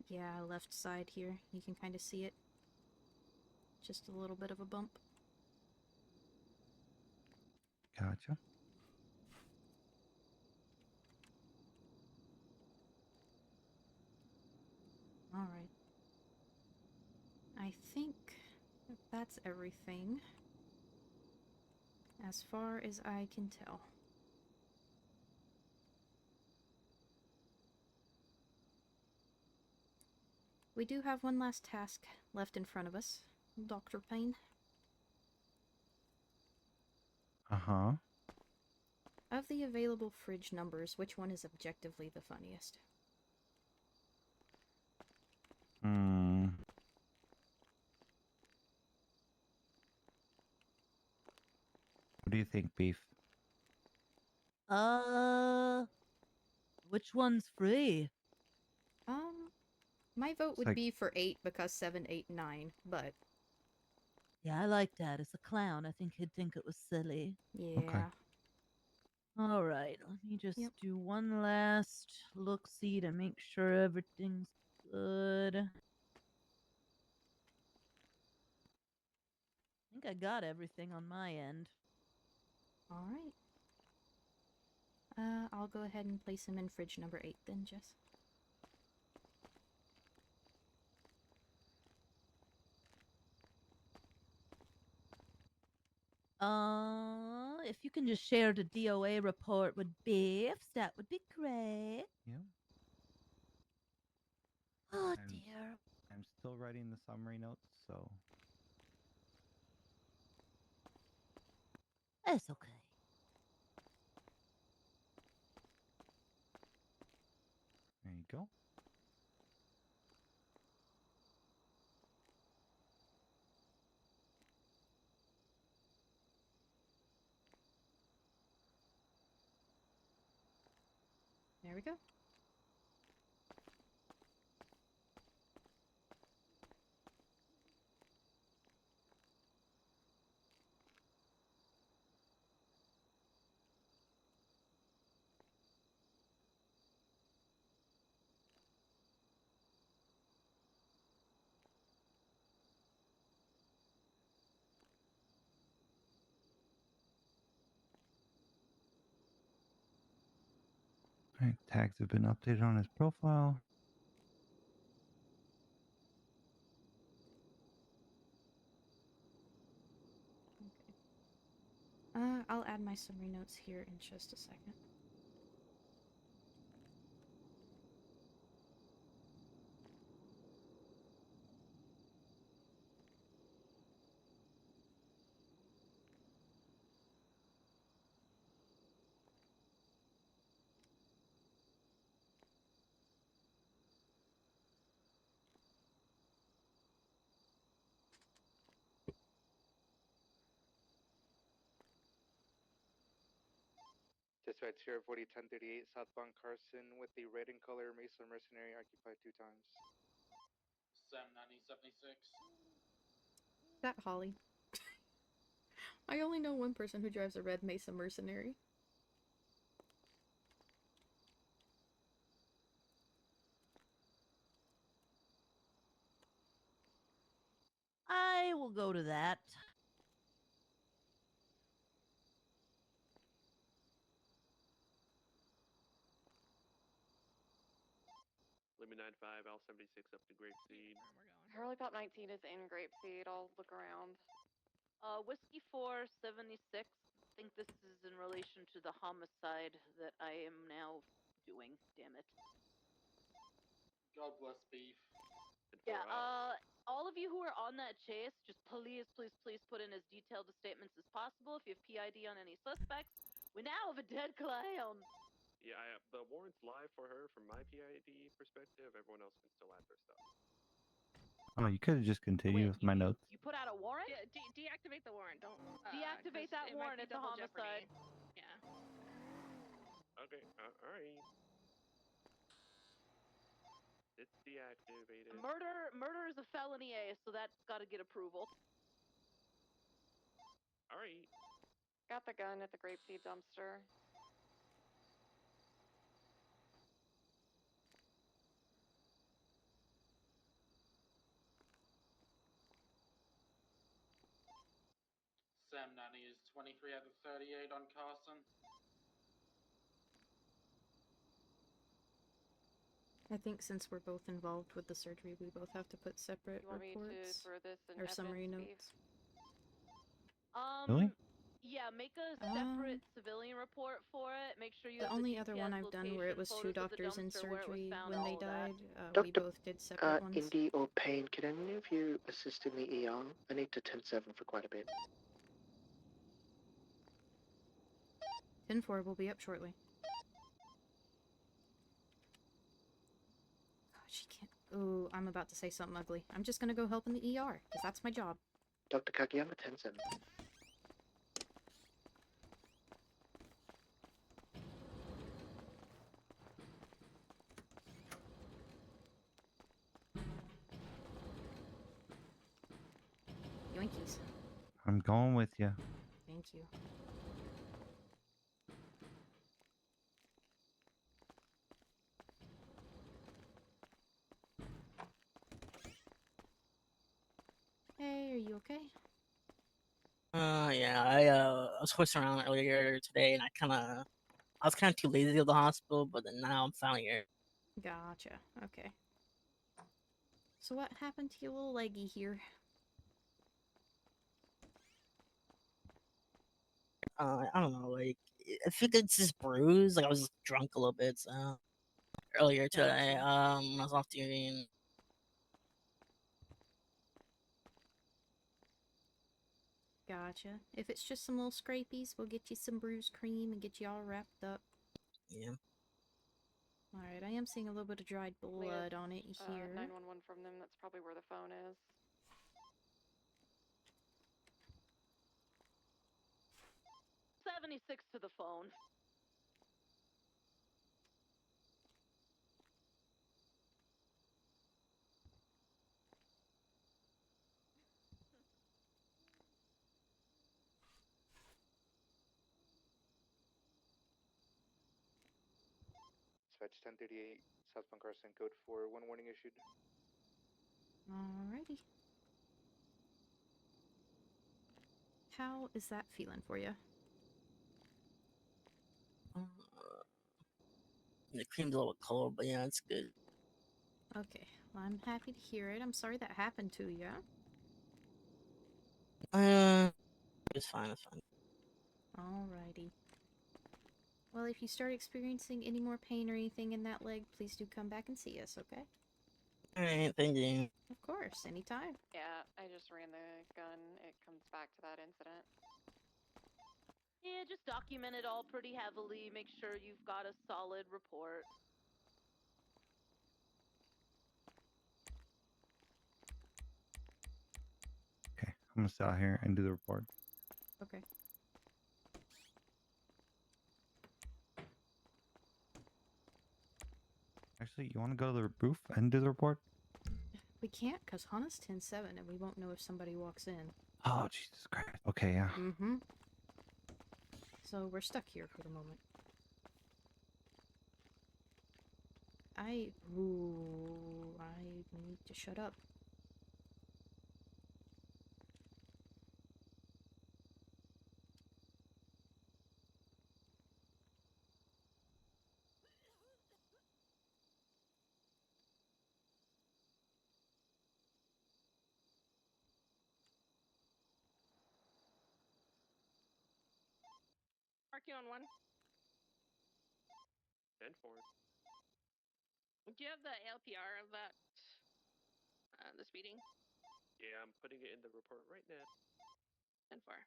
Yeah, left side here. You can kind of see it. Just a little bit of a bump. Gotcha. Alright. I think that's everything. As far as I can tell. We do have one last task left in front of us, Dr. Payne. Uh-huh. Of the available fridge numbers, which one is objectively the funniest? Hmm. What do you think, Beef? Which one's free? My vote It's would like be for 8 because 7, 8, 9, but Yeah, I like that. As a clown, I think he'd think it was silly. Yeah. All right, let me just Yep. do one last look see to make sure everything's good. I think I got everything on my end. All right. I'll go ahead and place him in fridge number 8 then, Jess. If you can just share the DOA report with Biffs, that would be great. Yeah. Oh I'm, dear. I'm still writing the summary notes, so That's okay. there you go. There we go. All right, tags have been updated on his profile. I'll add my summary notes here in just a second. Dispatch here, 40-1038 southbound Carson with the red and color Mesa Mercenary occupied 2 times. Sam 9076. That Holly. I only know one person who drives a red Mesa Mercenary. I will go to that. Limit 95, Al 76 up to Grapeseed. Helicopter 19 is in Grapeseed. I'll look around. Whiskey 476. I think this is in relation to the homicide that I am now doing. Damn it. God bless beef. Yeah, all of you who are on that chase, just please put in as detailed a statements as possible. If you have PID on any suspects, we now have a dead clown. Yeah, the warrant's live for her from my PID perspective. Everyone else can still add their stuff. Oh, you could have just continued with my notes. You put out a warrant? Deactivate the warrant. Don't Deactivate 'cause that it might warrant. be It's a double homicide. jeopardy. Yeah. Okay, alright. It's deactivated. Murder is a felony A, so that's got to get approval. Alright. Got the gun at the Grapeseed dumpster. Sam 90 is 23 out of 38 on Carson. I think since we're both involved with the surgery, we both have to put separate You want me to reports throw this in or summary evidence, notes. Really? Yeah, make a separate civilian report for it. Make sure you The have only the other GPS one I've done where it was two photos of the doctors in dumpster where it was surgery found, when they all of that. died. We both did separate ones. Indy or Payne, can any of you assist in the ER? I need to 10-7 for quite a bit. 10-4 will be up shortly. God, she can't. Oh, I'm about to say something ugly. I'm just gonna go help in the ER, because that's my job. Dr. Kageyama 10-7. Yoinkies. I'm going with you. Thank you. Hey, are you okay? Yeah, I was horsing around earlier today, and I was kind of too lazy to go to the hospital, but then now I'm finally here. Gotcha. Okay. So what happened to your little leggy here? I don't know, like I think it's just bruised. Like I was drunk a little bit, so earlier today, when I was off duty. Gotcha. If it's just some little scrapies, we'll get you some bruise cream and get you all wrapped up. Yeah. Alright, I am seeing a little bit of dried blood on it here. 911 from them. That's probably where the phone is. '76 to the phone. Dispatch 1038, southbound Carson, code 4, one warning issued. Alrighty. How is that feeling for you? The cream's a little cold, but yeah, it's good. Okay, well, I'm happy to hear it. I'm sorry that happened to you. It's fine, it's fine. Alrighty. Well, if you start experiencing any more pain or anything in that leg, please do come back and see us, okay? Alright, thank you. Of course, anytime. Yeah, I just ran the gun. It comes back to that incident. Yeah, just document it all pretty heavily. Make sure you've got a solid report. Okay, I'm gonna sit out here and do the report. Okay. Actually, you want to go to the roof and do the report? We can't, because Hana's 10-7, and we won't know if somebody walks in. Oh, Jesus Christ. Okay, yeah. Mm-hmm. So we're stuck here for the moment. I need to shut up. Mark you on one. 10-4. Do you have the LPR of that, this meeting? Yeah, I'm putting it in the report right now. 10-4.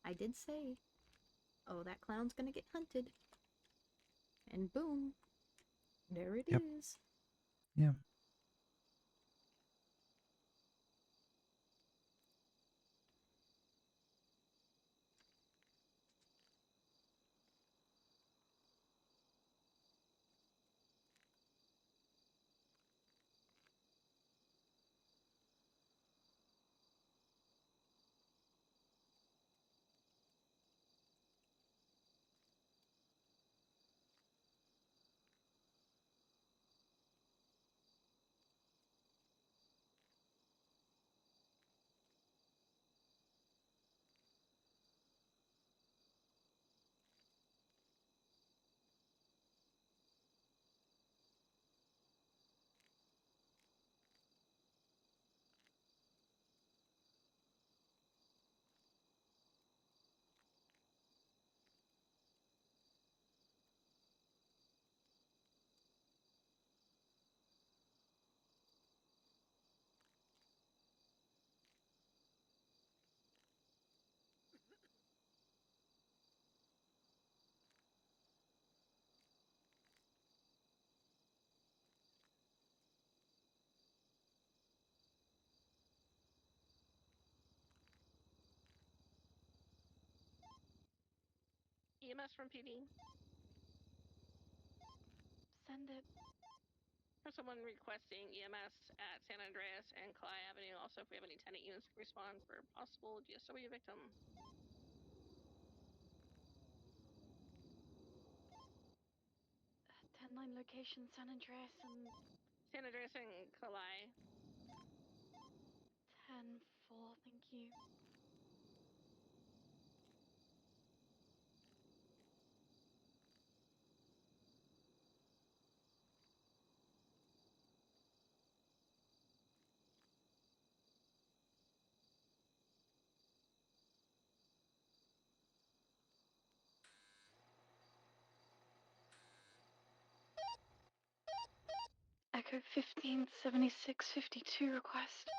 I did say, oh, that clown's gonna get hunted. And boom, there it is. Yeah. EMS from PD. Send it. For someone requesting EMS at San Andreas and Clay Avenue. Also, if we have any tenant units, respond for possible GSW victim. 10-9 location, San Andreas and... San Andreas and Calais. 10-4, thank you. Echo 157652 request.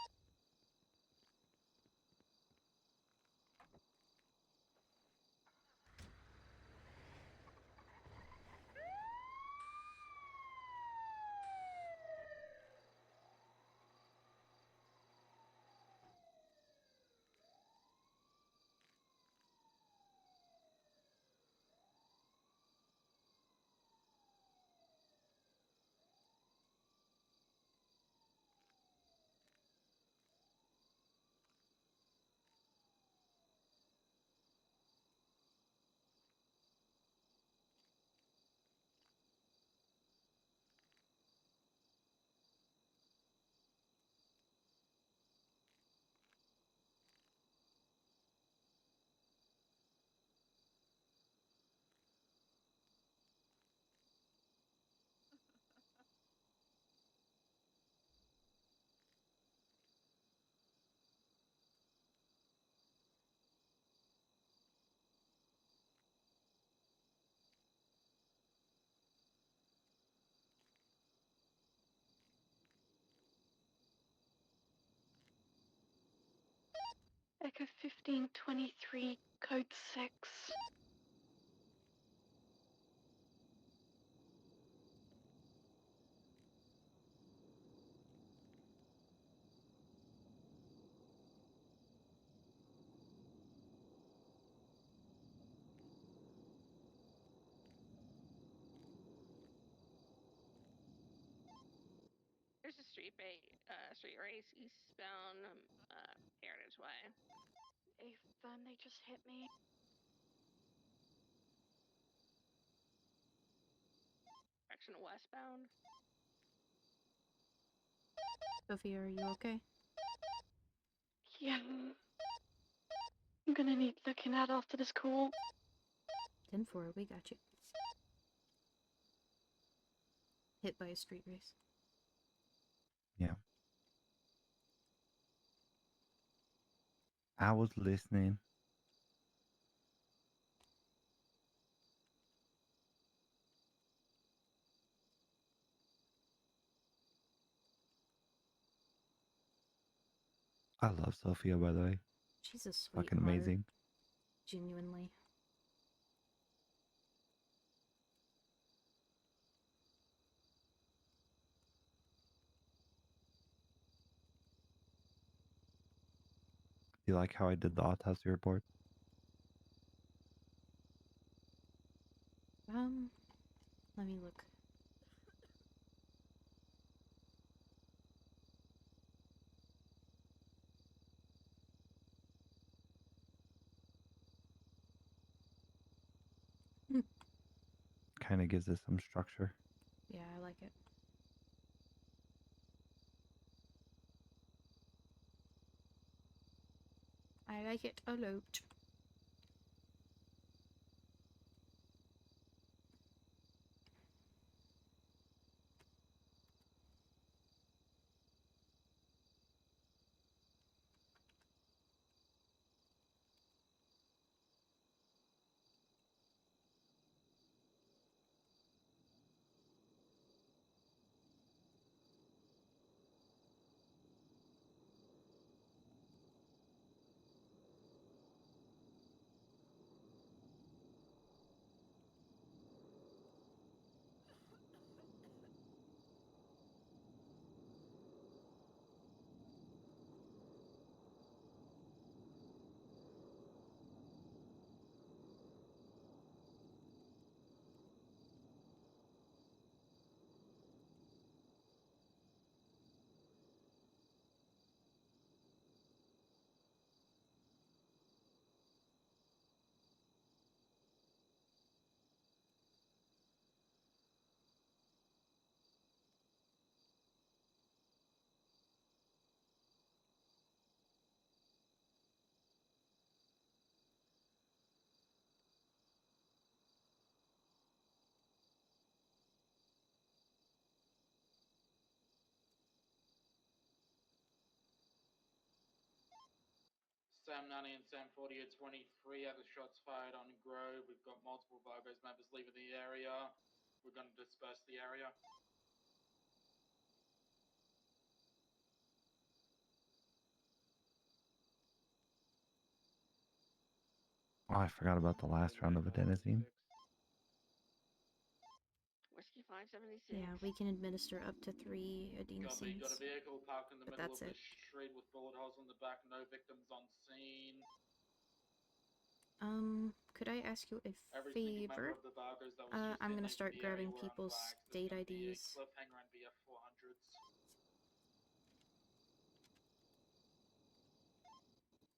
Echo 1523, code 6. There's a street race eastbound Heritage Way. Affirm they just hit me. Direction westbound. Sophia, are you okay? Yeah. I'm gonna need looking at after this call. 10-4, we got you. Hit by a street race. Yeah. I was listening. I love Sophia, by the way. She's a sweetheart. Fucking amazing. Genuinely. You like how I did the autopsy report? Let me look. Kind of gives it some structure. Yeah, I like it. I like it a lot. Sam 90 and Sam 40 at 23 had the shots fired on Grove. We've got multiple Vargos members leaving the area. We're going to disperse the area. Oh, I forgot about the last round of adenosine. Whiskey 576. Yeah, we can administer up to 3 Got a adenosines. vehicle parked in the But middle of that's the it. street with bullet holes in the back. No victims on scene. Could I ask you a Every single member favor? of the Vargos that was just I'm in gonna leaving start the area grabbing were people's unflagged. state There's gonna be a IDs. cliffhanger and BF 400s.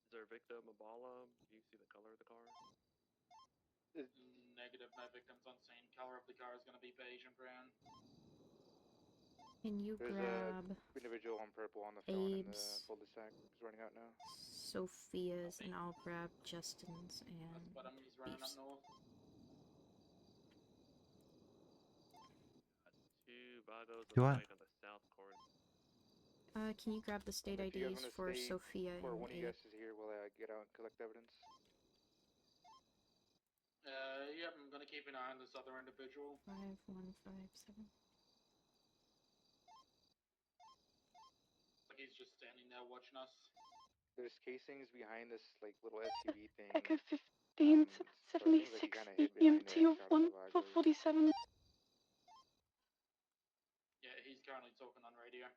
Is there a victim, a bala? Do you see the color of the car? Negative, no victims on scene. Color of the car is gonna be beige and brown. Can you There's grab a individual on purple on the phone in the Abe's, cul-de-sac. He's running out now. Sophia's, and I'll grab Justin's and But he's running up Beef's. north. Two Vagos Do on the what? bike on the south corner. Can you grab the state If you guys IDs want to for stay, Sophia or and one of you Abe? guys is here while I get out and collect evidence. Yep, I'm gonna keep an eye on this other individual. 5157. Like he's just standing there watching us. There's casings behind this like little SUV thing. Echo so it 1576 seems like he kind of hid behind it EMT and of shot at the Vargos. 147. Yeah, he's currently talking on radio.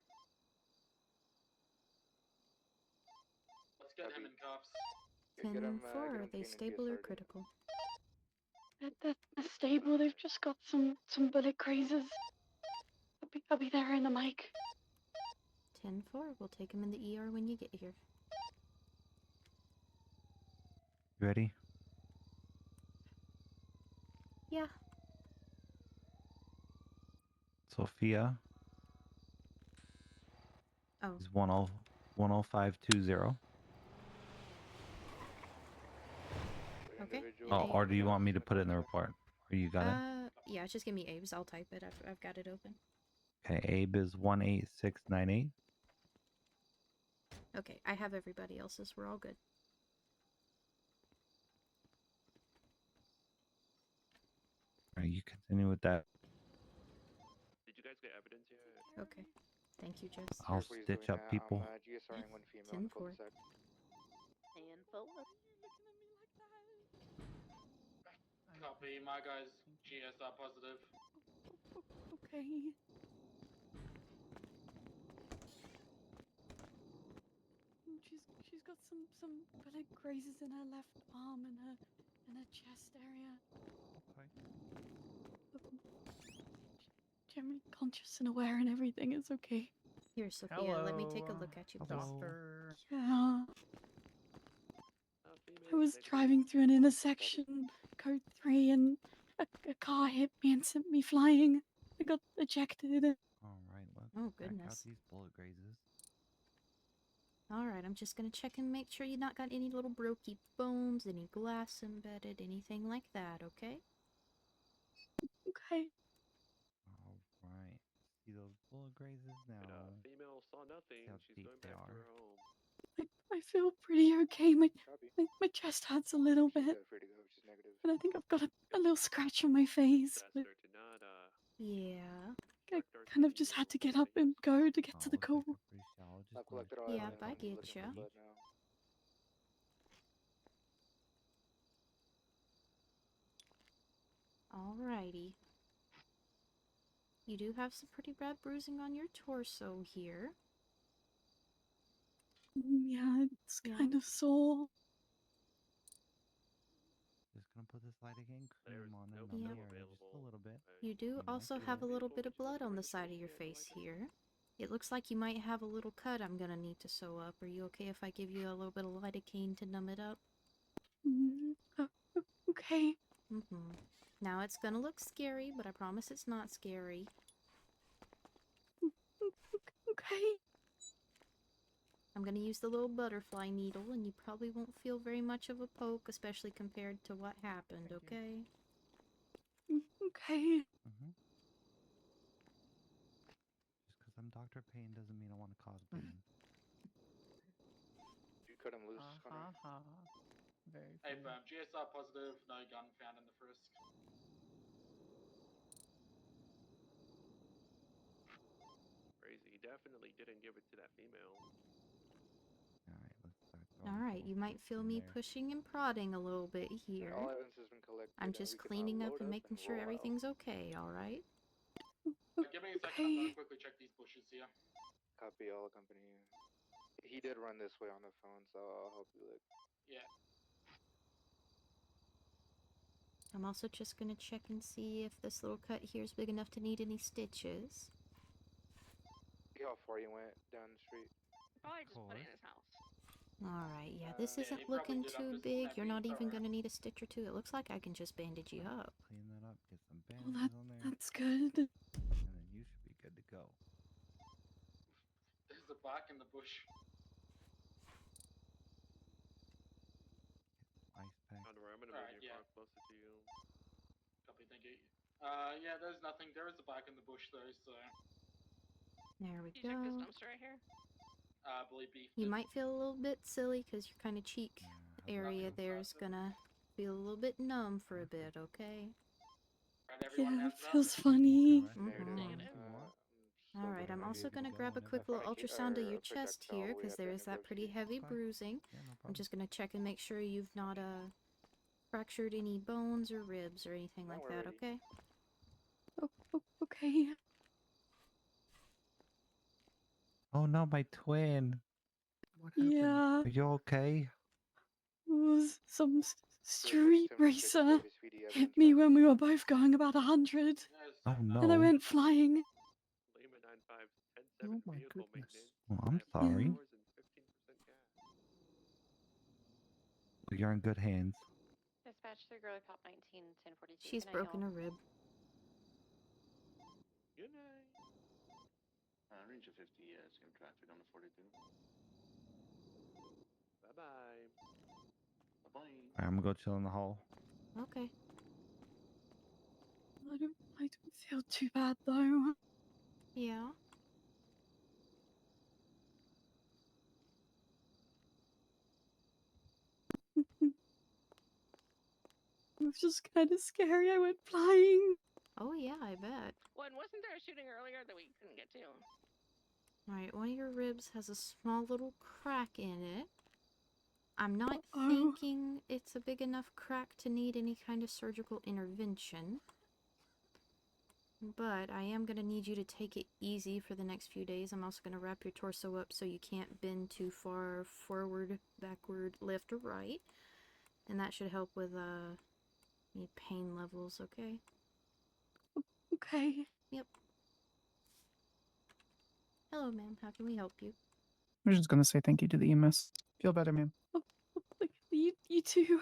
Let's get him in cuffs. Get him, 10-4, get are him they chained and stable or TSR'd. critical? At the stable, they've just got some bullet grazes. I'll be there in the mic. 10-4, we'll take him in the ER when you get here. You ready? Yeah. Sophia. Oh. Is 10520. Okay. Oh, or do you want me to put it in the report? Or you got it? Yeah, just give me Abe's. I'll type it. I've got it open. Okay, Abe is 18698. Okay, I have everybody else's. We're all good. Alright, you continue with that. Did you guys get evidence yet? Okay. Thank you, Jess. I'll stitch up people. I'm GSRing one female on the 10-4. cul-de-sac. And forward. Copy, my guy's GSR positive. Okay. She's got some bullet grazes in her left arm and her chest area. Generally conscious and aware and everything is okay. Here, Sophia, let me take a look at you, please. Doctor. Yeah. I was driving through an intersection, code 3, and a car hit me and sent me flying. I got ejected. Alright, let's Oh, check out goodness. these bullet grazes. Alright, I'm just gonna check and make sure you not got any little brokey bones, any glass embedded, anything like that, okay? Okay. Alright. See those bullet grazes now? Female saw nothing. See how She's deep going they back to are. her home. I feel pretty okay. My chest hurts a little bit. Free to go, which is negative. But I think I've got a little scratch on my face. But Yeah. I kind of just had to get up and go to get to the call. I've collected all Yeah, evidence. I I'm get looking ya. for blood now. Alrighty. You do have some pretty bad bruising on your torso here. Yeah, it's kind of sore. Just gonna put this lidocaine cream on no in blood the area just a little bit. You do You also might have a feel it. little bit of blood on the side of your face here. It looks like you might have a little cut I'm gonna need to sew up. Are you okay if I give you a little bit of lidocaine to numb it up? Okay. Now it's gonna look scary, but I promise it's not scary. Okay. I'm gonna use the little butterfly needle, and you probably won't feel very much of a poke, especially compared to what happened, okay? Okay. Just because I'm Dr. Payne doesn't mean I want to cause pain. cut him loose, Connor. Very Hey, funny. firm. GSR positive. No gun found in the frisk. Crazy. He definitely didn't give it to that female. Alright, let's start All right, you might feel me there. pushing and prodding a little bit here. All evidence has been collected. I'm and just we can, cleaning up load and making sure roll out. everything's okay, all right? Give me a second. I'm gonna quickly check these bushes here. Copy, all accompany you. He did run this way on the phone, so I'll help you look. Yeah. I'm also just gonna check and see if this little cut here is big enough to need any stitches. See how far you went down the street? Probably just put it in his house. Alright, yeah, this Yeah, isn't he probably looking did. too I'm just big. You're not it's even alright. gonna need a stitch or two. It looks like I can just bandage you up. Clean that up, get some Well, bandages on there, that's good. and then you should be good to go. There's a bark in the bush. Ice pack. Conor, I'm gonna Alright, move your yeah. car closer to you. Copy, thank you. Yeah, there's nothing. There is a bark in the bush though, so. There we You check this go. dumpster right here. I believe beef. You might feel a little bit silly because your kind of cheek area there is gonna feel a little bit numb for a bit, okay? Yeah, it feels funny. Alright, I'm also gonna grab a quick little ultrasound of your chest here because there is that pretty heavy bruising. I'm just gonna check and make sure you've not fractured any bones or ribs or anything like that, okay? Okay. Oh no, my twin. What Yeah. Are you okay? It was some street racer hit me when we were both going about 100. Oh no. And I went flying. Lima 95 10-7 my vehicle goodness. maintenance. Well, I'm I have sorry. 4 hours and 15% gas. You're in good hands. Dispatch 3 Girly Pop 19 1042. She's Good night, broken y'all. a rib. Good night. Range of 50, same traffic on the 42. Bye-bye. Bye-bye. Alright, I'm gonna go chill in the hall. Okay. I don't feel too bad though. Yeah. It was just kind of scary. I went flying. Oh yeah, I bet. When wasn't there a shooting earlier that we couldn't get to? Alright, one of your ribs has a small little crack in it. I'm not Uh-oh. thinking it's a big enough crack to need any kind of surgical intervention. But I am going to need you to take it easy for the next few days. I'm also going to wrap your torso up so you can't bend too far forward, backward, left, or right. And that should help with any pain levels, okay? Okay. Yep. Hello, ma'am. How can we help you? I'm just gonna say thank you to the EMS. Feel better, ma'am. You too.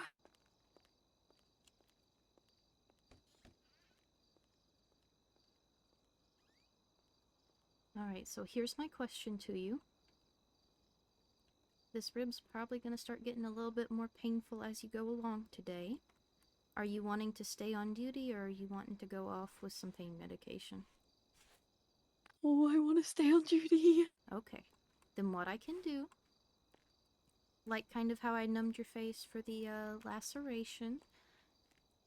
Alright, so here's my question to you. This rib's probably going to start getting a little bit more painful as you go along today. Are you wanting to stay on duty, or are you wanting to go off with some pain medication? Oh, I want to stay on duty. Okay. Then what I can do, like kind of how I numbed your face for the laceration,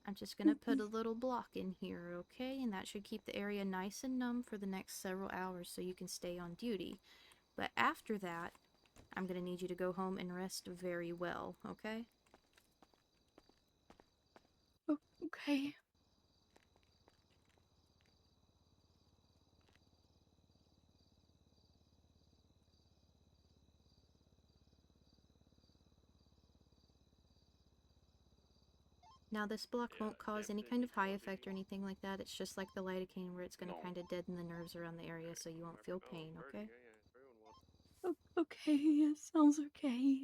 I'm just going to put a little block in here, okay? And that should keep the area nice and numb for the next several hours so you can stay on duty. But after that, I'm going to need you to go home and rest very well, okay? Okay. Now this block won't cause any kind of high effect or anything like that. It's just like the lidocaine where it's going to kind of deaden the nerves around the area so you won't feel pain, okay? Okay, it sounds okay.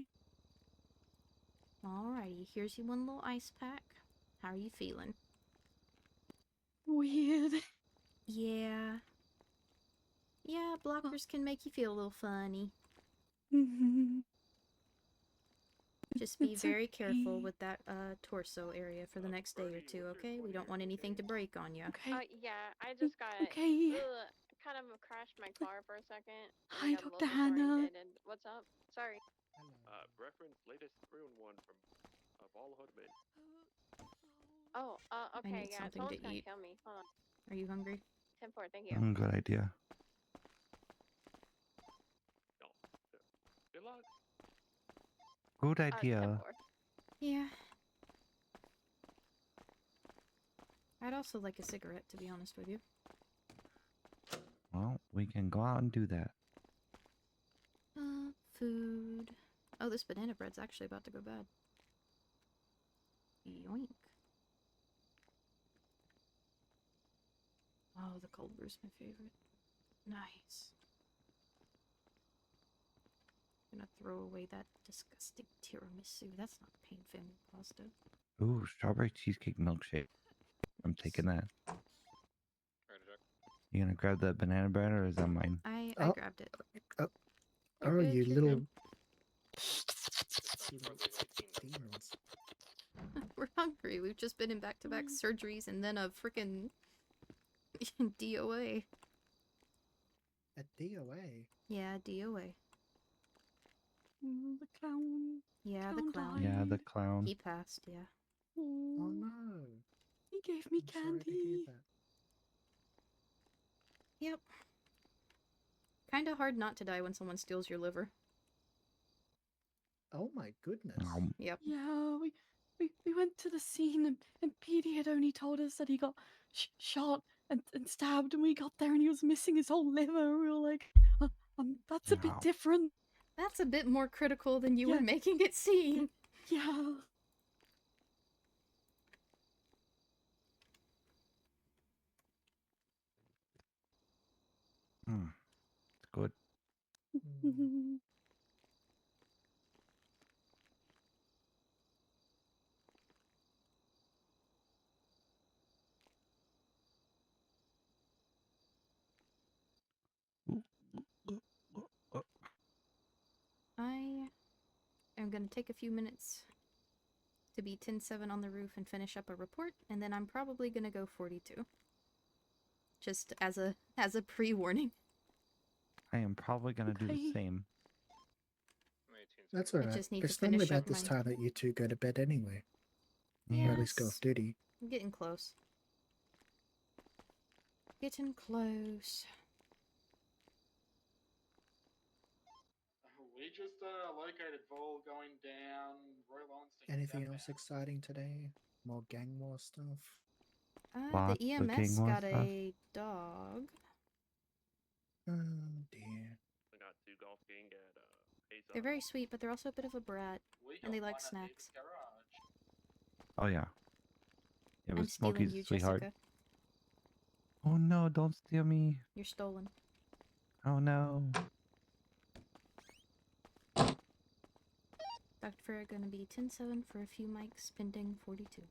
Alrighty, here's you one little ice pack. How are you feeling? Weird. Yeah. Yeah, blockers can make you feel a little funny. Just be It's very careful okay. with that torso area for the next day or two, okay? We don't want anything to break on you. Okay. Yeah, I just got Okay. kind of crashed my car for a second. Hi, I'm a Dr. little Hannah. disoriented. What's up? Sorry. Reference latest 3-1 from Afoul Hoodman. Oh, I okay, need yeah, something someone's to gonna eat. kill me. Hold on. Are you hungry? 10-4, thank you. Good idea. No. Good luck. Good idea. 10-4. Yeah. I'd also like a cigarette, to be honest with you. Well, we can go out and do that. Food. Oh, this banana bread's actually about to go bad. Yoink. Oh, the cold brew's my favorite. Nice. Gonna throw away that disgusting tiramisu. That's not pain family pasta. Ooh, strawberry cheesecake milkshake. I'm taking that. You gonna grab that banana bread or is that mine? I Oh, grabbed it. oh, You're oh good, you you're little good. demons. We're hungry. We've just been in back-to-back surgeries and then a freaking DOA. A DOA? Yeah, DOA. The clown. Yeah, the clown. Yeah, the clown. He passed, yeah. Oh no. He gave me I'm sorry to hear candy. that. Yep. Kinda hard not to die when someone steals your liver. Oh my goodness. Yep. Yeah, we went to the scene and Petey had only told us that he got shot and stabbed, and we got there and he was missing his whole liver. We were like, that's a bit different. That's a bit more critical than you were making it seem. Yeah. It's good. I am gonna take a few minutes to be 10-7 on the roof and finish up a report, and then I'm probably gonna go 42. Just as a pre-warning. I am probably gonna do the same. That's I alright. just need to It's normally finish about up this my- time that you two go to bed anyway. Yeah. Or at least go off duty. I'm getting close. Getting close. We just located Vol going down. Royal Instinct. Anything else exciting today? More gang war stuff? Lots The of gang EMS war got stuff. a dog. Oh dear. We got 2 golf gang at Pace They're very sweet, but they're also a bit of a brat. We And they got like one at snacks. David's garage. Oh yeah. It I'm was stealing Smokey's you, sweetheart. Jessica. Oh no, don't steal me. You're stolen. Oh no. Dr. Fera gonna be 10-7 for a few mics, pending 42.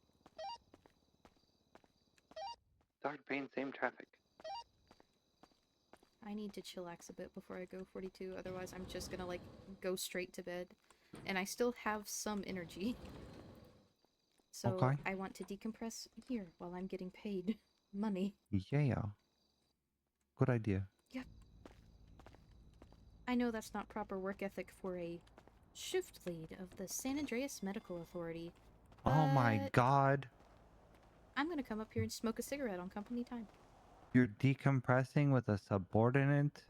Dr. Payne, same traffic. I need to chillax a bit before I go 42, otherwise I'm just gonna, like, go straight to bed. And I still have some energy. So Okay. I want to decompress here while I'm getting paid money. Yeah. Good idea. Yep. I know that's not proper work ethic for a shift lead of the San Andreas Medical Authority. Oh my but god. I'm gonna come up here and smoke a cigarette on company time. You're decompressing with a subordinate?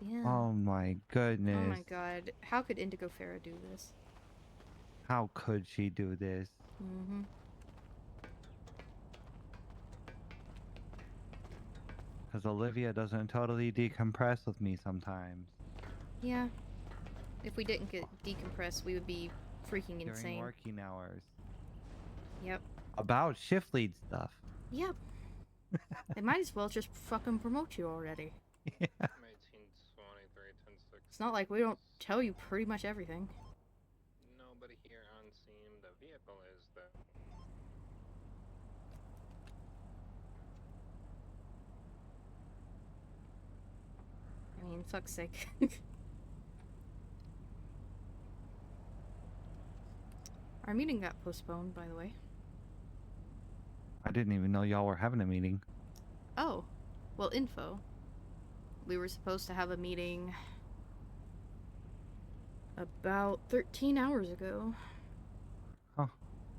Yeah. Oh my goodness. Oh my god. How could Indigo Fera do this? How could she do this? Mm-hmm. Because Olivia doesn't totally decompress with me sometimes. Yeah. If we didn't get decompressed, we would be freaking During insane. working hours. Yep. About shift lead stuff. Yep. They might as well just fucking promote you already. Yeah. 1923, 10-6. It's not like we don't tell you pretty much everything. Nobody here on scene. The vehicle is the. I mean, fuck's sake. Our meeting got postponed, by the way. I didn't even know y'all were having a meeting. Oh. Well, info. We were supposed to have a meeting... About 13 hours ago. Huh.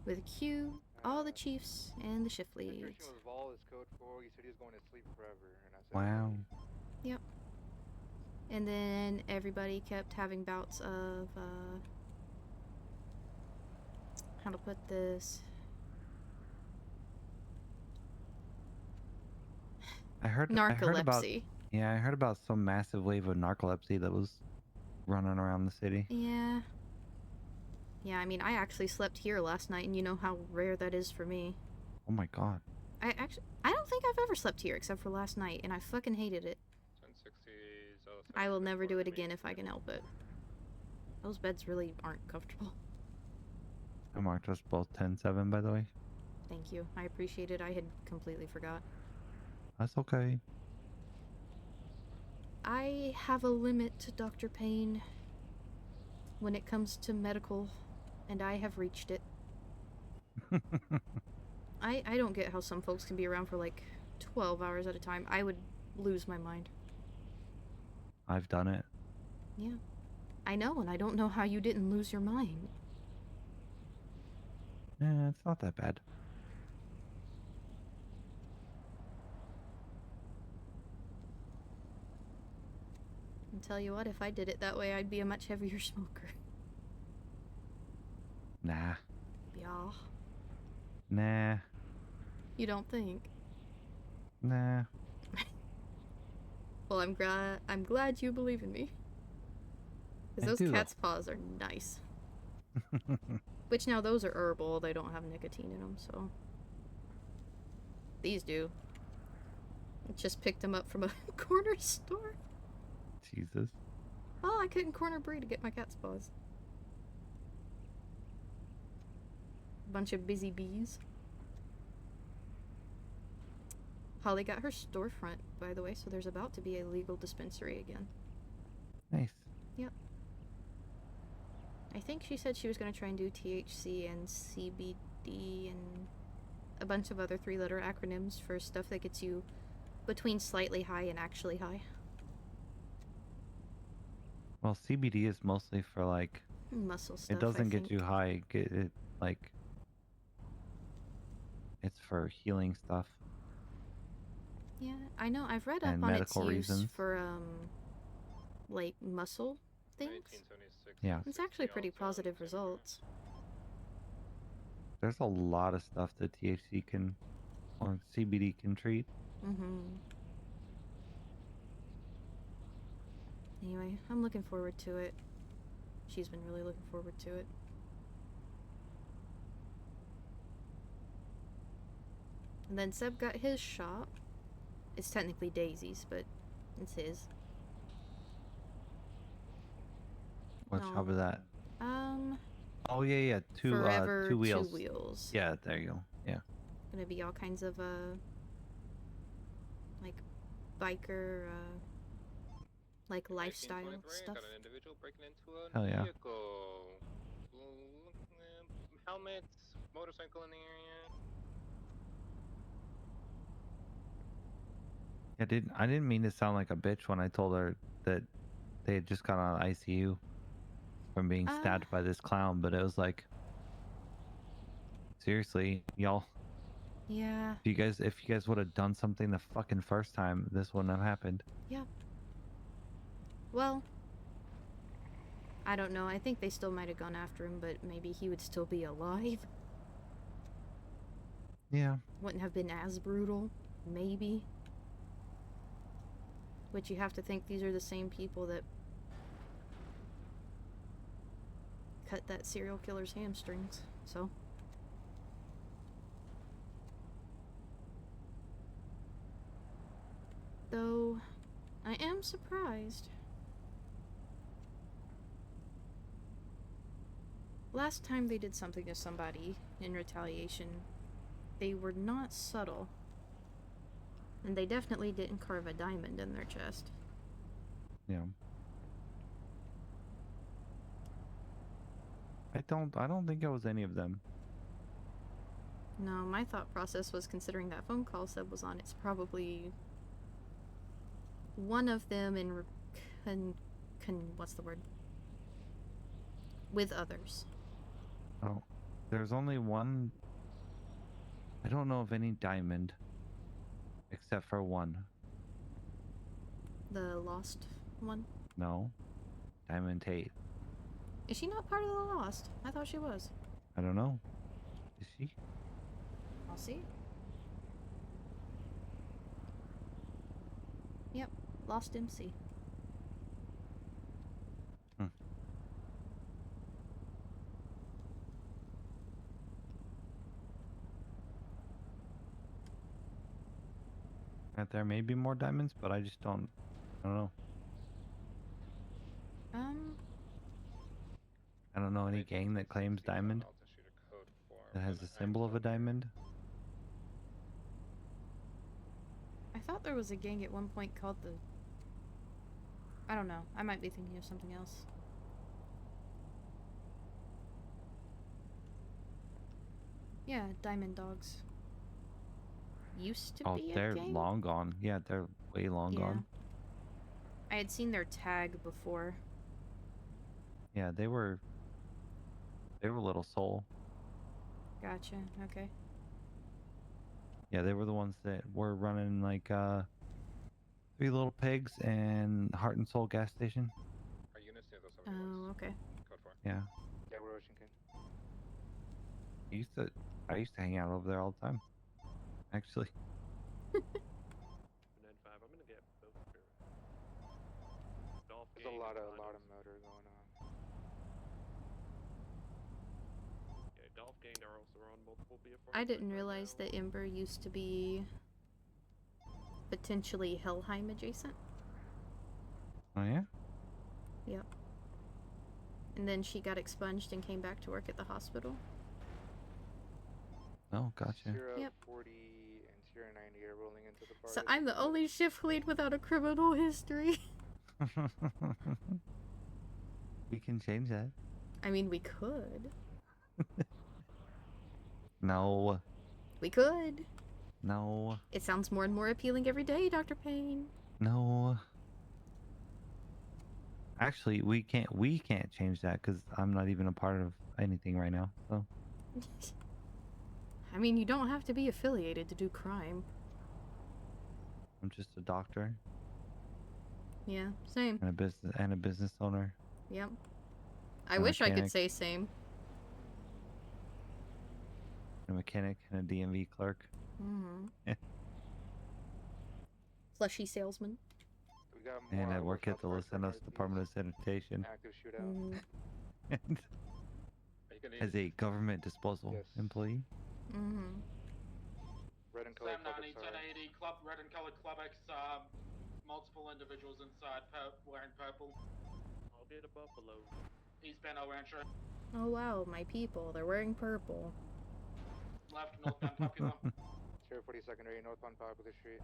With Q, all the chiefs, and the shift leads. Description was Vol is code for he said he was going to sleep forever, and I said, Wow. okay. Yep. And then everybody kept having bouts of, how to put this? I heard about Narcolepsy. yeah, I heard about some massive wave of narcolepsy that was running around the city. Yeah. Yeah, I mean, I actually slept here last night, and you know how rare that is for me. Oh my god. I don't think I've ever slept here except for last night, and I fucking hated it. 1060s. I will never do it again if I can help it. Those beds really aren't comfortable. I marked us both 10-7, by the way. Thank you. I appreciate it. I had completely forgot. That's okay. I have a limit, Dr. Payne, when it comes to medical, and I have reached it. I don't get how some folks can be around for like 12 hours at a time. I would lose my mind. I've done it. Yeah. I know, and I don't know how you didn't lose your mind. Yeah, it's not that bad. And tell you what, if I did it that way, I'd be a much heavier smoker. Nah. Yeah. Nah. You don't think? Nah. Well, I'm glad you believe in me. Because those cat's paws are nice. Which now those are herbal. They don't have nicotine in them, so. These do. I just picked them up from a corner store. Jesus. Oh, I couldn't corner Brie to get my cat's paws. Bunch of busy bees. Holly got her storefront, by the way, so there's about to be a legal dispensary again. Nice. Yep. I think she said she was going to try and do THC and CBD and a bunch of other 3-letter acronyms for stuff that gets you between slightly high and actually high. Well, CBD is mostly for like muscle stuff. It doesn't I get think. you high. It like it's for healing stuff. Yeah, I know. I've read up And on its medical use reasons. for like muscle things. Yeah. It's actually pretty positive results. There's a lot of stuff that THC can or CBD can treat. Mm-hmm. Anyway, I'm looking forward to it. She's been really looking forward to it. And then Seb got his shop. It's technically Daisy's, but it's his. What shop is that? Oh yeah, Forever two wheels. 2 Wheels. Yeah, there you go. Yeah. Gonna be all kinds of like biker, like lifestyle stuff. Got an individual breaking into a Hell yeah. vehicle. Helmets, motorcycle in the area. I didn't mean to sound like a bitch when I told her that they had just got out of ICU from being stabbed by this clown, but it was like, seriously, y'all. Yeah. If you guys would have done something the fucking first time, this wouldn't have happened. Yeah. Well, I don't know. I think they still might have gone after him, but maybe he would still be alive. Yeah. Wouldn't have been as brutal. Maybe. But you have to think these are the same people that cut that serial killer's hamstrings, so. Though, I am surprised. Last time they did something to somebody in retaliation, they were not subtle. And they definitely didn't carve a diamond in their chest. Yeah. I don't think it was any of them. No, my thought process was, considering that phone call Seb was on, it's probably one of them in what's the word? with others. Oh, there's only one. I don't know of any diamond, except for one. The lost one. No, Diamond Tate. Is she not part of the lost? I thought she was. I don't know. Is she? I'll see. Yep, lost MC. There may be more diamonds, but I just don't. I don't know. I don't know any gang that claims diamond. That has a symbol of a diamond. I thought there was a gang at one point called the... I don't know. I might be thinking of something else. Yeah, Diamond Dogs. Used to be a they're gang? long gone. Yeah, they're way long gone. I had seen their tag before. Yeah, they were Little Soul. Gotcha, okay. Yeah, they were the ones that were running like Three Little Pigs and Heart and Soul gas station. Are you gonna stay those Oh, okay. Code 4. Yeah. Yeah, we're Ocean King. I used to hang out over there all the time. Actually. 95. I'm gonna get both of your Dolph There's a Gang lot and of Finals. motor going on. Yeah, Dolph Gang are also on multiple BF4. I didn't realize that Ember used to be potentially Helheim adjacent. Oh yeah? Yep. And then she got expunged and came back to work at the hospital. Oh, gotcha. Sierra Yep. 40 and Sierra 90 are rolling into the bar. So I'm the only shift lead without a criminal history. We can change that. I mean, we could. No. We could. No. It sounds more and more appealing every day, Dr. Payne. No. Actually, we can't change that because I'm not even a part of anything right now. So. I mean, you don't have to be affiliated to do crime. I'm just a doctor. Yeah, same. And a business owner. Yep. I wish I could say same. A mechanic and a DMV clerk. Mm-hmm. Fleshy salesman. We got And I work at the Los Angeles Department of Sanitation. Active shootout. As a government disposal employee. Mm-hmm. Red and color Sam 90, 1080, club, red and colored Club X, multiple individuals inside wearing purple. I'll get a buffalo. Eastbound El Rancho. Oh wow, my people, they're wearing purple. Left, northbound Popular. Sierra 40 secondary, northbound Popular Street.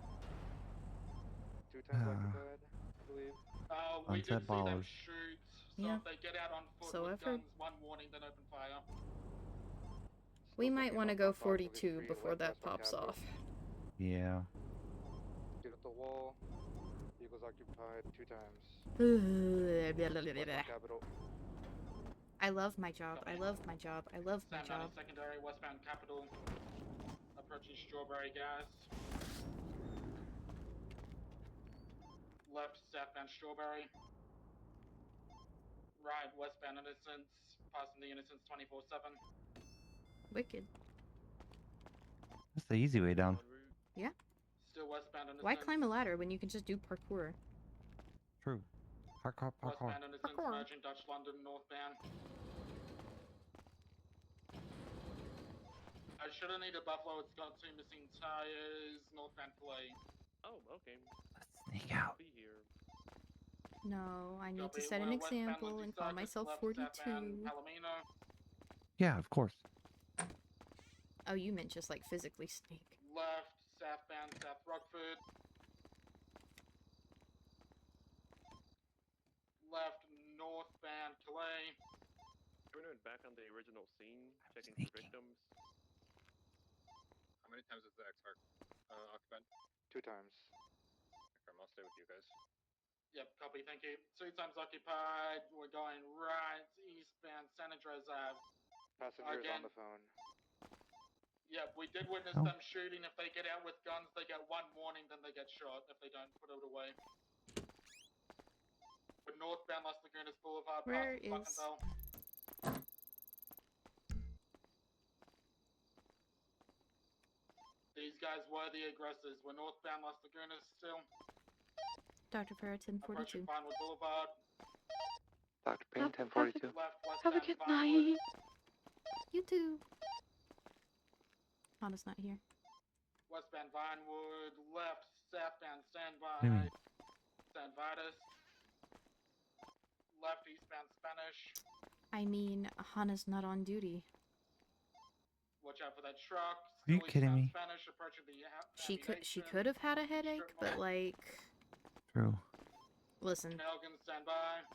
2 times occupied, I believe. We did Sunset see them Ballers. shoot, so Yeah. if they get out on foot So with I've heard. guns, one warning, then open fire. We might want to go 42 before that pops off. Yeah. Get at the wall. Vehicles occupied 2 times. Capital. I love my job. I love my job. I love my Sam 90 job. secondary, westbound Capital. Approaching Strawberry Gas. Left, southbound Strawberry. Right, westbound Innocence. Passing the Innocence 24/7. Wicked. That's the easy way down. Yeah. Still westbound Innocence. Why climb a ladder when you can just do parkour? True. Parkour. Westbound Innocence, merging Dutch London, northbound. I should have needed Buffalo. It's got 2 missing tires. Northbound Clay. Oh, okay. Let's sneak out. Be here. No, I need to Copy. set an We're westbound example Lindsay and call Circus, myself left, 42. southbound Palomino. Yeah, of course. Oh, you meant just like physically sneak. Left, southbound South Rockford. Left, northbound Calais. Everyone back on the original scene, checking for victims. How many times is the X-Arc occupied? 2 times. Okay, I'll stay with you guys. Yep, copy, thank you. 2 times occupied. We're going right eastbound San Andreas Ave. Passengers Again. on the phone. Yep, we did witness Oh. them shooting. If they get out with guns, they get 1 warning, then they get shot if they don't put it away. We're northbound Las Lagunas Boulevard, Where past is- Buckendale. These guys were the aggressors. We're northbound Las Lagunas still. Dr. Fera, 1042. Approaching Vinewood Boulevard. Dr. Payne, Left, 1042. Have a westbound good Vinewood. night. You too. Hana's not here. Westbound Vinewood. Left, southbound Standby. What do you mean? San Vitus. Left, eastbound Spanish. I mean, Hana's not on duty. Watch out for that truck. Are you Still kidding eastbound me? Spanish, approaching the She could have had a headache, but like, True. listen. Elgin, standby.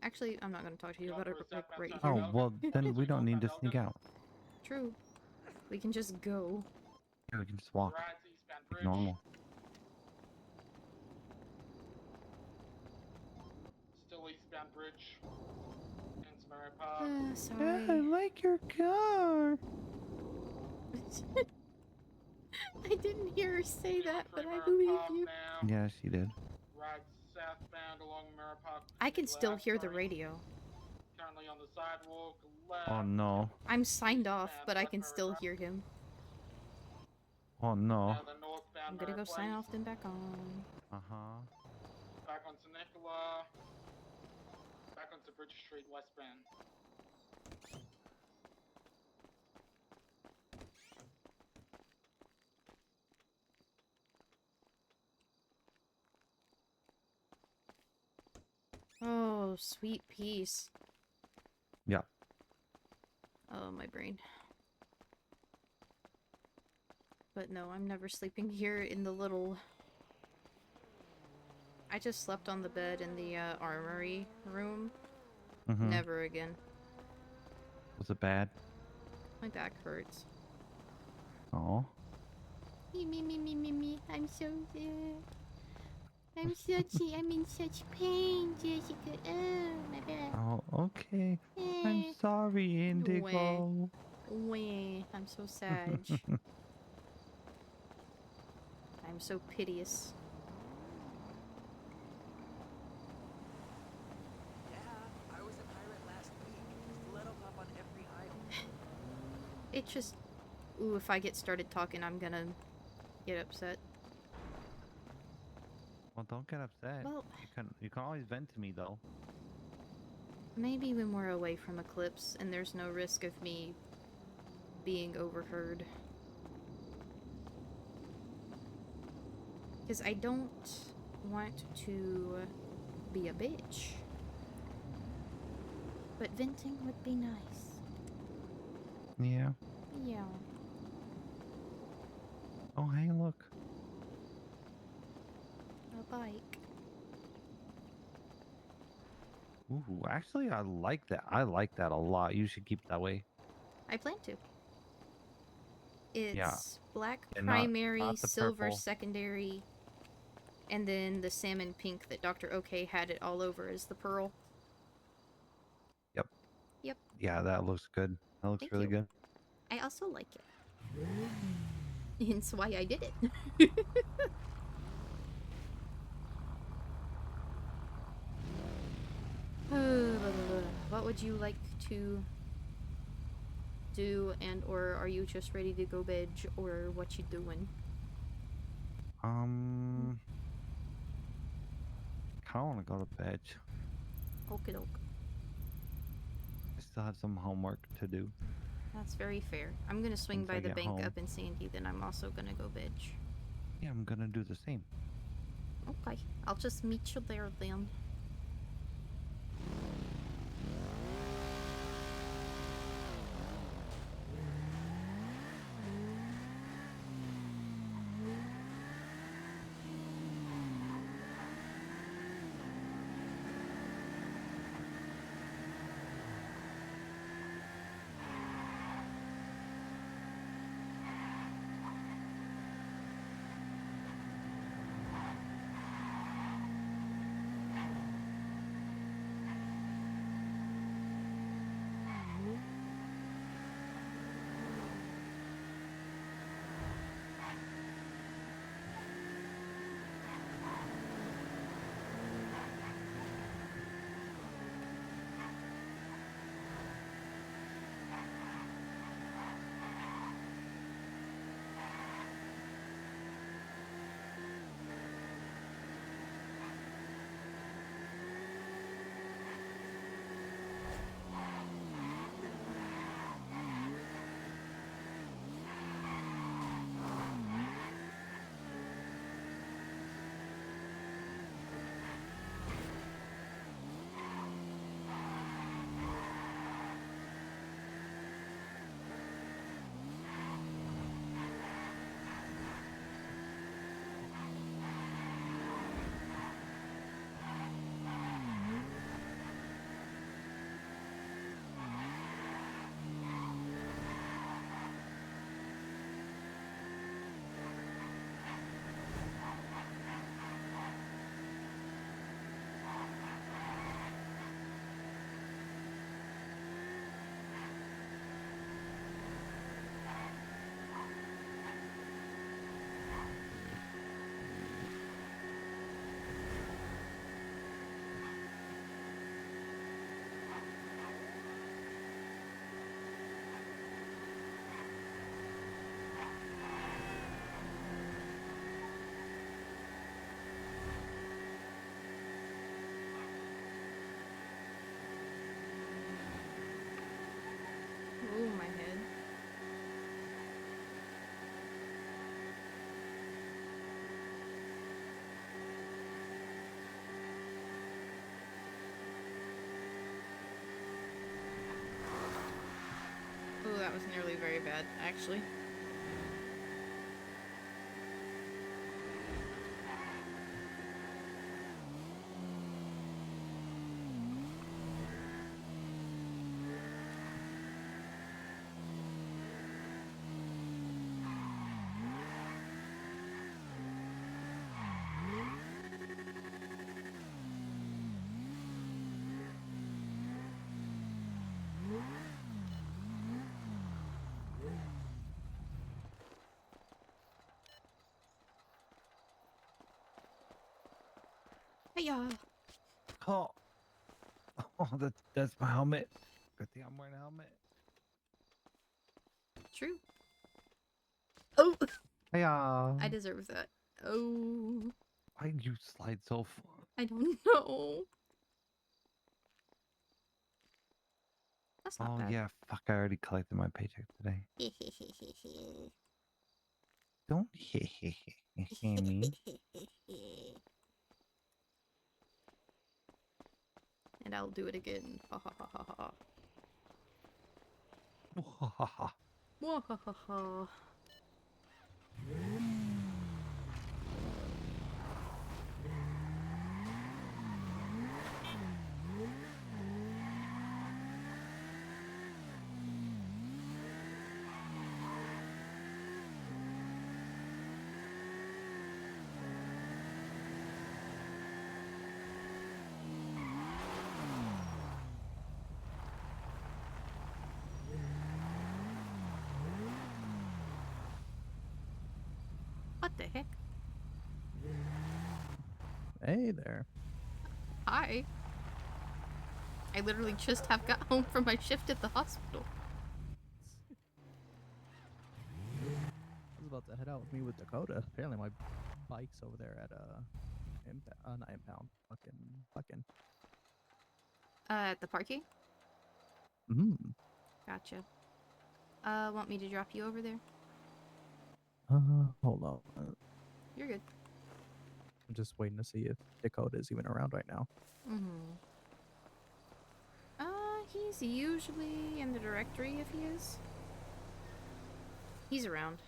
Actually, I'm not gonna talk to you about it like right here. Oh, well, then we don't need to sneak out. True. We can just go. Yeah, we can just walk. Right, eastbound bridge. Normal. Still eastbound bridge. Into Murray Park. Sorry. I like your car. I didn't hear her say that, but I believe you. Yeah, she did. Right, southbound along Mirror Park. I can still hear the radio. Currently on the sidewalk. Left. Oh no. I'm signed off, but I can still hear him. Oh no. The northbound I'm gonna go Mirror sign Place. off, then back on. Uh-huh. Back onto Nicola. Back onto Bridge Street westbound. Oh, sweet peace. Yeah. Oh, my brain. But no, I'm never sleeping here in the little... I just slept on the bed in the armory room. Mhm. Never again. Was it bad? My back hurts. Oh. Me. I'm so I'm in such pain, Jessica. Oh, my back. Oh, okay. I'm sorry, Indigo. Wah. I'm so sad. I'm so piteous. Yeah, I was a pirate last week. There's blood pop on every aisle. It just... Ooh, if I get started talking, I'm gonna get upset. Well, don't get upset. Well- You can always vent to me though. Maybe when we're away from Eclipse and there's no risk of me being overheard. Because I don't want to be a bitch. But venting would be nice. Yeah. Yeah. Oh, hey, look. A bike. Ooh, actually, I like that. I like that a lot. You should keep it that way. I plan to. It's Yeah. black And not primary, the silver purple. secondary, and then the salmon pink that Dr. OK had it all over is the pearl. Yep. Yep. Yeah, that looks good. That looks Thank really you. good. I also like it. Hence why I did it. What would you like to do, and or are you just ready to go bed, or what you doing? Kind of want to go to bed. Okie doke. I still have some homework to do. That's very fair. I'm gonna swing Once by I the get bank home. up in Sandy, then I'm also gonna go bed. Yeah, I'm gonna do the same. Okay, I'll just meet you there then. That was nearly very bad, actually. Hey-ya! Oh, that's my helmet. Good thing I'm wearing a helmet. True. Oh! Hey, I deserve that. Oh. why did you slide so far? I don't know. That's not Oh bad. yeah, fuck! I already collected my paycheck today. Don't me. And I'll do it again. Ha ha ha ha ha. Wah ha ha ha. What the heck? Hey there. Hi. I literally just have got home from my shift at the hospital. I was about to head out with me with Dakota. Apparently my bike's over there at not impound. Fucking. At the parking? Hmm. Gotcha. Want me to drop you over there? Hold on. You're good. I'm just waiting to see if Dakota is even around right now. Mm-hmm. He's usually in the directory if he is. He's around.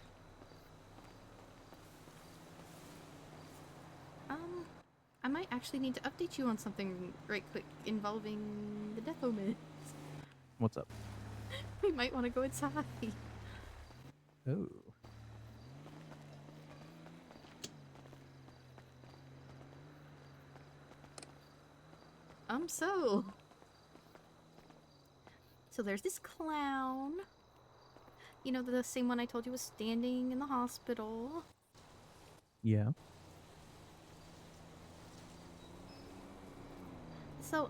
I might actually need to update you on something right quick involving the death omen. What's up? We might want to go inside. Oh. So there's this clown. You know, the same one I told you was standing in the hospital. Yeah. So,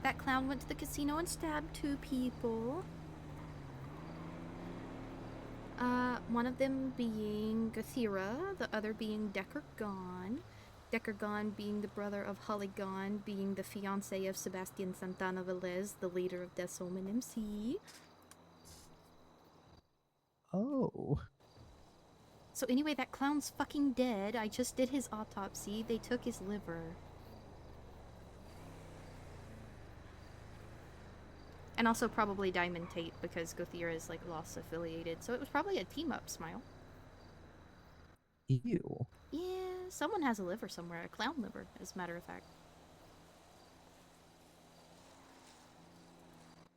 that clown went to the casino and stabbed 2 people. One of them being Gathira, the other being Decker Gone. Decker Gone being the brother of Holly Gone, being the fiance of Sebastian Santana Velez, the leader of Death Omen MC. Oh. So anyway, that clown's fucking dead. I just did his autopsy. They took his liver. And also probably Diamond Tate because Gothira is like lost affiliated. So it was probably a team up, Smile. Ew. Yeah, someone has a liver somewhere. A clown liver, as a matter of fact.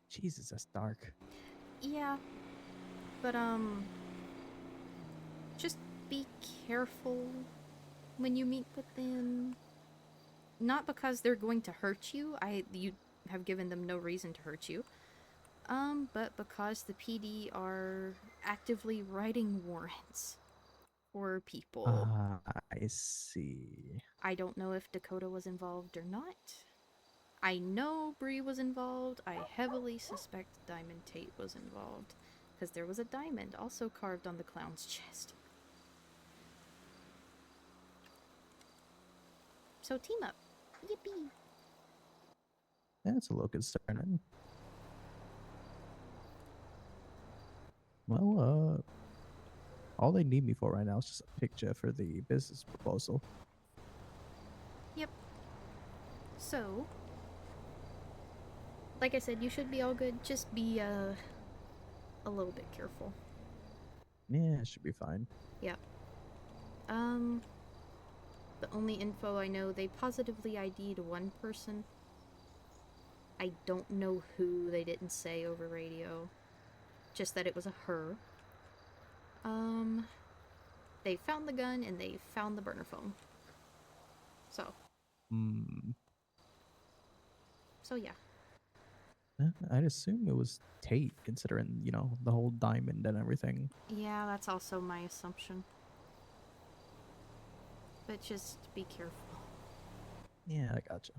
Jesus, that's dark. Yeah. But, just be careful when you meet with them. Not because they're going to hurt you. You have given them no reason to hurt you. But because the PD are actively writing warrants for people. I see. I don't know if Dakota was involved or not. I know Bree was involved. I heavily suspect Diamond Tate was involved. Because there was a diamond also carved on the clown's chest. So team up. Yippee. That's a little concerning. Well, all they need me for right now is just a picture for the business proposal. Yep. So, like I said, you should be all good. Just be a little bit careful. Yeah, it should be fine. Yeah. The only info I know, they positively ID'd one person. I don't know who. They didn't say over radio. Just that it was a her. They found the gun and they found the burner phone. So. So yeah. I'd assume it was Tate, considering, you know, the whole diamond and everything. Yeah, that's also my assumption. But just be careful. Yeah, I gotcha.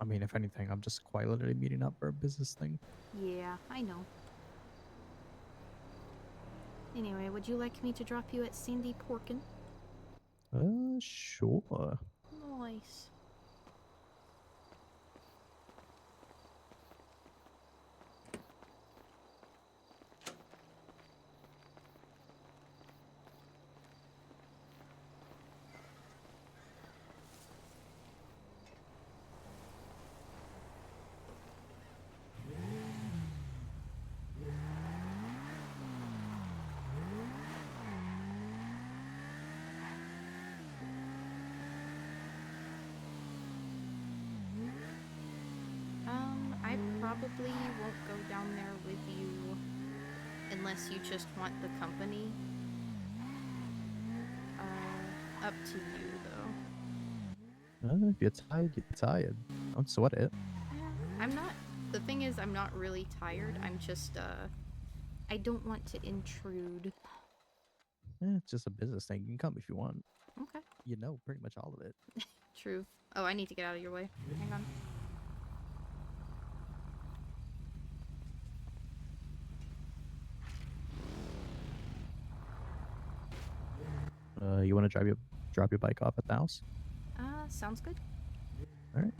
I mean, if anything, I'm just quite literally meeting up for a business thing. Yeah, I know. Anyway, would you like me to drop you at Sandy Porkin? Sure. Nice. I probably won't go down there with you unless you just want the company. Up to you, though. If you're tired, you're tired. Don't sweat it. I'm not. The thing is, I'm not really tired. I'm just, I don't want to intrude. It's just a business thing. You can come if you want. Okay. You know pretty much all of it. True. Oh, I need to get out of your way. Hang on. You want to drop your bike off at the house? Sounds good. All right.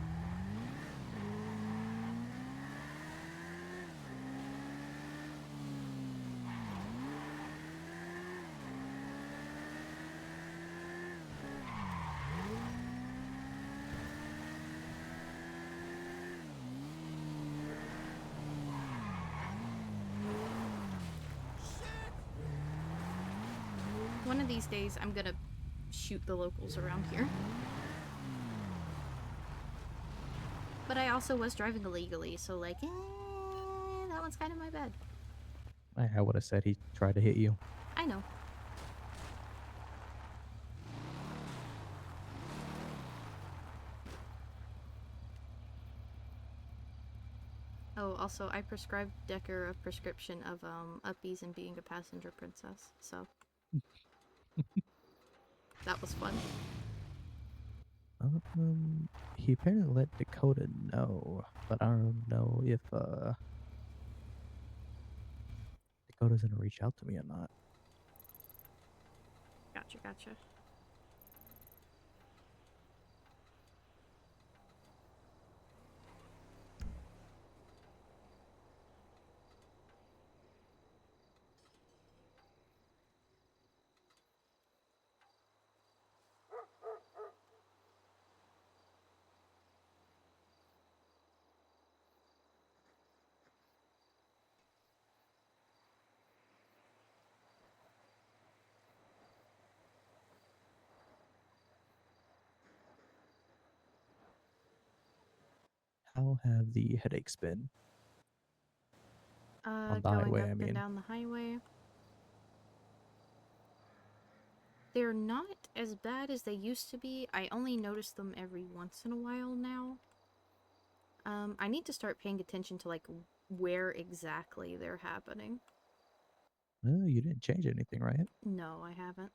One of these days, I'm gonna shoot the locals around here. But I also was driving illegally, so like, that one's kind of my bad. I would have said he tried to hit you. I know. Oh, also, I prescribed Decker a prescription of uppies and being a passenger princess, so that was fun. He apparently let Dakota know, but I don't know if Dakota's gonna reach out to me or not. Gotcha. How have the headaches been? On the Going highway, up I mean. and down the highway. They're not as bad as they used to be. I only notice them every once in a while now. I need to start paying attention to, like, where exactly they're happening. Oh, you didn't change anything, right? No, I haven't.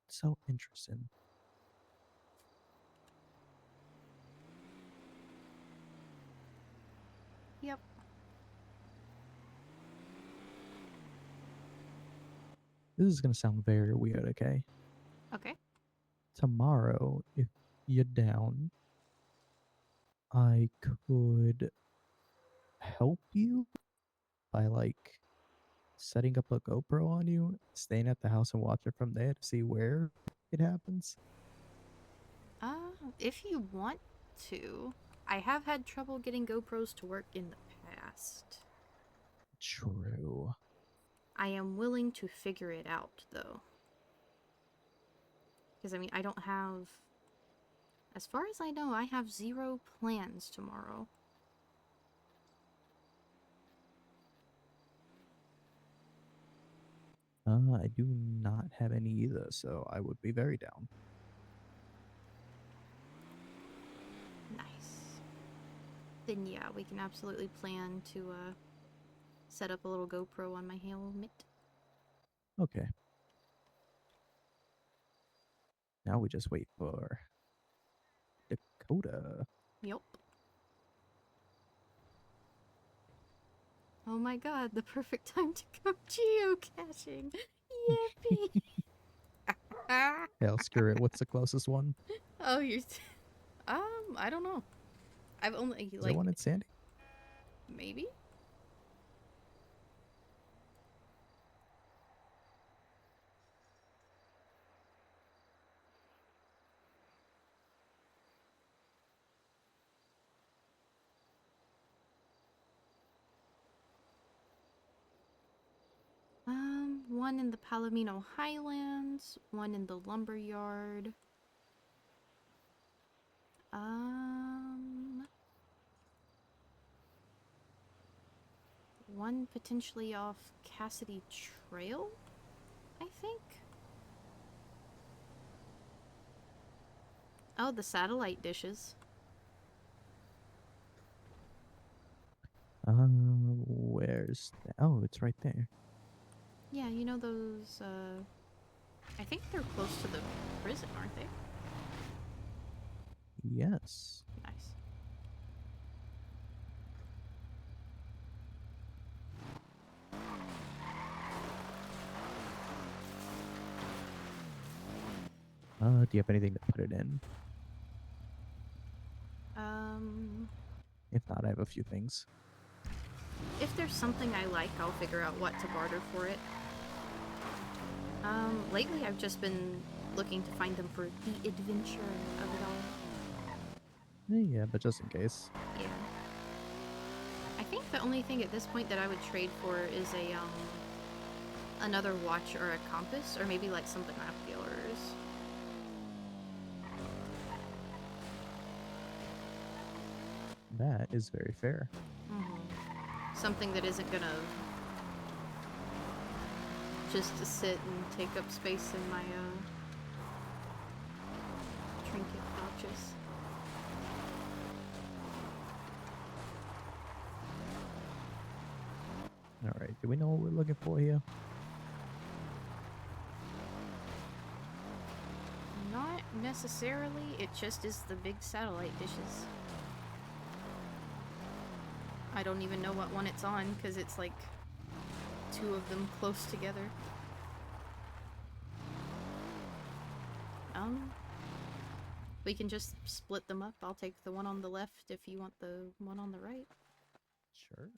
So interesting. Yep. This is gonna sound very weird, okay? Okay. Tomorrow, if you're down, I could help you by like setting up a GoPro on you, staying at the house and watch it from there to see where it happens. If you want, to. I have had trouble getting GoPros to work in the past. True. I am willing to figure it out, though. Because, I mean, I don't have... As far as I know, I have 0 plans tomorrow. I do not have any either, so I would be very down. Nice. Then yeah, we can absolutely plan to set up a little GoPro on my helmet. Okay. Now we just wait for Dakota. Yup. Oh my god, the perfect time to go geocaching. Yippee! Hell, screw it. What's the closest one? Oh, you're... I don't know. I've only, Is there one in Sandy? Maybe? One in the Palomino Highlands, one in the Lumberyard. One potentially off Cassidy Trail, I think? Oh, the satellite dishes. Where's that? Oh, it's right there. Yeah, you know those, I think they're close to the prison, aren't they? Yes. Nice. Do you have anything to put it in? If not, I have a few things. If there's something I like, I'll figure out what to barter for it. Lately I've just been looking to find them for the adventure of it all. Yeah, but just in case. Yeah. I think the only thing at this point that I would trade for is a, another watch or a compass, or maybe like some binoculars. That is very fair. Something that isn't gonna just to sit and take up space in my, trinket pouches. Alright, do we know what we're looking for here? Not necessarily, it just is the big satellite dishes. I don't even know what one it's on, because it's like 2 of them close together. We can just split them up. I'll take the one on the left if you want the one on the right. Sure.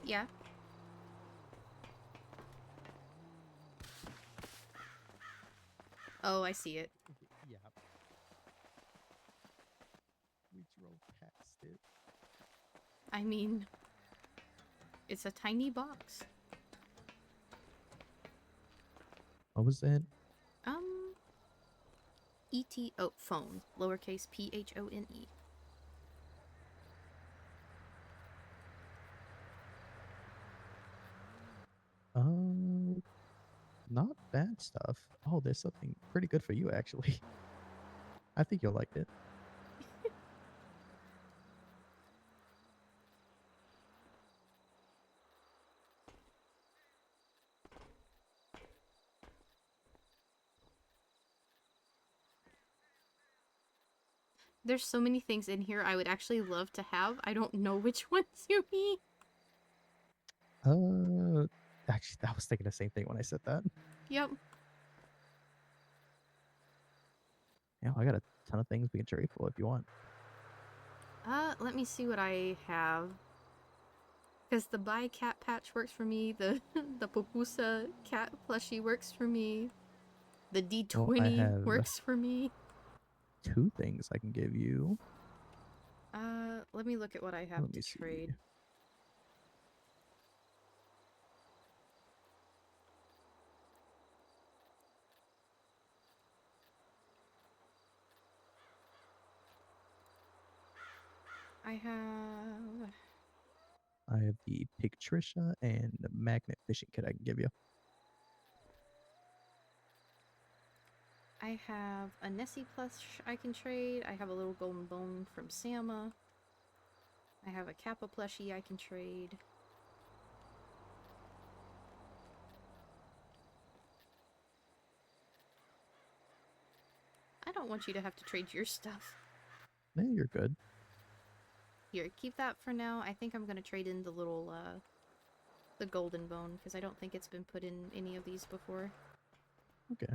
Yeah. Oh, I see it. Yeah. We drove past it. I mean, it's a tiny box. What was that? E-T, oh, phone, lowercase P-H-O-N-E. Not bad stuff. Oh, there's something pretty good for you, actually. I think you'll like it. There's so many things in here I would actually love to have. I don't know which ones you mean. Actually, I was thinking the same thing when I said that. Yep. Yeah, I got a ton of things we can trade for if you want. Let me see what I have. Because the Buy Cat patch works for me, the Pupusa cat plushie works for me, the D20 Well, I have works for me. 2 things I can give you. Let me look at what I have Let to me see. trade. I have the Pictricia and the magnet fishing kit I can give you. I have a Nessie plush I can trade. I have a little golden bone from Sama. I have a Kappa plushie I can trade. I don't want you to have to trade your stuff. No, you're good. Here, keep that for now. I think I'm gonna trade in the little, the golden bone, because I don't think it's been put in any of these before. Okay.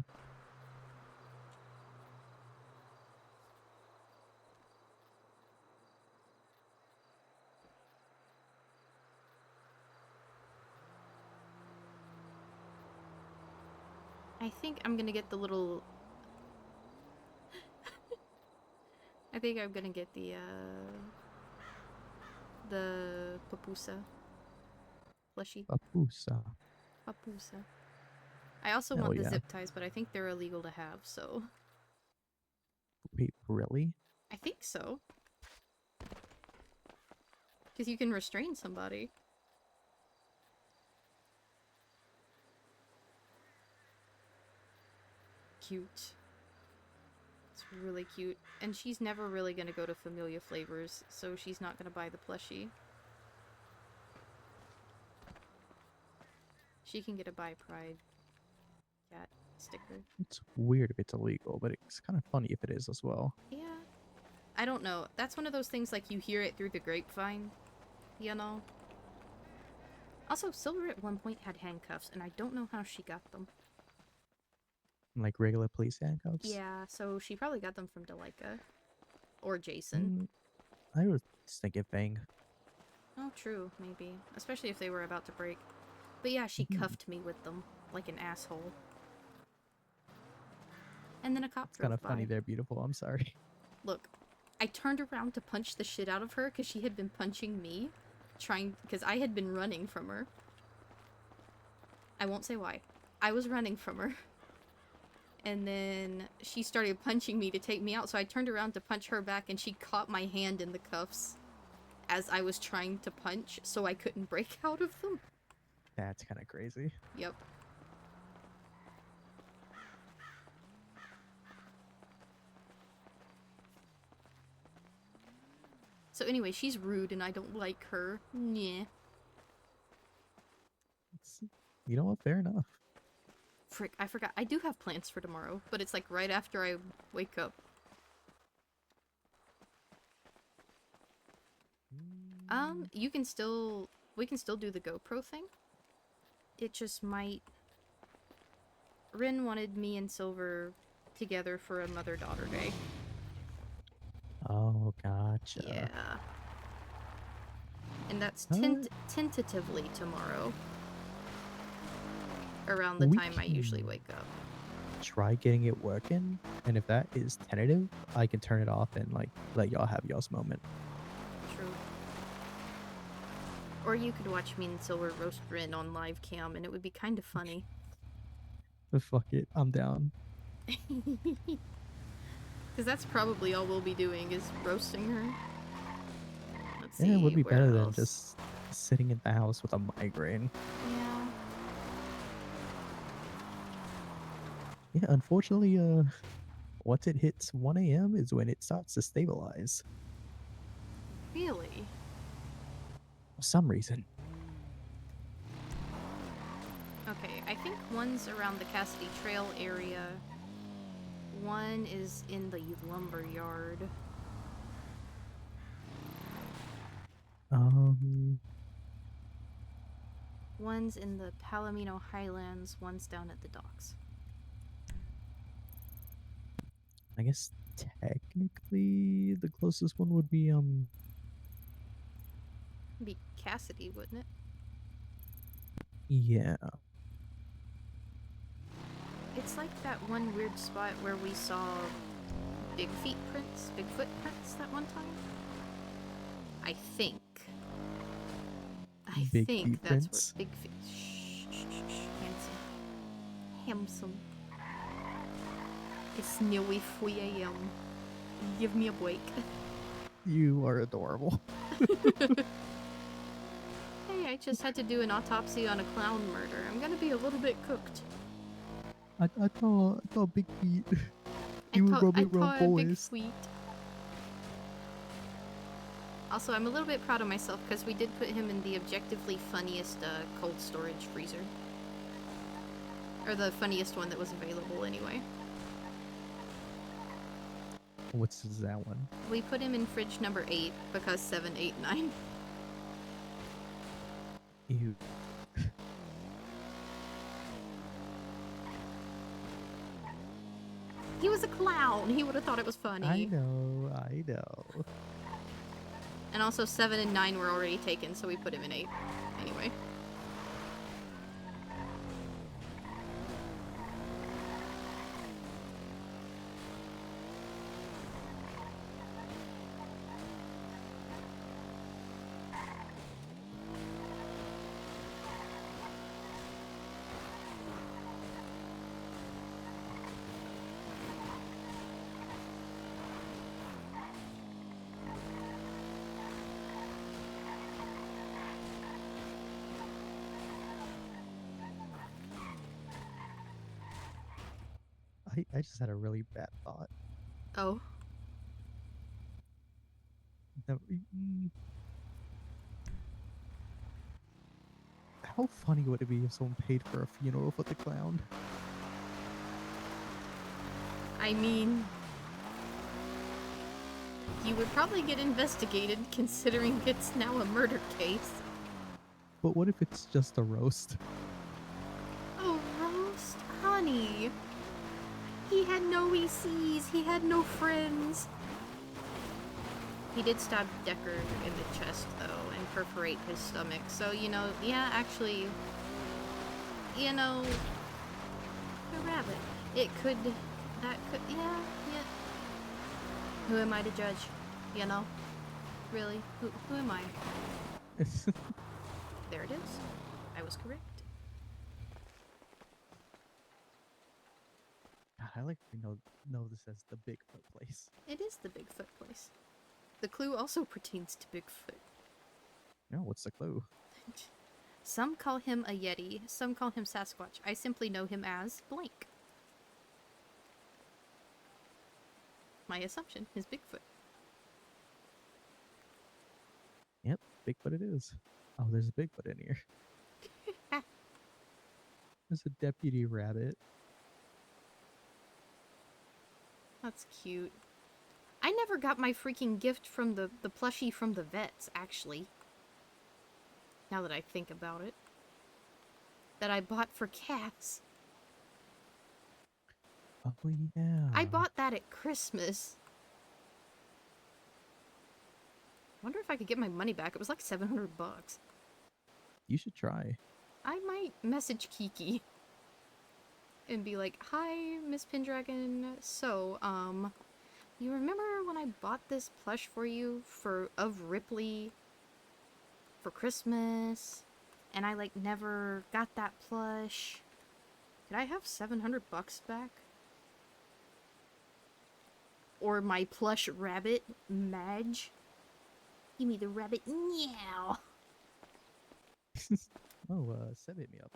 I think I'm gonna get the little... I think I'm gonna get the Papusa plushie. Papusa. Papusa. I also Hell want the yeah. zip ties, but I think they're illegal to have, so... Wait, really? I think so. Because you can restrain somebody. Cute. It's really cute. And she's never really gonna go to Familia Flavors, so she's not gonna buy the plushie. She can get a Buy Pride cat sticker. It's weird if it's illegal, but it's kind of funny if it is as well. Yeah. I don't know. That's one of those things like you hear it through the grapevine, you know? Also, Silver at one point had handcuffs, and I don't know how she got them. Like regular police handcuffs? Yeah, so she probably got them from Delica. Or Jason. I was thinking Fang. Oh, true, maybe. Especially if they were about to break. But yeah, she cuffed me with them, like an asshole. And then a cop It's drove kind of by. funny. They're beautiful. I'm sorry. Look, I turned around to punch the shit out of her because she had been punching me, because I had been running from her. I won't say why. I was running from her. And then she started punching me to take me out, so I turned around to punch her back, and she caught my hand in the cuffs as I was trying to punch, so I couldn't break out of them. That's kind of crazy. Yep. So anyway, she's rude and I don't like her. Yeah. You know what? Fair enough. Frick, I forgot. I do have plans for tomorrow, but it's like right after I wake up. We can still do the GoPro thing. It just might... Rin wanted me and Silver together for a mother-daughter day. Oh, gotcha. Yeah. And that's Uh, tentatively tomorrow. Around the We time I usually can wake up. try getting it working, and if that is tentative, I can turn it off and like let y'all have y'all's moment. True. Or you could watch me and Silver roast Rin on live cam, and it would be kind of funny. Fuck it, I'm down. Because that's probably all we'll be doing is roasting her. Let's see, Yeah, it would be where better else? than just sitting in the house with a migraine. Yeah. Yeah, unfortunately, once it hits 1 a.m. is when it starts to stabilize. Really? For some reason. Okay, I think one's around the Cassidy Trail area. One is in the lumber yard. One's in the Palomino Highlands, one's down at the docks. I guess technically the closest one would be Be Cassidy, wouldn't it? yeah. It's like that one weird spot where we saw Bigfoot prints that one time. I think. I Big think feet that's prints. where Bigfoot. Shh, shh, shh, shh. Handsome. It's nearly 3 a.m. Give me a break. You are adorable. Hey, I just had to do an autopsy on a clown murder. I'm gonna be a little bit cooked. I thought Big Feet. You were rubbing around boys. Big feet. Also, I'm a little bit proud of myself because we did put him in the objectively funniest cold storage freezer. Or the funniest one that was available anyway. What's that one? We put him in fridge number 8 because 7, 8, 9. Ew. He was a clown. He would have thought it was funny. I know. And also 7 and 9 were already taken, so we put him in 8. Anyway. I just had a really bad thought. Oh. How funny would it be if someone paid for a funeral for the clown? I mean... You would probably get investigated considering it's now a murder case. But what if it's just a roast? Oh, roast? Honey. He had no ECs. He had no friends. He did stab Decker in the chest, though, and perforate his stomach. So, you know, yeah, actually, you know, a rabbit. It could, yeah. Who am I to judge? You know? Really? Who am I? There it is. I was correct. God, I like to know this as the Bigfoot place. It is the Bigfoot place. The clue also pertains to Bigfoot. No, what's the clue? Some call him a Yeti, some call him Sasquatch. I simply know him as blank. My assumption is Bigfoot. Yep, Bigfoot it is. Oh, there's a Bigfoot in here. There's a deputy rabbit. That's cute. I never got my freaking gift from the plushie from the vets, actually. Now that I think about it. That I bought for cats. Oh, yeah. I bought that at Christmas. Wonder if I could get my money back. It was like $700. You should try. I might message Kiki and be like, "Hi, Miss Pendragon. So, you remember when I bought this plush for you of Ripley for Christmas, and I like never got that plush? Could I have $700 back? Or my plush rabbit, Madge? Give me the rabbit meow." Oh, Seb hit me up.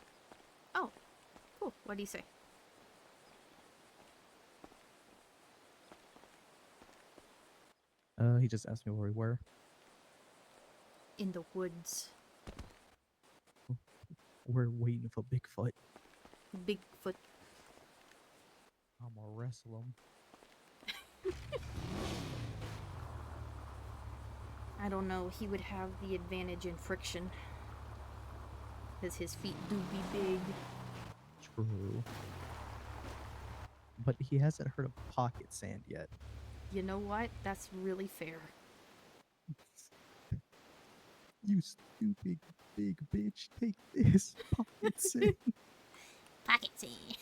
Oh, cool. What do you say? He just asked me where we were. In the woods. We're waiting for Bigfoot. Bigfoot. I'm gonna wrestle him. I don't know. He would have the advantage in friction. Because his feet do be big. True. But he hasn't heard of pocket sand yet. You know what? That's really fair. You stupid big bitch. Take this. Pocket sand. Pocket sand.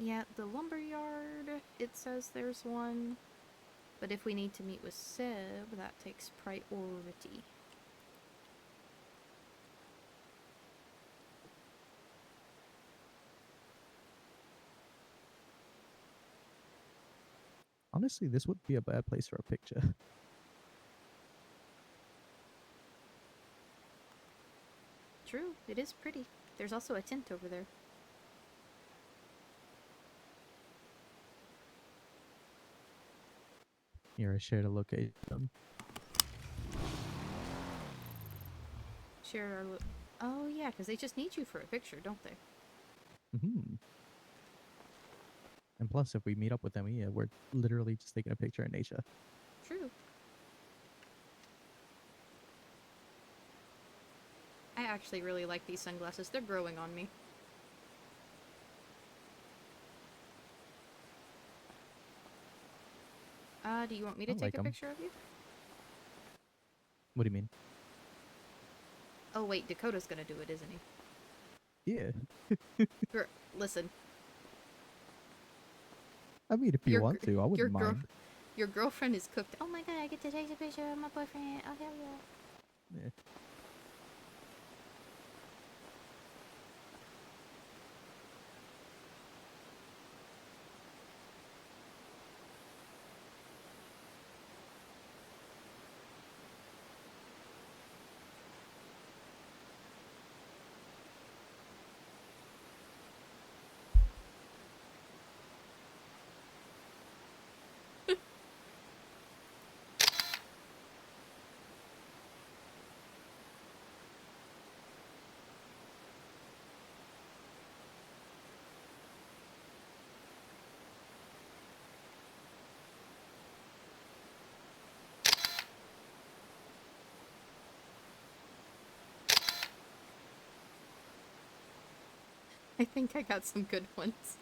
Yeah, the lumberyard, it says there's one. But if we need to meet with Seb, that takes priority. Honestly, this wouldn't be a bad place for a picture. True, it is pretty. There's also a tent over there. Here, I shared a location. Share our oh yeah, because they just need you for a picture, don't they? Mm-hmm. And plus, if we meet up with them, yeah, we're literally just taking a picture in nature. True. I actually really like these sunglasses. They're growing on me. Do you want me to take a picture of you? What do you mean? Oh wait, Dakota's gonna do it, isn't he? Yeah. Listen. I mean, if you want to, I wouldn't mind. Your girlfriend is cooked. Oh my god, I get to take a picture of my boyfriend. Oh hell yeah. Yeah. I think I got some good ones.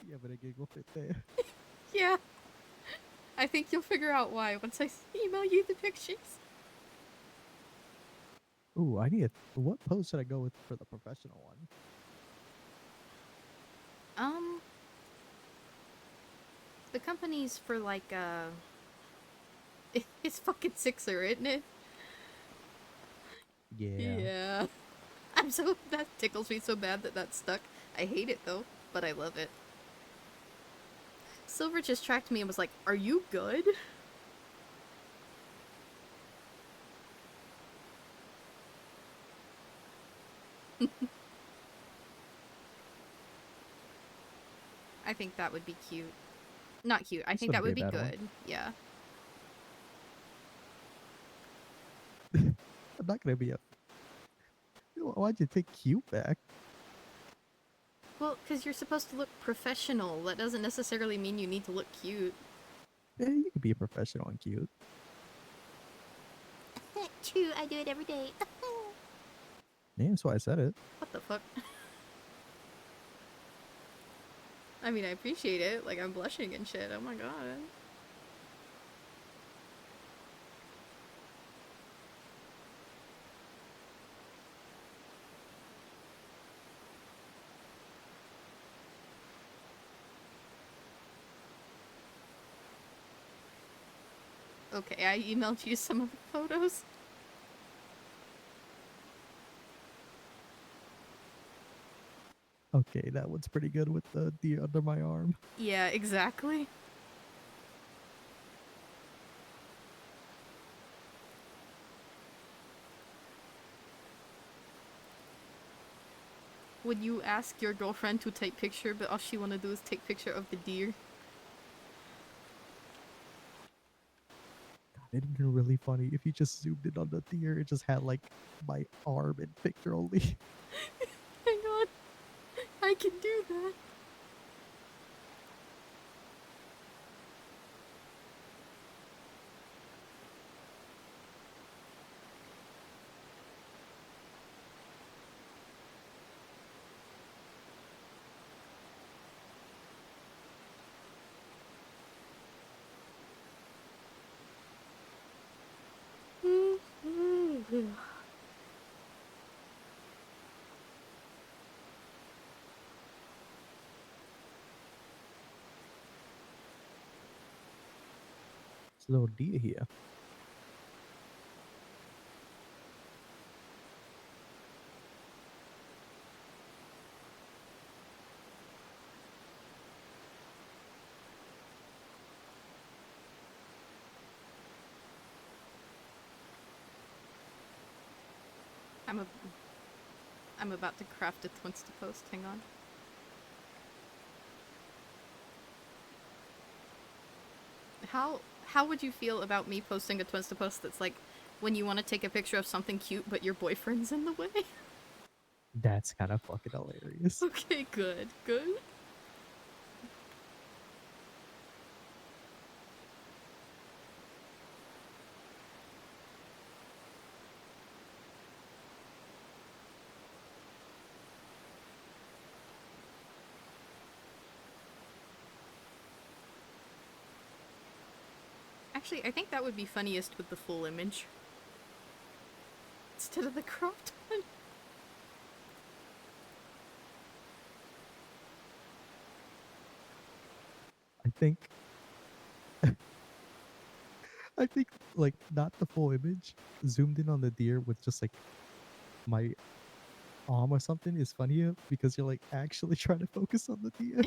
Yeah, but a giggle fit there. Yeah. I think you'll figure out why once I email you the pictures. Ooh, I need what pose should I go with for the professional one? The company's for like, it's fucking Sixer, isn't it? Yeah. Yeah. That tickles me so bad that stuck. I hate it though, but I love it. Silver just tracked me and was like, "Are you good?" I think that would be cute. Not cute. I think that would be good. Yeah. I'm not gonna be a. Why'd you take cute back? Well, because you're supposed to look professional. That doesn't necessarily mean you need to look cute. Yeah, you could be a professional and cute. True, I do it every day. Yeah, that's why I said it. What the fuck? I mean, I appreciate it. Like, I'm blushing and shit. Oh my god. Okay, I emailed you some of the photos. Okay, that one's pretty good with the deer under my arm. Yeah, exactly. Would you ask your girlfriend to take picture, but all she wanna do is take picture of the deer? God, it'd been really funny if you just zoomed in on the deer. It just had like my arm and picture only. Hang on. I can do that. It's a little deer here. I'm about to craft a twins to post. Hang on. How would you feel about me posting a twins to post that's like when you want to take a picture of something cute but your boyfriend's in the way? That's kind of fucking hilarious. Okay, good. Actually, I think that would be funniest with the full image. Instead of the cropped one. I think I think like not the full image, zoomed in on the deer with just like my arm or something is funnier because you're like actually trying to focus on the deer.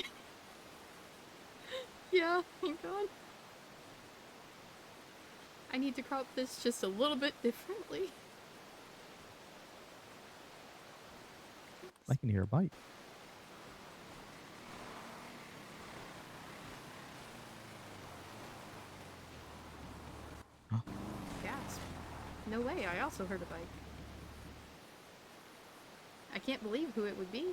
Yeah, hang on. I need to crop this just a little bit differently. I can hear a bite. Gasp. No way, I also heard a bike. I can't believe who it would be.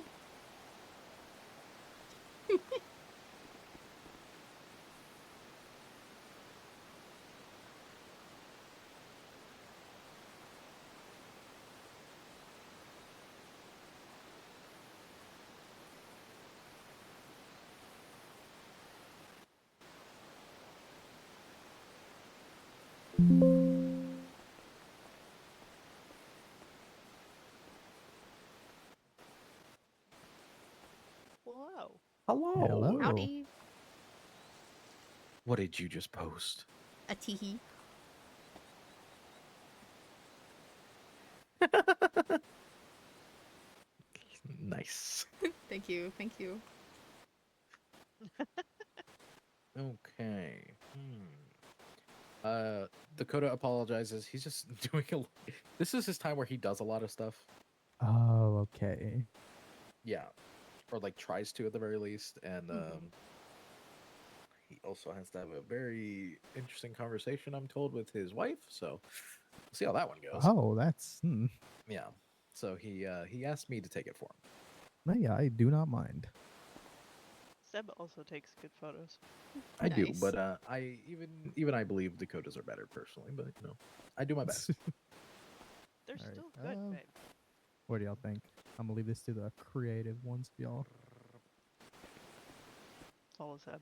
Hello. Hello. Howdy. What did you just post? A teehee. Nice. Thank you. Okay. Dakota apologizes. He's just doing this is his time where he does a lot of stuff. Oh, okay. Yeah. Or like tries to at the very least. And he also has to have a very interesting conversation, I'm told, with his wife. So we'll see how that one goes. Oh, that's Yeah. So he asked me to take it for him. no, yeah, I do not mind. Seb also takes good photos. I do, but I even I believe Dakotas are better personally, but you know, I do my best. They're All right, still good, babe. What do y'all think? I'm gonna leave this to the creative ones of y'all. follow Seb. I'm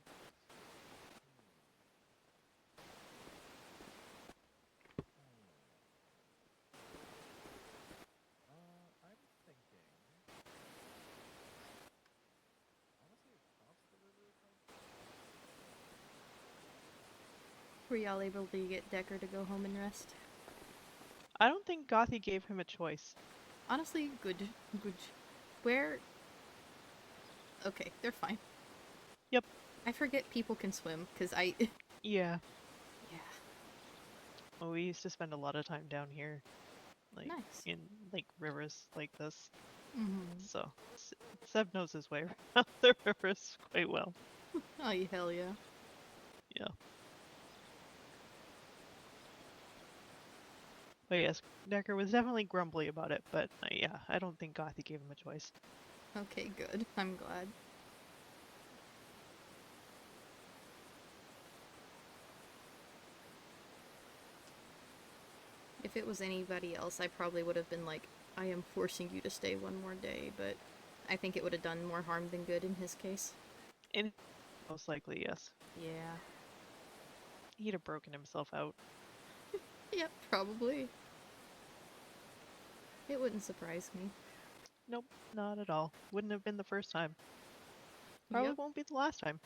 thinking. Honestly, across the river Were y'all able to get Decker to go home and rest? I don't think Gothy gave him a choice. Honestly, good. Where? Okay, they're fine. Yep. I forget people can swim, because I... Yeah. Yeah. Well, we used to spend a lot of time down here. Like, Nice. in, like, rivers like this. Mhm. So, Seb knows his way around the rivers quite well. Oh, hell yeah. Yeah. But yes, Decker was definitely grumbly about it, but yeah, I don't think Gothy gave him a choice. Okay, good. I'm glad. If it was anybody else, I probably would have been like, I am forcing you to stay one more day, but I think it would have done more harm than good in his case. Most likely, yes. Yeah. He'd have broken himself out. Yep, probably. It wouldn't surprise me. Nope, not at all. Wouldn't have been the first time. Probably won't be the last time.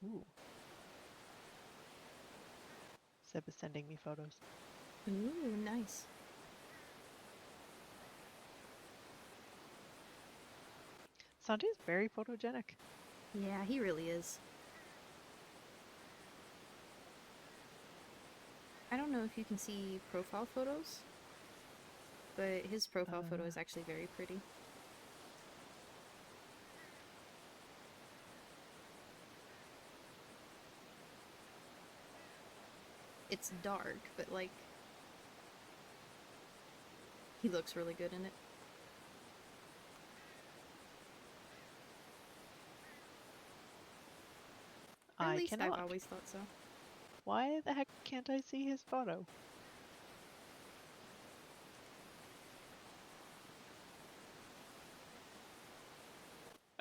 Ooh. Seb is sending me photos. Ooh, nice. Sanjay's very photogenic. Yeah, he really is. I don't know if you can see profile photos, but his profile photo is actually very pretty. It's dark, but like, he looks really good in it. Or at least I've always thought so. Why the heck can't I see his photo?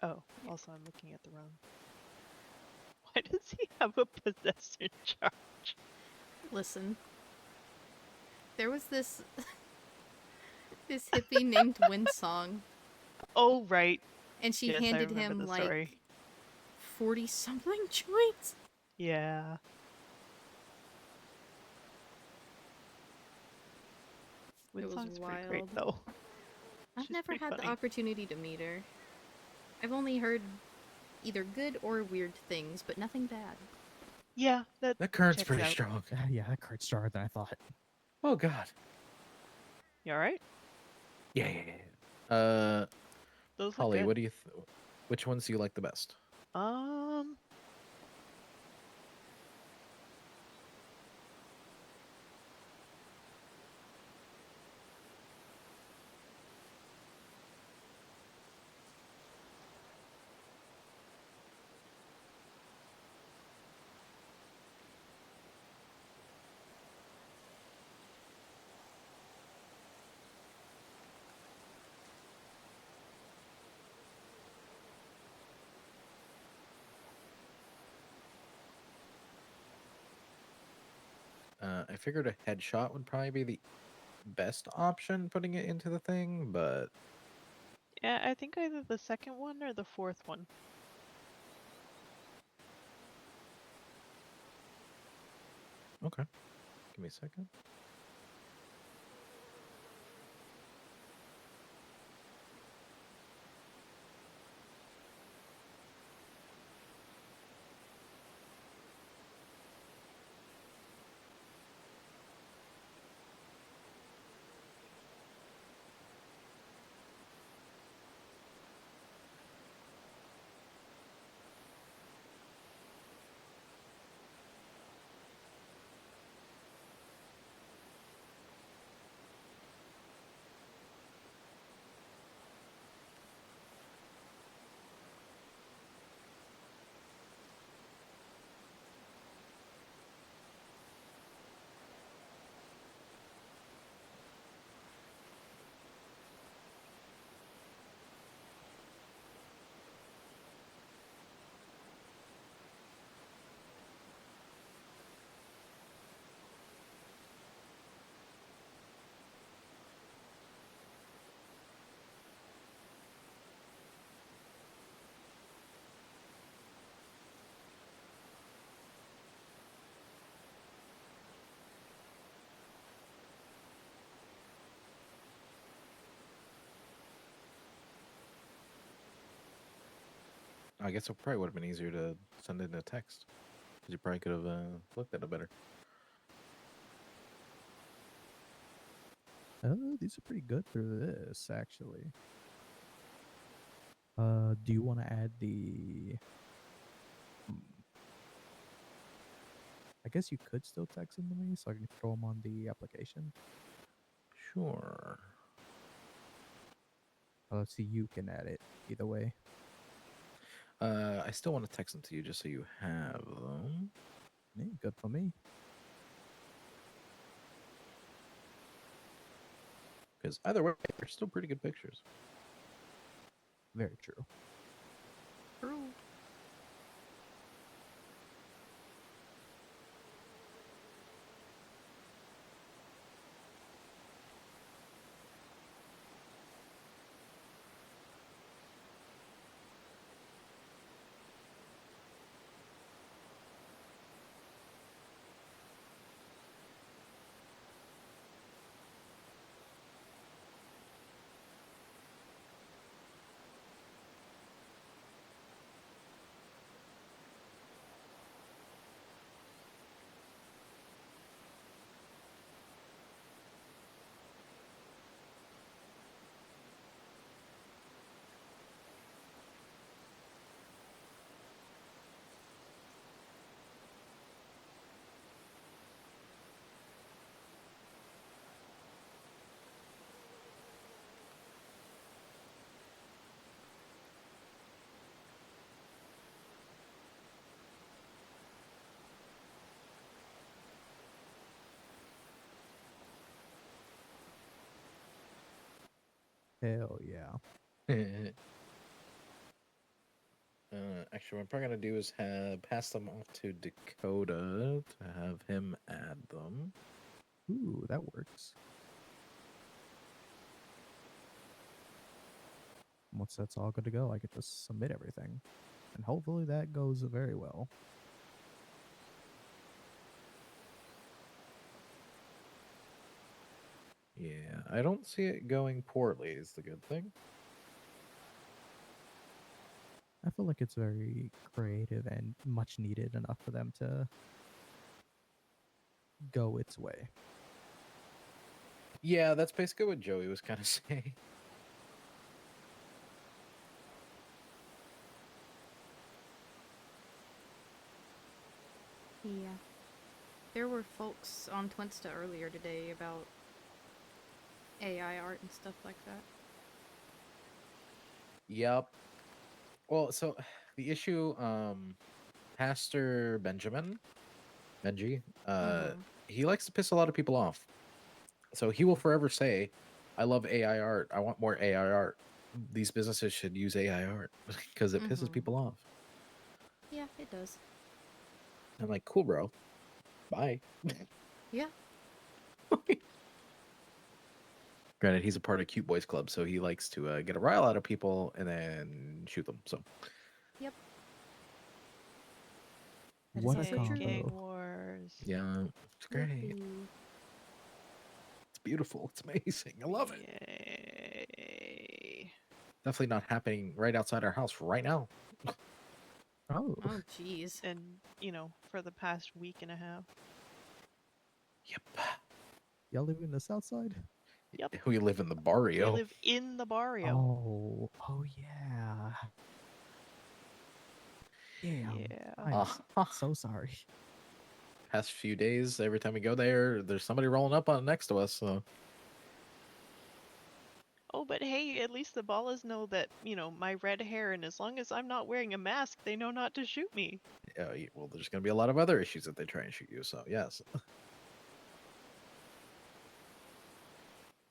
Oh, also I'm looking at the wrong. Why does he have a possessor charge? Listen, there was this this hippie named Windsong. Oh, right. And she Yes, I handed remember him the like story. 40-something joints. Yeah. It was Winsong's pretty wild. great, though. I've She's never pretty had the funny. opportunity to meet her. I've only heard either good or weird things, but nothing bad. Yeah, that current's checks pretty out. strong. Yeah, that card's stronger than I thought. Oh God. You alright? Yeah. Those look Holly, good. what do you? Which ones do you like the best? I figured a headshot would probably be the best option putting it into the thing, but Yeah, I think either the second one or the fourth one. okay. Give me a second. I guess it probably would have been easier to send it in a text. Because you probably could have looked at it better. These are pretty good for this, actually. Do you want to add the... I guess you could still text them to me, so I can throw them on the application. Sure. Let's see, you can add it either way. I still want to text them to you just so you have them. Yeah, good for me. Because either way, they're still pretty good pictures. Very true. True. Hell yeah. Actually, what I'm probably gonna do is pass them off to Dakota to have him add them. Ooh, that works. Once that's all good to go, I could just submit everything. And hopefully that goes very well. Yeah, I don't see it going poorly. Is the good thing. I feel like it's very creative and much needed enough for them to go its way. Yeah, that's basically what Joey was kind of saying. Yeah. There were folks on Twinsta earlier today about AI art and stuff like that. Yep. Well, so the issue, Pastor Benji, he likes to piss a lot of people off. So he will forever say, I love AI art. I want more AI art. These businesses should use AI art because it pisses people off. Yeah, it does. I'm like, cool, bro. Bye. Yeah. Granted, he's a part of Cute Boys Club, so he likes to get a rile out of people and then shoot them. So. Yep. That is also true. Gang wars. Yeah, it's great. Woohoo. It's beautiful. It's amazing. I love it. Yay. Definitely not happening right outside our house right now. Oh. Oh, jeez. And, you know, for the past week and a half. Yep. Y'all live in the south side? Yep. We live in the barrio. We live in the barrio. Oh yeah. Damn. Yeah. I'm so sorry. Past few days, every time we go there's somebody rolling up on next to us. So. Oh, but hey, at least the ballas know that, you know, my red hair, and as long as I'm not wearing a mask, they know not to shoot me. Yeah, well, there's going to be a lot of other issues if they try and shoot you. So yes.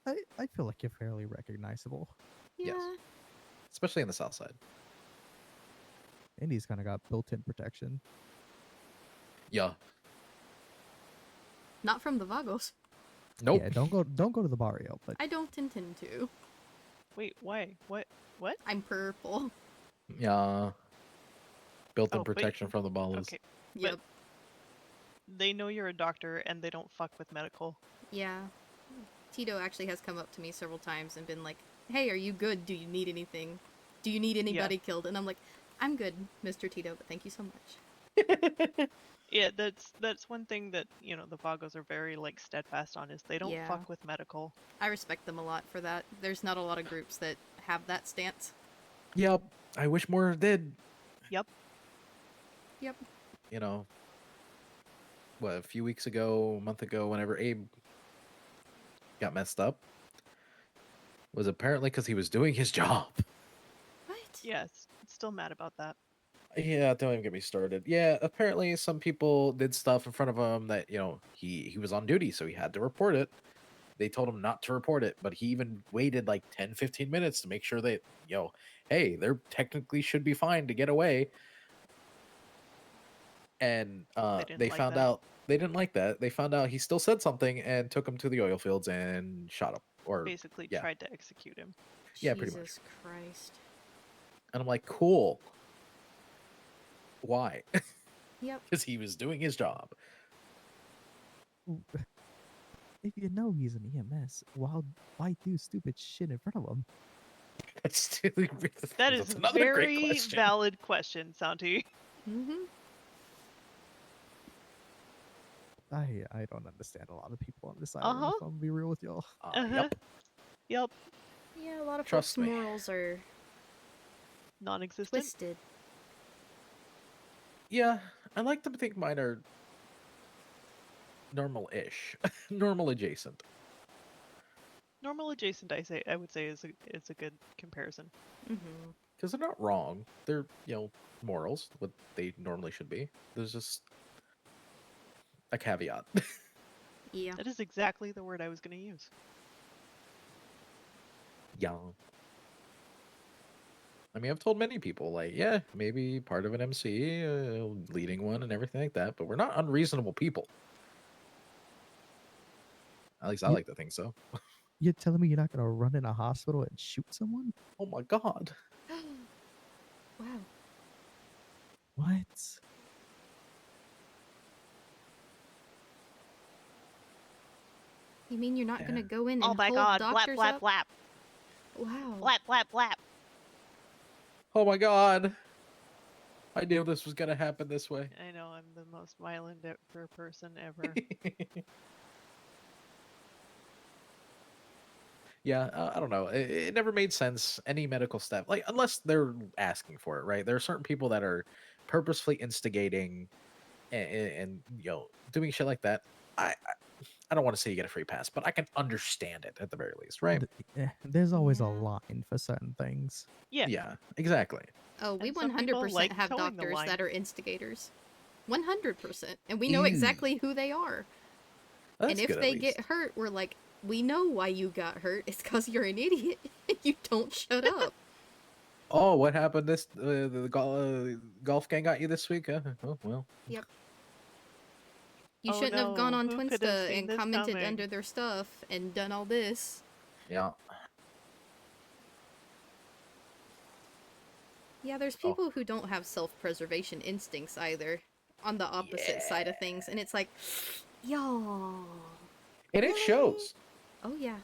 I feel like you're fairly recognizable. Yeah. Yes. Especially in the south side. Indy's kind of got built-in protection. Yeah. Not from the Vagos. Nope. Yeah, don't go to the barrio, but I don't intend to. Wait, why? What? I'm purple. Yeah. Built-in Oh, but- protection from the ballas. Okay. Yep. But they know you're a doctor and they don't fuck with medical. Yeah. Tito actually has come up to me several times and been like, hey, are you good? Do you need anything? Do you need anybody killed? And I'm like, I'm good, Mr. Tito, but thank you so much. Yeah, that's one thing that, you know, the Vagos are very like steadfast on, is they don't Yeah. fuck with medical. I respect them a lot for that. There's not a lot of groups that have that stance. Yep. I wish more did. Yep. Yep. You know, what, a few weeks ago, a month ago, whenever Abe got messed up, was apparently because he was doing his job. What? Yes, still mad about that. Yeah, don't even get me started. Yeah, apparently some people did stuff in front of him that, you know, he was on duty, so he had to report it. They told him not to report it, but he even waited like 10, 15 minutes to make sure that, you know, hey, they're technically should be fine to get away. And didn't like found that. out they didn't like that. They found out he still said something and took him to the oil fields and shot him. Or Basically yeah, tried to execute him. yeah, pretty much. Jesus Christ. And I'm like, cool. Why? Yep. Because he was doing his job. If you know he's an EMS, why do stupid shit in front of him? That's That is a very valid question, Santi. Mm-hmm. I don't understand a lot of people on this island, if I'm gonna be real with y'all. Yep. Yep. Yeah, a lot of Trust folks' me. morals are non-existent. Twisted. Yeah, I like to think mine are normal-ish, normal adjacent. Normal adjacent, I would say is a good comparison. Mm-hmm. Because they're not wrong. They're, you know, morals, what they normally should be. There's just a caveat. Yeah. That is exactly the word I was going to use. Yeah. I mean, I've told many people, like, yeah, maybe part of an MC, leading one and everything like that, but we're not unreasonable people. At least I You- like to think so. You're telling me you're not gonna run in a hospital and shoot someone? Oh my god. Wow. What? You mean you're not gonna go in and Oh my hold god, blap, doctors blap, up? blap. Wow. Blap, blap, blap. Oh my god. I knew this was gonna happen this way. I know, I'm the most violent person ever. Yeah, I don't know. It never made sense. Any medical staff, like, unless they're asking for it, right? There are certain people that are purposefully instigating and you know, doing shit like that. I don't want to say you get a free pass, but I can understand it at the very least, right? There's always a line for certain things. Yeah. Yeah, exactly. Oh, we And some people 100% like have towing the doctors line. that are instigators. 100%. And we know Ew. exactly who they are. That's and if good, at they least. get hurt, we're like, we know why you got hurt. It's because you're an idiot. You don't shut up. Oh, what happened? This the golf gang got you this week? Oh well. Yep. You Oh shouldn't have gone no, on who could have Twinsta seen and this commented coming? under their stuff and done all this. Yeah. Yeah, there's people who don't have self-preservation instincts either. On the opposite side of things. And it's like, y'all. And it shows. Oh, yeah.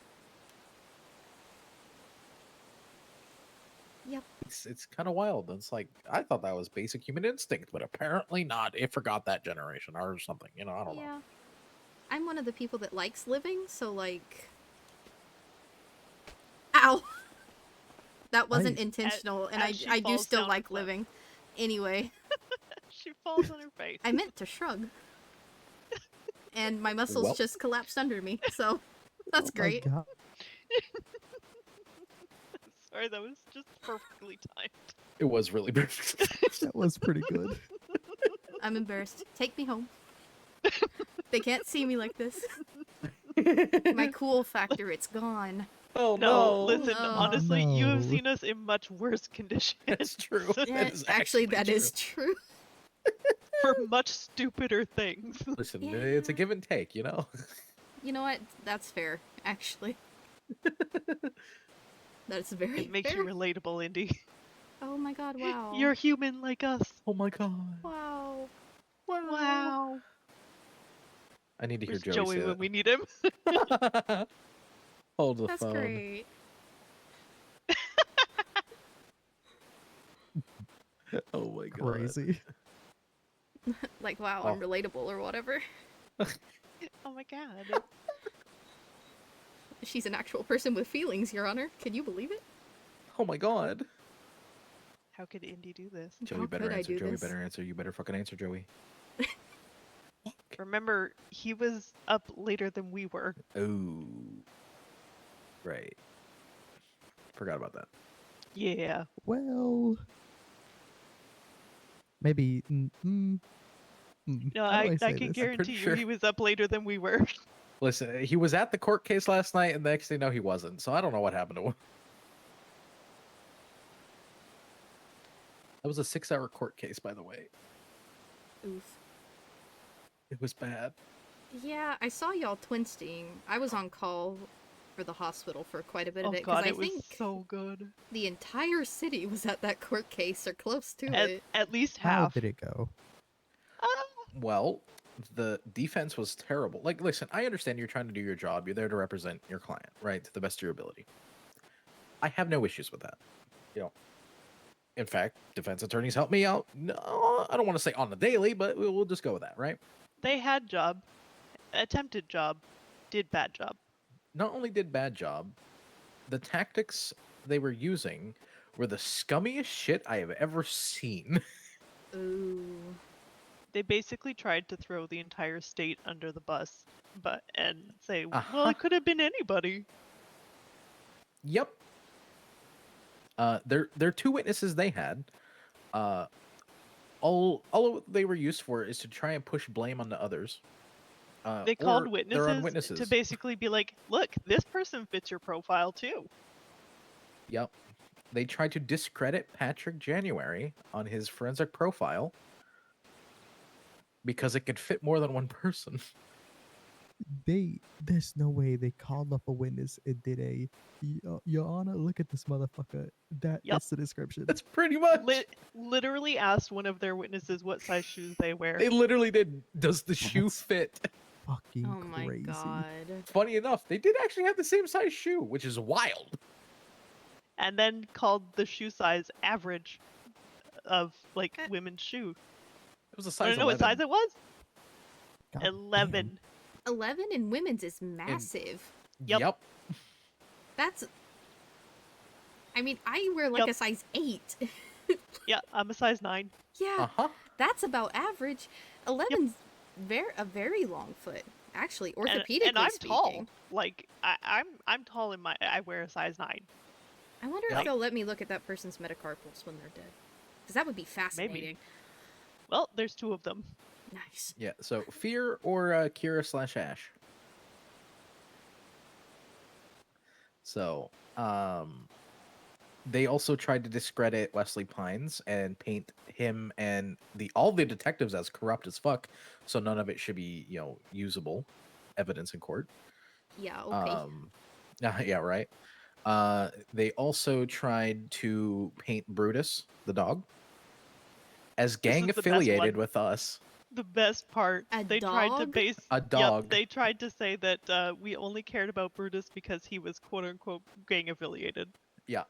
Yep. It's kind of wild. It's like, I thought that was basic human instinct, but apparently not. It forgot that generation or something. You know, I don't know. Yeah. I'm one of the people that likes living, so like... Ow! That wasn't intentional, and as she I do falls still down a like cliff. living. Anyway. She falls on her face. I meant to shrug. And my muscles Well. just collapsed under me, so that's great. My God. Sorry, that was just perfectly timed. It was really perfect. That was pretty good. I'm embarrassed. Take me home. They can't see me like this. My cool factor, it's gone. Oh no! Listen, No. honestly, you have No. seen us in much worse condition. That's true. Yeah, actually, that is true. For much stupider things. Listen, it's a give and take, you know? You know what? That's fair, actually. That's very It makes fair. you relatable, Indy. Oh my god, wow. You're human like us. Oh my god. Wow. Wow. I need to hear Where's Joey Joey say when we need him? that. Hold the That's phone. great. Oh my god. Crazy. Like, wow, Oh. I'm relatable or whatever. Oh my god. She's an actual person with feelings, Your Honor. Can you believe it? Oh my god. How could Indy do this? Joey How better could I answer. do Joey this? better answer. You better fucking answer, Joey. Remember, he was up later than we were. Oh. Right. Forgot about that. Yeah. Well, maybe. No, how do I I say can this? guarantee you sure. he was up later than we were. Listen, he was at the court case last night, and the next thing you know, he wasn't. So I don't know what happened to him. That was a 6-hour court case, by the way. Oof. It was bad. Yeah, I saw y'all twinsting. I was on call for the hospital for quite a bit of Oh it god, I it was think so good. the entire city was at that court case or close to it. At least How half. did it go? Well, the defense was terrible. Like, listen, I understand you're trying to do your job. You're there to represent your client, right? To the best of your ability. I have no issues with that. You know, in fact, defense attorneys help me out. No, I don't want to say on the daily, but we'll just go with that, right? They had job, attempted job, did bad job. Not only did bad job, the tactics they were using were the scummiest shit I have ever seen. Ooh. They basically tried to throw the entire state under the bus, and say, well, it could have been anybody. Yep. Their two witnesses they had, all they were used for is to try and push blame on the others. They called or their own witnesses to witnesses. basically be like, look, this person fits your profile too. Yep. They tried to discredit Patrick January on his forensic profile because it could fit more than one person. There's no way they called up a witness and did a, Your Honor, look at this motherfucker. That's the description. That's pretty much. Literally asked one of their witnesses what size shoes they wear. They literally did. Does the shoe fit? Fucking Oh my god. Funny enough, they did actually have the same size shoe, which is wild. And then called the shoe size average of like women's shoe. It was a I size don't know what 11. size it was. God 11. 11 in women's is massive. Yep. That's. I mean, I wear like Yep. a size 8. Yeah, I'm a size 9. Yeah, that's about average. 11's a very long foot, actually, orthopedically and I'm speaking. tall. Like I'm tall in my. I wear a size 9. I wonder if they'll let me look at that person's metacarpals when they're dead, because that would be fascinating. Maybe. Well, there's 2 of them. Nice. Yeah, so Fear or Kira/Ash. So, they also tried to discredit Wesley Pines and paint him and all the detectives as corrupt as fuck, so none of it should be, usable evidence in court. Yeah, okay. Yeah, right. They also tried to paint Brutus, the dog, as gang is the best affiliated one. with us. The best part, they tried to dog? base A dog. Yep, they tried to say that we only cared about Brutus because he was quote unquote gang affiliated. Yeah.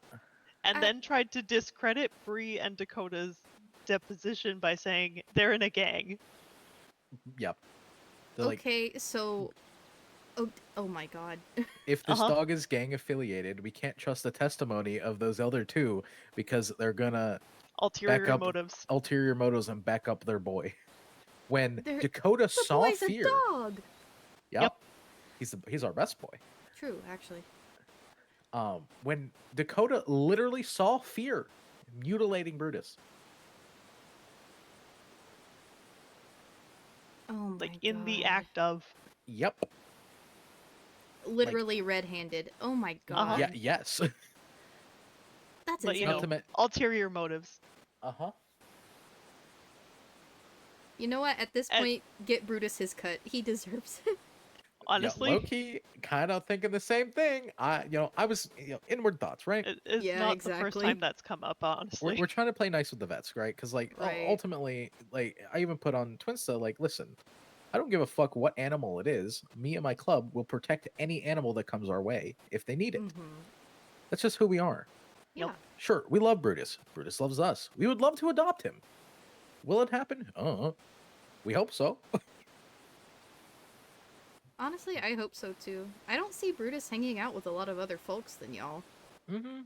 And then tried to discredit Bree and Dakota's deposition by saying they're in a gang. Yep. They're like, Okay, so. Oh my god. if this dog is gang affiliated, we can't trust the testimony of those other 2 because they're gonna Ulterior back up motives. ulterior motives and back up their boy. When Dakota The saw boy's Fear, a dog. Yep. He's our best boy. True, actually. When Dakota literally saw Fear mutilating Brutus. Oh my Like in the act of. Yep. Literally red-handed. Oh my god. Yeah. Yes. That's But insane. you know, ulterior motives. You know what? At this point, get Brutus his cut. He deserves it. Honestly, yeah, Loki kind of thinking the same thing. I was inward thoughts, right? It's not the first time that's come up. Honestly, We're trying to play nice with the vets, right? Because ultimately, I even put on Twinsta, like, listen, I don't give a fuck what animal it is. Me and my club will protect any animal that comes our way if they need it. That's just who we are. Yeah. Sure, we love Brutus. Brutus loves us. We would love to adopt him. Will it happen? We hope so. Honestly, I hope so too. I don't see Brutus hanging out with a lot of other folks than y'all. Mm-hmm.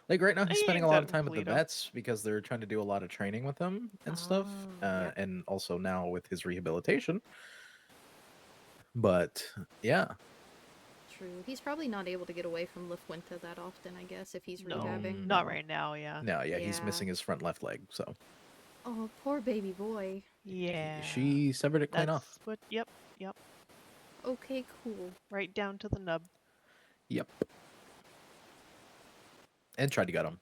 Like right now, he's He spending a hangs lot out of in time with the Toledo. vets because they're trying to do a lot of training with him and stuff, Yep. and also now with his rehabilitation. But yeah, True. He's probably not able to get away from La Fuente that often, I guess, if he's No, rehabbing. not right now. Yeah. no, yeah, he's missing his front left leg, so Oh, poor baby boy. Yeah. she severed it clean That's off. what. Yep. Yep. Okay, cool. Right down to the nub. Yep. And tried to gut him.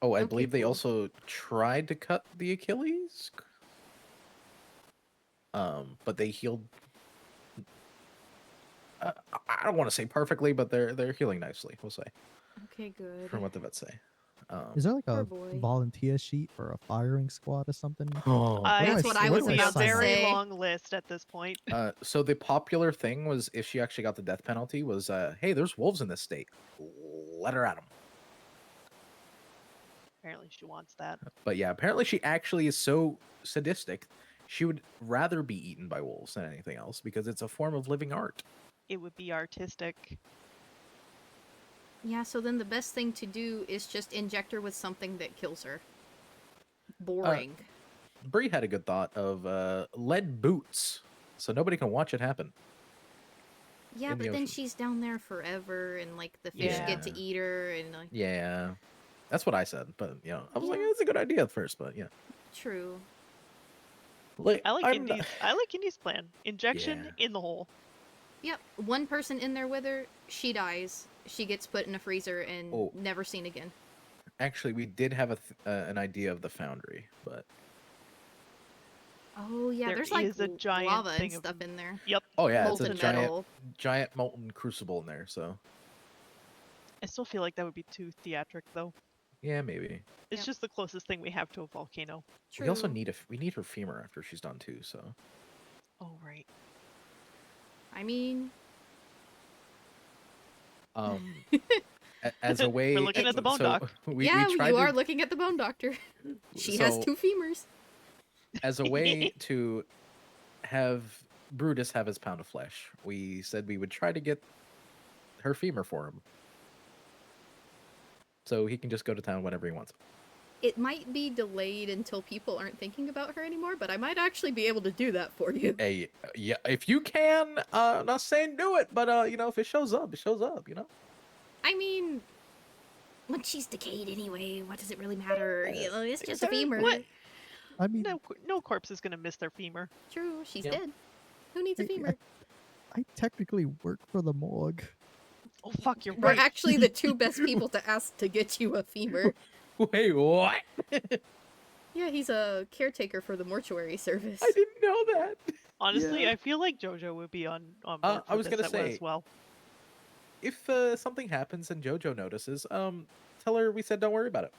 Oh, I believe they also tried to cut the Achilles. But they healed. I don't want to say perfectly, but they're healing nicely. We'll say. Okay, good. From what the vets say. Is there like Poor a boy. volunteer sheet for a firing squad or something? Oh, That's what I was Be a about to very say. long list at this point. So the popular thing was if she actually got the death penalty was, hey, there's wolves in this state. Let her at them. Apparently, she wants that. But yeah, apparently she actually is so sadistic, she would rather be eaten by wolves than anything else because it's a form of living art. It would be artistic. Yeah, so then the best thing to do is just inject her with something that kills her. Boring. Bree had a good thought of lead boots, so nobody can watch it happen. Yeah, in the but then ocean. she's down there forever, and like the fish get to Yeah. eat her, and like. Yeah, that's what I said. But you know, I was like, Yeah. it's a good idea at first, but yeah. True. Like I like I'm Indy's. I like Indy's plan. Injection in the hole. Yep, one person in there with her, she dies. She gets put in a freezer and never seen again. Actually, we did have an idea of the foundry, but Oh yeah, There there's like is a giant lava and thing of- stuff in there. Yep. oh yeah, Molten it's a giant, metal. giant molten crucible in there. So I still feel like that would be too theatric, though. yeah, maybe. It's just the closest thing we have to a volcano. We also need we need her femur after she's done too. So Oh right. I mean, as a way, We're looking at the bone doc. We yeah, tried you to, are looking at the bone doctor. She has So- 2 femurs. as a way to have Brutus have his pound of flesh. We said we would try to get her femur for him, so he can just go to town whenever he wants. It might be delayed until people aren't thinking about her anymore, but I might actually be able to do that for you. Hey, yeah, if you can, not saying do it, but you know, if it shows up, it shows up. You know. I mean, when she's decayed anyway, what does it really matter? You know, it's just a femur. What? I mean, no corpse is gonna miss their femur. True, she's Yep. dead. Who needs a femur? I technically work for the morgue. Oh fuck, you're We're right. actually the 2 best people to ask to get you a femur. Wait, what? Yeah, he's a caretaker for the mortuary service. I didn't know that. Honestly, Yeah. I feel like JoJo would be on board for I was this gonna say, as well. if something happens and JoJo notices, tell her we said don't worry about it.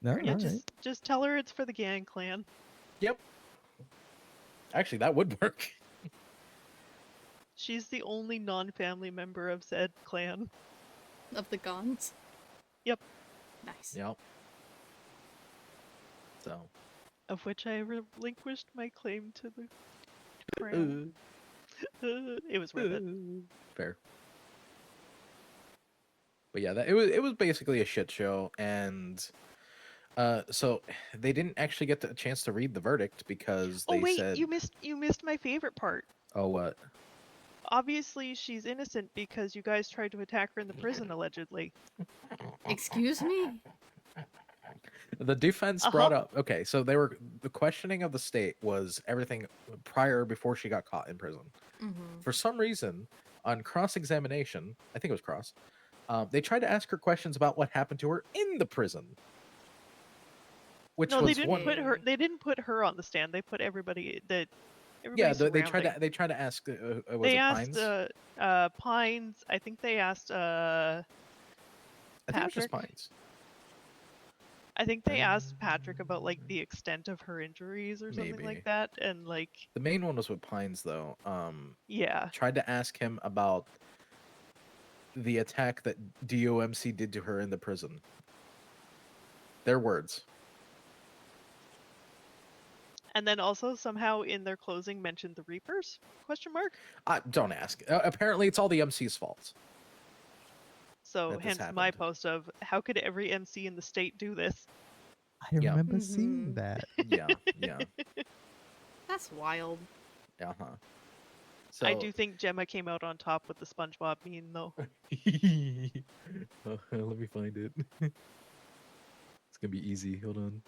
No, Yeah, alright. just tell her it's for the gang clan. Yep. Actually, that would work. She's the only non-family member of said clan. Of the Gons. Yep. Nice. Yep. So. Of which I relinquished my claim to the crown. It was worth it. Fair. But yeah, it was basically a shit show, and so they didn't actually get the chance to read the verdict because they Oh wait, said, you missed my favorite part. "Oh, what?" Obviously, she's innocent because you guys tried to attack her in the prison, allegedly. Excuse me? The defense brought up, okay, so they were, the questioning of the state was everything before she got caught in prison. Mm-hmm. For some reason, on cross-examination, I think it was cross, they tried to ask her questions about what happened to her in the prison. Which No, was they didn't one. put her. They didn't put her on the stand. They put everybody that. Yeah, everybody they tried to ask. Was they it asked Pines? Pines. I think they asked I think it was just Patrick. Pines. I think they asked Patrick about like the extent of her injuries or something Maybe. like that, and like The main one was with Pines, though. yeah, Tried to ask him about the attack that DOMC did to her in the prison. Their words. And then also somehow in their closing mentioned the Reapers? Question mark. Don't ask. Apparently, it's all the MC's fault. So that this hence my happened. post of how could every MC in the state do this? I remember seeing that. Yeah, yeah. That's wild. Uh-huh. I do think Gemma came out on top with the SpongeBob meme, though. Let me find it. It's gonna be easy. Hold on.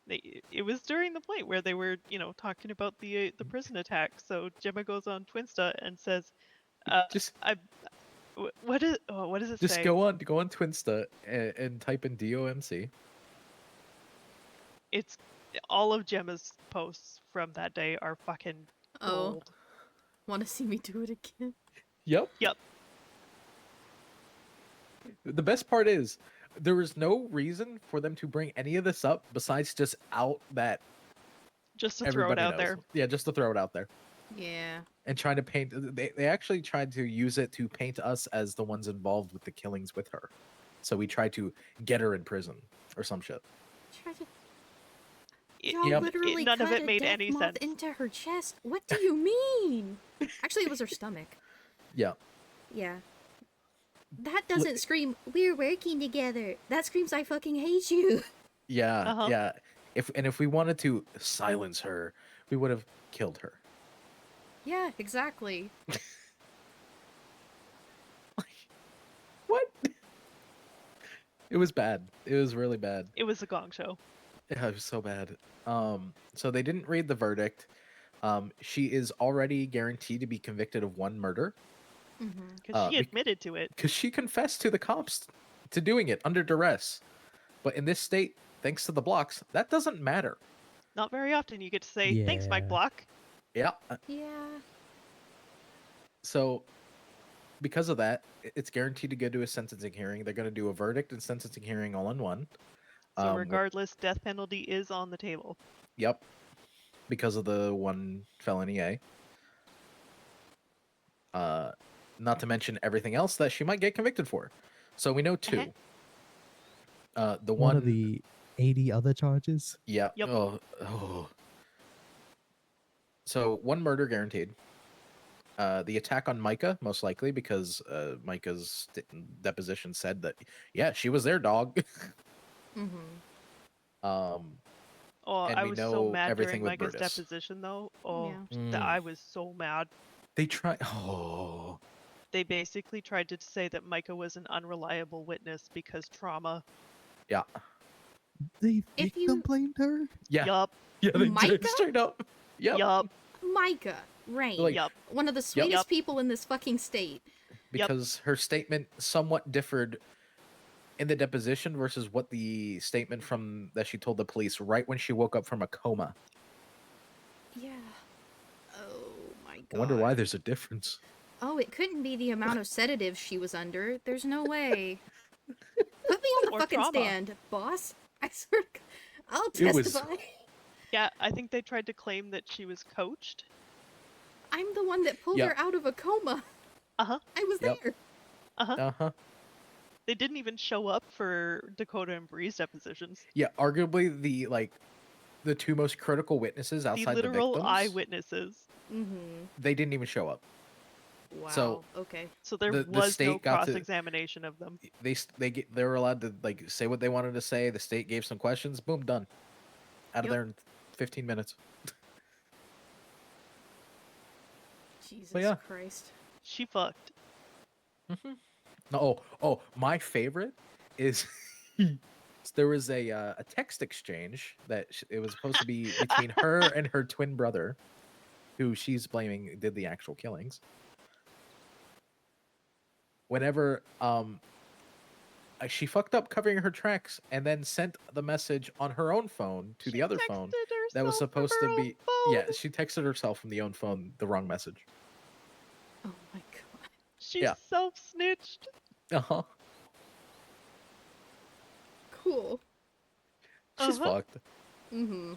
It was during the point where they were, talking about the prison attack. So Gemma goes on Twinsta and says, what does it Just say? go on Twinsta and type in DOMC. It's all of Gemma's posts from that day are fucking gold. Want to see me do it again? Yep. Yep. The best part is there was no reason for them to bring any of this up besides just out that just to throw it out there. Yeah, just to throw it out there. Yeah. And trying to paint they actually tried to use it to paint us as the ones involved with the killings with her. So we tried to get her in prison or some shit. Y'all literally none cut of it a made death any moth sense. into her chest. What do you mean? Actually, it was her stomach. Yeah. Yeah. That doesn't scream, we're working together. That screams, I fucking hate you. Yeah, yeah. If we wanted to silence her, we would have killed her. Yeah, exactly. What? It was bad. It was really bad. It was a gong show. Yeah, it was so bad. So they didn't read the verdict. She is already guaranteed to be convicted of one murder. Because she admitted to it. Because she confessed to the cops to doing it under duress. But in this state, thanks to the blocks, that doesn't matter. Not very often you get to say, thanks, Mike Block. Yeah. Yeah. So, because of that, it's guaranteed to go to a sentencing hearing. They're going to do a verdict and sentencing hearing all in one. So regardless, death penalty is on the table. Yep. Because of the one felony A. Not to mention everything else that she might get convicted for. So we know two. The one of the 80 other charges. Yeah. Yep. Oh. So one murder guaranteed. The attack on Micah, most likely, because Micah's deposition said that, yeah, she was their dog. Oh, and I we was know so mad everything during with Micah's Brutus. deposition, though. Oh, Yeah. I was so mad. They try. Oh. They basically tried to say that Micah was an unreliable witness because trauma. Yeah. They victim blamed her? Yeah. Yup. Yeah, they Micah? did straight up. Yep. Yup. Micah, Rain. Like- One of the sweetest people in this fucking state. Because her statement somewhat differed in the deposition versus what the statement from that she told the police right when she woke up from a coma. Yeah. Oh my god. I wonder why there's a difference. Oh, it couldn't be the amount of sedatives she was under. There's no way. Put me on the Or fucking trauma. stand, boss. I swear to God. I'll It was- testify. Yeah, I think they tried to claim that she was coached. I'm the one that pulled Yeah. her out of a coma. Uh-huh. I was Yep. there. Uh-huh. Uh-huh. They didn't even show up for Dakota and Bree's depositions. Yeah, arguably the two most critical witnesses The outside literal victims. eyewitnesses. Mm-hmm. They didn't even show up. Wow. So okay. So there the was no state got to- cross-examination of them. They were allowed to like say what they wanted to say. The state gave some questions. Boom, done. Out of there in 15 minutes. Jesus yeah. Christ. She fucked. No, my favorite is there was a text exchange that it was supposed to be between her and her twin brother, who she's blaming did the actual killings. Whenever she fucked up covering her tracks and then sent the message on her own phone to the other phone that was supposed to be she texted herself from the own phone the wrong message. Oh my god. She Yeah. self-snitched. Uh-huh. Cool. She's fucked. Mm-hmm.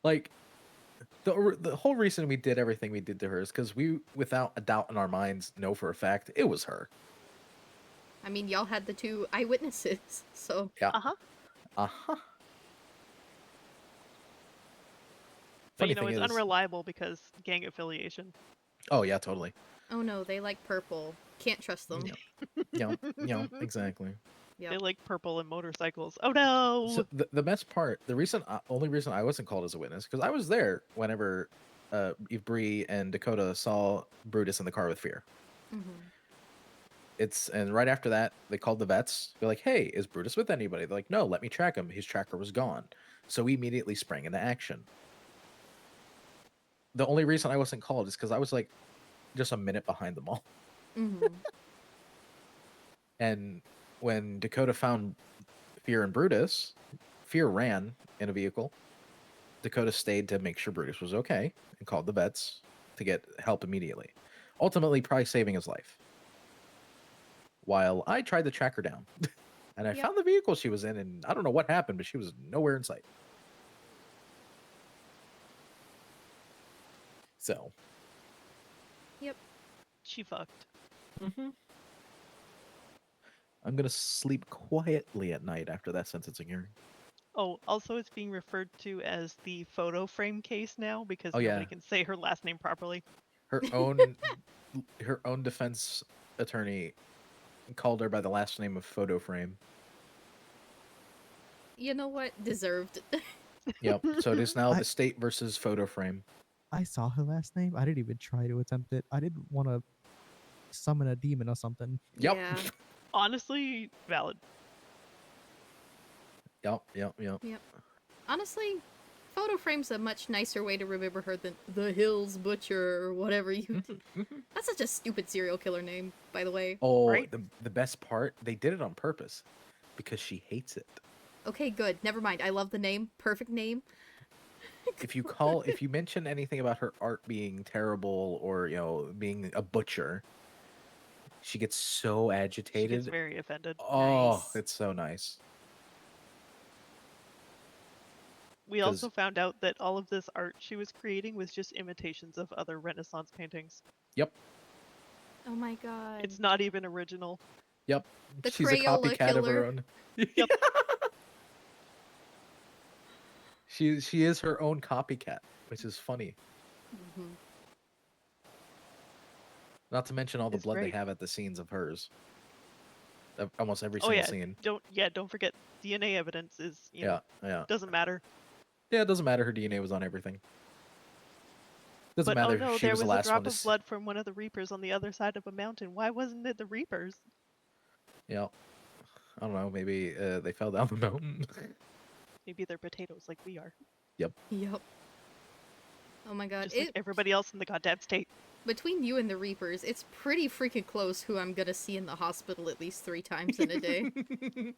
Like The whole reason we did everything we did to her is because we, without a doubt in our minds, know for a fact it was her. I mean, y'all had the 2 eyewitnesses, so. Yeah. Uh-huh. Uh-huh. But Funny you know, thing it's is, unreliable because gang affiliation. oh yeah, totally. Oh no, they like purple. Can't trust them. Yep, exactly. They like purple and motorcycles. Oh no! So the best part, the reason, only reason I wasn't called as a witness, because I was there whenever Eve Bree and Dakota saw Brutus in the car with Fear. And right after that, they called the vets. They're like, "Hey, is Brutus with anybody?" They're like, "No, let me track him. His tracker was gone." So we immediately sprang into action. The only reason I wasn't called is because I was like just a minute behind them all. And when Dakota found Fear and Brutus, Fear ran in a vehicle. Dakota stayed to make sure Brutus was okay and called the vets to get help immediately. Ultimately, probably saving his life. While I tried to track her down. And I found the vehicle she was in, and I don't know what happened, but she was nowhere in sight. So. Yep. She fucked. I'm going to sleep quietly at night after that sentencing hearing. Oh, also it's being referred to as the photo frame case now because Oh, nobody yeah. can say her last name properly. Her own defense attorney called her by the last name of Photo Frame. You know what? Deserved. Yep. So it is now the state versus Photo Frame. I saw her last name. I didn't even try to attempt it. I didn't want to summon a demon or something. Yep. Yeah. Honestly, valid. Yep. Honestly, photo frame's a much nicer way to remember her than the Hills Butcher or whatever you. That's such a stupid serial killer name, by the way. Oh, Right? the best part, they did it on purpose because she hates it. Okay, good. Never mind. I love the name. Perfect name. If you mention anything about her art being terrible or, being a butcher, she gets so She agitated. gets very offended. Oh, it's so nice. We also found out that all of this art she was creating was just imitations of other Renaissance paintings. Yep. Oh my god. It's not even original. Yep. The She's a Crayola copycat of her killer. own. Yep. She is her own copycat, which is funny. Not to mention all the It's blood great. they have at the scenes of hers. Almost every Oh single yeah, scene. don't forget DNA evidence is Yeah. doesn't matter. Yeah, it doesn't matter. Her DNA was on everything. Doesn't But oh matter. no, She there was the was a last one drop to. of blood from one of the Reapers on the other side of a mountain. Why wasn't it the Reapers? Yeah. I don't know. Maybe they fell down the mountain. Maybe they're potatoes like we are. Yep. Oh my god. Just like everybody else in the goddamn state. Between you and the Reapers, it's pretty freaking close who I'm gonna see in the hospital at least 3 times in a day.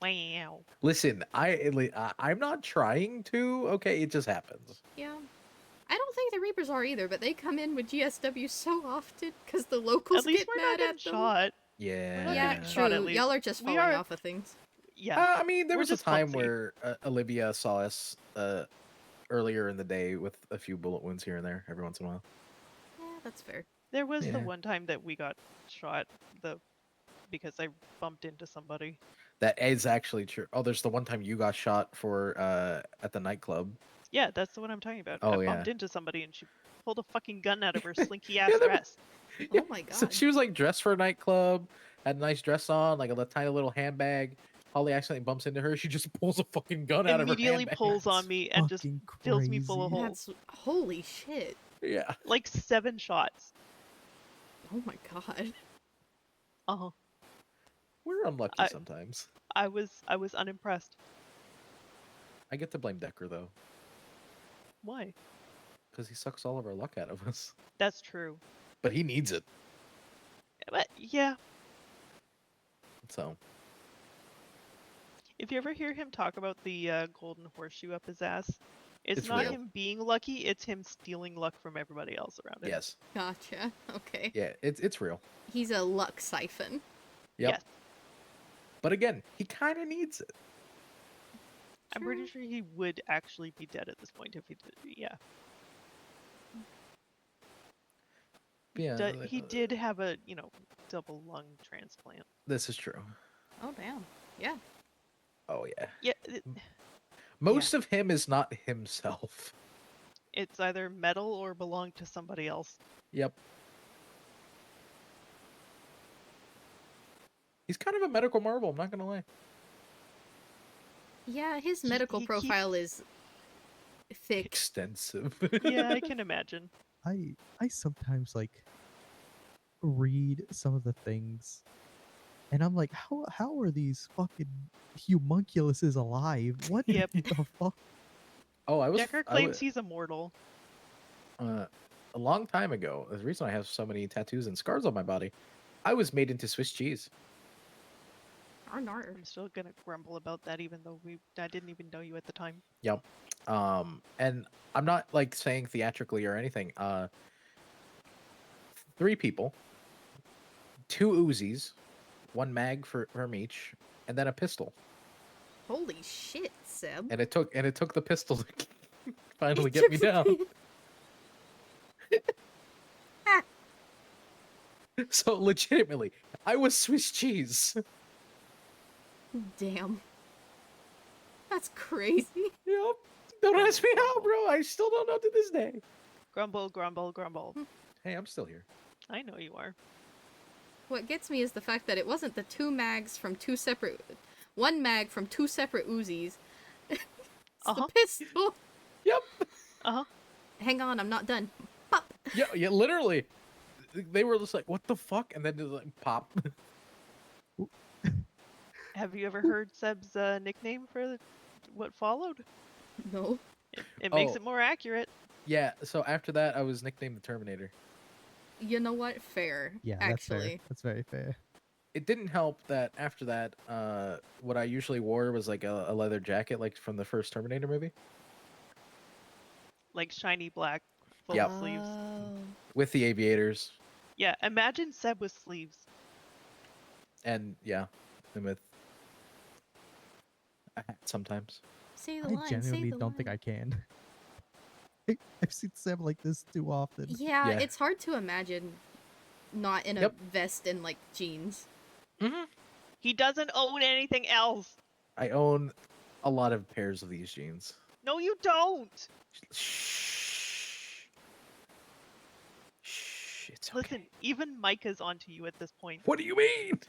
Wow. Listen, I'm not trying to. Okay, it just happens. Yeah. I don't think the Reapers are either, but they come in with GSW so often because the locals At least get we're mad not getting at them. shot. Yeah. We're not Yeah, getting shot, at true. least. Y'all are just We falling are- off of things. Yeah. I mean, there We're was a just time clumsy. where Olivia saw us earlier in the day with a few bullet wounds here and there every once in a while. Yeah, that's fair. There was the Yeah. one time that we got shot because I bumped into somebody. That is actually true. Oh, there's the one time you got shot for at the nightclub. Yeah, that's the one I'm talking about. Oh, I yeah. bumped into somebody and she pulled a fucking gun out of her slinky ass dress. Oh my god. So she was like dressed for a nightclub, had a nice dress on, like a tiny little handbag. Holly accidentally bumps into her. She just pulls a fucking gun out of her Immediately handbag. pulls on me and just fills me full of holes. That's holy shit. Yeah. Like 7 shots. Oh my god. Uh-huh. We're unlucky sometimes. I was unimpressed. I get to blame Decker though, Why? because he sucks all of our luck out of us. That's true. But he needs it. But yeah, So. if you ever hear him talk about the golden horseshoe up his ass, it's It's not real. him being lucky, it's him stealing luck from everybody else around him. Yes. Gotcha. Okay. Yeah, it's real. He's a luck siphon. Yep. Yes. But again, he kind of needs it. I'm pretty sure he would actually be dead at this point if he did. Yeah. Yeah, He did have a, double lung transplant. this is true. Oh damn. Yeah. Oh yeah. Yeah, Most of him is not himself. it's either metal or belonged to somebody else. Yep. He's kind of a medical marvel, I'm not gonna lie. Yeah, his medical profile is thick. Extensive. Yeah, I can imagine. I sometimes like read some of the things, and I'm like, how are these fucking homunculuses alive? What Yep. the fuck? Oh, Decker claims he's immortal. a long time ago. The reason I have so many tattoos and scars on my body, I was made into Swiss cheese. I'm still gonna grumble about that, even though I didn't even know you at the time. Yep. And I'm not like saying theatrically or anything. 3 people, 2 Uzis, 1 mag from each, and then a pistol. Holy shit, Seb. And it took the pistol to finally get me down. So legitimately, I was Swiss cheese. Damn. That's crazy. Yep. Don't ask me how, bro. I still don't know to this day. Grumble, grumble, grumble. Hey, I'm still here. I know you are. What gets me is the fact that it wasn't the 2 mags from 2 separate... 1 mag from 2 separate Uzis. It's the pistol. Yep. Uh-huh. Hang on, I'm not done. Yeah, literally. They were just like, what the fuck? And then just like, pop. Have you ever heard Seb's nickname for what followed? No. It makes Oh. it more accurate. Yeah, so after that, I was nicknamed the Terminator. You know what? Fair. Yeah, actually. That's very fair. It didn't help that after that, what I usually wore was like a leather jacket, like from the first Terminator movie. Like shiny black, full Yep. sleeves. With the aviators. Yeah, imagine Seb with sleeves. And yeah, and with a hat sometimes. Say the I line, say genuinely the don't line. think I can. I've seen Sam like this too often. Yeah, it's hard to imagine not in a vest and, like, jeans. Mm-hmm. He doesn't own anything else. I own a lot of pairs of these jeans. No, you don't. Shh, it's okay. Listen, even Micah's onto you at this point. What do you mean?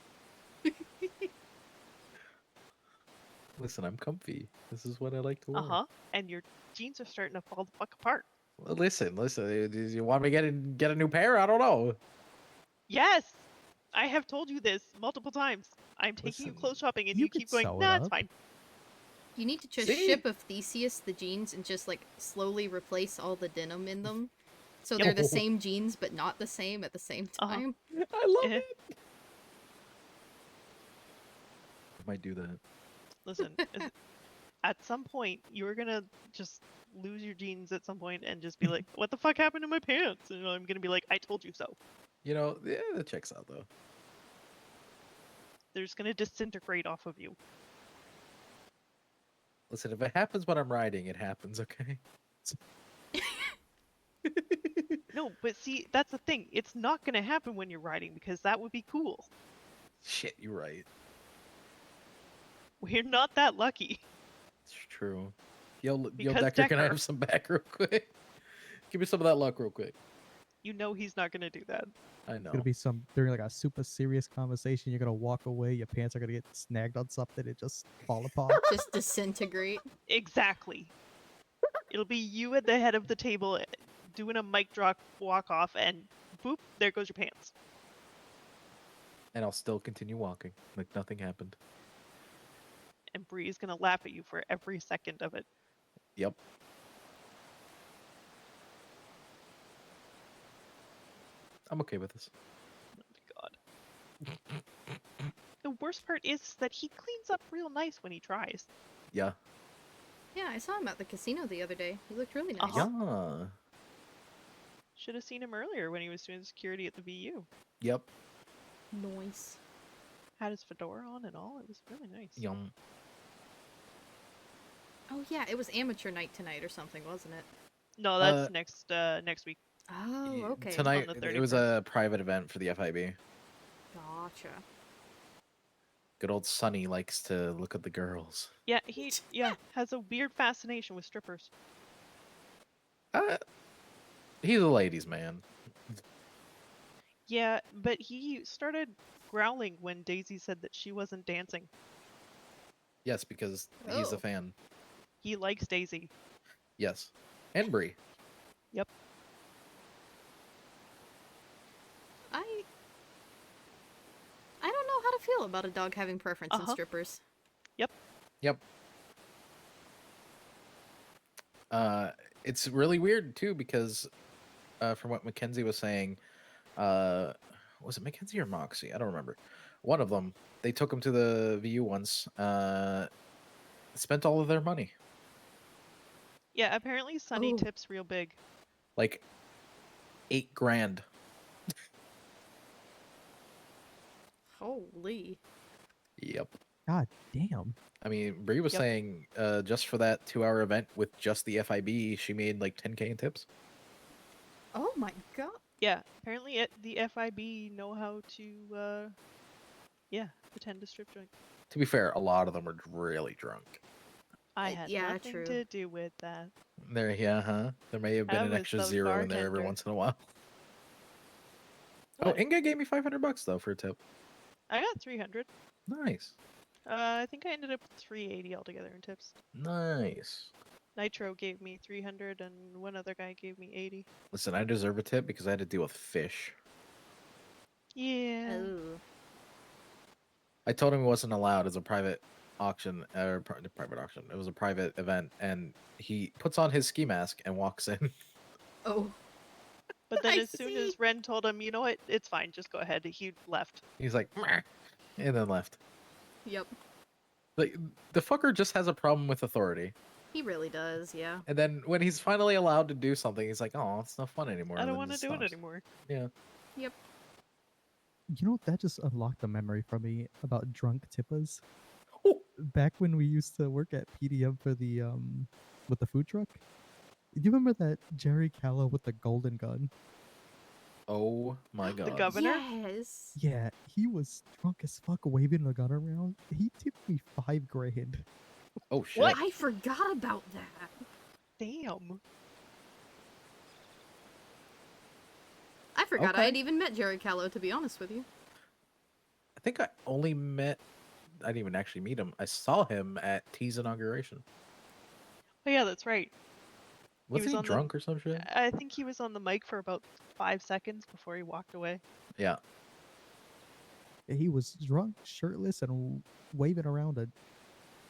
Listen, I'm comfy. This is what I like to wear. And your jeans are starting to fall the fuck apart. Well, listen. Do you want me to get a new pair? I don't know. Yes, I have told you this multiple times. I'm taking you clothes shopping, and you keep going, nah, it's fine. You need to just ship of Theseus the jeans and just, like, slowly replace all the denim in them. So they're the same jeans, but not the same at the same time. I love it. I might do that. Listen, at some point, you're gonna just lose your jeans at some point and just be like, what the fuck happened to my pants? And I'm gonna be like, I told you so. You know, yeah, that checks out, though. They're just gonna disintegrate off of you. Listen, if it happens when I'm riding, it happens, okay? No, but see, that's the thing. It's not gonna happen when you're riding because that would be cool. Shit, you're right. We're not that lucky. It's true. Yo, Because Decker, can I Decker- have some back real quick? Give me some of that luck real quick. You know he's not gonna do that. I know. It's gonna be during like a super serious conversation. You're gonna walk away. Your pants are gonna get snagged on something. It just fall apart. Just disintegrate. Exactly. It'll be you at the head of the table doing a mic drop walk off, and boop, there goes your pants. And I'll still continue walking like nothing happened. And Bree's gonna laugh at you for every second of it. Yep. I'm okay with this. God. The worst part is that he cleans up real nice when he tries. Yeah. Yeah, I saw him at the casino the other day. He looked really nice. Yeah. Should have seen him earlier when he was doing security at the VU. Yep. Nice. Had his fedora on and all. It was really nice. Yum. Oh yeah, it was amateur night tonight or something, wasn't it? No, that's next week. Oh, okay. Tonight, On the it was 31st. a private event for the FIB. Gotcha. Good old Sonny likes to look at the girls. Yeah, he has a weird fascination with strippers. He's a ladies' man. Yeah, but he started growling when Daisy said that she wasn't dancing. Yes, because he's a Oh. fan. He likes Daisy. Yes. And Bree. Yep. I don't know how to feel about a dog having preference in strippers. Yep. Yep. It's really weird too because from what Mackenzie was saying, was it Mackenzie or Moxie? I don't remember. One of them, they took him to the VU once, spent all of their money. Yeah, apparently Sunny tips real big. Like $8,000. Holy. Yep. God damn. I mean, Bree was saying just for that 2-hour event with just the FIB, she made like 10K in tips. Oh my god. Yeah, apparently the FIB know how to, attend a strip joint. To be fair, a lot of them were really drunk. I had yeah, nothing true. to do with that. There, yeah, huh? There may have been I an was extra the zero in there every bartender. once in a while. What? Oh, Inga gave me $500 though for a tip. I got 300. Nice. I think I ended up with 380 altogether in tips. Nice. Nitro gave me 300 and one other guy gave me 80. Listen, I deserve a tip because I had to deal with fish. Yeah. Oh. I told him it wasn't allowed as a private auction or private auction. It was a private event, and he puts on his ski mask and walks in. Oh. But then I as soon as Ren told him, you know what, it's fine, just go ahead, he left. He's like, "Meh," and then left. Yep. Like the fucker just has a problem with authority. He really does, yeah. And then when he's finally allowed to do something, he's like, "Oh, it's not fun anymore." I and don't then want to just do it stops. anymore. Yeah. Yep. You know, that just unlocked a memory for me about drunk tippers. Back when we used to work at PDM for the with the food truck. Do you remember that Jerry Callow with the golden gun? Oh my god. The governor? Yes. Yeah, he was drunk as fuck waving the gun around. He tipped me $5,000. Oh shit. What? I forgot about that. Damn. I forgot Okay. I had even met Jerry Callow, to be honest with you. I think I only met. I didn't even actually meet him. I saw him at T's inauguration. Oh yeah, that's right. Was he on drunk or some shit? I think he was on the mic for about 5 seconds before he walked away. Yeah. He was drunk, shirtless, and waving around a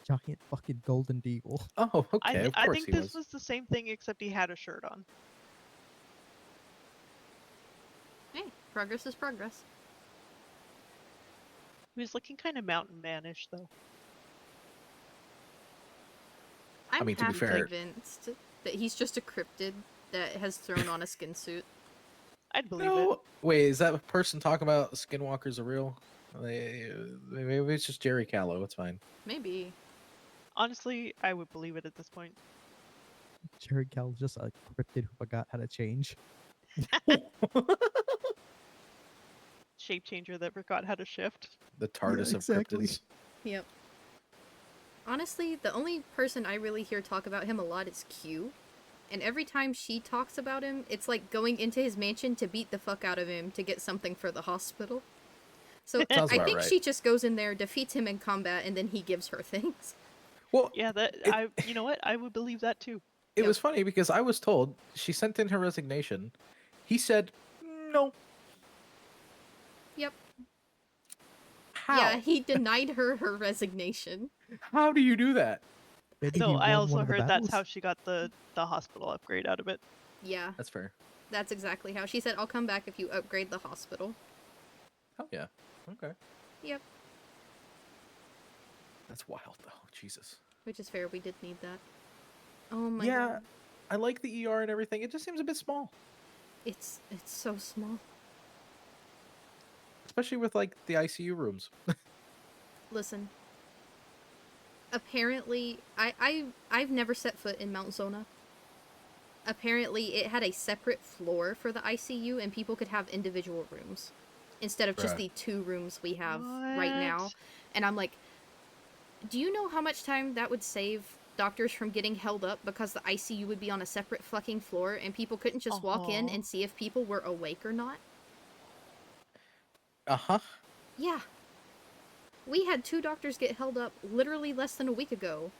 giant fucking golden deagle. Oh, okay. Of I course think he this was. was the same thing except he had a shirt on. Hey, progress is progress. He was looking kind of mountain manish though. I'm mean, to be half fair- convinced that he's just a cryptid that has thrown on a skin suit. I'd believe it. No. Wait, is that person talking about skinwalkers are real? Maybe it's just Jerry Callow. It's fine. Maybe. Honestly, I would believe it at this point. Jared Call's just a cryptid who forgot how to change. Shape changer that forgot how to shift. The TARDIS of exactly. cryptids. Yep. Honestly, the only person I really hear talk about him a lot is Q. And every time she talks about him, it's like going into his mansion to beat the fuck out of him to get something for the hospital. So Sounds I about think right. she just goes in there, defeats him in combat, and then he gives her things. Well, Yeah, you know what? I would believe that too. it was funny because I was told she sent in her resignation. He said no. Yep. How? Yeah, he denied her resignation. How do you do that? Maybe No, he I won also one of the heard that's battles? how she got the hospital upgrade out of it. Yeah, That's fair. that's exactly how. She said, I'll come back if you upgrade the hospital. Oh yeah. Okay. Yep. That's wild though. Jesus. Which is fair, we did need that. Oh my Yeah, god. I like the ER and everything. It just seems a bit small, It's so small. especially with like the ICU rooms. Listen. Apparently, I've never set foot in Mount Zona. apparently it had a separate floor for the ICU and people could have individual rooms instead of just Bruh. the 2 rooms we have right now. What? And I'm like, do you know how much time that would save doctors from getting held up because the ICU would be on a separate fucking floor and people couldn't just walk in and see if people were awake or not? Uh-huh. Yeah. We had 2 doctors get held up literally less than a week ago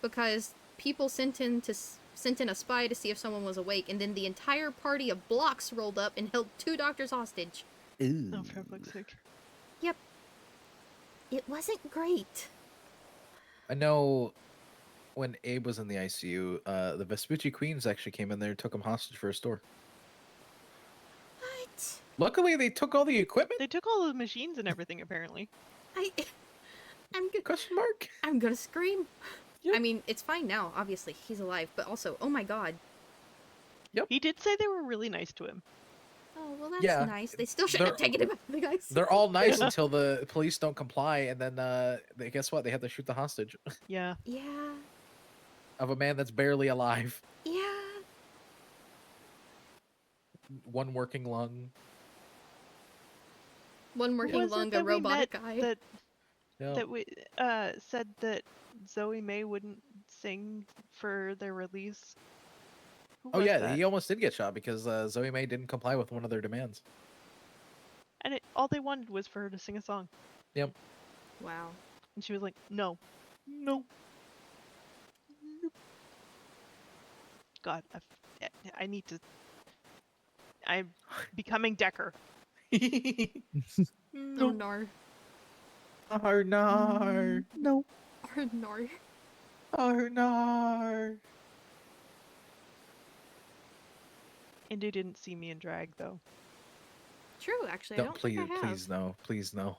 because people sent in a spy to see if someone was awake, and then the entire party of blocks rolled up and held 2 doctors hostage. Oh, for fuck's sake. Yep. It wasn't great. I know when Abe was in the ICU, the Vespucci Queens actually came in there and took him hostage for a store. What? Luckily, they took all the equipment. They took all the machines and everything, apparently. I'm good. Question mark? I'm gonna scream. Yep. I mean, it's fine now, obviously. He's alive, but also, oh my god. Yep. He did say they were really nice to him. Oh, well, that's Yeah, nice. They still shouldn't have taken him out of the ICU. They're all nice until the police don't comply, and then they guess what? They have to shoot the hostage Yeah. Yeah. of a man that's barely alive. Yeah. One working lung. One Who working was lung, it a that we robotic met eye. that Yeah. that we said that Zoe May wouldn't sing for their release? Who Oh was yeah, that? he almost did get shot because Zoe May didn't comply with one of their demands. And all they wanted was for her to sing a song. Yep. Wow. And she was like, no. No. God, I need to... I'm becoming Decker. No. Oh, nar. Arnar. No. Oh, nar. Arnar. Indy didn't see me in drag, though. True, actually. I No, don't please, think I have. please no, please no.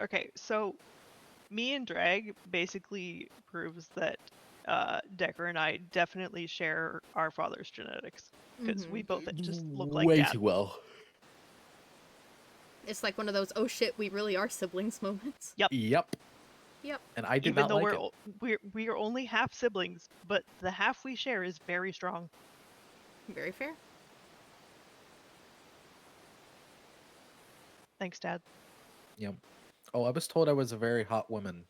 Okay, so me and drag basically proves that Decker and I definitely share our father's genetics. Because we both just look like way dad. too well. It's like one of those, oh shit, we really are siblings moments. Yep. Yep. Yep. And I did Even not though like it. we are only half siblings, but the half we share is very strong. Very fair. Thanks, Dad. Yep. Oh, I was told I was a very hot woman.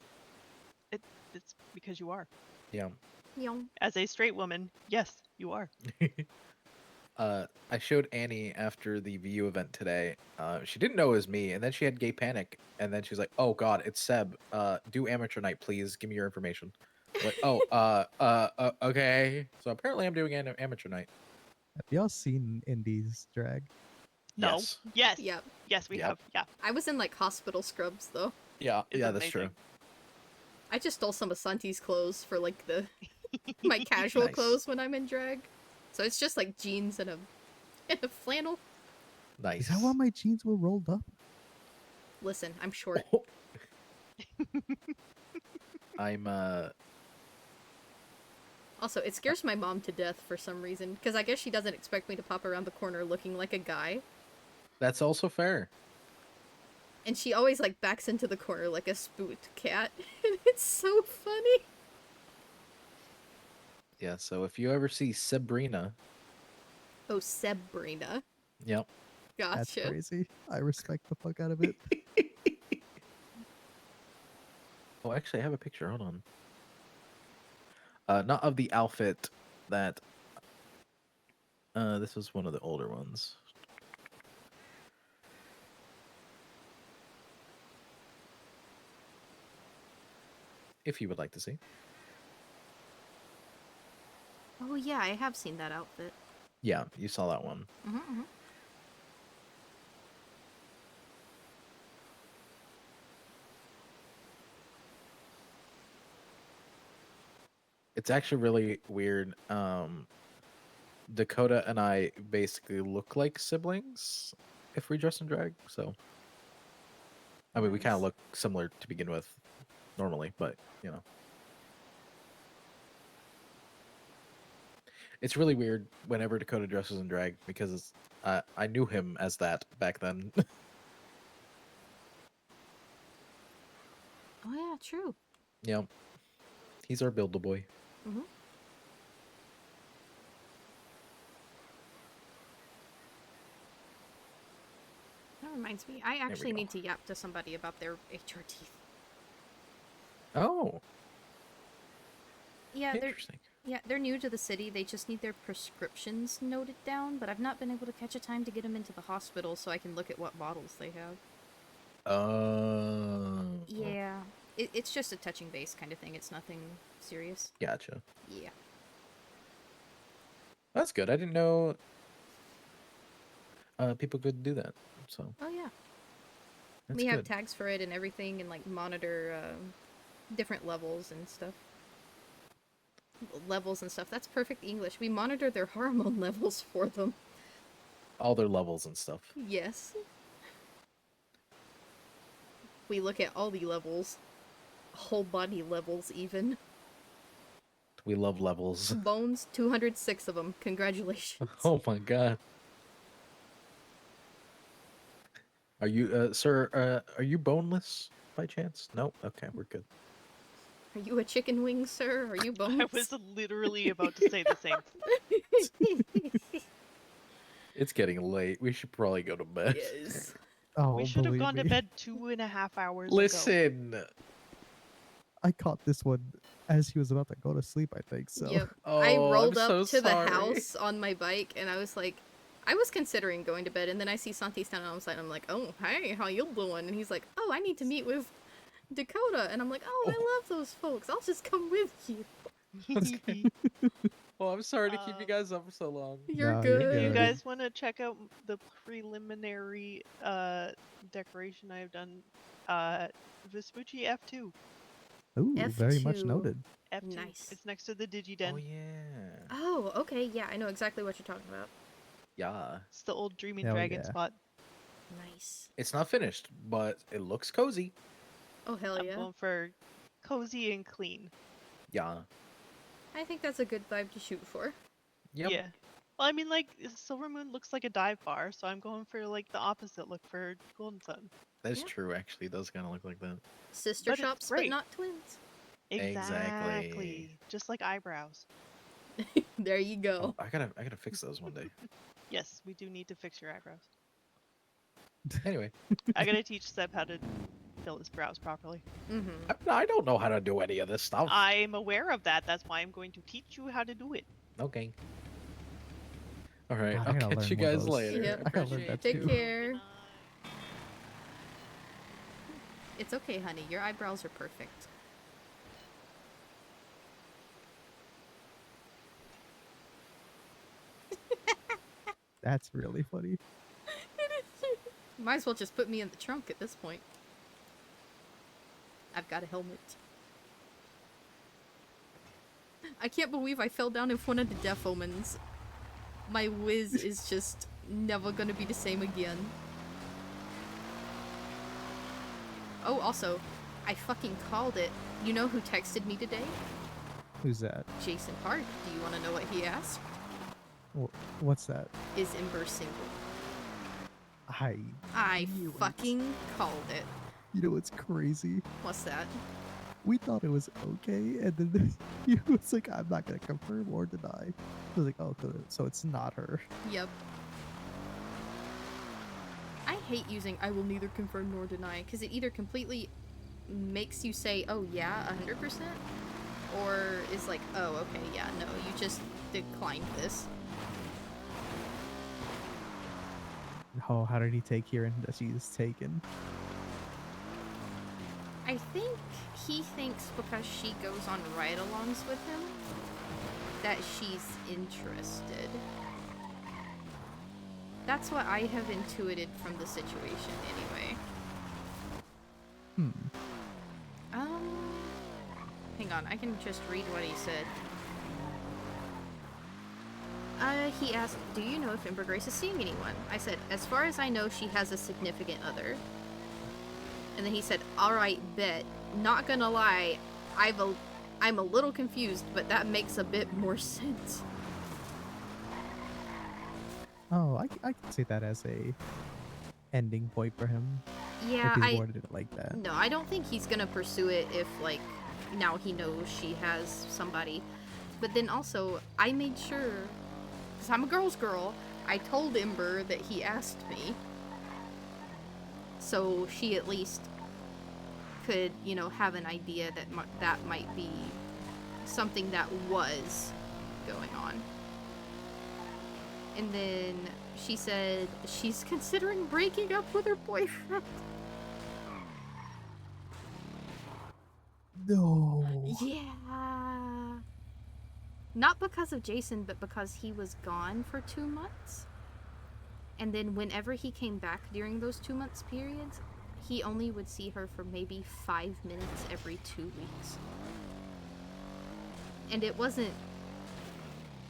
It's because you are. Yeah. Yum. As a straight woman, yes, you are. I showed Annie after the VU event today. She didn't know it was me, and then she had gay panic, and then she's like, "Oh God, it's Seb. Do amateur night, please. Give me your information." I'm like, oh, okay. So apparently, I'm doing an amateur night. Have y'all seen Indy's drag? No. Yes. Yes. Yep. Yes, we Yep. have. Yeah. I was in like hospital scrubs though. Yeah, It's yeah, that's true. amazing. I just stole some of Santi's clothes for like the my casual Nice. clothes when I'm in drag. So it's just like jeans and a flannel. Nice. Is that why my jeans were rolled up? Listen, I'm short. I'm Also, it scares my mom to death for some reason, because I guess she doesn't expect me to pop around the corner looking like a guy. That's also fair. And she always like backs into the corner like a spooked cat. And it's so funny. Yeah. So if you ever see Sabrina, Oh, Sabrina. yep. That's Gotcha. crazy. I respect the fuck out of it. Oh, actually, I have a picture. Hold on. Not of the outfit that. This was one of the older ones. If you would like to see. Oh yeah, I have seen that outfit. Yeah, you saw that one. Mm-hmm. It's actually really weird. Dakota and I basically look like siblings if we dress in drag. So, I mean, we kind of look similar to begin with normally, but you know, it's really weird whenever Dakota dresses in drag because I knew him as that back then. Oh yeah, true. You know, He's our builder boy. Mm-hmm. That reminds me, I actually need to yap to somebody about their HRT. Oh. Yeah, Interesting. they're new to the city. They just need their prescriptions noted down, but I've not been able to catch a time to get them into the hospital so I can look at what bottles they have. Yeah, it's just a touching base kind of thing. It's nothing serious. Gotcha. Yeah. That's good. I didn't know people could do that. So Oh yeah. that's We have good. tags for it and everything, and like monitor different levels and stuff. That's perfect English. We monitor their hormone levels for them. All their levels and stuff. Yes. We look at all the levels. Whole body levels, even. We love levels. Bones, 206 of them. Congratulations. Oh my god. Are you, sir, are you boneless by chance? No? Okay, we're good. Are you a chicken wing, sir? Are you I boneless? was literally about to say the same. It's getting late. We should probably go to bed. Yes. Oh, We should have believe gone to me. bed 2.5 hours ago. Listen. I caught this one as he was about to go to sleep, I think, so. Yep. Oh, I rolled I'm up so to the sorry. house on my bike, and I was like, I was considering going to bed, and then I see Santi standing on the side, and I'm like, oh, hey, how you doing? And he's like, oh, I need to meet with Dakota. And I'm like, oh, I love those folks. I'll just come with you. Well, I'm sorry to keep you guys up for so long. You're No, good. you're If you good. guys want to check out the preliminary decoration I've done, Vespucci F2. Ooh, very much F2. noted. F2. Nice. It's next to the DigiDen. Oh yeah. Oh, okay, yeah, I know exactly what you're talking about. Yeah. It's the old Dreaming Hell Dragon yeah. spot. Nice. It's not finished, but it looks cozy. Oh, hell I'm yeah. going for cozy and clean. Yeah. I think that's a good vibe to shoot for. Yep. Yeah. Well, I mean, like, Silver Moon looks like a dive bar, so I'm going for, like, the opposite look for Golden Sun. That's Yeah. true, actually. It does kind of look like that. Sister But it's shops, but great. not twins. Exactly. Just like eyebrows. There you go. Oh, I gotta fix those one day. Yes, we do need to fix your eyebrows. Anyway. I gotta teach Seb how to fill his brows properly. Mm-hmm. I don't know how to do any of this stuff. I'm aware of that. That's why I'm going to teach you how to do it. Okay. All right. God, I I'll gotta catch learn you more of guys those. later. Yep. I gotta learn that Take too. care. It's okay, honey. Your eyebrows are perfect. That's really funny. Might as well just put me in the trunk at this point. I've got a helmet. I can't believe I fell down in front of the Death Omens. My whiz is just never gonna be the same again. Oh, also, I fucking called it. You know who texted me today? Who's that? Jason Park. Do you want to know what he asked? What's that? Is Ember single? I I fucking called it. You know what's crazy? What's that? We thought it was okay, and then he was like, I'm not gonna confirm or deny. I was like, oh, good. So it's not her. Yep. I hate using I will neither confirm nor deny, because it either completely makes you say, oh yeah, 100%, or is like, oh, okay, yeah, no, you just declined this. Oh, how did he take Kieran that she's taken? I think he thinks because she goes on ride-alongs with him that she's interested. That's what I have intuited from the situation, anyway. Hang on, I can just read what he said. He asked, do you know if Ember Grace is seeing anyone? I said, as far as I know, she has a significant other. And then he said, alright, bet. Not gonna lie, I'm a little confused, but that makes a bit more sense. Oh, I can see that as a ending point for him. Yeah, if he's worded it like that. No, I don't think he's gonna pursue it if, like, now he knows she has somebody. But then also, I made sure, because I'm a girl's girl, I told Ember that he asked me. So she at least could, you know, have an idea that that might be something that was going on. And then she said she's considering breaking up with her boyfriend. No. Yeah. Not because of Jason, but because he was gone for 2 months. And then whenever he came back during those 2 months periods, he only would see her for maybe 5 minutes every 2 weeks. And it wasn't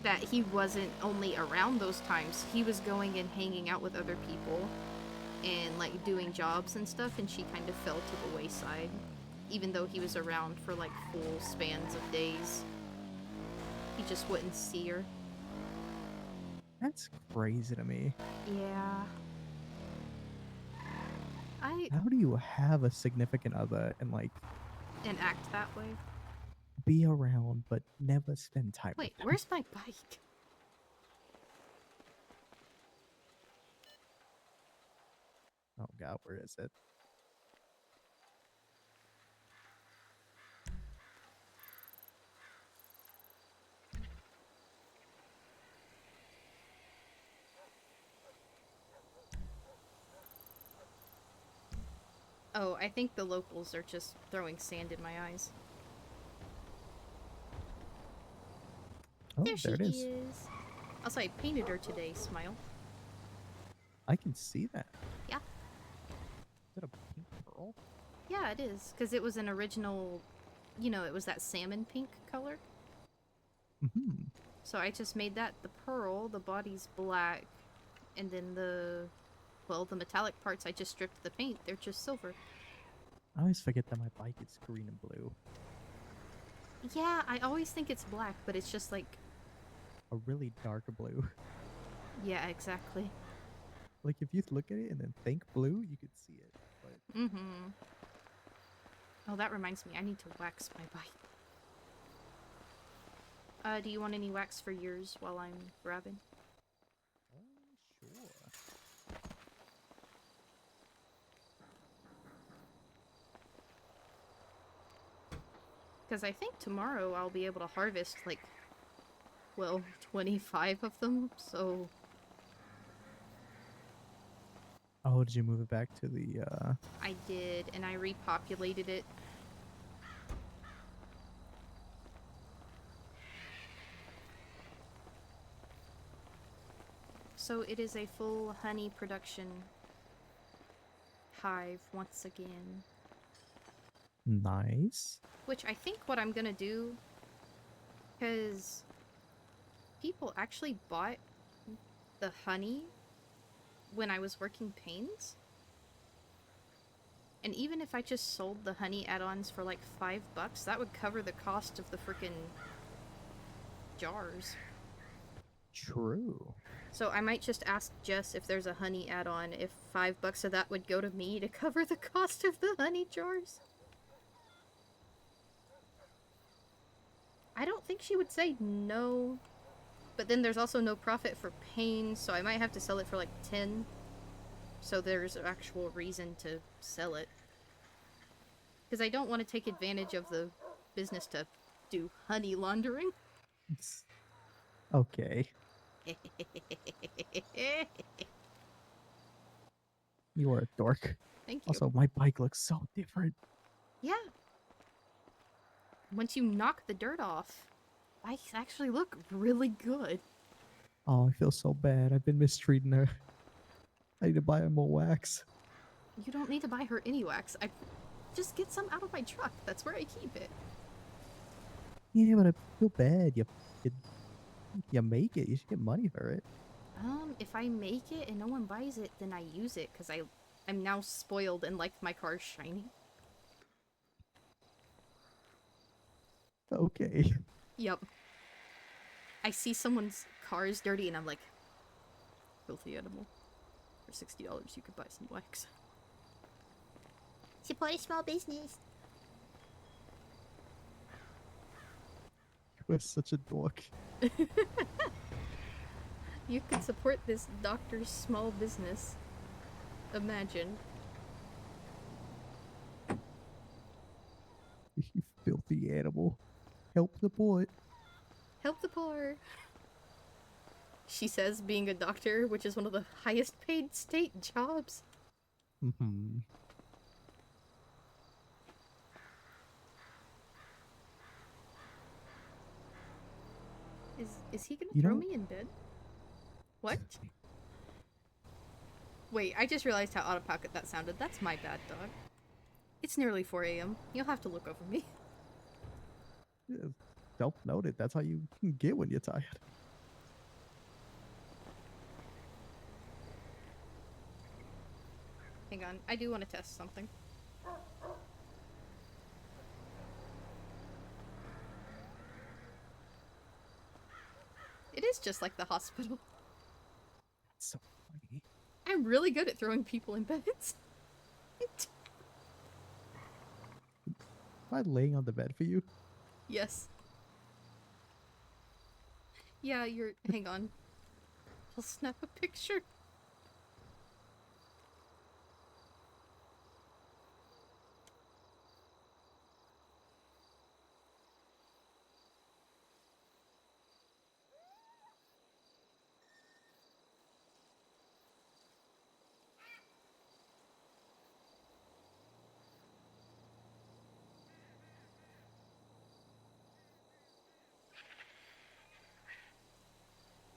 that he wasn't only around those times. He was going and hanging out with other people and like doing jobs and stuff, and she kind of fell to the wayside. Even though he was around for like full spans of days, he just wouldn't see her. That's crazy to me. Yeah. How do you have a significant other and like And act that way. be around but never spend time Wait, with them? where's my bike? Oh god, where is it? Oh, I think the locals are just throwing sand in my eyes. Oh, There she there it is. is. Also, I painted her today, Smile. I can see that. Yeah. Is it a pink pearl? Yeah, it is. Because it was an original, you know, it was that salmon pink color. Mm-hmm. So I just made that the pearl, the body's black, and then the metallic parts, I just stripped the paint. They're just silver. I always forget that my bike is green and blue. Yeah, I always think it's black, but it's just like... A really dark blue. Yeah, exactly. Like if you look at it and then think blue, you could see it. But Mm-hmm. Oh, that reminds me, I need to wax my bike. Do you want any wax for yours while I'm grabbing? sure. Because I think tomorrow I'll be able to harvest, like, well, 25 of them, so... Oh, did you move it back to the I did, and I repopulated it. So it is a full honey production hive once again. Nice. Which I think what I'm gonna do, because people actually bought the honey when I was working pains. And even if I just sold the honey add-ons for like $5, that would cover the cost of the frickin' jars. True. So I might just ask Jess if there's a honey add-on, if $5 of that would go to me to cover the cost of the honey jars. I don't think she would say no, but then there's also no profit for pain, so I might have to sell it for like 10. So there's an actual reason to sell it. Because I don't want to take advantage of the business to do honey laundering. Okay. You are a dork. Thank you. Also, my bike looks so different. Yeah. Once you knock the dirt off, bikes actually look really good. Oh, I feel so bad. I've been mistreating her. I need to buy her more wax. You don't need to buy her any wax. I just get some out of my truck. That's where I keep it. Yeah, but I feel bad. You make it. You should get money for it. If I make it and no one buys it, then I use it because I'm now spoiled and like my car's shiny. Okay. Yep. I see someone's car is dirty and I'm like, filthy animal. For $60 you could buy some wax. Support a small business. was such a dork. You could support this doctor's small business. Imagine. You filthy animal. Help the boy. Help the poor. She says, being a doctor, which is one of the highest paid state jobs. Mm-hmm. Is he gonna You throw know- me in bed? What? Wait, I just realized how out of pocket that sounded. That's my bad, dog. It's nearly 4 a.m. You'll have to look over me. Yeah, self-noted. That's how you get when you're tired. Hang on, I do want to test something. It is just like the hospital. That's so funny. I'm really good at throwing people in beds. Am I laying on the bed for you? Yes. Yeah, you're... Hang on. I'll snap a picture.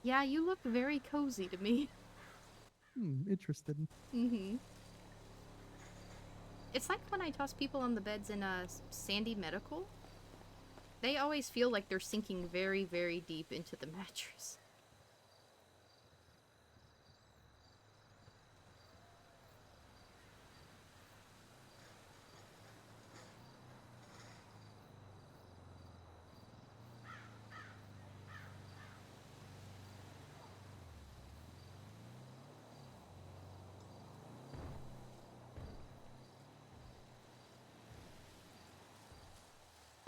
Yeah, you look very cozy to me. Interested. Mm-hmm. It's like when I toss people on the beds in Sandy Medical. They always feel like they're sinking very, very deep into the mattress.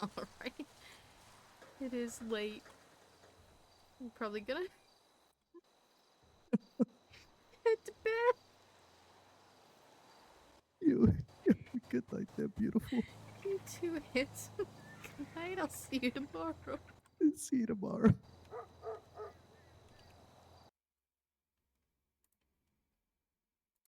Alright. It is late. I'm probably gonna head to bed. You have a good night there, beautiful. You too, handsome. Good night, I'll see you tomorrow. See you tomorrow.